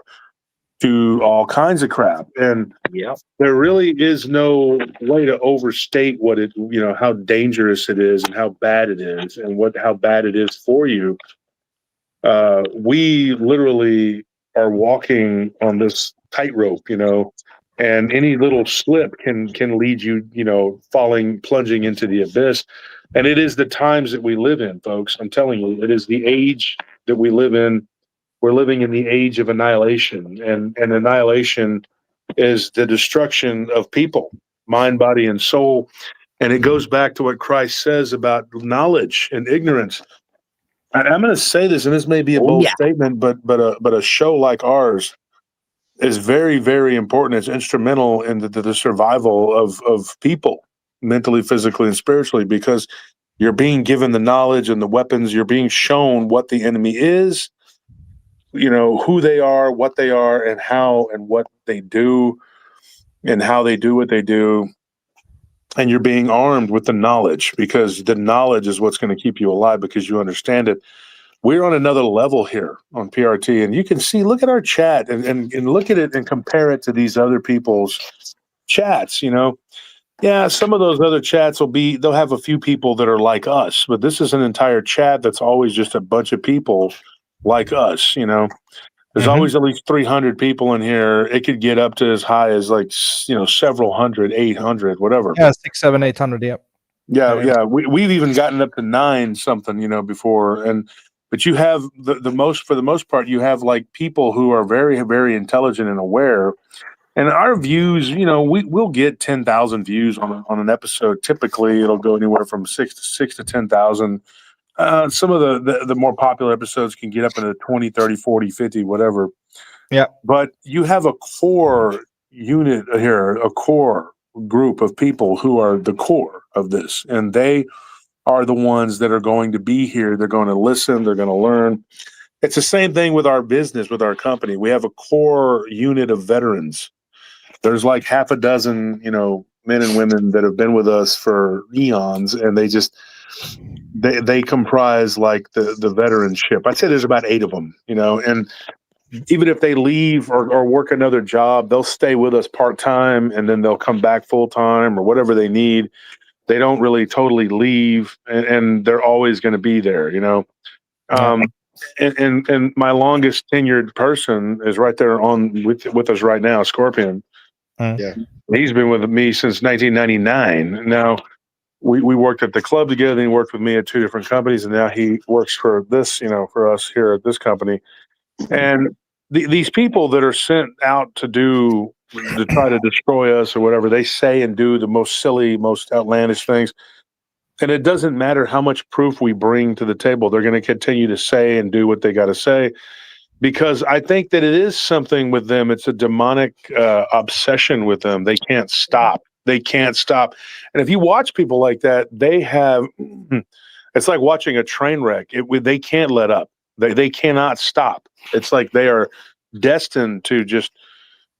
to all kinds of crap. And there really is no way to overstate how dangerous it is and how bad it is, and how bad it is for you. We literally are walking on this tightrope, and any little slip can lead you, plunging into the abyss. And it is the times that we live in, folks. I'm telling you, it is the age that we live in. We're living in the age of annihilation, and annihilation is the destruction of people, mind, body, and soul. And it goes back to what Christ says about knowledge and ignorance. I'm going to say this, and this may be a bold statement, but a show like ours is very, very important. It's instrumental in the survival of people, mentally, physically, and spiritually, because you're being given the knowledge and the weapons. You're being shown what the enemy is, who they are, what they are, and how and what they do, and how they do what they do. And you're being armed with the knowledge, because the knowledge is what's going to keep you alive, because you understand it. We're on another level here on PRT, and you can see, look at our chat and look at it and compare it to these other people's chats. Yeah, some of those other chats they'll have a few people that are like us, but this is an entire chat that's always just a bunch of people like us. There's always at least 300 people in here. It could get up to as high as several hundred, 800, whatever. Yeah, 6, 7, 800. Yep. Yeah. We've even gotten up to 9 something, before. But you have for the most part, you have like people who are very, very intelligent and aware. And our views, we'll get 10,000 views on an episode. Typically, it'll go anywhere from 6 to 10,000. Some of the more popular episodes can get up into 20, 30, 40, 50, whatever. Yeah. But you have a core unit here, a core group of people who are the core of this. And they are the ones that are going to be here. They're going to listen. They're going to learn. It's the same thing with our business, with our company. We have a core unit of veterans. There's like half a dozen, men and women that have been with us for eons, and they comprise like the veteranship. I'd say there's about 8 of them, and even if they leave or work another job, they'll stay with us part-time, and then they'll come back full-time or whatever they need. They don't really totally leave, and they're always going to be there, And my longest tenured person is right there on with us right now, Scorpion. Yeah. He's been with me since 1999. Now, we worked at the club together, and he worked with me at 2 different companies, and now he works for this, for us here at this company. And these people that are sent out to try to destroy us or whatever, they say and do the most silly, most outlandish things. And it doesn't matter how much proof we bring to the table. They're going to continue to say and do what they got to say, because I think that it is something with them. It's a demonic obsession with them. They can't stop. They can't stop. And if you watch people like that, it's like watching a train wreck. They can't let up. They cannot stop. It's like they are destined to just,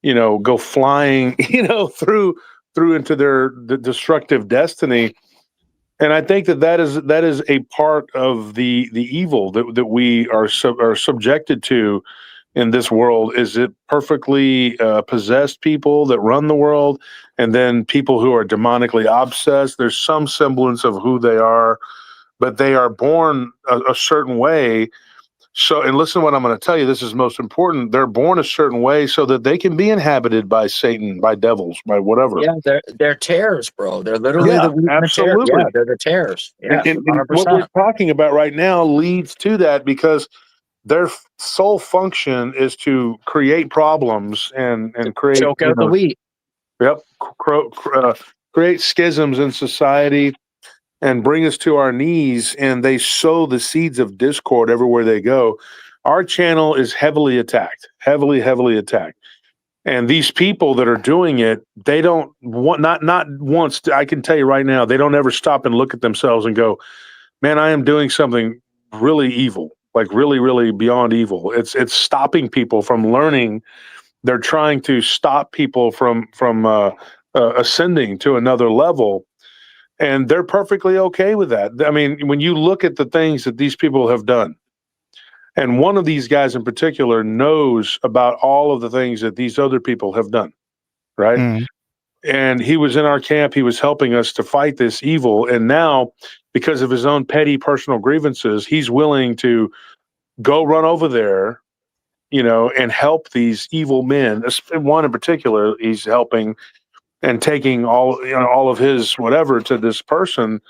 go flying, through into their destructive destiny. And I think that is a part of the evil that we are subjected to in this world. Is it perfectly possessed people that run the world, and then people who are demonically obsessed? There's some semblance of who they are, but they are born a certain way. So, and listen to what I'm going to tell you. This is most important. They're born a certain way so that they can be inhabited by Satan, by devils, by whatever. Yeah, they're terrors, bro. They're literally the wheat and the tares. Absolutely. Yeah, they're the terrors. Yeah, And 100%. what we're talking about right now leads to that, because their sole function is to create problems and create, choke out the wheat. Yep, create schisms in society and bring us to our knees, and they sow the seeds of discord everywhere they go. Our channel is heavily attacked, heavily attacked. And these people that are doing it, they don't want, not once, I can tell you right now, they don't ever stop and look at themselves and go, man, I am doing something really evil, like really, really beyond evil. It's stopping people from learning. They're trying to stop people from ascending to another level. And they're perfectly okay with that. I mean, when you look at the things that these people have done, and one of these guys in particular knows about all of the things that these other people have done, right? Mm. And he was in our camp. He was helping us to fight this evil. And now, because of his own petty personal grievances, he's willing to go run over there, and help these evil men. One in particular, he's helping and taking all of his whatever to this person,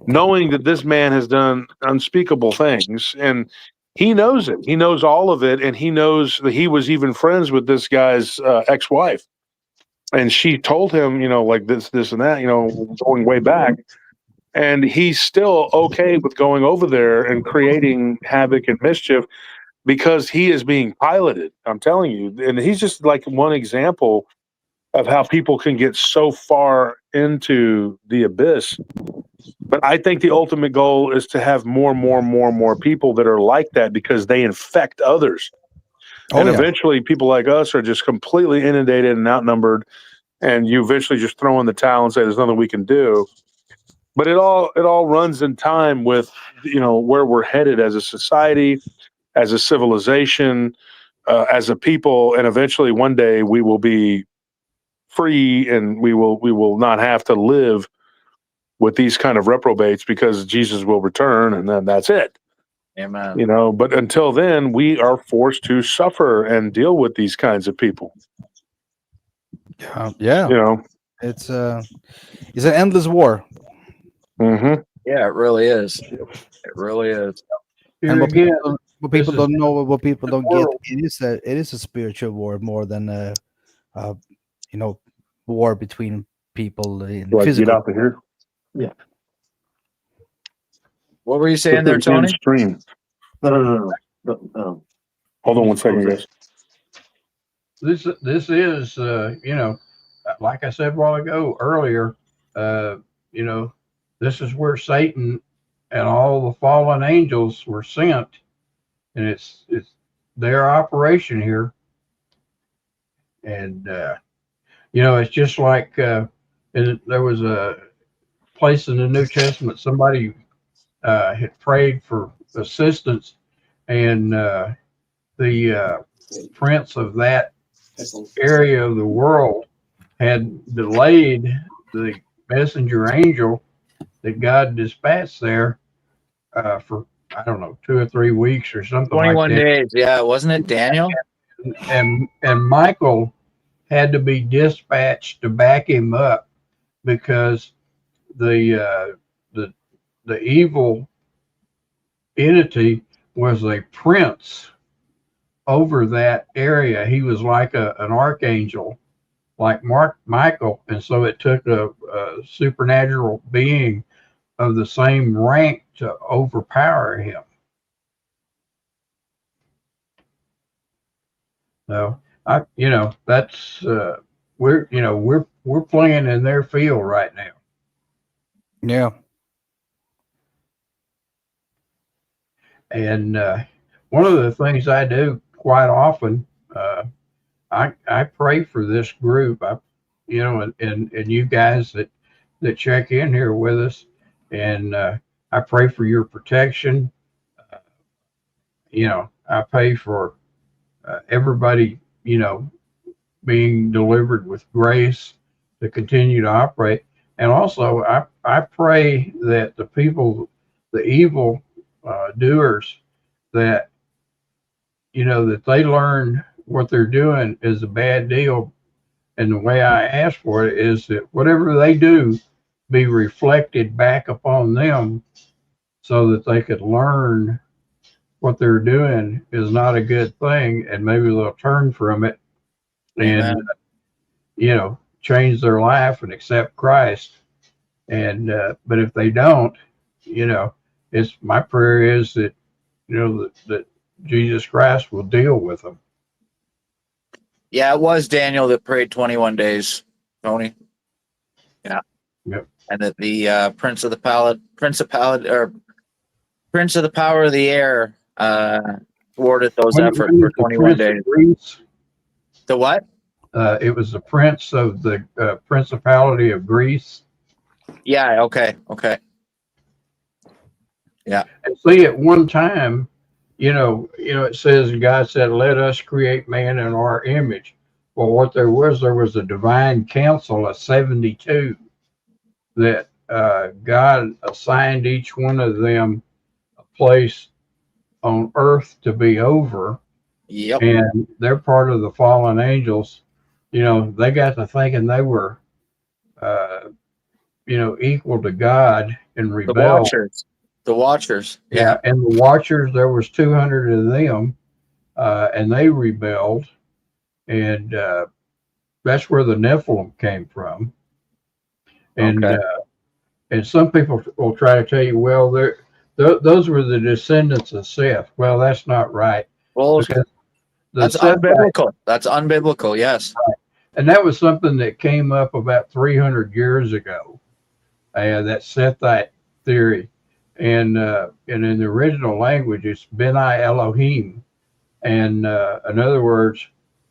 knowing that this man has done unspeakable things, and he knows it. He knows all of it, and he knows that he was even friends with this guy's ex-wife, and she told him, like this and that, going way back, and he's still okay with going over there and creating havoc and mischief because he is being piloted. I'm telling you, and he's just like one example of how people can get so far into the abyss. But I think the ultimate goal is to have more people that are like that, because they infect others. And eventually people like us are just completely inundated and outnumbered. And you eventually just throw in the towel and say, there's nothing we can do. But it all runs in time with, where we're headed as a society, as a civilization, as a people. And eventually one day we will be free and we will not have to live with these kind of reprobates because Jesus will return and then that's it. Amen. But until then, we are forced to suffer and deal with these kinds of people. Yeah. It's an endless war. Mm-hmm. Yeah, it really is. It really is. And what people don't know, what people don't get, it is a spiritual war more than a war between people in physical. Get out of here. Yeah. What were you saying there, Tony? Stream. No. Hold on one second, guys. This is like I said a while ago earlier, this is where Satan and all the fallen angels were sent, and it's their operation here. And it's just like there was a place in the New Testament, somebody had prayed for assistance, and the prince of that area of the world had delayed the messenger angel that God dispatched there for, I don't know, 2 or 3 weeks or something 21 like that. days. Yeah, wasn't it Daniel? And Michael had to be dispatched to back him up because the evil entity was a prince over that area. He was like an archangel, like Michael, and so it took a supernatural being of the same rank to overpower him. So that's we're playing in their field right now. Yeah. And one of the things I do quite often, I pray for this group. And you guys that check in here with us, and I pray for your protection. I pray for everybody, being delivered with grace to continue to operate. And also, I pray that the people, the evil doers, that that they learn what they're doing is a bad deal. And the way I ask for it is that whatever they do be reflected back upon them so that they could learn what they're doing is not a good thing, and maybe they'll turn from it and change their life and accept Christ. And but if they don't, it's my prayer is that that Jesus Christ will deal with them. Yeah, it was Daniel that prayed 21 days, Tony. Yeah. Yep. And that the Prince of the Power of the Air thwarted those efforts for 21 days. The what? It was the Prince of the Principality of Greece. Yeah. Okay. Yeah. And see, at one time, it says God said, "Let us create man in our image." Well, what there was a divine council of 72 that God assigned each one of them a place on earth to be over. Yep. And they're part of the fallen angels. They got to thinking they were, equal to God and rebelled. The Watchers. Yeah. And the Watchers, there was 200 of them, and they rebelled. And that's where the Nephilim came from. And and some people will try to tell you, well, those were the descendants of Seth. Well, that's not right. Well, that's unbiblical. That's unbiblical. Yes. And that was something that came up about 300 years ago. That Sethite theory, and in the original language, it's Beni Elohim, And in other words,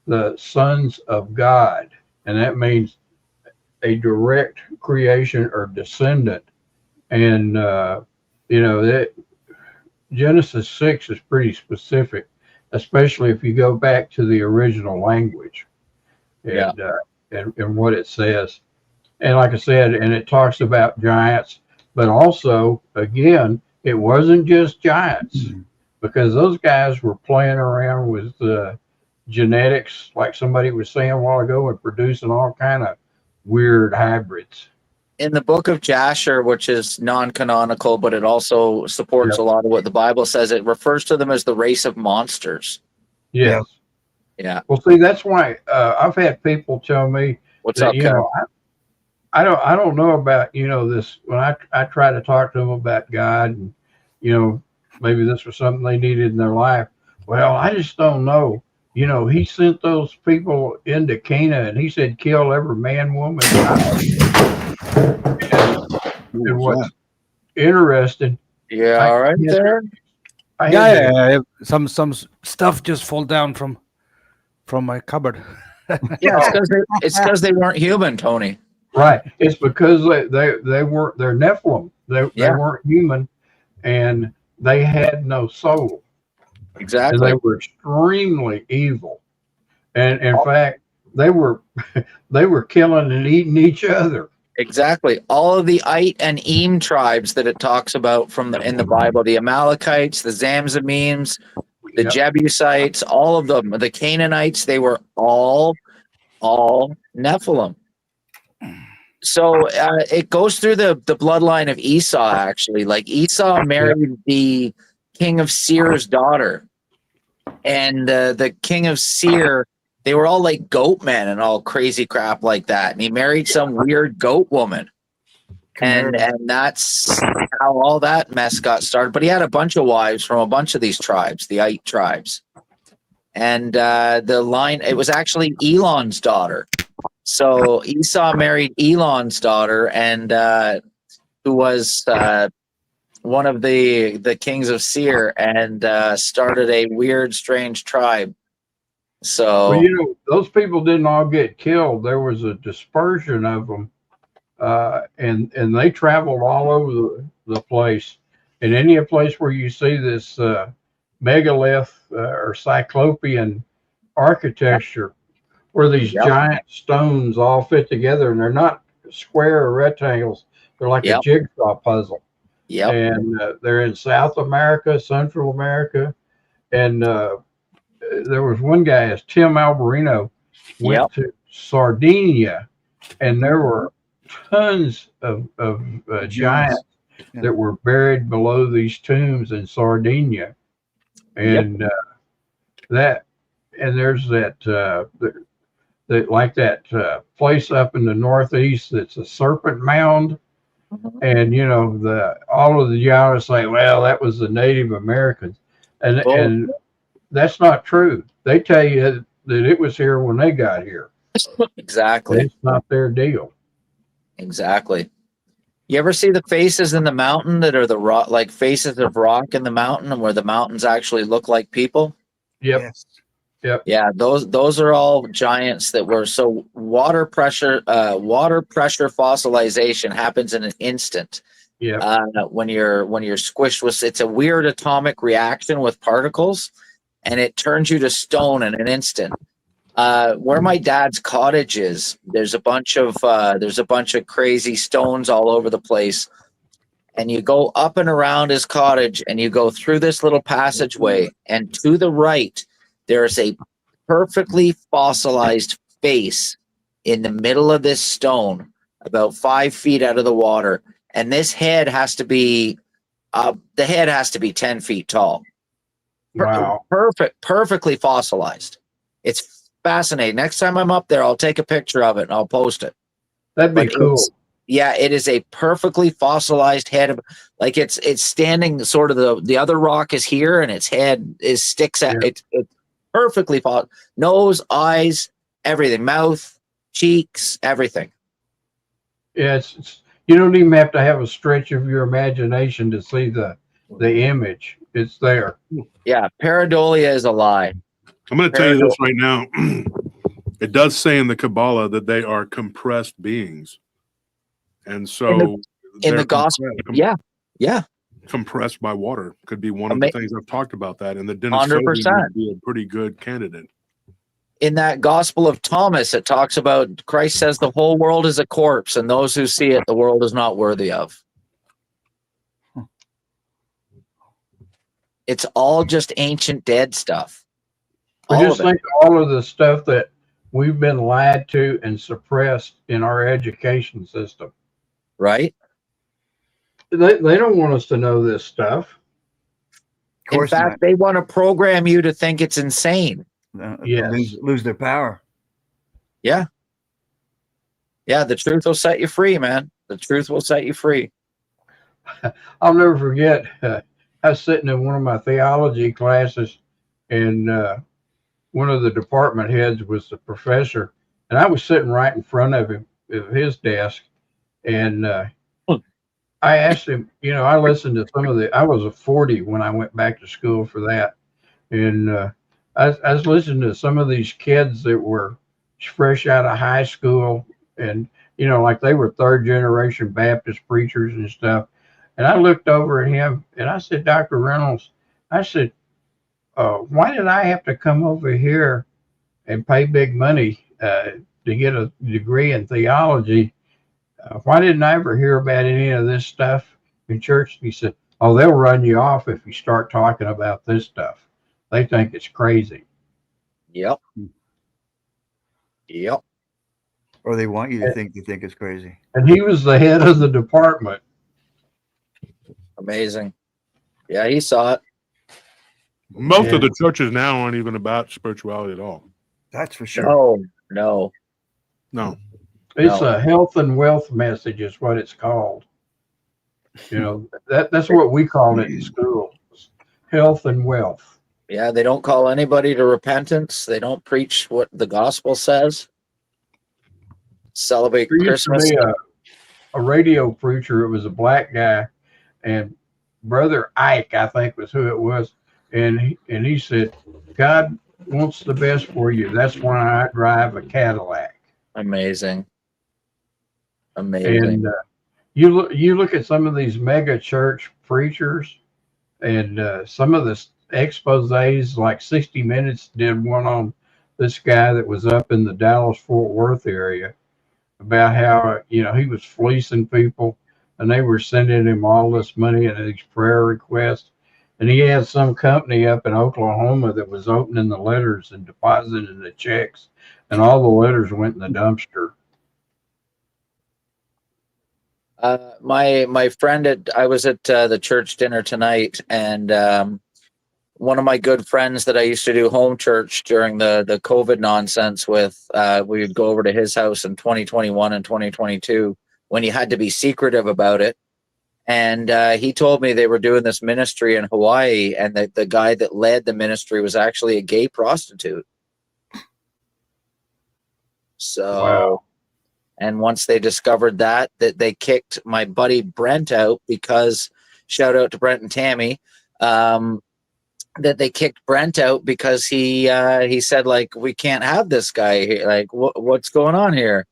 the sons of God, and that means a direct creation or descendant. And that Genesis 6 is pretty specific, especially if you go back to the original language and and what it says. And like I said, and it talks about giants, but also, again, it wasn't just giants, because those guys were playing around with genetics, like somebody was saying a while ago, and producing all kind of weird hybrids. In the book of Jasher, which is non-canonical, but it also supports a lot of what the Bible says, it refers to them as the race of monsters. Yes. Yeah. Well, see, that's why I've had people tell me, what's up, Kev? I don't know about, this, when I try to talk to them about God and, maybe this was something they needed in their life. Well, I just don't know. He sent those people into Canaan, and he said, kill every man, woman, child. And what's interesting. Yeah, all right there. Some stuff just fall down from my cupboard. Yeah, it's because they weren't human, Tony. Right. It's because they weren't. They're Nephilim. They weren't human, and they had no soul. Exactly. And they were extremely evil, and in fact, they were killing and eating each other. Exactly. All of the Ite and Eam tribes that it talks about in the Bible, the Amalekites, the Zamzamims, the Jebusites, all of them, the Canaanites, they were all Nephilim. So it goes through the bloodline of Esau, actually. Like Esau married the king of Seir's daughter. And the king of Seir, they were all like goat men and all crazy crap like that. And he married some weird goat woman. And that's how all that mess got started. But he had a bunch of wives from a bunch of these tribes, the Ite tribes. And the line, it was actually Elon's daughter. So Esau married Elon's daughter, and who was one of the kings of Seir, and started a weird, strange tribe. So, well, those people didn't all get killed. There was a dispersion of them, and they traveled all over the place. And any place where you see this megalith or cyclopean architecture, where these giant stones all fit together, and they're not square or rectangles. They're like a jigsaw puzzle. Yeah. And they're in South America, Central America. And there was one guy, as Tim Alberino, went to Sardinia, and there were tons of giants that were buried below these tombs in Sardinia. And there's that like that place up in the Northeast that's a serpent mound. And all of the giants say, well, that was the Native Americans, and that's not true. They tell you that it was here when they got here. Exactly. It's not their deal. Exactly. You ever see the faces in the mountain that are the rock, like faces of rock in the mountain, and where the mountains actually look like people? Yep. Yes. Yep. Yeah, those are all giants that were so water pressure fossilization happens in an instant. Yeah. When you're squished with, it's a weird atomic reaction with particles, and it turns you to stone in an instant. Where my dad's cottage is, there's a bunch of crazy stones all over the place. And you go up and around his cottage, and you go through this little passageway, and to the right, there's a perfectly fossilized face in the middle of this stone, about 5 feet out of the water. And this head has to be, 10 feet tall. Wow. Perfectly fossilized. It's fascinating. Next time I'm up there, I'll take a picture of it and I'll post it. That'd be cool. Yeah, it is a perfectly fossilized head. Like it's standing sort of the other rock is here, and its head sticks out. It's perfectly fossilized. Nose, eyes, everything, mouth, cheeks, everything. Yeah, you don't even have to have a stretch of your imagination to see the image. it's there. Yeah, pareidolia is a lie. I'm going to tell you this right now. It does say in the Kabbalah that they are compressed beings. And so in the gospel, yeah. Compressed by water could be one of the things I've talked about that. And the Denisovan 100%. would be a pretty good candidate. In that Gospel of Thomas, it talks about Christ says the whole world is a corpse, and those who see it, the world is not worthy of. It's all just ancient dead stuff. Just think all of the stuff that we've been lied to and suppressed in our education system. Right? They don't want us to know this stuff. In fact, they want to program you to think it's insane. Yes. Lose their power. Yeah. Yeah, the truth will set you free, man. The truth will set you free. I'll never forget, I was sitting in one of my theology classes, and one of the department heads was the professor, and I was sitting right in front of him, at his desk, and I asked him, I listened to some of I was a 40 when I went back to school for that, and I was listening to some of these kids that were fresh out of high school, and like they were third generation Baptist preachers and stuff. And I looked over at him and I said, Dr. Reynolds, I said, why did I have to come over here and pay big money to get a degree in theology? Why didn't I ever hear about any of this stuff in church? He said, oh, they'll run you off if you start talking about this stuff. They think it's crazy. Yep. Yep. Or they want you to think they think it's crazy. And he was the head of the department. Amazing. Yeah, he saw it. Most of the churches now aren't even about spirituality at all. That's for sure. No. It's a health and wealth message is what it's called. That's what we call it in school. Health and wealth. Yeah, they don't call anybody to repentance. They don't preach what the gospel says. Celebrate Christmas. Used to be a radio preacher. It was a black guy, and Brother Ike, I think, was who it was. And he said, God wants the best for you. That's why I drive a Cadillac. Amazing. And you look at some of these mega church preachers, and some of the exposés, like 60 Minutes did one on this guy that was up in the Dallas-Fort Worth area about how, he was fleecing people, and they were sending him all this money and these prayer requests. And he had some company up in Oklahoma that was opening the letters and depositing the checks, and all the letters went in the dumpster. My friend I was at the church dinner tonight, and one of my good friends that I used to do home church during the COVID nonsense with, we would go over to his house in 2021 and 2022 when he had to be secretive about it. And he told me they were doing this ministry in Hawaii, and that the guy that led the ministry was actually a gay prostitute. So, wow. And once they discovered that they kicked my buddy Brent out because, shout out to Brent and Tammy, that they kicked Brent out because he said, like, we can't have this guy here. Like, what's going on here?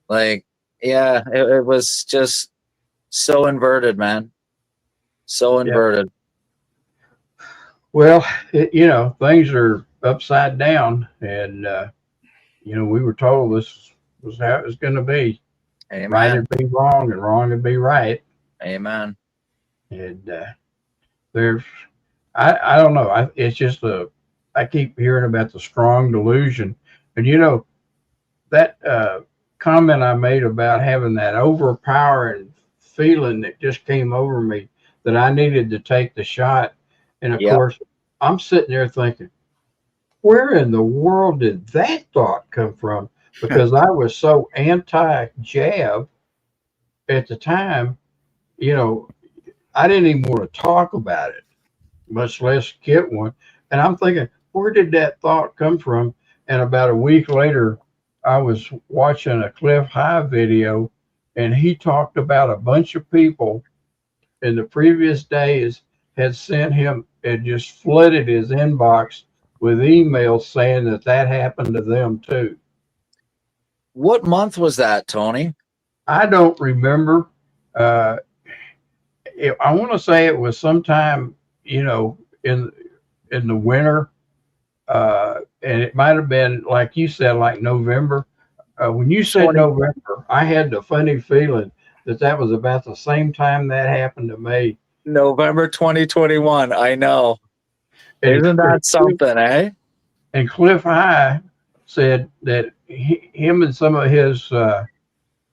Like, yeah, it was just so inverted, man. So inverted. Yeah. Well, things are upside down, and we were told this was how it was going to be. Amen. Right would be wrong, and wrong would be right. Amen. And there's, I don't know. It's just I keep hearing about the strong delusion, and that comment I made about having that overpowering feeling that just came over me that I needed to take the shot. And of course, I'm sitting there thinking, where in the world did that thought come from? Because I was so anti-jab at the time, I didn't even want to talk about it, much less get one. And I'm thinking, where did that thought come from? And about a week later, I was watching a Cliff High video, and he talked about a bunch of people in the previous days had sent him, had just flooded his inbox with emails saying that that happened to them too. What month was that, Tony? I don't remember. I want to say it was sometime, you know, in the winter, and it might have been like you said, like November. When you said November, I had the funny feeling that that was about the same time that happened to me. November 2021. I know. And Isn't that something, eh? And Cliff High said that him and some of his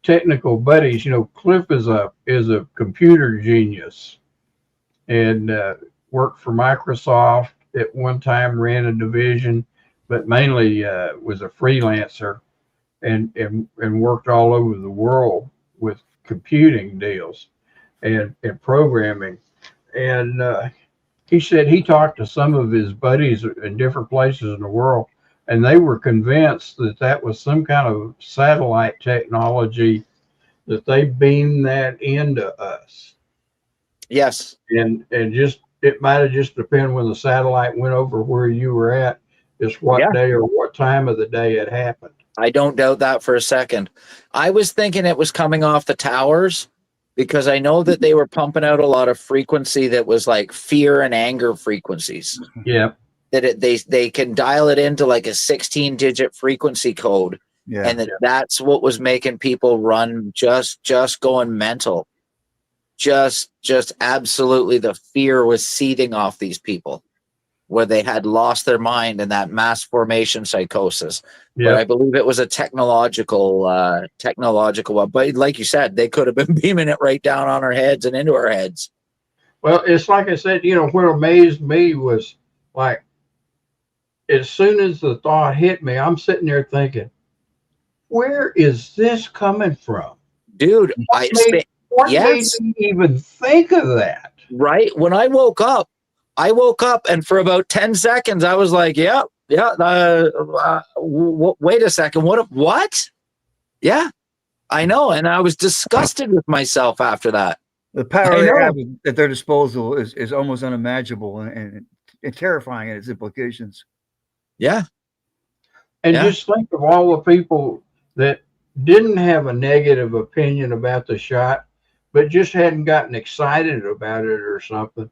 technical buddies, you know, Cliff is a computer genius and worked for Microsoft at one time, ran a division, but mainly was a freelancer and worked all over the world with computing deals and programming. And he said he talked to some of his buddies in different places in the world, and they were convinced that that was some kind of satellite technology, that they beamed that into us. Yes. And just, it might have just depended when the satellite went over where you were at, just what day or what time of the day it happened. I don't doubt that for a second. I was thinking it was coming off the towers, because I know that they were pumping out a lot of frequency that was like fear and anger frequencies. Yeah. That they can dial it into like a 16-digit frequency code. Yeah. And that's what was making people run, just going mental. Just absolutely, the fear was seething off these people, where they had lost their mind in that mass formation psychosis. Yeah. But I believe it was a technological one. But like you said, they could have been beaming it right down on our heads and into our heads. Well, it's like I said, you know, what amazed me was like, as soon as the thought hit me, I'm sitting there thinking, where is this coming from? Dude, what made me even think of that? Right? When I woke up and for about 10 seconds, I was like, wait a second. What? Yeah, I know. And I was disgusted with myself after that. The power they have at their disposal is almost unimaginable and terrifying in its implications. Yeah. And just think of all the people that didn't have a negative opinion about the shot, but just hadn't gotten excited about it or something.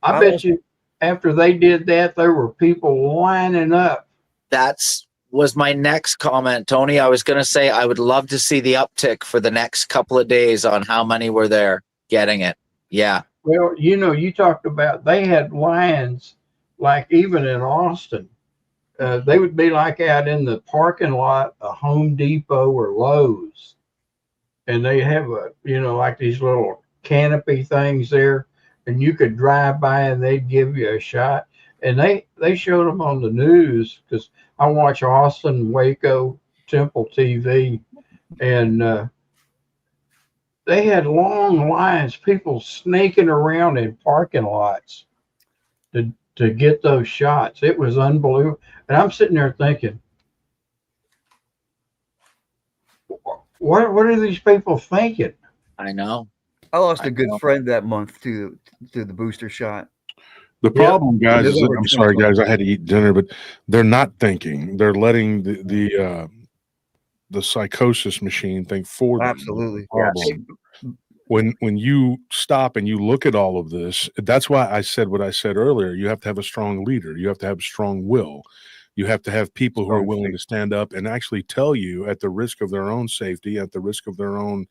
I bet you after they did that, there were people lining up. That's was my next comment, Tony. I was going to say I would love to see the uptick for the next couple of days on how many were there getting it. Yeah. Well, you know, you talked about they had lines like even in Austin. They would be like out in the parking lot, a Home Depot or Lowe's. And they have like these little canopy things there, and you could drive by and they'd give you a shot. And they showed them on the news, because I watch Austin, Waco, Temple TV, and they had long lines, people snaking around in parking lots to get those shots. It was unbelievable. And I'm sitting there thinking, what are these people thinking? I know. I lost a good friend that month to the booster shot. The problem, guys, is I'm sorry, guys, I had to eat dinner, but they're not thinking. They're letting the psychosis machine think for them. Absolutely. Problem. When you stop and you look at all of this, that's why I said what I said earlier. You have to have a strong leader. You have to have strong will. You have to have people who are willing to stand up and actually tell you, at the risk of their own safety, at the risk of their own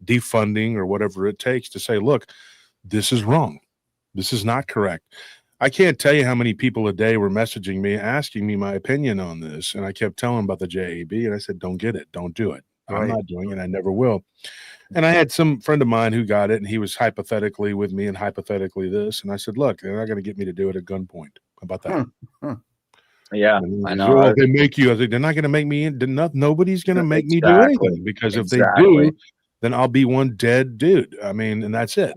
defunding or whatever it takes, to say, look, this is wrong. This is not correct. I can't tell you how many people a day were messaging me, asking me my opinion on this. And I kept telling them about the JAB, and I said, don't get it. Don't do it. I'm not doing it. I never will. And I had some friend of mine who got it, and he was hypothetically with me and hypothetically this. And I said, look, they're not going to get me to do it at gunpoint. How about that? Yeah, I know. Well, they make you. I think they're not going to make me. Nobody's going to make me do anything, because if they do, then I'll be one dead dude. I mean, and that's it.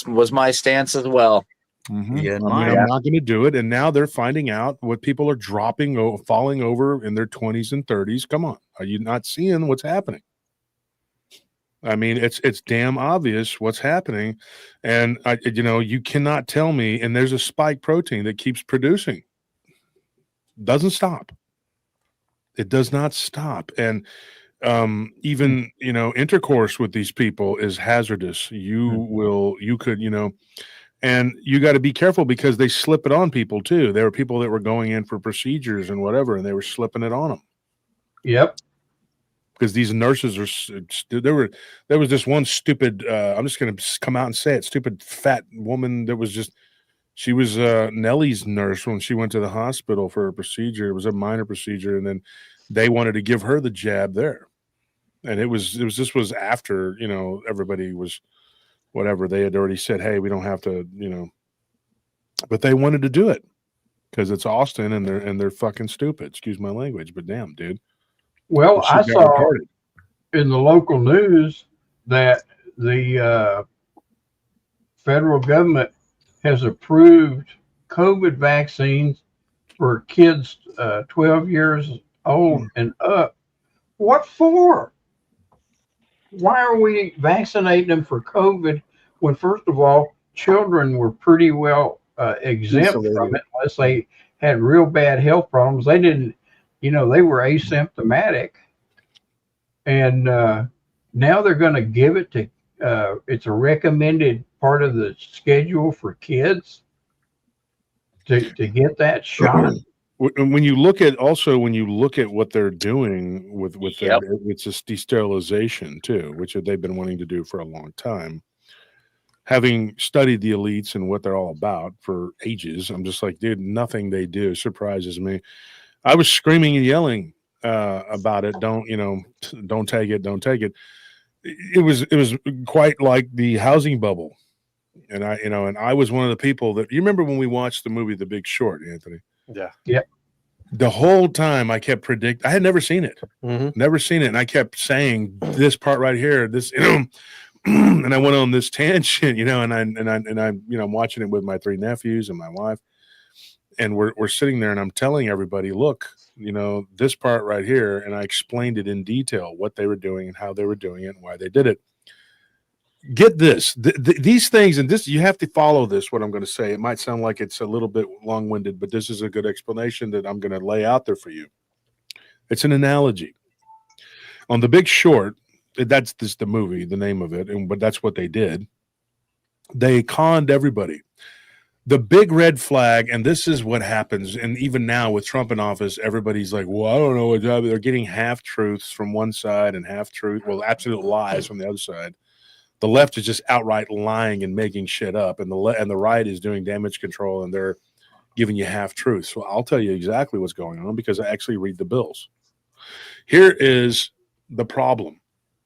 Was my stance as well. Mm-hmm. Yeah, I'm not going to do it. And now they're finding out what people are falling over in their 20s and 30s. Come on, are you not seeing what's happening? I mean, it's damn obvious what's happening, and you cannot tell me. And there's a spike protein that keeps producing, doesn't stop. It does not stop, and even intercourse with these people is hazardous. You could and you got to be careful because they slip it on people too. There were people that were going in for procedures and whatever, and they were slipping it on them. Yep. Because these nurses there was this one stupid, I'm just going to come out and say it, stupid fat woman that was she was Nellie's nurse when she went to the hospital for a procedure. It was a minor procedure, and then they wanted to give her the jab there. And this was after, everybody was whatever. They had already said, hey, we don't have to, but they wanted to do it because it's Austin and they're fucking stupid. Excuse my language, but damn, dude. Well, I saw in the local news that the federal government has approved COVID vaccines for kids 12 years old and up. What for? Why are we vaccinating them for COVID when, first of all, children were pretty well exempt from it unless they had real bad health problems? They didn't, they were asymptomatic. And now they're going to give it to, it's a recommended part of the schedule for kids to get that shot. When you look at what they're doing with it's just de-sterilization too, which they've been wanting to do for a long time. Having studied the elites and what they're all about for ages, I'm just like, dude, nothing they do surprises me. I was screaming and yelling about it. Don't take it. Don't take it. It was quite like the housing bubble. And I was one of the people that, you remember when we watched the movie The Big Short, Anthony? Yeah. Yep. The whole time I kept I had never seen it. Never seen it. And I kept saying this part right here, this, and I went on this tangent, and I'm watching it with my 3 nephews and my wife. And we're sitting there and I'm telling everybody, look, this part right here. And I explained it in detail, what they were doing and how they were doing it and why they did it. Get this, these things, and this, you have to follow this, what I'm going to say. It might sound like it's a little bit long-winded, but this is a good explanation that I'm going to lay out there for you. It's an analogy. On The Big Short, that's the movie, the name of it, but that's what they did. They conned everybody. The big red flag, and this is what happens, and even now with Trump in office, everybody's like, well, I don't know what job. They're getting half-truths from one side and absolute lies from the other side. The left is just outright lying and making shit up, and the right is doing damage control, and they're giving you half-truths. So I'll tell you exactly what's going on because I actually read the bills. Here is the problem.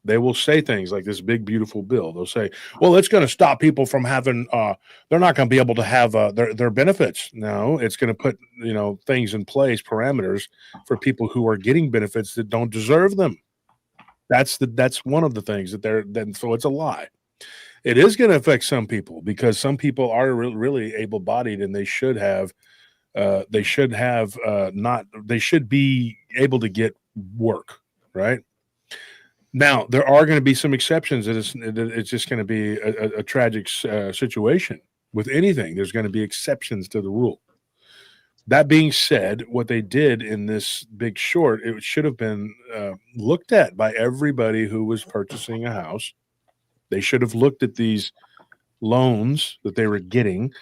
They will say things like this big, beautiful bill. They'll say, well, it's going to stop people from having, they're not going to be able to have their benefits. No, it's going to put, things in place, parameters for people who are getting benefits that don't deserve them. That's one of the things so it's a lie. It is going to affect some people because some people are really able-bodied and they should be able to get work, right? Now, there are going to be some exceptions that it's just going to be a tragic situation with anything. There's going to be exceptions to the rule. That being said, what they did in this Big Short, it should have been looked at by everybody who was purchasing a house. They should have looked at these loans that they were getting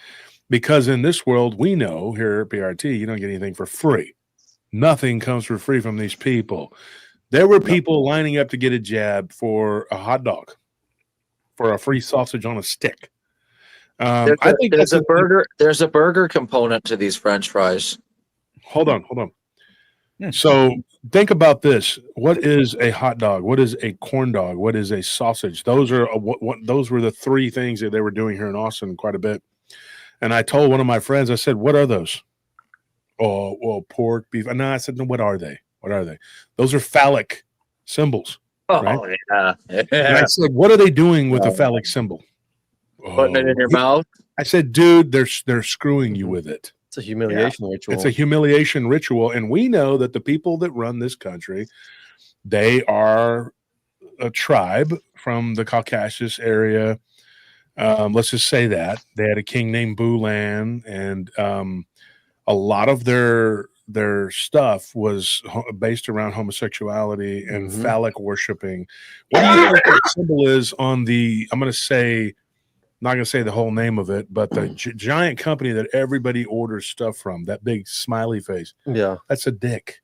because in this world, we know here at PRT, you don't get anything for free. Nothing comes for free from these people. There were people lining up to get a jab for a hot dog, for a free sausage on a stick. I think there's a burger. There's a burger component to these French fries. Hold on. So think about this. What is a hot dog? What is a corn dog? What is a sausage? Those are those were the 3 things that they were doing here in Austin quite a bit. And I told one of my friends, I said, "What are those?" Oh, well, pork, beef. No, I said, "No. What are they? What are they?" Those are phallic symbols. Oh, right? yeah. And I said, "What are they doing with a phallic symbol?" Putting it in your mouth. I said, "Dude, they're screwing you with it. It's a humiliation ritual. It's a humiliation ritual." And we know that the people that run this country, they are a tribe from the Caucasus area. Let's just say that they had a king named Bulan, and a lot of their stuff was based around homosexuality and phallic worshiping. What do you think the symbol is on the? I'm going to say, not going to say the whole name of it, but the giant company that everybody orders stuff from. That big smiley face. Yeah, that's a dick.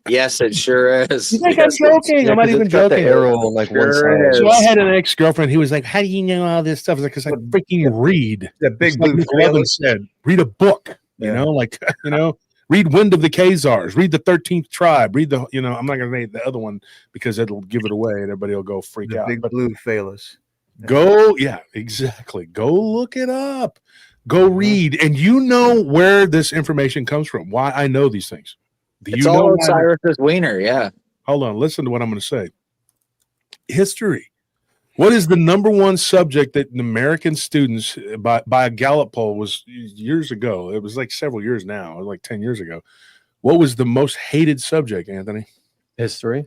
Yes, it sure is. You think I'm joking? I'm not even joking. The arrow on like one side. So I had an ex-girlfriend. He was like, "How do you know all this stuff?" I was like, "Because I freaking read." The big like blue Levin said, "Read a book." You know, like read Wind of the Khazars, read the 13th Tribe, read the. I'm not going to read the other one because it'll give it away and everybody will go freak out. Big blue phallus. Go, exactly. Go look it up. Go read, and you know where this information comes from. Why I know these things. Do It's you all know Osiris's wiener, yeah. Hold on, listen to what I'm going to say. History. What is the number one subject that American students, by a Gallup poll, was years ago? It was like several years now, like 10 years ago. What was the most hated subject, Anthony? History.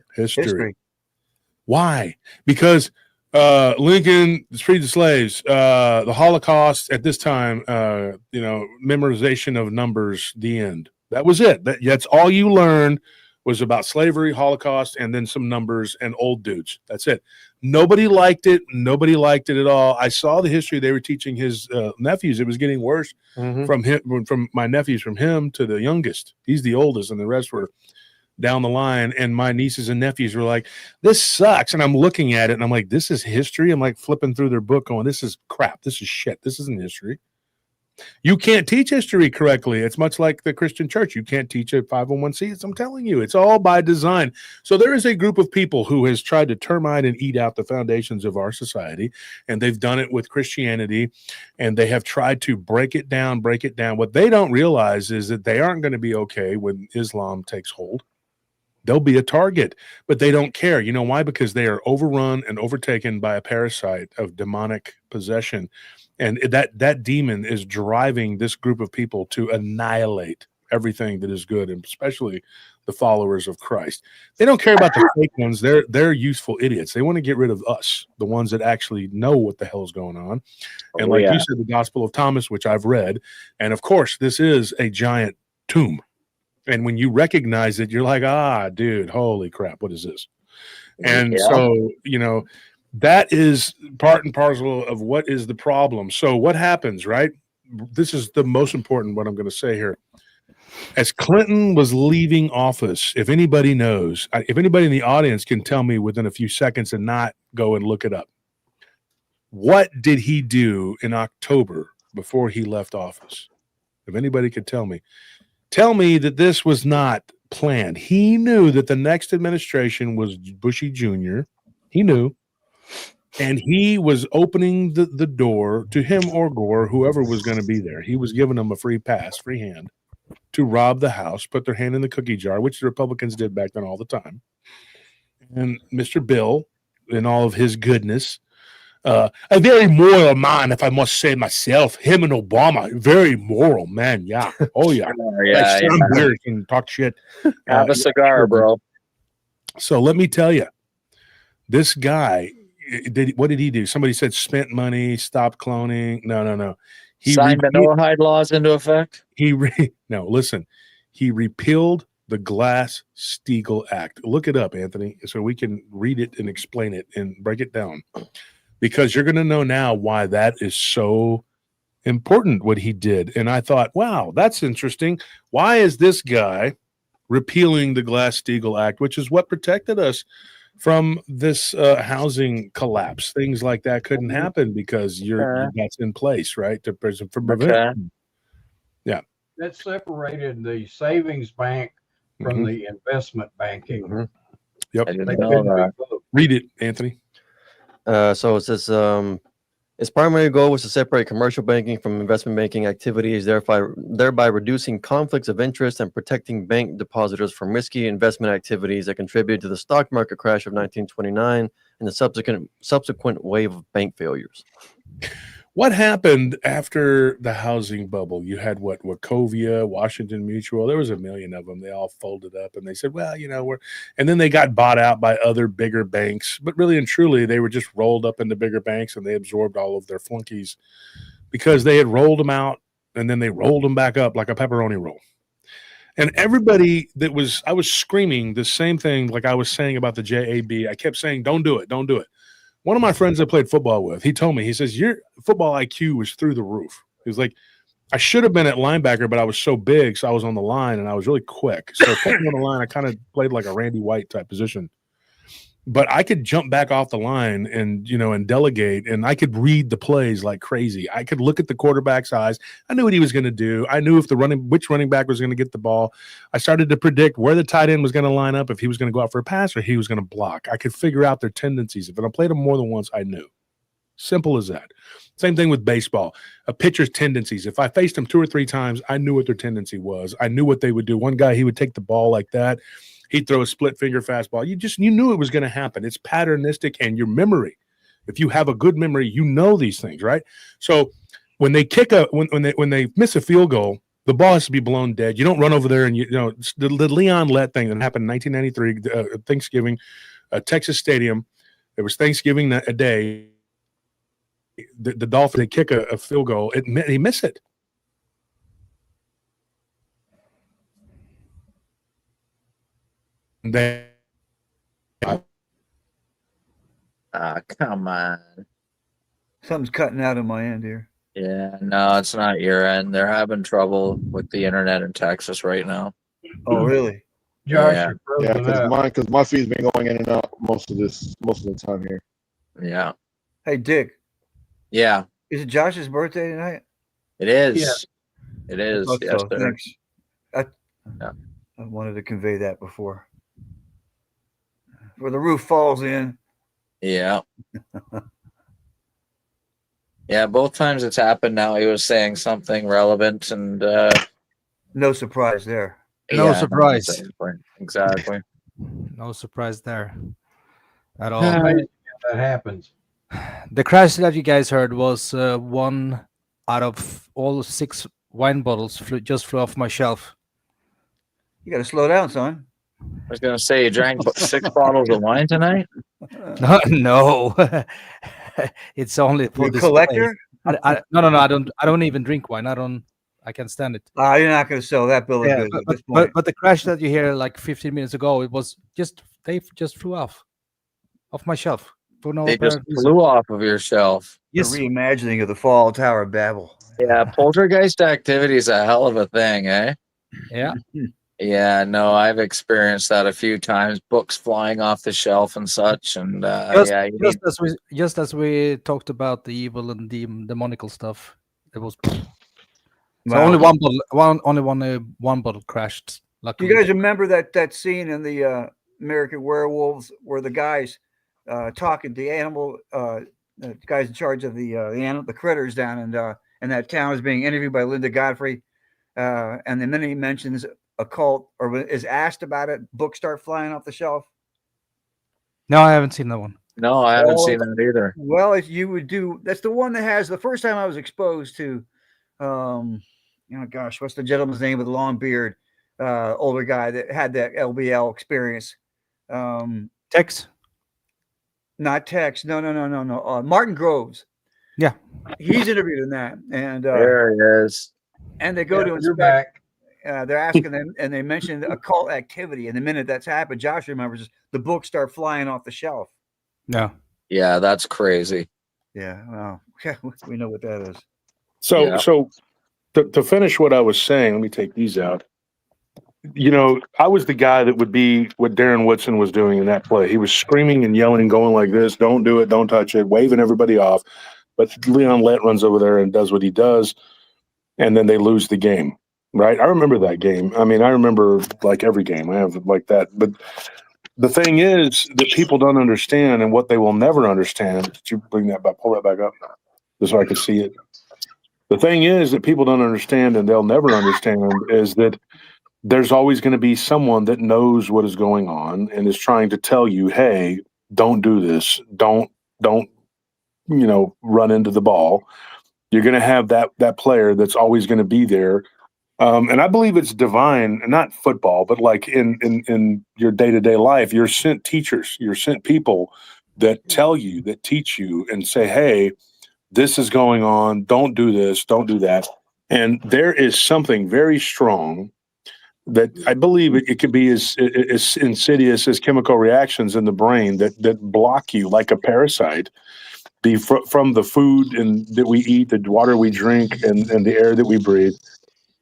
Why? Because Lincoln freed the slaves, the Holocaust at this time, memorization of numbers, the end. That was it. That's all you learned was about slavery, Holocaust, and then some numbers and old dudes. That's it. Nobody liked it. Nobody liked it at all. I saw the history they were teaching his nephews. It was getting worse from my nephews, from him to the youngest. He's the oldest, and the rest were down the line. And my nieces and nephews were like, "This sucks." And I'm looking at it, and I'm like, "This is history." I'm like flipping through their book going, "This is crap. This is shit. This isn't history." You can't teach history correctly. It's much like the Christian church. You can't teach a 501c. I'm telling you, it's all by design. So there is a group of people who has tried to termite and eat out the foundations of our society, and they've done it with Christianity, and they have tried to break it down. What they don't realize is that they aren't going to be okay when Islam takes hold. They'll be a target, but they don't care. You know why? Because they are overrun and overtaken by a parasite of demonic possession. And that demon is driving this group of people to annihilate everything that is good, and especially the followers of Christ. They don't care about the fake ones. They're useful idiots. They want to get rid of us, the ones that actually know what the hell is going on. And you said, the Gospel of Thomas, which I've read, and of course, this is a giant tomb. And when you recognize it, you're like, dude, holy crap, what is this? And so, that is part and parcel of what is the problem. So what happens, right? This is the most important, what I'm going to say here. As Clinton was leaving office, if anybody knows, if anybody in the audience can tell me within a few seconds and not go and look it up, what did he do in October before he left office? If anybody could tell me that this was not planned. He knew that the next administration was Bushy Jr. He knew. And he was opening the door to him or Gore, whoever was going to be there. He was giving them a free pass, free hand to rob the House, put their hand in the cookie jar, which the Republicans did back then all the time. And Mr. Bill, in all of his goodness, a very moral man, if I must say myself, him and Obama, very moral man. Yeah. Oh, yeah. Weird and talk shit. Have a cigar, bro. So let me tell you, this guy, what did he do? Somebody said spent money, stopped cloning. No. He signed the Noahide laws into effect. Listen. He repealed the Glass-Steagall Act. Look it up, Anthony, so we can read it and explain it and break it down. Because you're going to know now why that is so important, what he did. And I thought, wow, that's interesting. Why is this guy repealing the Glass-Steagall Act, which is what protected us from this housing collapse? Things like that couldn't happen because that's in place, right? To prevent. Yeah. That separated the savings bank from the investment banking. Yep. Read it, Anthony. So it says its primary goal was to separate commercial banking from investment banking activities, thereby reducing conflicts of interest and protecting bank depositors from risky investment activities that contributed to the stock market crash of 1929 and the subsequent wave of bank failures. What happened after the housing bubble? You had Wachovia, Washington Mutual. There was a million of them. They all folded up, and they said, "Well, and then they got bought out by other bigger banks. But really and truly, they were just rolled up into bigger banks, and they absorbed all of their flunkies because they had rolled them out, and then they rolled them back up like a pepperoni roll. And everybody I was screaming the same thing, like I was saying about the JAB. I kept saying, "Don't do it, don't do it." One of my friends I played football with, he told me, he says, your football IQ was through the roof. He was like, I should have been at linebacker, but I was so big, so I was on the line, and I was really quick. So putting on the line, I kind of played like a Randy White type position. But I could jump back off the line and delegate, and I could read the plays like crazy. I could look at the quarterback's eyes. I knew what he was going to do. I knew which running back was going to get the ball. I started to predict where the tight end was going to line up, if he was going to go out for a pass or he was going to block. I could figure out their tendencies. If I played them more than once, I knew. Simple as that. Same thing with baseball. A pitcher's tendencies. If I faced them 2 or 3 times, I knew what their tendency was. I knew what they would do. One guy, he would take the ball like that. He'd throw a split finger fastball. You knew it was going to happen. It's patternistic, and your memory. If you have a good memory, you know these things, right? So when they when they miss a field goal, the ball has to be blown dead. You don't run over there and the Leon Lett thing that happened in 1993 Thanksgiving, Texas Stadium. It was Thanksgiving a day. The Dolphins, they kick a field goal. He miss it. Come on. Something's cutting out on my end here. Yeah, no, it's not your end. They're having trouble with the internet in Texas right now. Oh, really? Josh, Yeah. you're frozen up. Because my feed's been going in and out most of the time here. Yeah. Hey, Dick. Yeah. Is it Josh's birthday tonight? It is. Yeah. It is. I Yes, so. sir. Thanks. Yeah. I wanted to convey that before. Where the roof falls in. Yeah. Yeah, both times it's happened now. He was saying something relevant, and no surprise there. No surprise. Exactly. No surprise there at all. That happens. The crash that you guys heard was one out of all 6 wine bottles just flew off my shelf. You got to slow down, son. I was gonna say, you drank 6 bottles of wine tonight? No. It's only for the collector. No. I don't even drink wine. I can't stand it. You're not going to sell that bill of goods at this point. But the crash that you hear like 15 minutes ago, it was they just flew off my shelf. They just flew off of your shelf. Yes. A reimagining of the Fall Tower of Babel. Yeah, poltergeist activity is a hell of a thing, eh? Yeah. Yeah, no, I've experienced that a few times. Books flying off the shelf and such, and just as we talked about the evil and the demonical stuff, it was. So only one bottle crashed. Luckily. You guys remember that scene in the American Werewolves where the guys talking to animal the guys in charge of the critters down in that town is being interviewed by Linda Godfrey, and the minute he mentions a cult or is asked about it, books start flying off the shelf. No, I haven't seen that one. No, I haven't seen that either. Well, if you would that's the one that has the first time I was exposed to, gosh, what's the gentleman's name with the long beard, older guy that had that LBL experience? Tex? Not Tex. No. Martin Groves. Yeah. He's interviewed in that. And there he is. And they go to inspect. They're asking them, and they mentioned occult activity. And the minute that's happened, Josh remembers the books start flying off the shelf. No. Yeah, that's crazy. Yeah. Well, we know what that is. So to finish what I was saying, let me take these out. I was the guy that would be what Darren Woodson was doing in that play. He was screaming and yelling, going like this, "Don't do it, don't touch it," waving everybody off. But Leon Lett runs over there and does what he does, and then they lose the game. Right? I remember that game. I mean, I remember like every game. I have like that. But the thing is that people don't understand, and what they will never understand. Did you pull that back up just so I could see it? The thing is that people don't understand, and they'll never understand, is that there's always going to be someone that knows what is going on and is trying to tell you, hey, don't do this. Don't run into the ball. You're going to have that player that's always going to be there. And I believe it's divine, not football, but like in your day-to-day life, you're sent teachers, you're sent people that tell you, that teach you and say, hey, this is going on. Don't do this. Don't do that. And there is something very strong that I believe it could be as insidious as chemical reactions in the brain that block you like a parasite, be from the food that we eat, the water we drink, and the air that we breathe,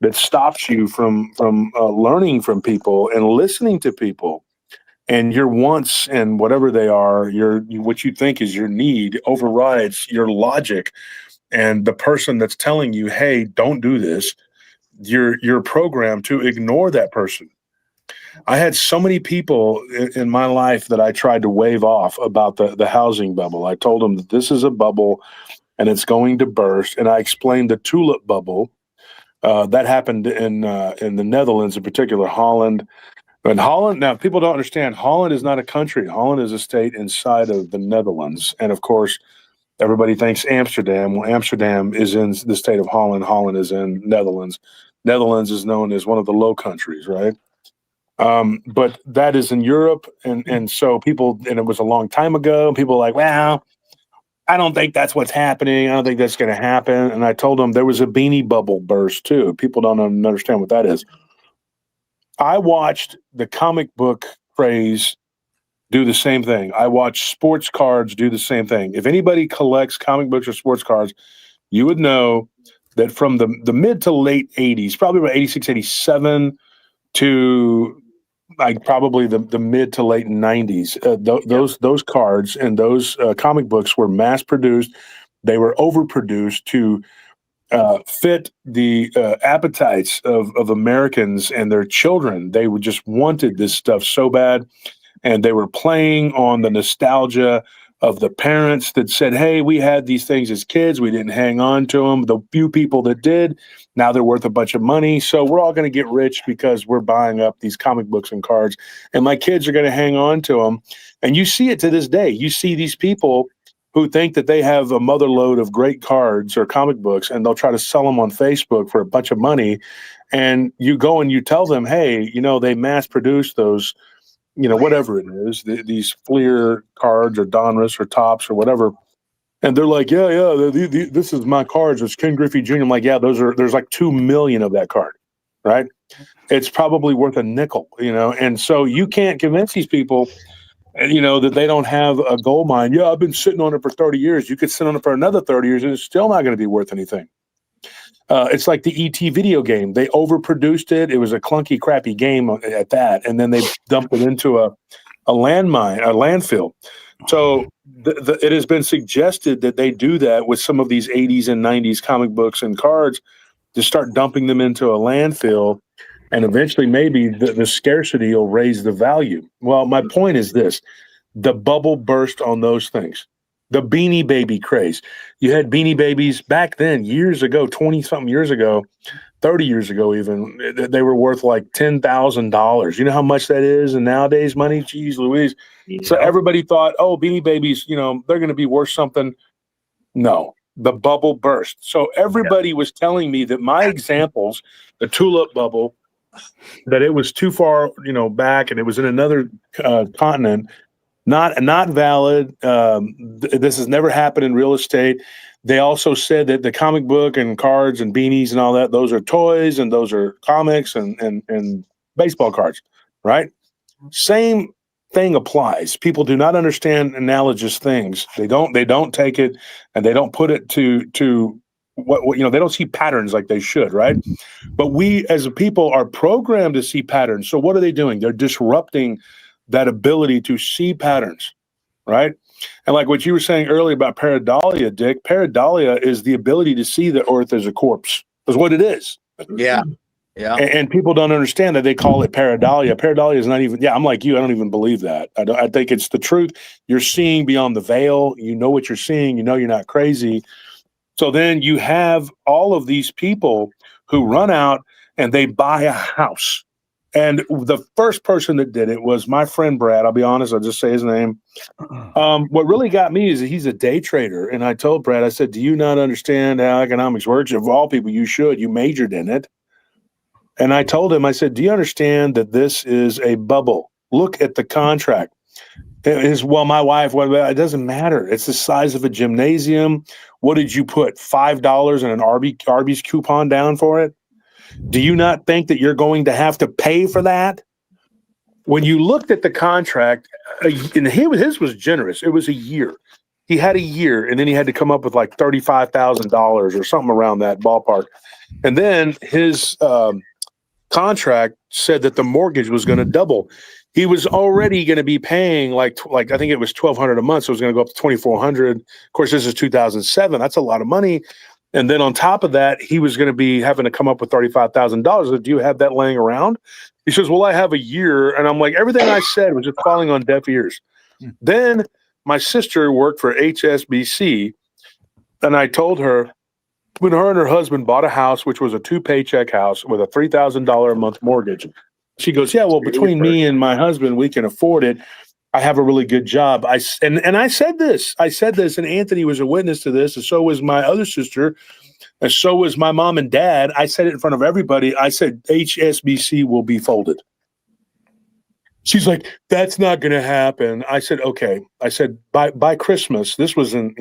that stops you from learning from people and listening to people. And your wants and whatever they are, what you think is your need overrides your logic. And the person that's telling you, hey, don't do this, you're programmed to ignore that person. I had so many people in my life that I tried to wave off about the housing bubble. I told them that this is a bubble and it's going to burst. And I explained the tulip bubble. That happened in the Netherlands, in particular, Holland. And Holland, now people don't understand, Holland is not a country. Holland is a state inside of the Netherlands. And of course, everybody thinks Amsterdam. Well, Amsterdam is in the state of Holland. Holland is in Netherlands. Netherlands is known as one of the Low Countries, right? But that is in Europe. And so people, and it was a long time ago, people were like, well, I don't think that's what's happening. I don't think that's going to happen. And I told them there was a beanie bubble burst too. People don't understand what that is. I watched the comic book craze do the same thing. I watched sports cards do the same thing. If anybody collects comic books or sports cards, you would know that from the mid to late 80s, probably about 86, 87 to like probably the mid to late 90s, those cards and those comic books were mass produced. They were overproduced to fit the appetites of Americans and their children. They just wanted this stuff so bad, and they were playing on the nostalgia of the parents that said, hey, we had these things as kids. We didn't hang on to them. The few people that did, now they're worth a bunch of money. So we're all going to get rich because we're buying up these comic books and cards, and my kids are going to hang on to them. And you see it to this day. You see these people who think that they have a mother load of great cards or comic books, and they'll try to sell them on Facebook for a bunch of money. And you go and you tell them, hey, they mass produce those, whatever it is, these Fleer cards or Donruss or Topps or whatever. And they're like, yeah, this is my cards. It's Ken Griffey Jr. I'm like, yeah, there's like 2 million of that card, right? It's probably worth a nickel, and so you can't convince these people that they don't have a gold mine. Yeah, I've been sitting on it for 30 years. You could sit on it for another 30 years and it's still not going to be worth anything. It's like the ET video game. They overproduced it. It was a clunky, crappy game at that. And then they dumped it into a landfill. So it has been suggested that they do that with some of these 80s and 90s comic books and cards, to start dumping them into a landfill. And eventually maybe the scarcity will raise the value. Well, my point is this. The bubble burst on those things. The Beanie Baby craze. You had Beanie Babies back then, years ago, 20-something years ago, 30 years ago even. They were worth like $10,000. You know how much that is in nowadays money? Jeez Louise. Yeah. So everybody thought, oh, Beanie Babies, they're going to be worth something. No. The bubble burst. So everybody was telling me that my examples, the tulip bubble, that it was too far, back, and it was in another continent, not valid. This has never happened in real estate. They also said that the comic book and cards and beanies and all that, those are toys and those are comics and baseball cards, right? Same thing applies. People do not understand analogous things. They don't take it and they don't put it to what they don't see patterns like they should, right? But we as a people are programmed to see patterns. So what are they doing? They're disrupting that ability to see patterns, right? And like what you were saying earlier about pareidolia, Dick, pareidolia is the ability to see the earth as a corpse. Is what it is. Yeah. Yeah. And people don't understand that. They call it pareidolia. Pareidolia is not even, I'm like you. I don't even believe that. I think it's the truth. You're seeing beyond the veil. You know what you're seeing. You know you're not crazy. So then you have all of these people who run out and they buy a house. And the first person that did it was my friend Brad. I'll be honest, I'll just say his name. What really got me is that he's a day trader. And I told Brad, I said, do you not understand how economics works? Of all people, you should. You majored in it. And I told him, I said, do you understand that this is a bubble? Look at the contract. Well, my wife, well, it doesn't matter. It's the size of a gymnasium. What did you put? $5 and an Arby's coupon down for it? Do you not think that you're going to have to pay for that? When you looked at the contract, and his was generous. It was a year. He had a year, and then he had to come up with like $35,000 or something around that ballpark. And then his contract said that the mortgage was going to double. He was already going to be paying like I think it was $1,200 a month, so it was going to go up to $2,400. Of course, this is 2007. That's a lot of money. And then on top of that, he was going to be having to come up with $35,000. Do you have that laying around? He says, well, I have a year. And I'm like, everything I said was just falling on deaf ears. Then my sister worked for HSBC, and I told her, when her and her husband bought a house, which was a 2-paycheck house with a $3,000 a month mortgage, she goes, yeah, well, between me and my husband, we can afford it. I have a really good job. I said this, and Anthony was a witness to this, and so was my other sister, and so was my mom and dad. I said it in front of everybody. I said, HSBC will be folded. She's like, that's not going to happen. I said, okay. I said, by Christmas, this was in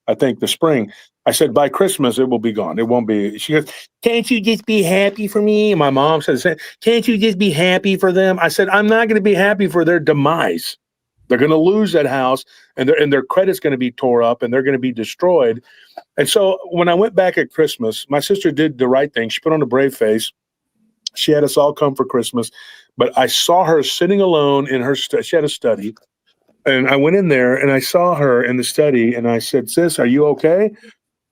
I think the spring. I said, by Christmas, it will be gone. It won't be. She goes, can't you just be happy for me? And my mom says, can't you just be happy for them? I said, I'm not going to be happy for their demise. They're going to lose that house, and their credit's going to be tore up, and they're going to be destroyed. And so when I went back at Christmas, my sister did the right thing. She put on a brave face. She had us all come for Christmas, but I saw her sitting alone in her she had a study. And I went in there and I saw her in the study, and I said, sis, are you okay?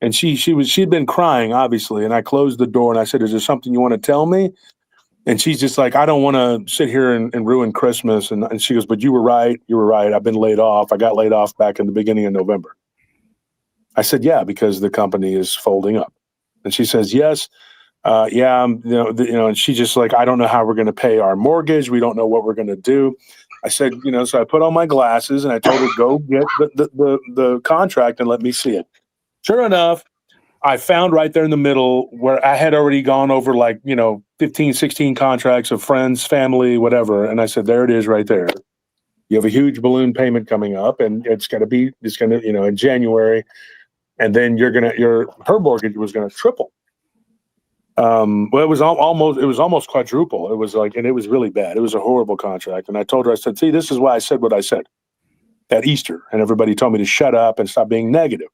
And she'd been crying, obviously. And I closed the door and I said, is there something you want to tell me? And she's just like, I don't want to sit here and ruin Christmas. And she goes, but you were right. You were right. I've been laid off. I got laid off back in the beginning of November. I said, yeah, because the company is folding up. And she says, yes. Yeah, and she's just like, I don't know how we're going to pay our mortgage. We don't know what we're going to do. I said, so I put on my glasses and I told her, go get the contract and let me see it. Sure enough, I found right there in the middle where I had already gone over 15, 16 contracts of friends, family, whatever. And I said, there it is right there. You have a huge balloon payment coming up, and it's going to, in January. And then her mortgage was going to triple. Well, it was almost quadruple. It was and it was really bad. It was a horrible contract. And I told her, I said, see, this is why I said what I said at Easter. And everybody told me to shut up and stop being negative.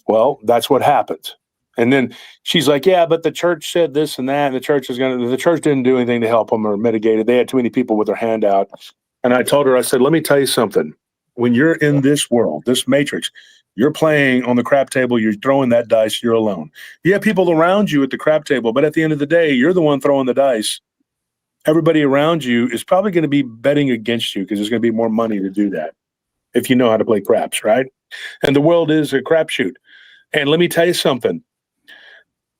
Well, that's what happened. And then she's like, yeah, but the church said this and that, and the church didn't do anything to help them or mitigate it. They had too many people with their hand out. And I told her, I said, let me tell you something. When you're in this world, this matrix, you're playing on the crap table, you're throwing that dice, you're alone. You have people around you at the crap table, but at the end of the day, you're the one throwing the dice. Everybody around you is probably going to be betting against you because there's going to be more money to do that if you know how to play craps, right? And the world is a crapshoot. And let me tell you something.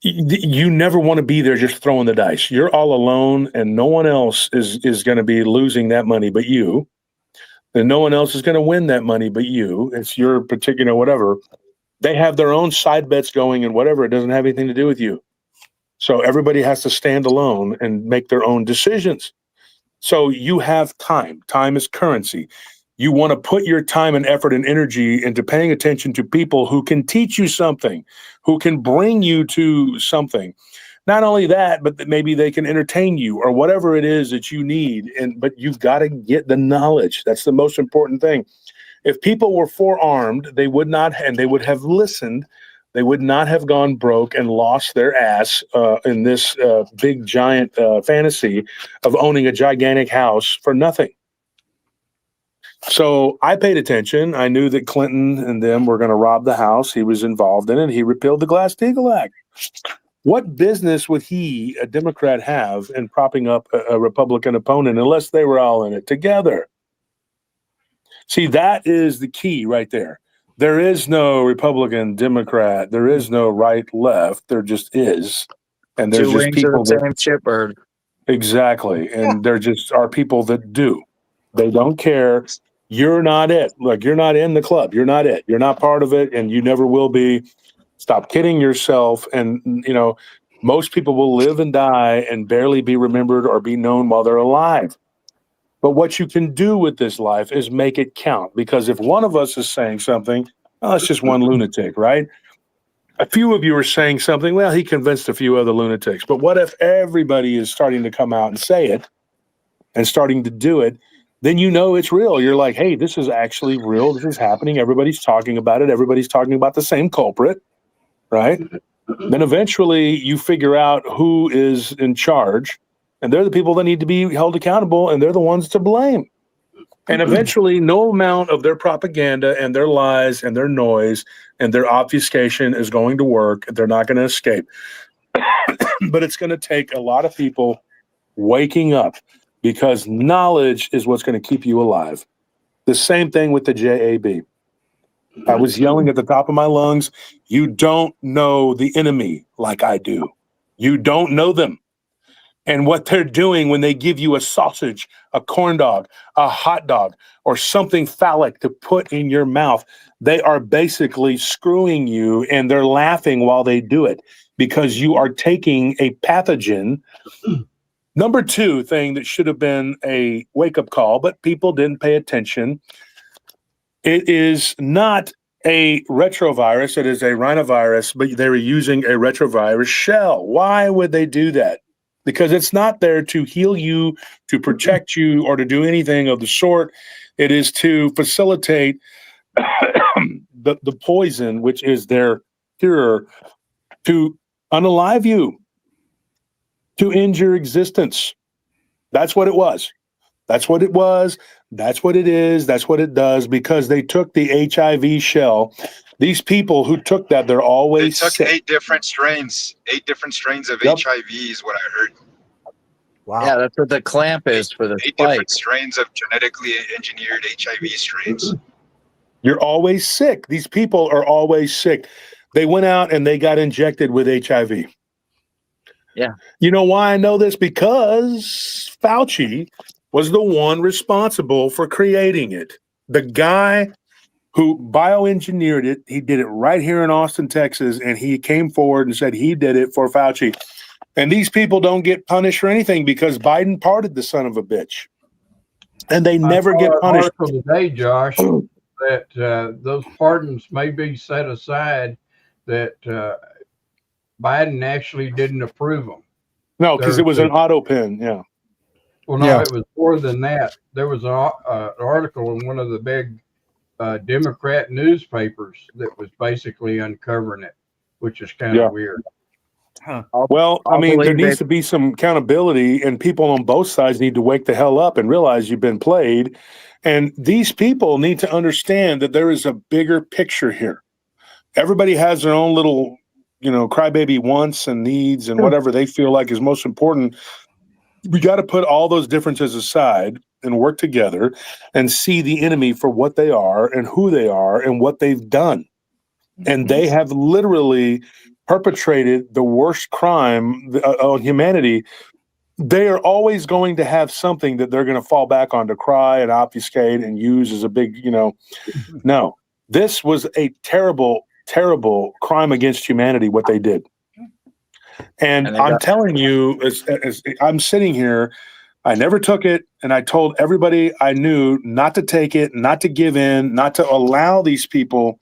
You never want to be there just throwing the dice. You're all alone, and no one else is going to be losing that money but you. And no one else is going to win that money but you. It's your particular whatever. They have their own side bets going and whatever. It doesn't have anything to do with you. So everybody has to stand alone and make their own decisions. So you have time. Time is currency. You want to put your time and effort and energy into paying attention to people who can teach you something, who can bring you to something. Not only that, but that maybe they can entertain you or whatever it is that you need. But you've got to get the knowledge. That's the most important thing. If people were forearmed, they would not, and they would have listened. They would not have gone broke and lost their ass in this big giant fantasy of owning a gigantic house for nothing. So I paid attention. I knew that Clinton and them were going to rob the house. He was involved in it. He repealed the Glass-Steagall Act. What business would he, a Democrat, have in propping up a Republican opponent unless they were all in it together? See, that is the key right there. There is no Republican, Democrat. There is no right, left. There just is. And there's Two just wings of people the that same shipbird. exactly, and there just are people that do. They don't care. You're not it. Like you're not in the club. You're not it. You're not part of it, and you never will be. Stop kidding yourself. And most people will live and die and barely be remembered or be known while they're alive. But what you can do with this life is make it count. Because if one of us is saying something, well, that's just one lunatic, right? A few of you are saying something, well, he convinced a few other lunatics. But what if everybody is starting to come out and say it and starting to do it? Then it's real. You're like, hey, this is actually real. This is happening. Everybody's talking about it. Everybody's talking about the same culprit, right? Then eventually you figure out who is in charge, and they're the people that need to be held accountable, and they're the ones to blame. And eventually no amount of their propaganda and their lies and their noise and their obfuscation is going to work. They're not going to escape. But it's going to take a lot of people waking up, because knowledge is what's going to keep you alive. The same thing with the JAB. I was yelling at the top of my lungs, you don't know the enemy like I do. You don't know them. And what they're doing when they give you a sausage, a corn dog, a hot dog, or something phallic to put in your mouth, they are basically screwing you, and they're laughing while they do it, because you are taking a pathogen. Number two thing that should have been a wake-up call, but people didn't pay attention. It is not a retrovirus. It is a rhinovirus, but they were using a retrovirus shell. Why would they do that? Because it's not there to heal you, to protect you, or to do anything of the sort. It is to facilitate the poison, which is their cure, to unalive you, to end your existence. That's what it was. That's what it was. That's what it is. That's what it does, because they took the HIV shell. These people who took that, they're always They took sick. 8 different strains. 8 different strains of Yep. HIV is what I heard. Wow. Yeah, that's what the clamp is for the 8 spike. different strains of genetically engineered HIV strains. You're always sick. These people are always sick. They went out and they got injected with HIV. Yeah. You know why I know this? Because Fauci was the one responsible for creating it. The guy who bioengineered it, he did it right here in Austin, Texas, and he came forward and said he did it for Fauci. And these people don't get punished for anything because Biden pardoned the son of a bitch. And they never get punished. I saw an article today, Josh, that those pardons may be set aside, that Biden actually didn't approve them. No, because it was an auto pen. Yeah. Well, no, it was more than that. There was an article in one of the big Democrat newspapers that was basically uncovering it, which is kind of weird. Well, I mean, there needs to be some accountability, and people on both sides need to wake the hell up and realize you've been played. And these people need to understand that there is a bigger picture here. Everybody has their own little, crybaby wants and needs and whatever they feel like is most important. We got to put all those differences aside and work together and see the enemy for what they are and who they are and what they've done. And they have literally perpetrated the worst crime on humanity. They are always going to have something that they're going to fall back on to cry and obfuscate and use as a big, No, this was a terrible, terrible crime against humanity, what they did. And I'm telling you, as I'm sitting here, I never took it. And I told everybody I knew not to take it, not to give in, not to allow these people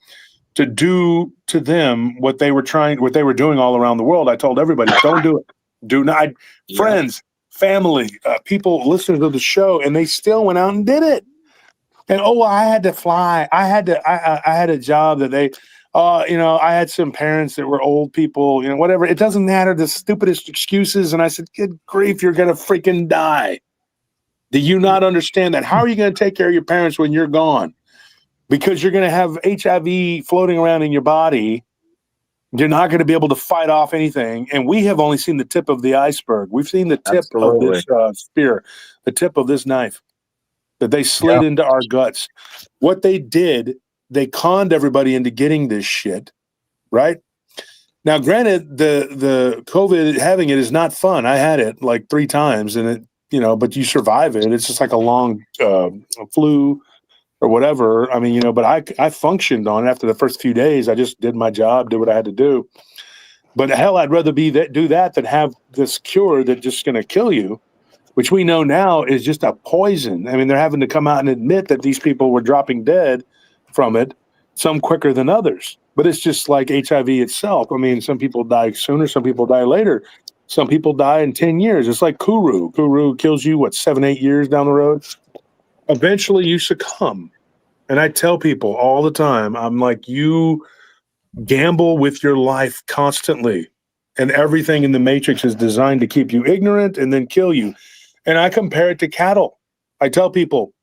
to do to them what they were doing all around the world. I told everybody, don't do it. Do not. Friends, family, people listening to the show, and they still went out and did it. And I had to fly. I had a job that they, I had some parents that were old people, whatever. It doesn't matter, the stupidest excuses. And I said, good grief, you're going to freaking die. Do you not understand that? How are you going to take care of your parents when you're gone? Because you're going to have HIV floating around in your body. You're not going to be able to fight off anything. And we have only seen the tip of the iceberg. We've seen the tip of this spear, the tip of this knife that they slid into our guts. What they did, they conned everybody into getting this shit, right? Now, granted, the COVID having it is not fun. I had it like 3 times, and it, but you survive it. It's just like a long flu or whatever. I mean, but I functioned on it after the first few days. I just did my job, did what I had to do. But hell, I'd rather do that than have this cure that's just going to kill you, which we know now is just a poison. I mean, they're having to come out and admit that these people were dropping dead from it, some quicker than others. But it's just like HIV itself. I mean, some people die sooner, some people die later. Some people die in 10 years. It's like Kuru. Kuru kills you, 7, 8 years down the road? Eventually you succumb. And I tell people all the time, I'm like, you gamble with your life constantly. And everything in the Matrix is designed to keep you ignorant and then kill you. And I compare it to cattle. I tell people,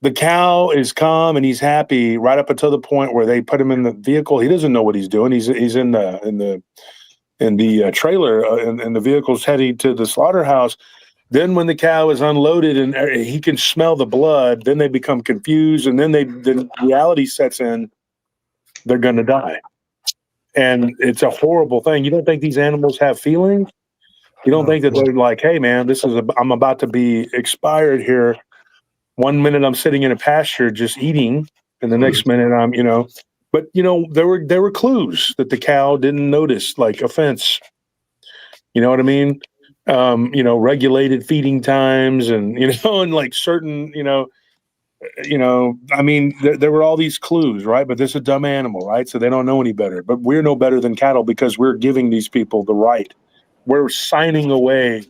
the cow is calm and he's happy right up until the point where they put him in the vehicle. He doesn't know what he's doing. He's in the trailer, and the vehicle's heading to the slaughterhouse. Then when the cow is unloaded and he can smell the blood, then they become confused, and then reality sets in. They're going to die, and it's a horrible thing. You don't think these animals have feelings? You don't think that they're like, hey man, I'm about to be expired here. 1 minute I'm sitting in a pasture just eating, and the next minute I'm, But there were clues that the cow didn't notice, like a fence. You know what I mean? Regulated feeding times, and and like certain, I mean, there were all these clues, right? But this is a dumb animal, right? So they don't know any better. But we're no better than cattle because we're giving these people the right. We're signing away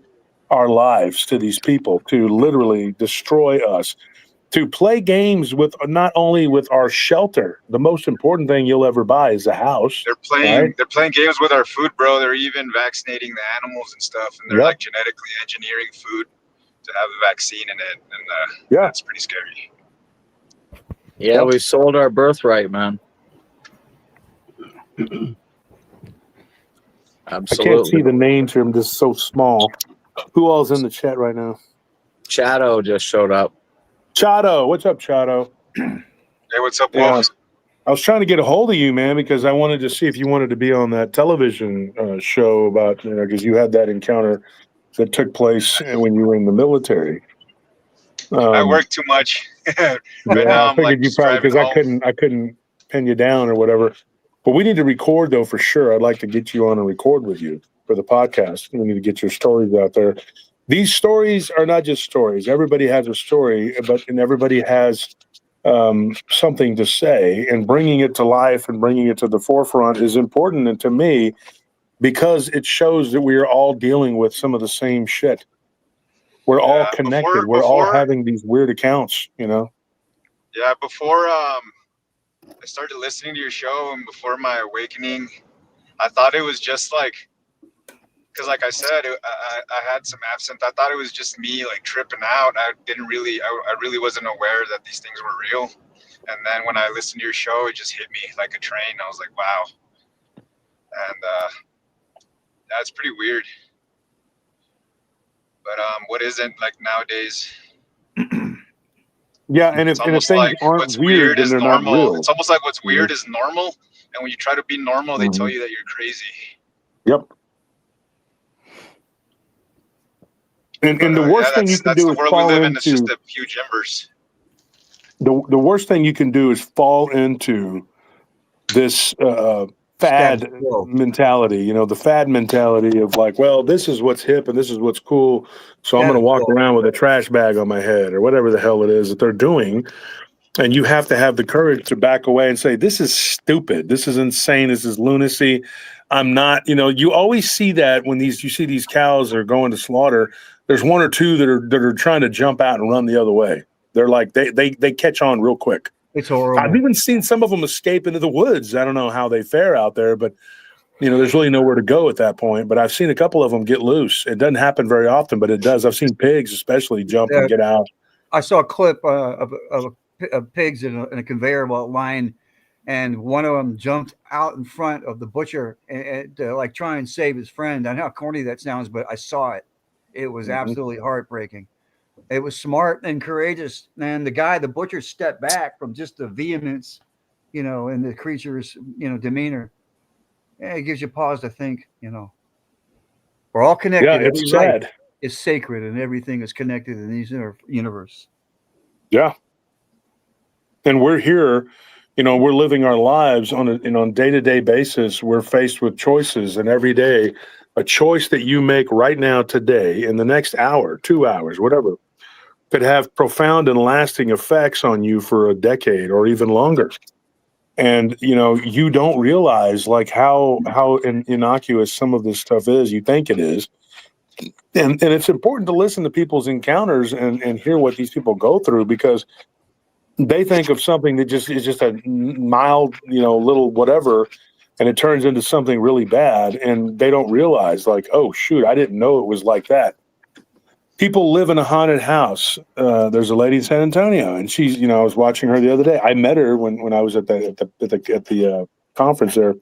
our lives to these people to literally destroy us, to play games with not only with our shelter. The most important thing you'll ever buy is a house. They're playing games with our food, bro. They're even vaccinating the animals and stuff, and they're like genetically engineering food to have a vaccine in it, and that's pretty scary. Yeah, we sold our birthright, man. Absolutely. I can't see the names here. I'm just so small. Who all's in the chat right now? Chato just showed up. Chato, what's up, Chato? Hey, what's up, Wolf? I was trying to get a hold of you, man, because I wanted to see if you wanted to be on that television show about, because you had that encounter that took place when you were in the military. I work too much. Now I figured you probably, because I couldn't pin you down or whatever. But we need to record, though, for sure. I'd like to get you on and record with you for the podcast. We need to get your stories out there. These stories are not just stories. Everybody has a story, and everybody has something to say. And bringing it to life and bringing it to the forefront is important, and to me, because it shows that we are all dealing with some of the same shit. We're all connected. We're all having these weird accounts, Yeah, before I started listening to your show and before my awakening, I thought it was just like, because like I said, I had some absinthe. I thought it was just me like tripping out. I really wasn't aware that these things were real. And then when I listened to your show, it just hit me like a train. I was like, wow. And that's pretty weird. But what isn't like nowadays? Yeah, and if things like aren't weird, then they're not real. It's almost like what's weird is normal, and when you try to be normal, they tell you that you're crazy. Yep. And the worst thing you can do is fall into. It's just a huge embers. The worst thing you can do is fall into this fad mentality. The fad mentality of like, well, this is what's hip and this is what's cool, so I'm going to walk around with a trash bag on my head or whatever the hell it is that they're doing. And you have to have the courage to back away and say, this is stupid. This is insane. This is lunacy. I'm not, you always see that when you see these cows are going to slaughter, there's one or two that are trying to jump out and run the other way. They're like, they catch on real quick. It's horrible. I've even seen some of them escape into the woods. I don't know how they fare out there, but there's really nowhere to go at that point. But I've seen a couple of them get loose. It doesn't happen very often, but it does. I've seen pigs especially jump and get out. I saw a clip of pigs in a conveyor belt line, and one of them jumped out in front of the butcher and like try and save his friend. I know how corny that sounds, but I saw it. It was absolutely heartbreaking. It was smart and courageous. And the butcher stepped back from just the vehemence, in the creature's, demeanor. it gives you pause to think. We're all connected. Yeah, Every it's life sad. is sacred, and everything is connected in these universe. Yeah. And we're here, we're living our lives on a day-to-day basis. We're faced with choices, and every day, a choice that you make right now, today, in the next hour, 2 hours, whatever, could have profound and lasting effects on you for a decade or even longer. And you don't realize like how innocuous some of this stuff is. You think it is, and it's important to listen to people's encounters and hear what these people go through, because they think of something that is just a mild, little whatever, and it turns into something really bad, and they don't realize like, oh shoot, I didn't know it was like that. People live in a haunted house. There's a lady in San Antonio, and she's, I was watching her the other day. I met her when I was at the conference there,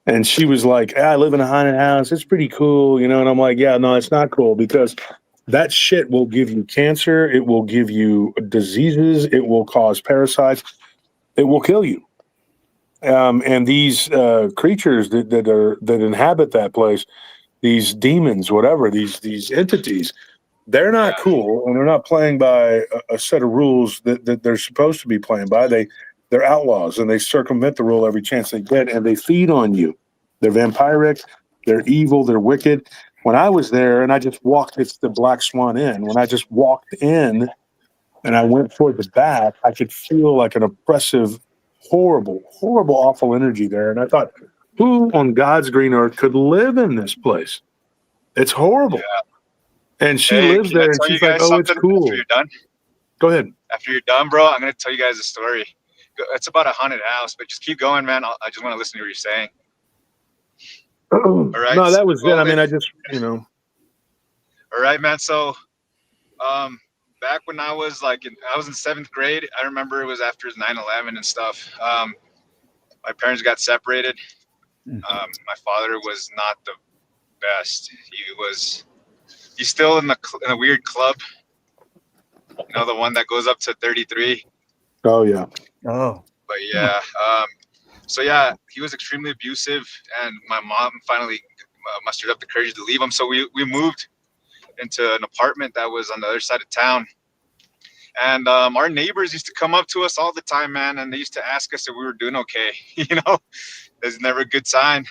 and she was like, I live in a haunted house. It's pretty cool, and I'm like, yeah, no, it's not cool, because that shit will give you cancer. It will give you diseases. It will cause parasites. It will kill you. And these creatures that inhabit that place, these demons, whatever, these entities, they're not cool, and they're not playing by a set of rules that they're supposed to be playing by. They're outlaws, and they circumvent the rule every chance they get, and they feed on you. They're vampiric. They're evil. They're wicked. When I was there, and I just walked, it's the Black Swan Inn. When I just walked in, and I went toward the back, I could feel like an oppressive, horrible, horrible, awful energy there. And I thought, who on God's green earth could live in this place? It's horrible. Yeah. And she Hey, lives can I there, and tell you she's like, guys "Oh, it's something cool." after you're done? Go ahead. After you're done, bro, I'm gonna tell you guys a story. It's about a haunted house, but just keep going, man. I just want to listen to what you're saying. All right. No, that was it. Well, I mean, I just, all right, man. So, back when I was I was in 7th grade. I remember it was after 9/11 and stuff. My parents got separated. My father was not the best. He's still in a weird club. The one that goes up to 33. Oh yeah. Oh. But yeah. So yeah, he was extremely abusive, and my mom finally mustered up the courage to leave him. So we moved into an apartment that was on the other side of town. And our neighbors used to come up to us all the time, man, and they used to ask us if we were doing okay. It's never a good sign.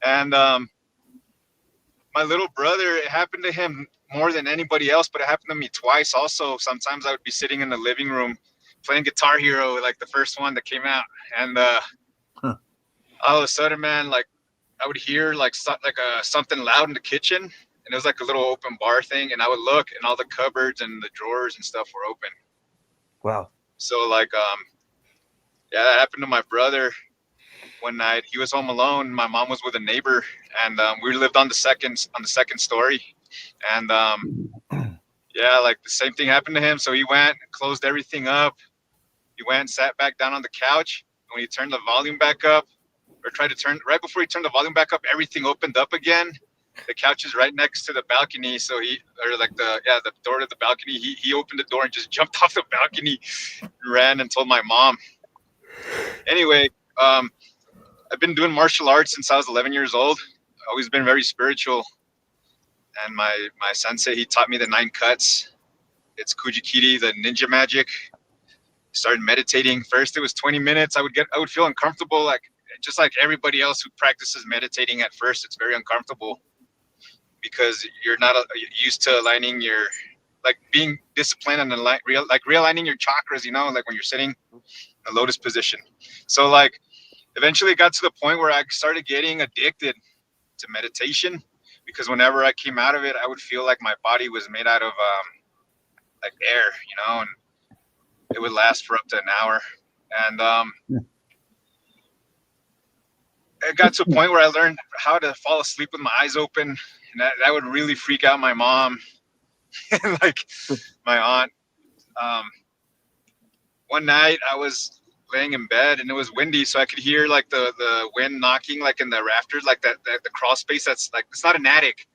And my little brother, it happened to him more than anybody else, but it happened to me twice also. Sometimes I would be sitting in the living room playing Guitar Hero, like the first one that came out, and all of a sudden, man, like I would hear something loud in the kitchen, and it was like a little open bar thing, and I would look, and all the cupboards and the drawers and stuff were open. Wow. So yeah, that happened to my brother one night. He was home alone. My mom was with a neighbor, and we lived on the second story. And yeah, like the same thing happened to him. So he went and closed everything up. He went and sat back down on the couch. When he turned the volume back up, or tried to turn, right before he turned the volume back up, everything opened up again. The couch is right next to the balcony, so the door to the balcony. He opened the door and just jumped off the balcony, ran and told my mom. Anyway, I've been doing martial arts since I was 11 years old. I've always been very spiritual. And my sensei, he taught me the 9 cuts. It's Kujikiri, the ninja magic. Started meditating. First, it was 20 minutes. I would feel uncomfortable, just like everybody else who practices meditating at first. It's very uncomfortable because you're not used to aligning being disciplined and realigning your chakras, like when you're sitting in the lotus position. So eventually it got to the point where I started getting addicted to meditation, because whenever I came out of it, I would feel like my body was made out of air, and it would last for up to an hour. And it got to a point where I learned how to fall asleep with my eyes open, and that would really freak out my mom and my aunt. One night I was laying in bed and it was windy, so I could hear the wind knocking in the rafters, the crawl space. That's it's not an attic,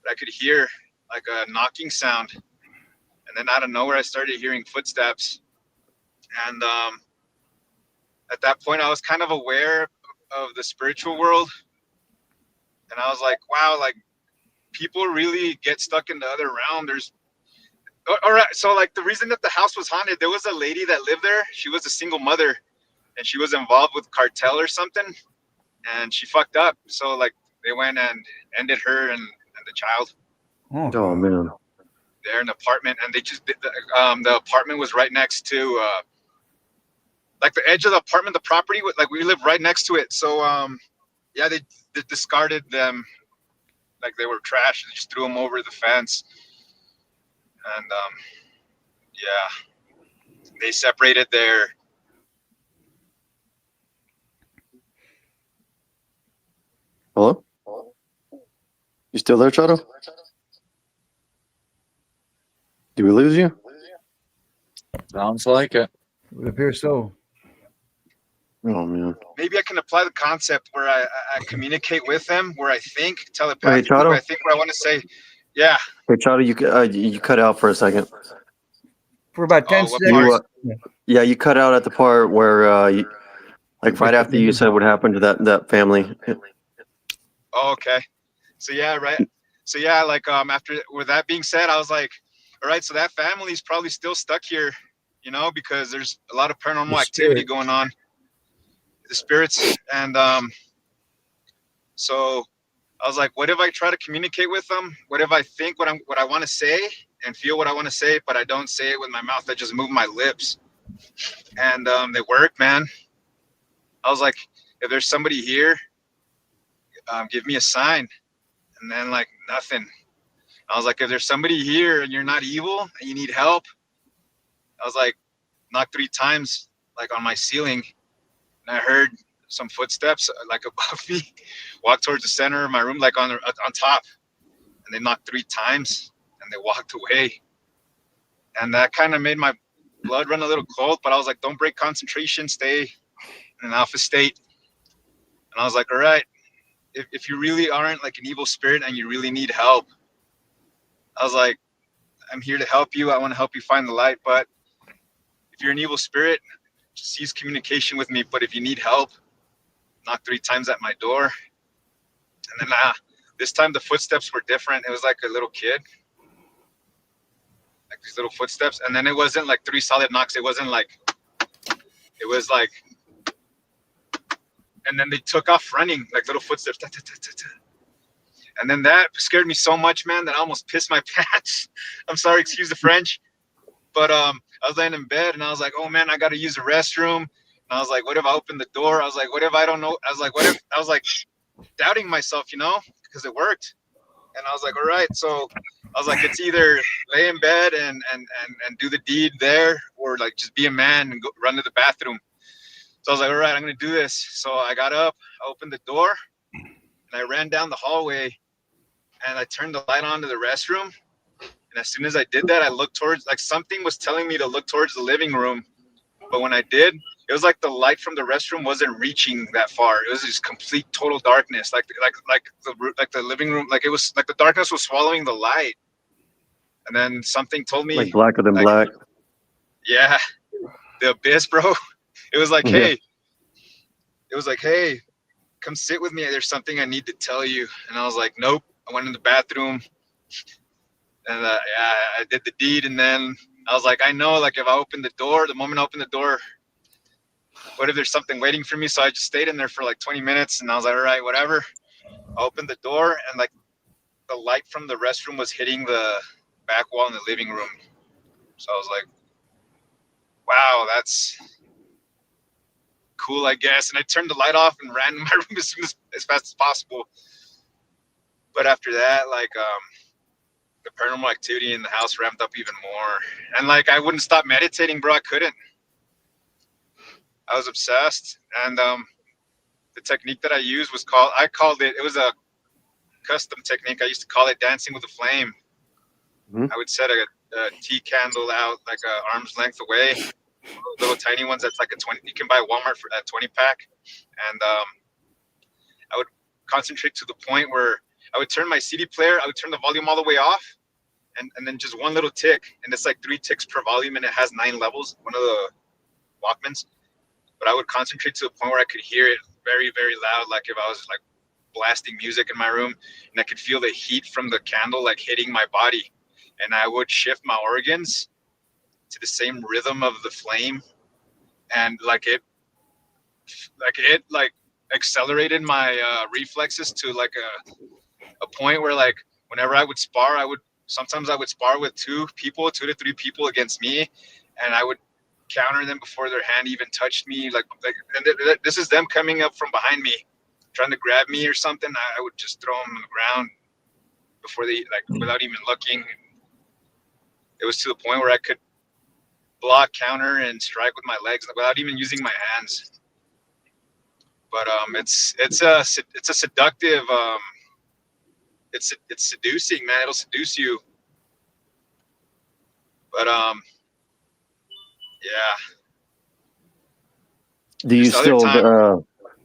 but I could hear a knocking sound. And then out of nowhere I started hearing footsteps. And at that point I was kind of aware of the spiritual world, and I was like, wow, like people really get stuck in the other realm. All right, so like the reason that the house was haunted, there was a lady that lived there. She was a single mother, and she was involved with cartel or something, and she fucked up. So like they went and ended her and the child. Oh man. There in the apartment, and they just the apartment was right next to like the edge of the apartment, the property, like we lived right next to it. So yeah, they discarded them like they were trash. They just threw them over the fence, and yeah, they separated their. Hello? You still there, Chado? Did we lose you? Sounds like it. It would appear so. Oh man. Maybe I can apply the concept where I communicate with them, where I think Hey, telepathically, where Chado? I think what I want to say. Yeah. Hey, Chado, you cut out for a second. For about 10 what seconds. part? Yeah, you cut out at the part where like right after you said what happened to that family. Oh, okay. So yeah, right. So yeah, like after with that being said, I was like, all right, so that family's probably still stuck here, you know, because there's a lot of paranormal activity going on. The spirits, and so I was like, what if I try to communicate with them? What if I think what I want to say and feel what I want to say, but I don't say it with my mouth? I just move my lips, and they work, man. I was like, if there's somebody here, give me a sign, and then like nothing. I was like, if there's somebody here and you're not evil and you need help, I was like, knock 3 times like on my ceiling, and I heard some footsteps like above me, walk towards the center of my room, like on top, and they knocked 3 times and they walked away, and that kind of made my blood run a little cold. But I was like, don't break concentration, stay in an alpha state. And I was like, all right, if you really aren't like an evil spirit and you really need help, I was like, I'm here to help you. I want to help you find the light. But if you're an evil spirit, just cease communication with me. But if you need help, knock 3 times at my door. And then this time the footsteps were different. It was like a little kid, like these little footsteps. And then it wasn't like 3 solid knocks. It wasn't like, it was like, and then they took off running like little footsteps. Ta, ta, ta, ta, ta. And then that scared me so much, man, that I almost pissed my pants. I'm sorry, excuse the French. But I was laying in bed and I was like, oh man, I got to use the restroom. And I was like, what if I open the door? I was like, what if I don't know? I was like, what if, I was like doubting myself, you know, because it worked. And I was like, all right. So I was like, it's either lay in bed and do the deed there, or like just be a man and go run to the bathroom. So I was like, all right, I'm going to do this. So I got up, I opened the door, and I ran down the hallway, and I turned the light on to the restroom. And as soon as I did that, I looked towards, like something was telling me to look towards the living room. But when I did, it was like the light from the restroom wasn't reaching that far. It was just complete total darkness, like the living room, like it was like the darkness was swallowing the light. And then something told me, Like blacker than like, black. yeah, the abyss, bro. It was like, Yeah. hey, it was like, hey, come sit with me. There's something I need to tell you. And I was like, nope. I went in the bathroom, and yeah, I did the deed. And then I was like, I know, like if I open the door, the moment I open the door, what if there's something waiting for me? So I just stayed in there for like 20 minutes, and I was like, all right, whatever. I opened the door, and like the light from the restroom was hitting the back wall in the living room. So I was like, wow, that's cool, I guess. And I turned the light off and ran in my room as fast as possible. But after that, like the paranormal activity in the house ramped up even more. And like I wouldn't stop meditating, bro. I couldn't. I was obsessed. And the technique that I used was it was a custom technique. I used to call it dancing with a flame. Mm-hmm. I would set a tea candle out like a arm's length away, little tiny ones that's like a 20, you can buy at Walmart for a 20 pack. And I would concentrate to the point where I would turn my CD player, I would turn the volume all the way off, and then just one little tick, and it's like 3 ticks per volume, and it has 9 levels, one of the Walkmans. But I would concentrate to the point where I could hear it very, very loud, like if I was like blasting music in my room, and I could feel the heat from the candle like hitting my body, and I would shift my organs to the same rhythm of the flame, and like it accelerated my reflexes to like a point where like whenever I would spar, sometimes I would spar with 2 to 3 people against me, and I would counter them before their hand even touched me. And this is them coming up from behind me, trying to grab me or something. I would just throw them on the ground before they without even looking. It was to the point where I could block, counter, and strike with my legs without even using my hands. But it's a seductive. It's seducing, man. It'll seduce you. But yeah. Do you still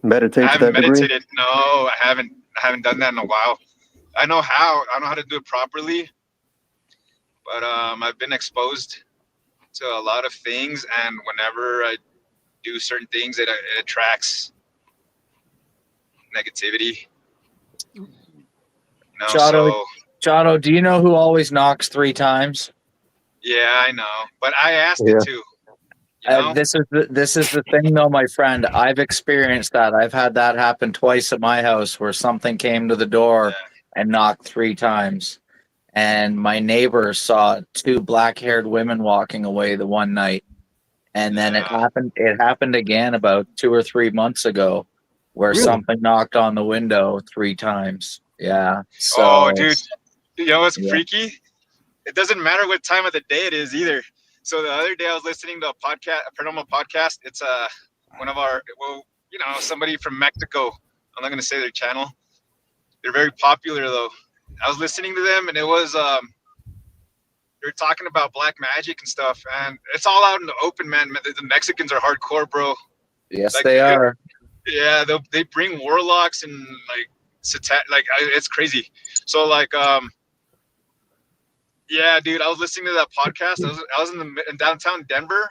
meditate I to haven't that degree? meditated. No, I haven't done that in a while. I know how to do it properly. But I've been exposed to a lot of things, and whenever I do certain things, it attracts negativity. No, Chotto, do you know who always knocks 3 times? Yeah, I know, but I asked it to. You know? This is the thing, though, my friend. I've experienced that. I've had that happen twice at my house, where something came to the door and knocked 3 times, and my neighbor saw 2 black-haired women walking away the one night, and then it happened again about 2 or 3 months ago, where something knocked on the window 3 times. Yeah. So, oh, dude, you know what's freaky? It doesn't matter what time of the day it is either. So the other day I was listening to a paranormal podcast. It's one of our, somebody from Mexico. I'm not going to say their channel. They're very popular though. I was listening to them, and it was they were talking about black magic and stuff, and it's all out in the open, man. The Mexicans are hardcore, bro. Yes, they are. Yeah, they bring warlocks and like it's crazy. So like yeah, dude, I was listening to that podcast. I was in downtown Denver,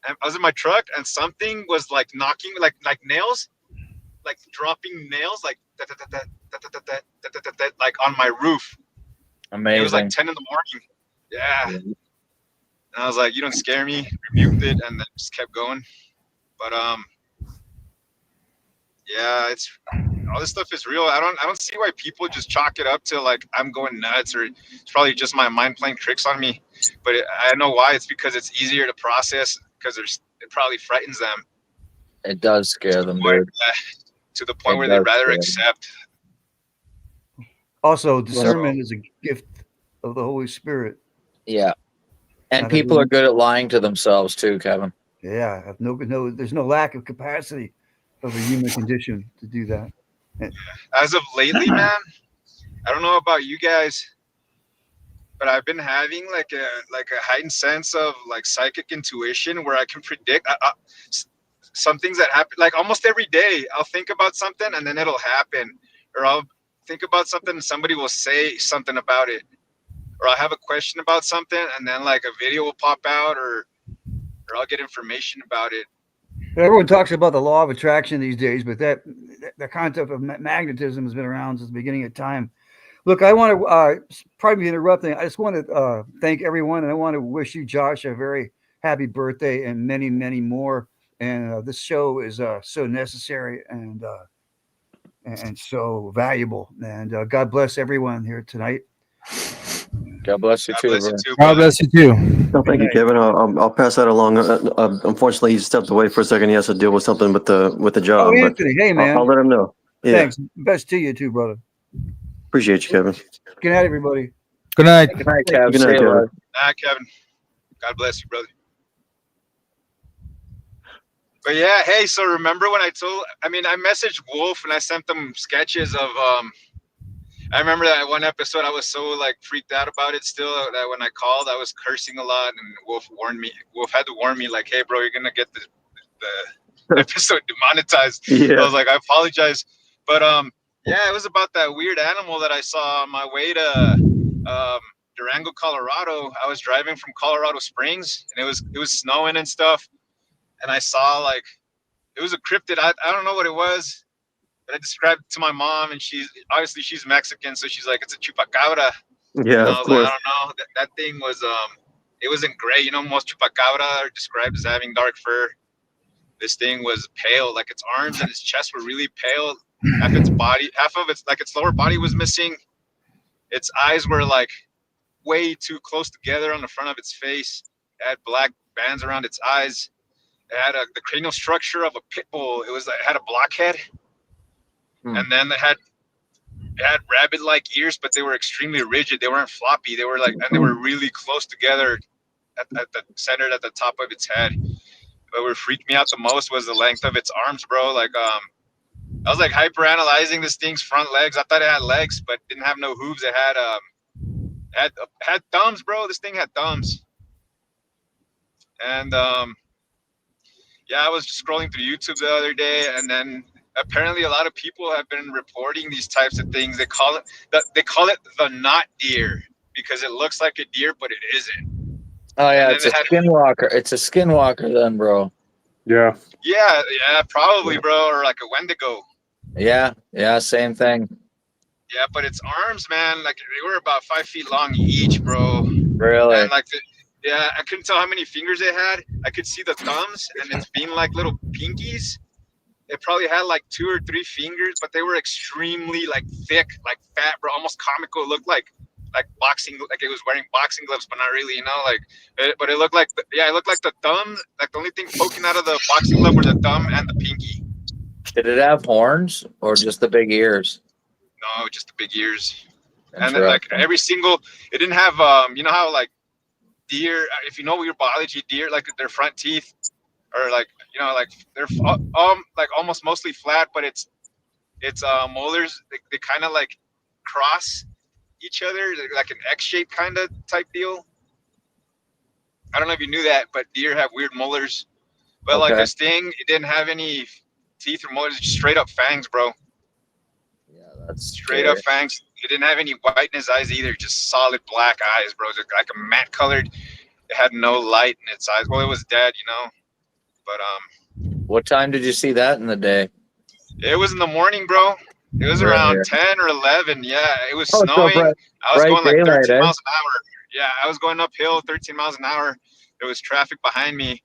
and I was in my truck, and something was like knocking like nails, like dropping nails like like on my roof. Amazing. It was like 10 in the morning. Yeah. And I was like, you don't scare me. Rebuked it, and then just kept going. But yeah, it's all this stuff is real. I don't see why people just chalk it up to like I'm going nuts, or it's probably just my mind playing tricks on me. But I know why. It's because it's easier to process, because it probably frightens them. It does scare them, dude. To the point where they'd rather accept. Also, discernment is a gift of the Holy Spirit. Yeah. And people are good at lying to themselves too, Kevin. Yeah, there's no lack of capacity of the human condition to do that. As of lately, man, I don't know about you guys, but I've been having like a heightened sense of like psychic intuition, where I can predict some things that happen. Like almost every day, I'll think about something and then it'll happen, or I'll think about something and somebody will say something about it, or I'll have a question about something and then like a video will pop out, or I'll get information about it. Everyone talks about the law of attraction these days, but the concept of magnetism has been around since the beginning of time. Look, I want to probably interrupting. I just want to thank everyone, and I want to wish you, Josh, a very happy birthday and many, many more. And this show is so necessary and so valuable. And God bless everyone here tonight. God bless you too. God bless you too. No, thank you, Kevin. I'll pass that along. Unfortunately, he stepped away for a second. He has to deal with something with the job. Oh, Anthony, hey man. I'll let him know. Yeah. Thanks. Best to you too, brother. Appreciate you, Kevin. Good night, everybody. Good night. Good night, Kevin. Good night, Kevin. Good night, Kevin. God bless you, brother. But yeah, hey, so remember when I messaged Wolf and I sent them sketches of I remember that one episode I was so like freaked out about it still, that when I called I was cursing a lot, and Wolf had to warn me like, hey bro, you're gonna get the episode demonetized. Yeah. I was like, I apologize. But yeah, it was about that weird animal that I saw on my way to Durango, Colorado. I was driving from Colorado Springs, and it was snowing and stuff, and I saw like It was a cryptid. I don't know what it was, but I described it to my mom, and she's Mexican, so she's like, it's a chupacabra. Yeah, And I of was like, course. I don't know. That thing was it wasn't gray. You know, most chupacabra are described as having dark fur. This thing was pale, like its arms and its chest were really pale. Half of its like its lower body was missing. Its eyes were like way too close together on the front of its face. It had black bands around its eyes. It had the cranial structure of a pit bull. It had a blockhead, and then it had rabbit-like ears, but they were extremely rigid. They weren't floppy. They were they were really close together centered at the top of its head. But what freaked me out the most was the length of its arms, bro. Like I was like hyper analyzing this thing's front legs. I thought it had legs, but didn't have no hooves. It had thumbs, bro. This thing had thumbs. And yeah, I was just scrolling through YouTube the other day, and then apparently a lot of people have been reporting these types of things. They call it the not deer because it looks like a deer, but it isn't. Oh yeah, it's a skinwalker. It's a skinwalker then, bro. Yeah. Yeah, probably, bro, or like a Wendigo. Yeah, same thing. Yeah, but its arms, man, like they were about 5 feet long each, bro. Really? And like I couldn't tell how many fingers it had. I could see the thumbs, and it's being like little pinkies. It probably had like 2 or 3 fingers, but they were extremely like thick, like fat, bro, almost comical. It looked like boxing, like it was wearing boxing gloves, but not really, you know, but it looked like, it looked like the thumb, like the only thing poking out of the boxing glove were the thumb and the pinky. Did it have horns or just the big ears? No, just the big ears. And then, like it didn't have, you know how like deer, if you know your biology, deer, like their front teeth are like, you know, like they're like almost mostly flat, but its molars, they kind of like cross each other, like an X-shaped kind of type deal. I don't know if you knew that, but deer have weird molars. But like this thing, it didn't have any teeth or molars, just straight up fangs, bro. Yeah, that's straight up fangs. It didn't have any white in its eyes either, just solid black eyes, bro. It was like a matte colored. It had no light in its eyes. Well, it was dead, you know. But what time did you see that in the day? It was in the morning, bro. It was around 10 or 11. Yeah, it was snowing. So I was going like 13 eh? miles an hour. Yeah, I was going uphill 13 miles an hour. There was traffic behind me,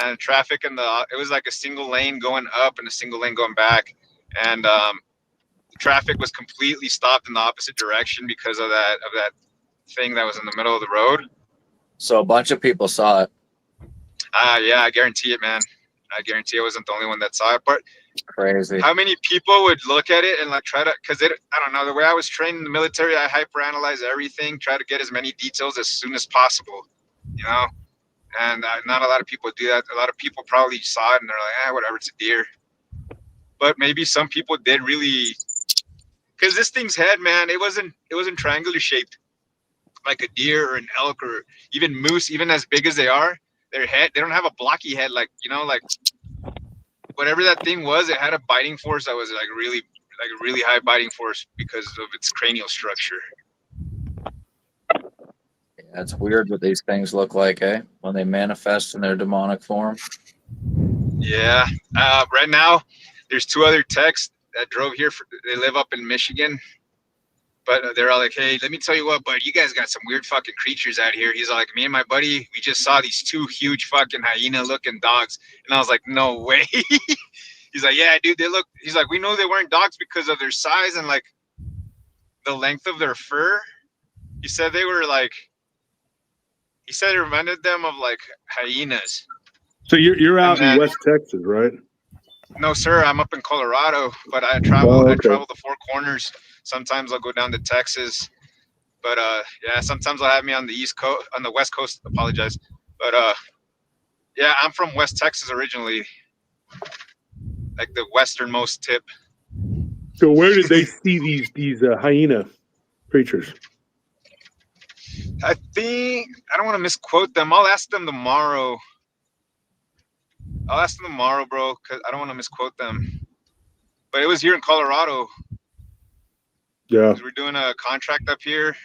and traffic it was like a single lane going up and a single lane going back. And the traffic was completely stopped in the opposite direction because of that thing that was in the middle of the road. So a bunch of people saw it. Yeah, I guarantee it, man. I guarantee I wasn't the only one that saw it. But crazy. How many people would look at it and like try to, because I don't know, the way I was trained in the military, I hyperanalyze everything, try to get as many details as soon as possible, you know? And not a lot of people do that. A lot of people probably saw it and they're like, whatever, it's a deer. But maybe some people did really, because this thing's head, man, it wasn't triangular shaped like a deer or an elk or even moose, even as big as they are. Their head, they don't have a blocky head, like, you know, like whatever that thing was, it had a biting force that was like a really high biting force because of its cranial structure. Yeah, it's weird what these things look like, when they manifest in their demonic form. Yeah. Right now, there's 2 other techs that drove here. They live up in Michigan. But they're all like, hey, let me tell you what, bud, you guys got some weird fucking creatures out here. He's like, me and my buddy, we just saw these 2 huge fucking hyena-looking dogs. And I was like, no way. He's like, yeah, dude, he's like, we know they weren't dogs because of their size and like the length of their fur. He said it reminded them of like hyenas. So you're out in West Texas, right? No, sir, I'm up in Colorado, but I travel. I travel the 4 corners. Sometimes I'll go down to Texas, but yeah, sometimes I'll have me on the on the West Coast. Apologize, but yeah, I'm from West Texas originally, like the westernmost tip. So where did they see these hyena creatures? I think I don't want to misquote them. I'll ask them tomorrow. Bro, because I don't want to misquote them. But it was here in Colorado. Yeah. We're doing a contract up here.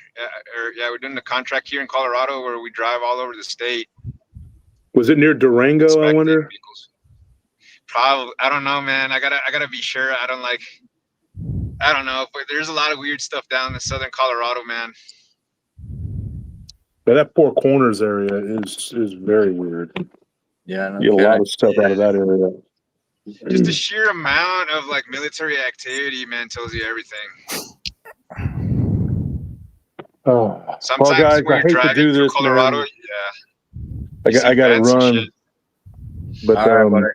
We're doing a contract here in Colorado where we drive all over the state. Was it near Durango, I wonder? Vehicles. Probably, I don't know, man. I gotta be sure. I don't know, but there's a lot of weird stuff down in southern Colorado, man. But that Four Corners area is very weird. Yeah, no You get a lot kidding. of stuff out of that area. Just the sheer amount of like military activity, man, tells you everything. Oh, Sometimes well, guys, when I you're hate to driving do through this, Colorado, man. yeah, I got to vents and run, shit. but All right, buddy.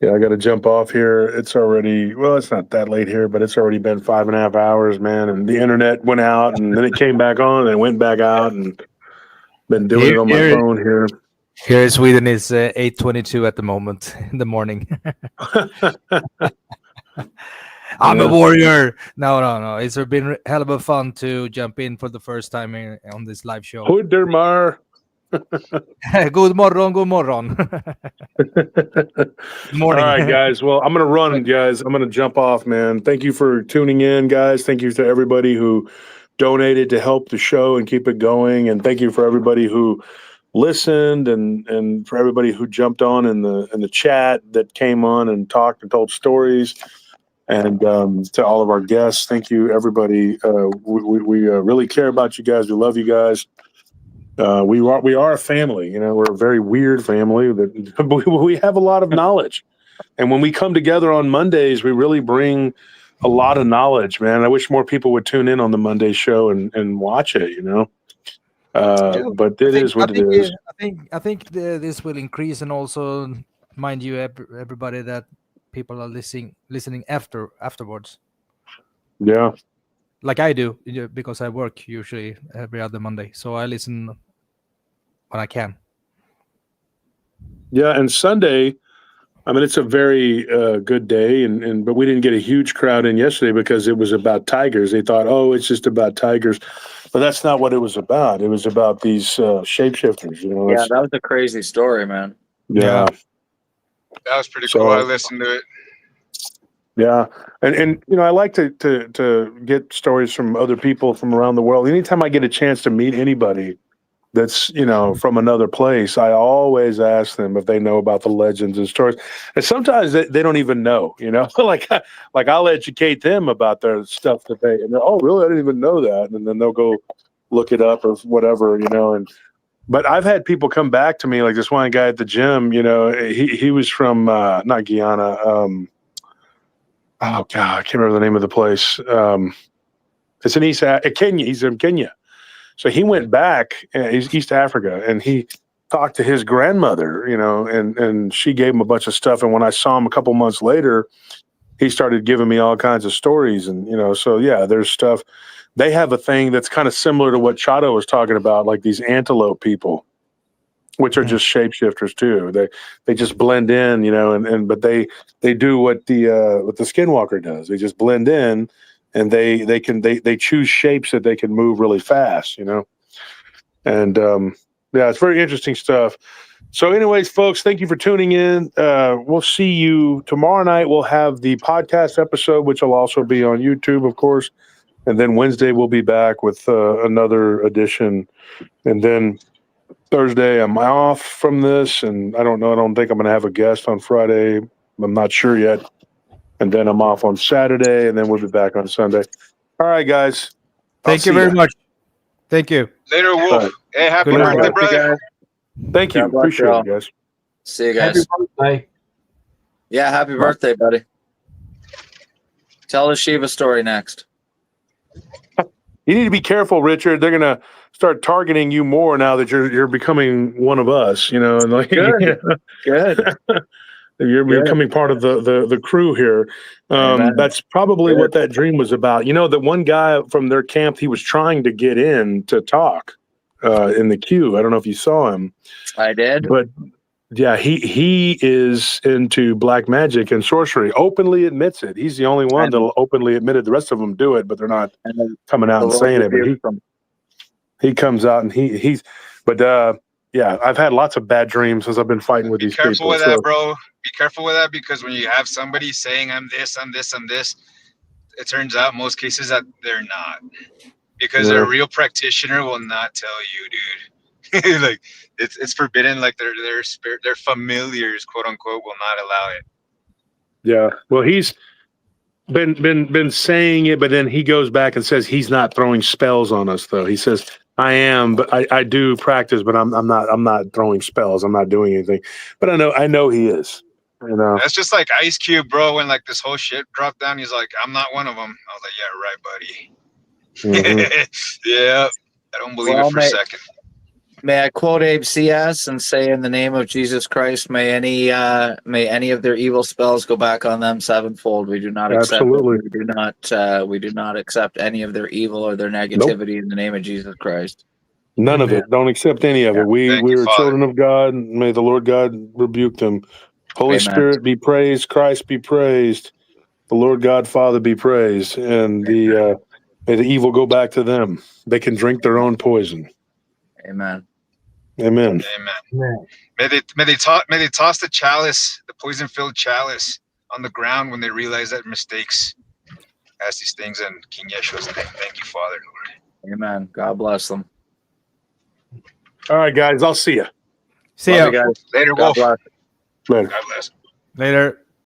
yeah, I got to jump off here. It's not that late here, but it's already been 5.5 hours, man. And the internet went out, and then it came back on, and it went back out, and been doing it on my phone here. Here in Sweden is 8:22 at the moment in the morning. I'm a warrior. No. It's been a hell of a fun to jump in for the first time on this live show. Hudermar. Good morgon. Good morning. All right, guys. Well, I'm going to run, guys. I'm going to jump off, man. Thank you for tuning in, guys. Thank you to everybody who donated to help the show and keep it going. And thank you for everybody who listened and for everybody who jumped on in the chat that came on and talked and told stories. And to all of our guests, thank you, everybody. We really care about you guys. We love you guys. We are a family. You know, we're a very weird family that we have a lot of knowledge. And when we come together on Mondays, we really bring a lot of knowledge, man. I wish more people would tune in on the Monday show and watch it, you know. But it is what it is. I think this will increase, and also, mind you, everybody, that people are listening afterwards. Yeah, like I do, because I work usually every other Monday, so I listen when I can. Yeah, and Sunday, I mean, it's a very good day, but we didn't get a huge crowd in yesterday because it was about tigers. They thought, oh, it's just about tigers, but that's not what it was about. It was about these shapeshifters. You know, Yeah, that was a crazy story, man. Yeah, that was pretty cool. I listened to it. Yeah, and you know, I like to get stories from other people from around the world. Anytime I get a chance to meet anybody that's, you know, from another place, I always ask them if they know about the legends and stories. And sometimes they don't even know, you know, like I'll educate them about their stuff that and they're, oh, really? I didn't even know that. And then they'll go look it up or whatever, you know. But I've had people come back to me, like this one guy at the gym, you know, he was from not Guyana. Oh God, I can't remember the name of the place. It's in Kenya. He's in Kenya. So he went back, he's East Africa, and he talked to his grandmother, you know, and she gave him a bunch of stuff. And when I saw him a couple months later, he started giving me all kinds of stories. And, you know, so yeah, there's stuff. They have a thing that's kind of similar to what Chato was talking about, like these antelope people, which are just shapeshifters too. They just blend in, you know, but they do what the skinwalker does. They just blend in. And they choose shapes that they can move really fast, you know. And yeah, it's very interesting stuff. So, anyways, folks, thank you for tuning in. We'll see you tomorrow night. We'll have the podcast episode, which will also be on YouTube, of course. And then Wednesday we'll be back with another edition. And then Thursday I'm off from this, and I don't know. I don't think I'm going to have a guest on Friday. I'm not sure yet. And then I'm off on Saturday, and then we'll be back on Sunday. All right, guys. Thank you very much. Thank you. Later, Wolf. Right. Hey, happy Good night, birthday, guys. brother. Thank you. Appreciate it, guys. See you guys. Happy birthday. Yeah, happy birthday, buddy. Tell the Shiva story next. You need to be careful, Richard. They're gonna start targeting you more now that you're becoming one of us. You know, and like Good. Good. You're becoming part of the crew here. That's probably what that dream was about. You know, the one guy from their camp, he was trying to get in to talk in the queue. I don't know if you saw him. I did. But yeah, he is into black magic and sorcery. Openly admits it. He's the only one that'll openly admit it. The rest of them do it, but they're not coming out and saying it. But he comes out and he's. But yeah, I've had lots of bad dreams as I've been fighting with these people. Be careful with that, bro. Be careful with that, because when you have somebody saying I'm this, it turns out most cases that they're not. Because a real practitioner will not tell you, dude. Like it's forbidden. Like their familiars, quote unquote, will not allow it. Yeah. Well, he's been saying it, but then he goes back and says he's not throwing spells on us, though. He says, I am, but I do practice, but I'm not throwing spells. I'm not doing anything. But I know he is. You know. That's just like Ice Cube, bro. When like this whole shit dropped down, he's like, I'm not one of them. I was like, yeah, right, buddy. Yeah. I don't believe it for a second. May I quote Abe CS and say, in the name of Jesus Christ, may any of their evil spells go back on them sevenfold. We do not accept. Absolutely. We do not accept any of their evil or their negativity in the name of Jesus Christ. None of it. Don't accept any of it. We are children of God. May the Lord God rebuke them. Holy Spirit be praised. Christ be praised. The Lord God Father be praised. And may the evil go back to them. They can drink their own poison. Amen. Amen. Amen. May they toss the chalice, the poison-filled chalice, on the ground when they realize that mistakes. Ask these things in King Yeshua's name. Thank you, Father, Lord. Amen. God bless them. All right, guys. I'll see you. See you guys. Later, God Wolf. bless. Later. God bless. Later.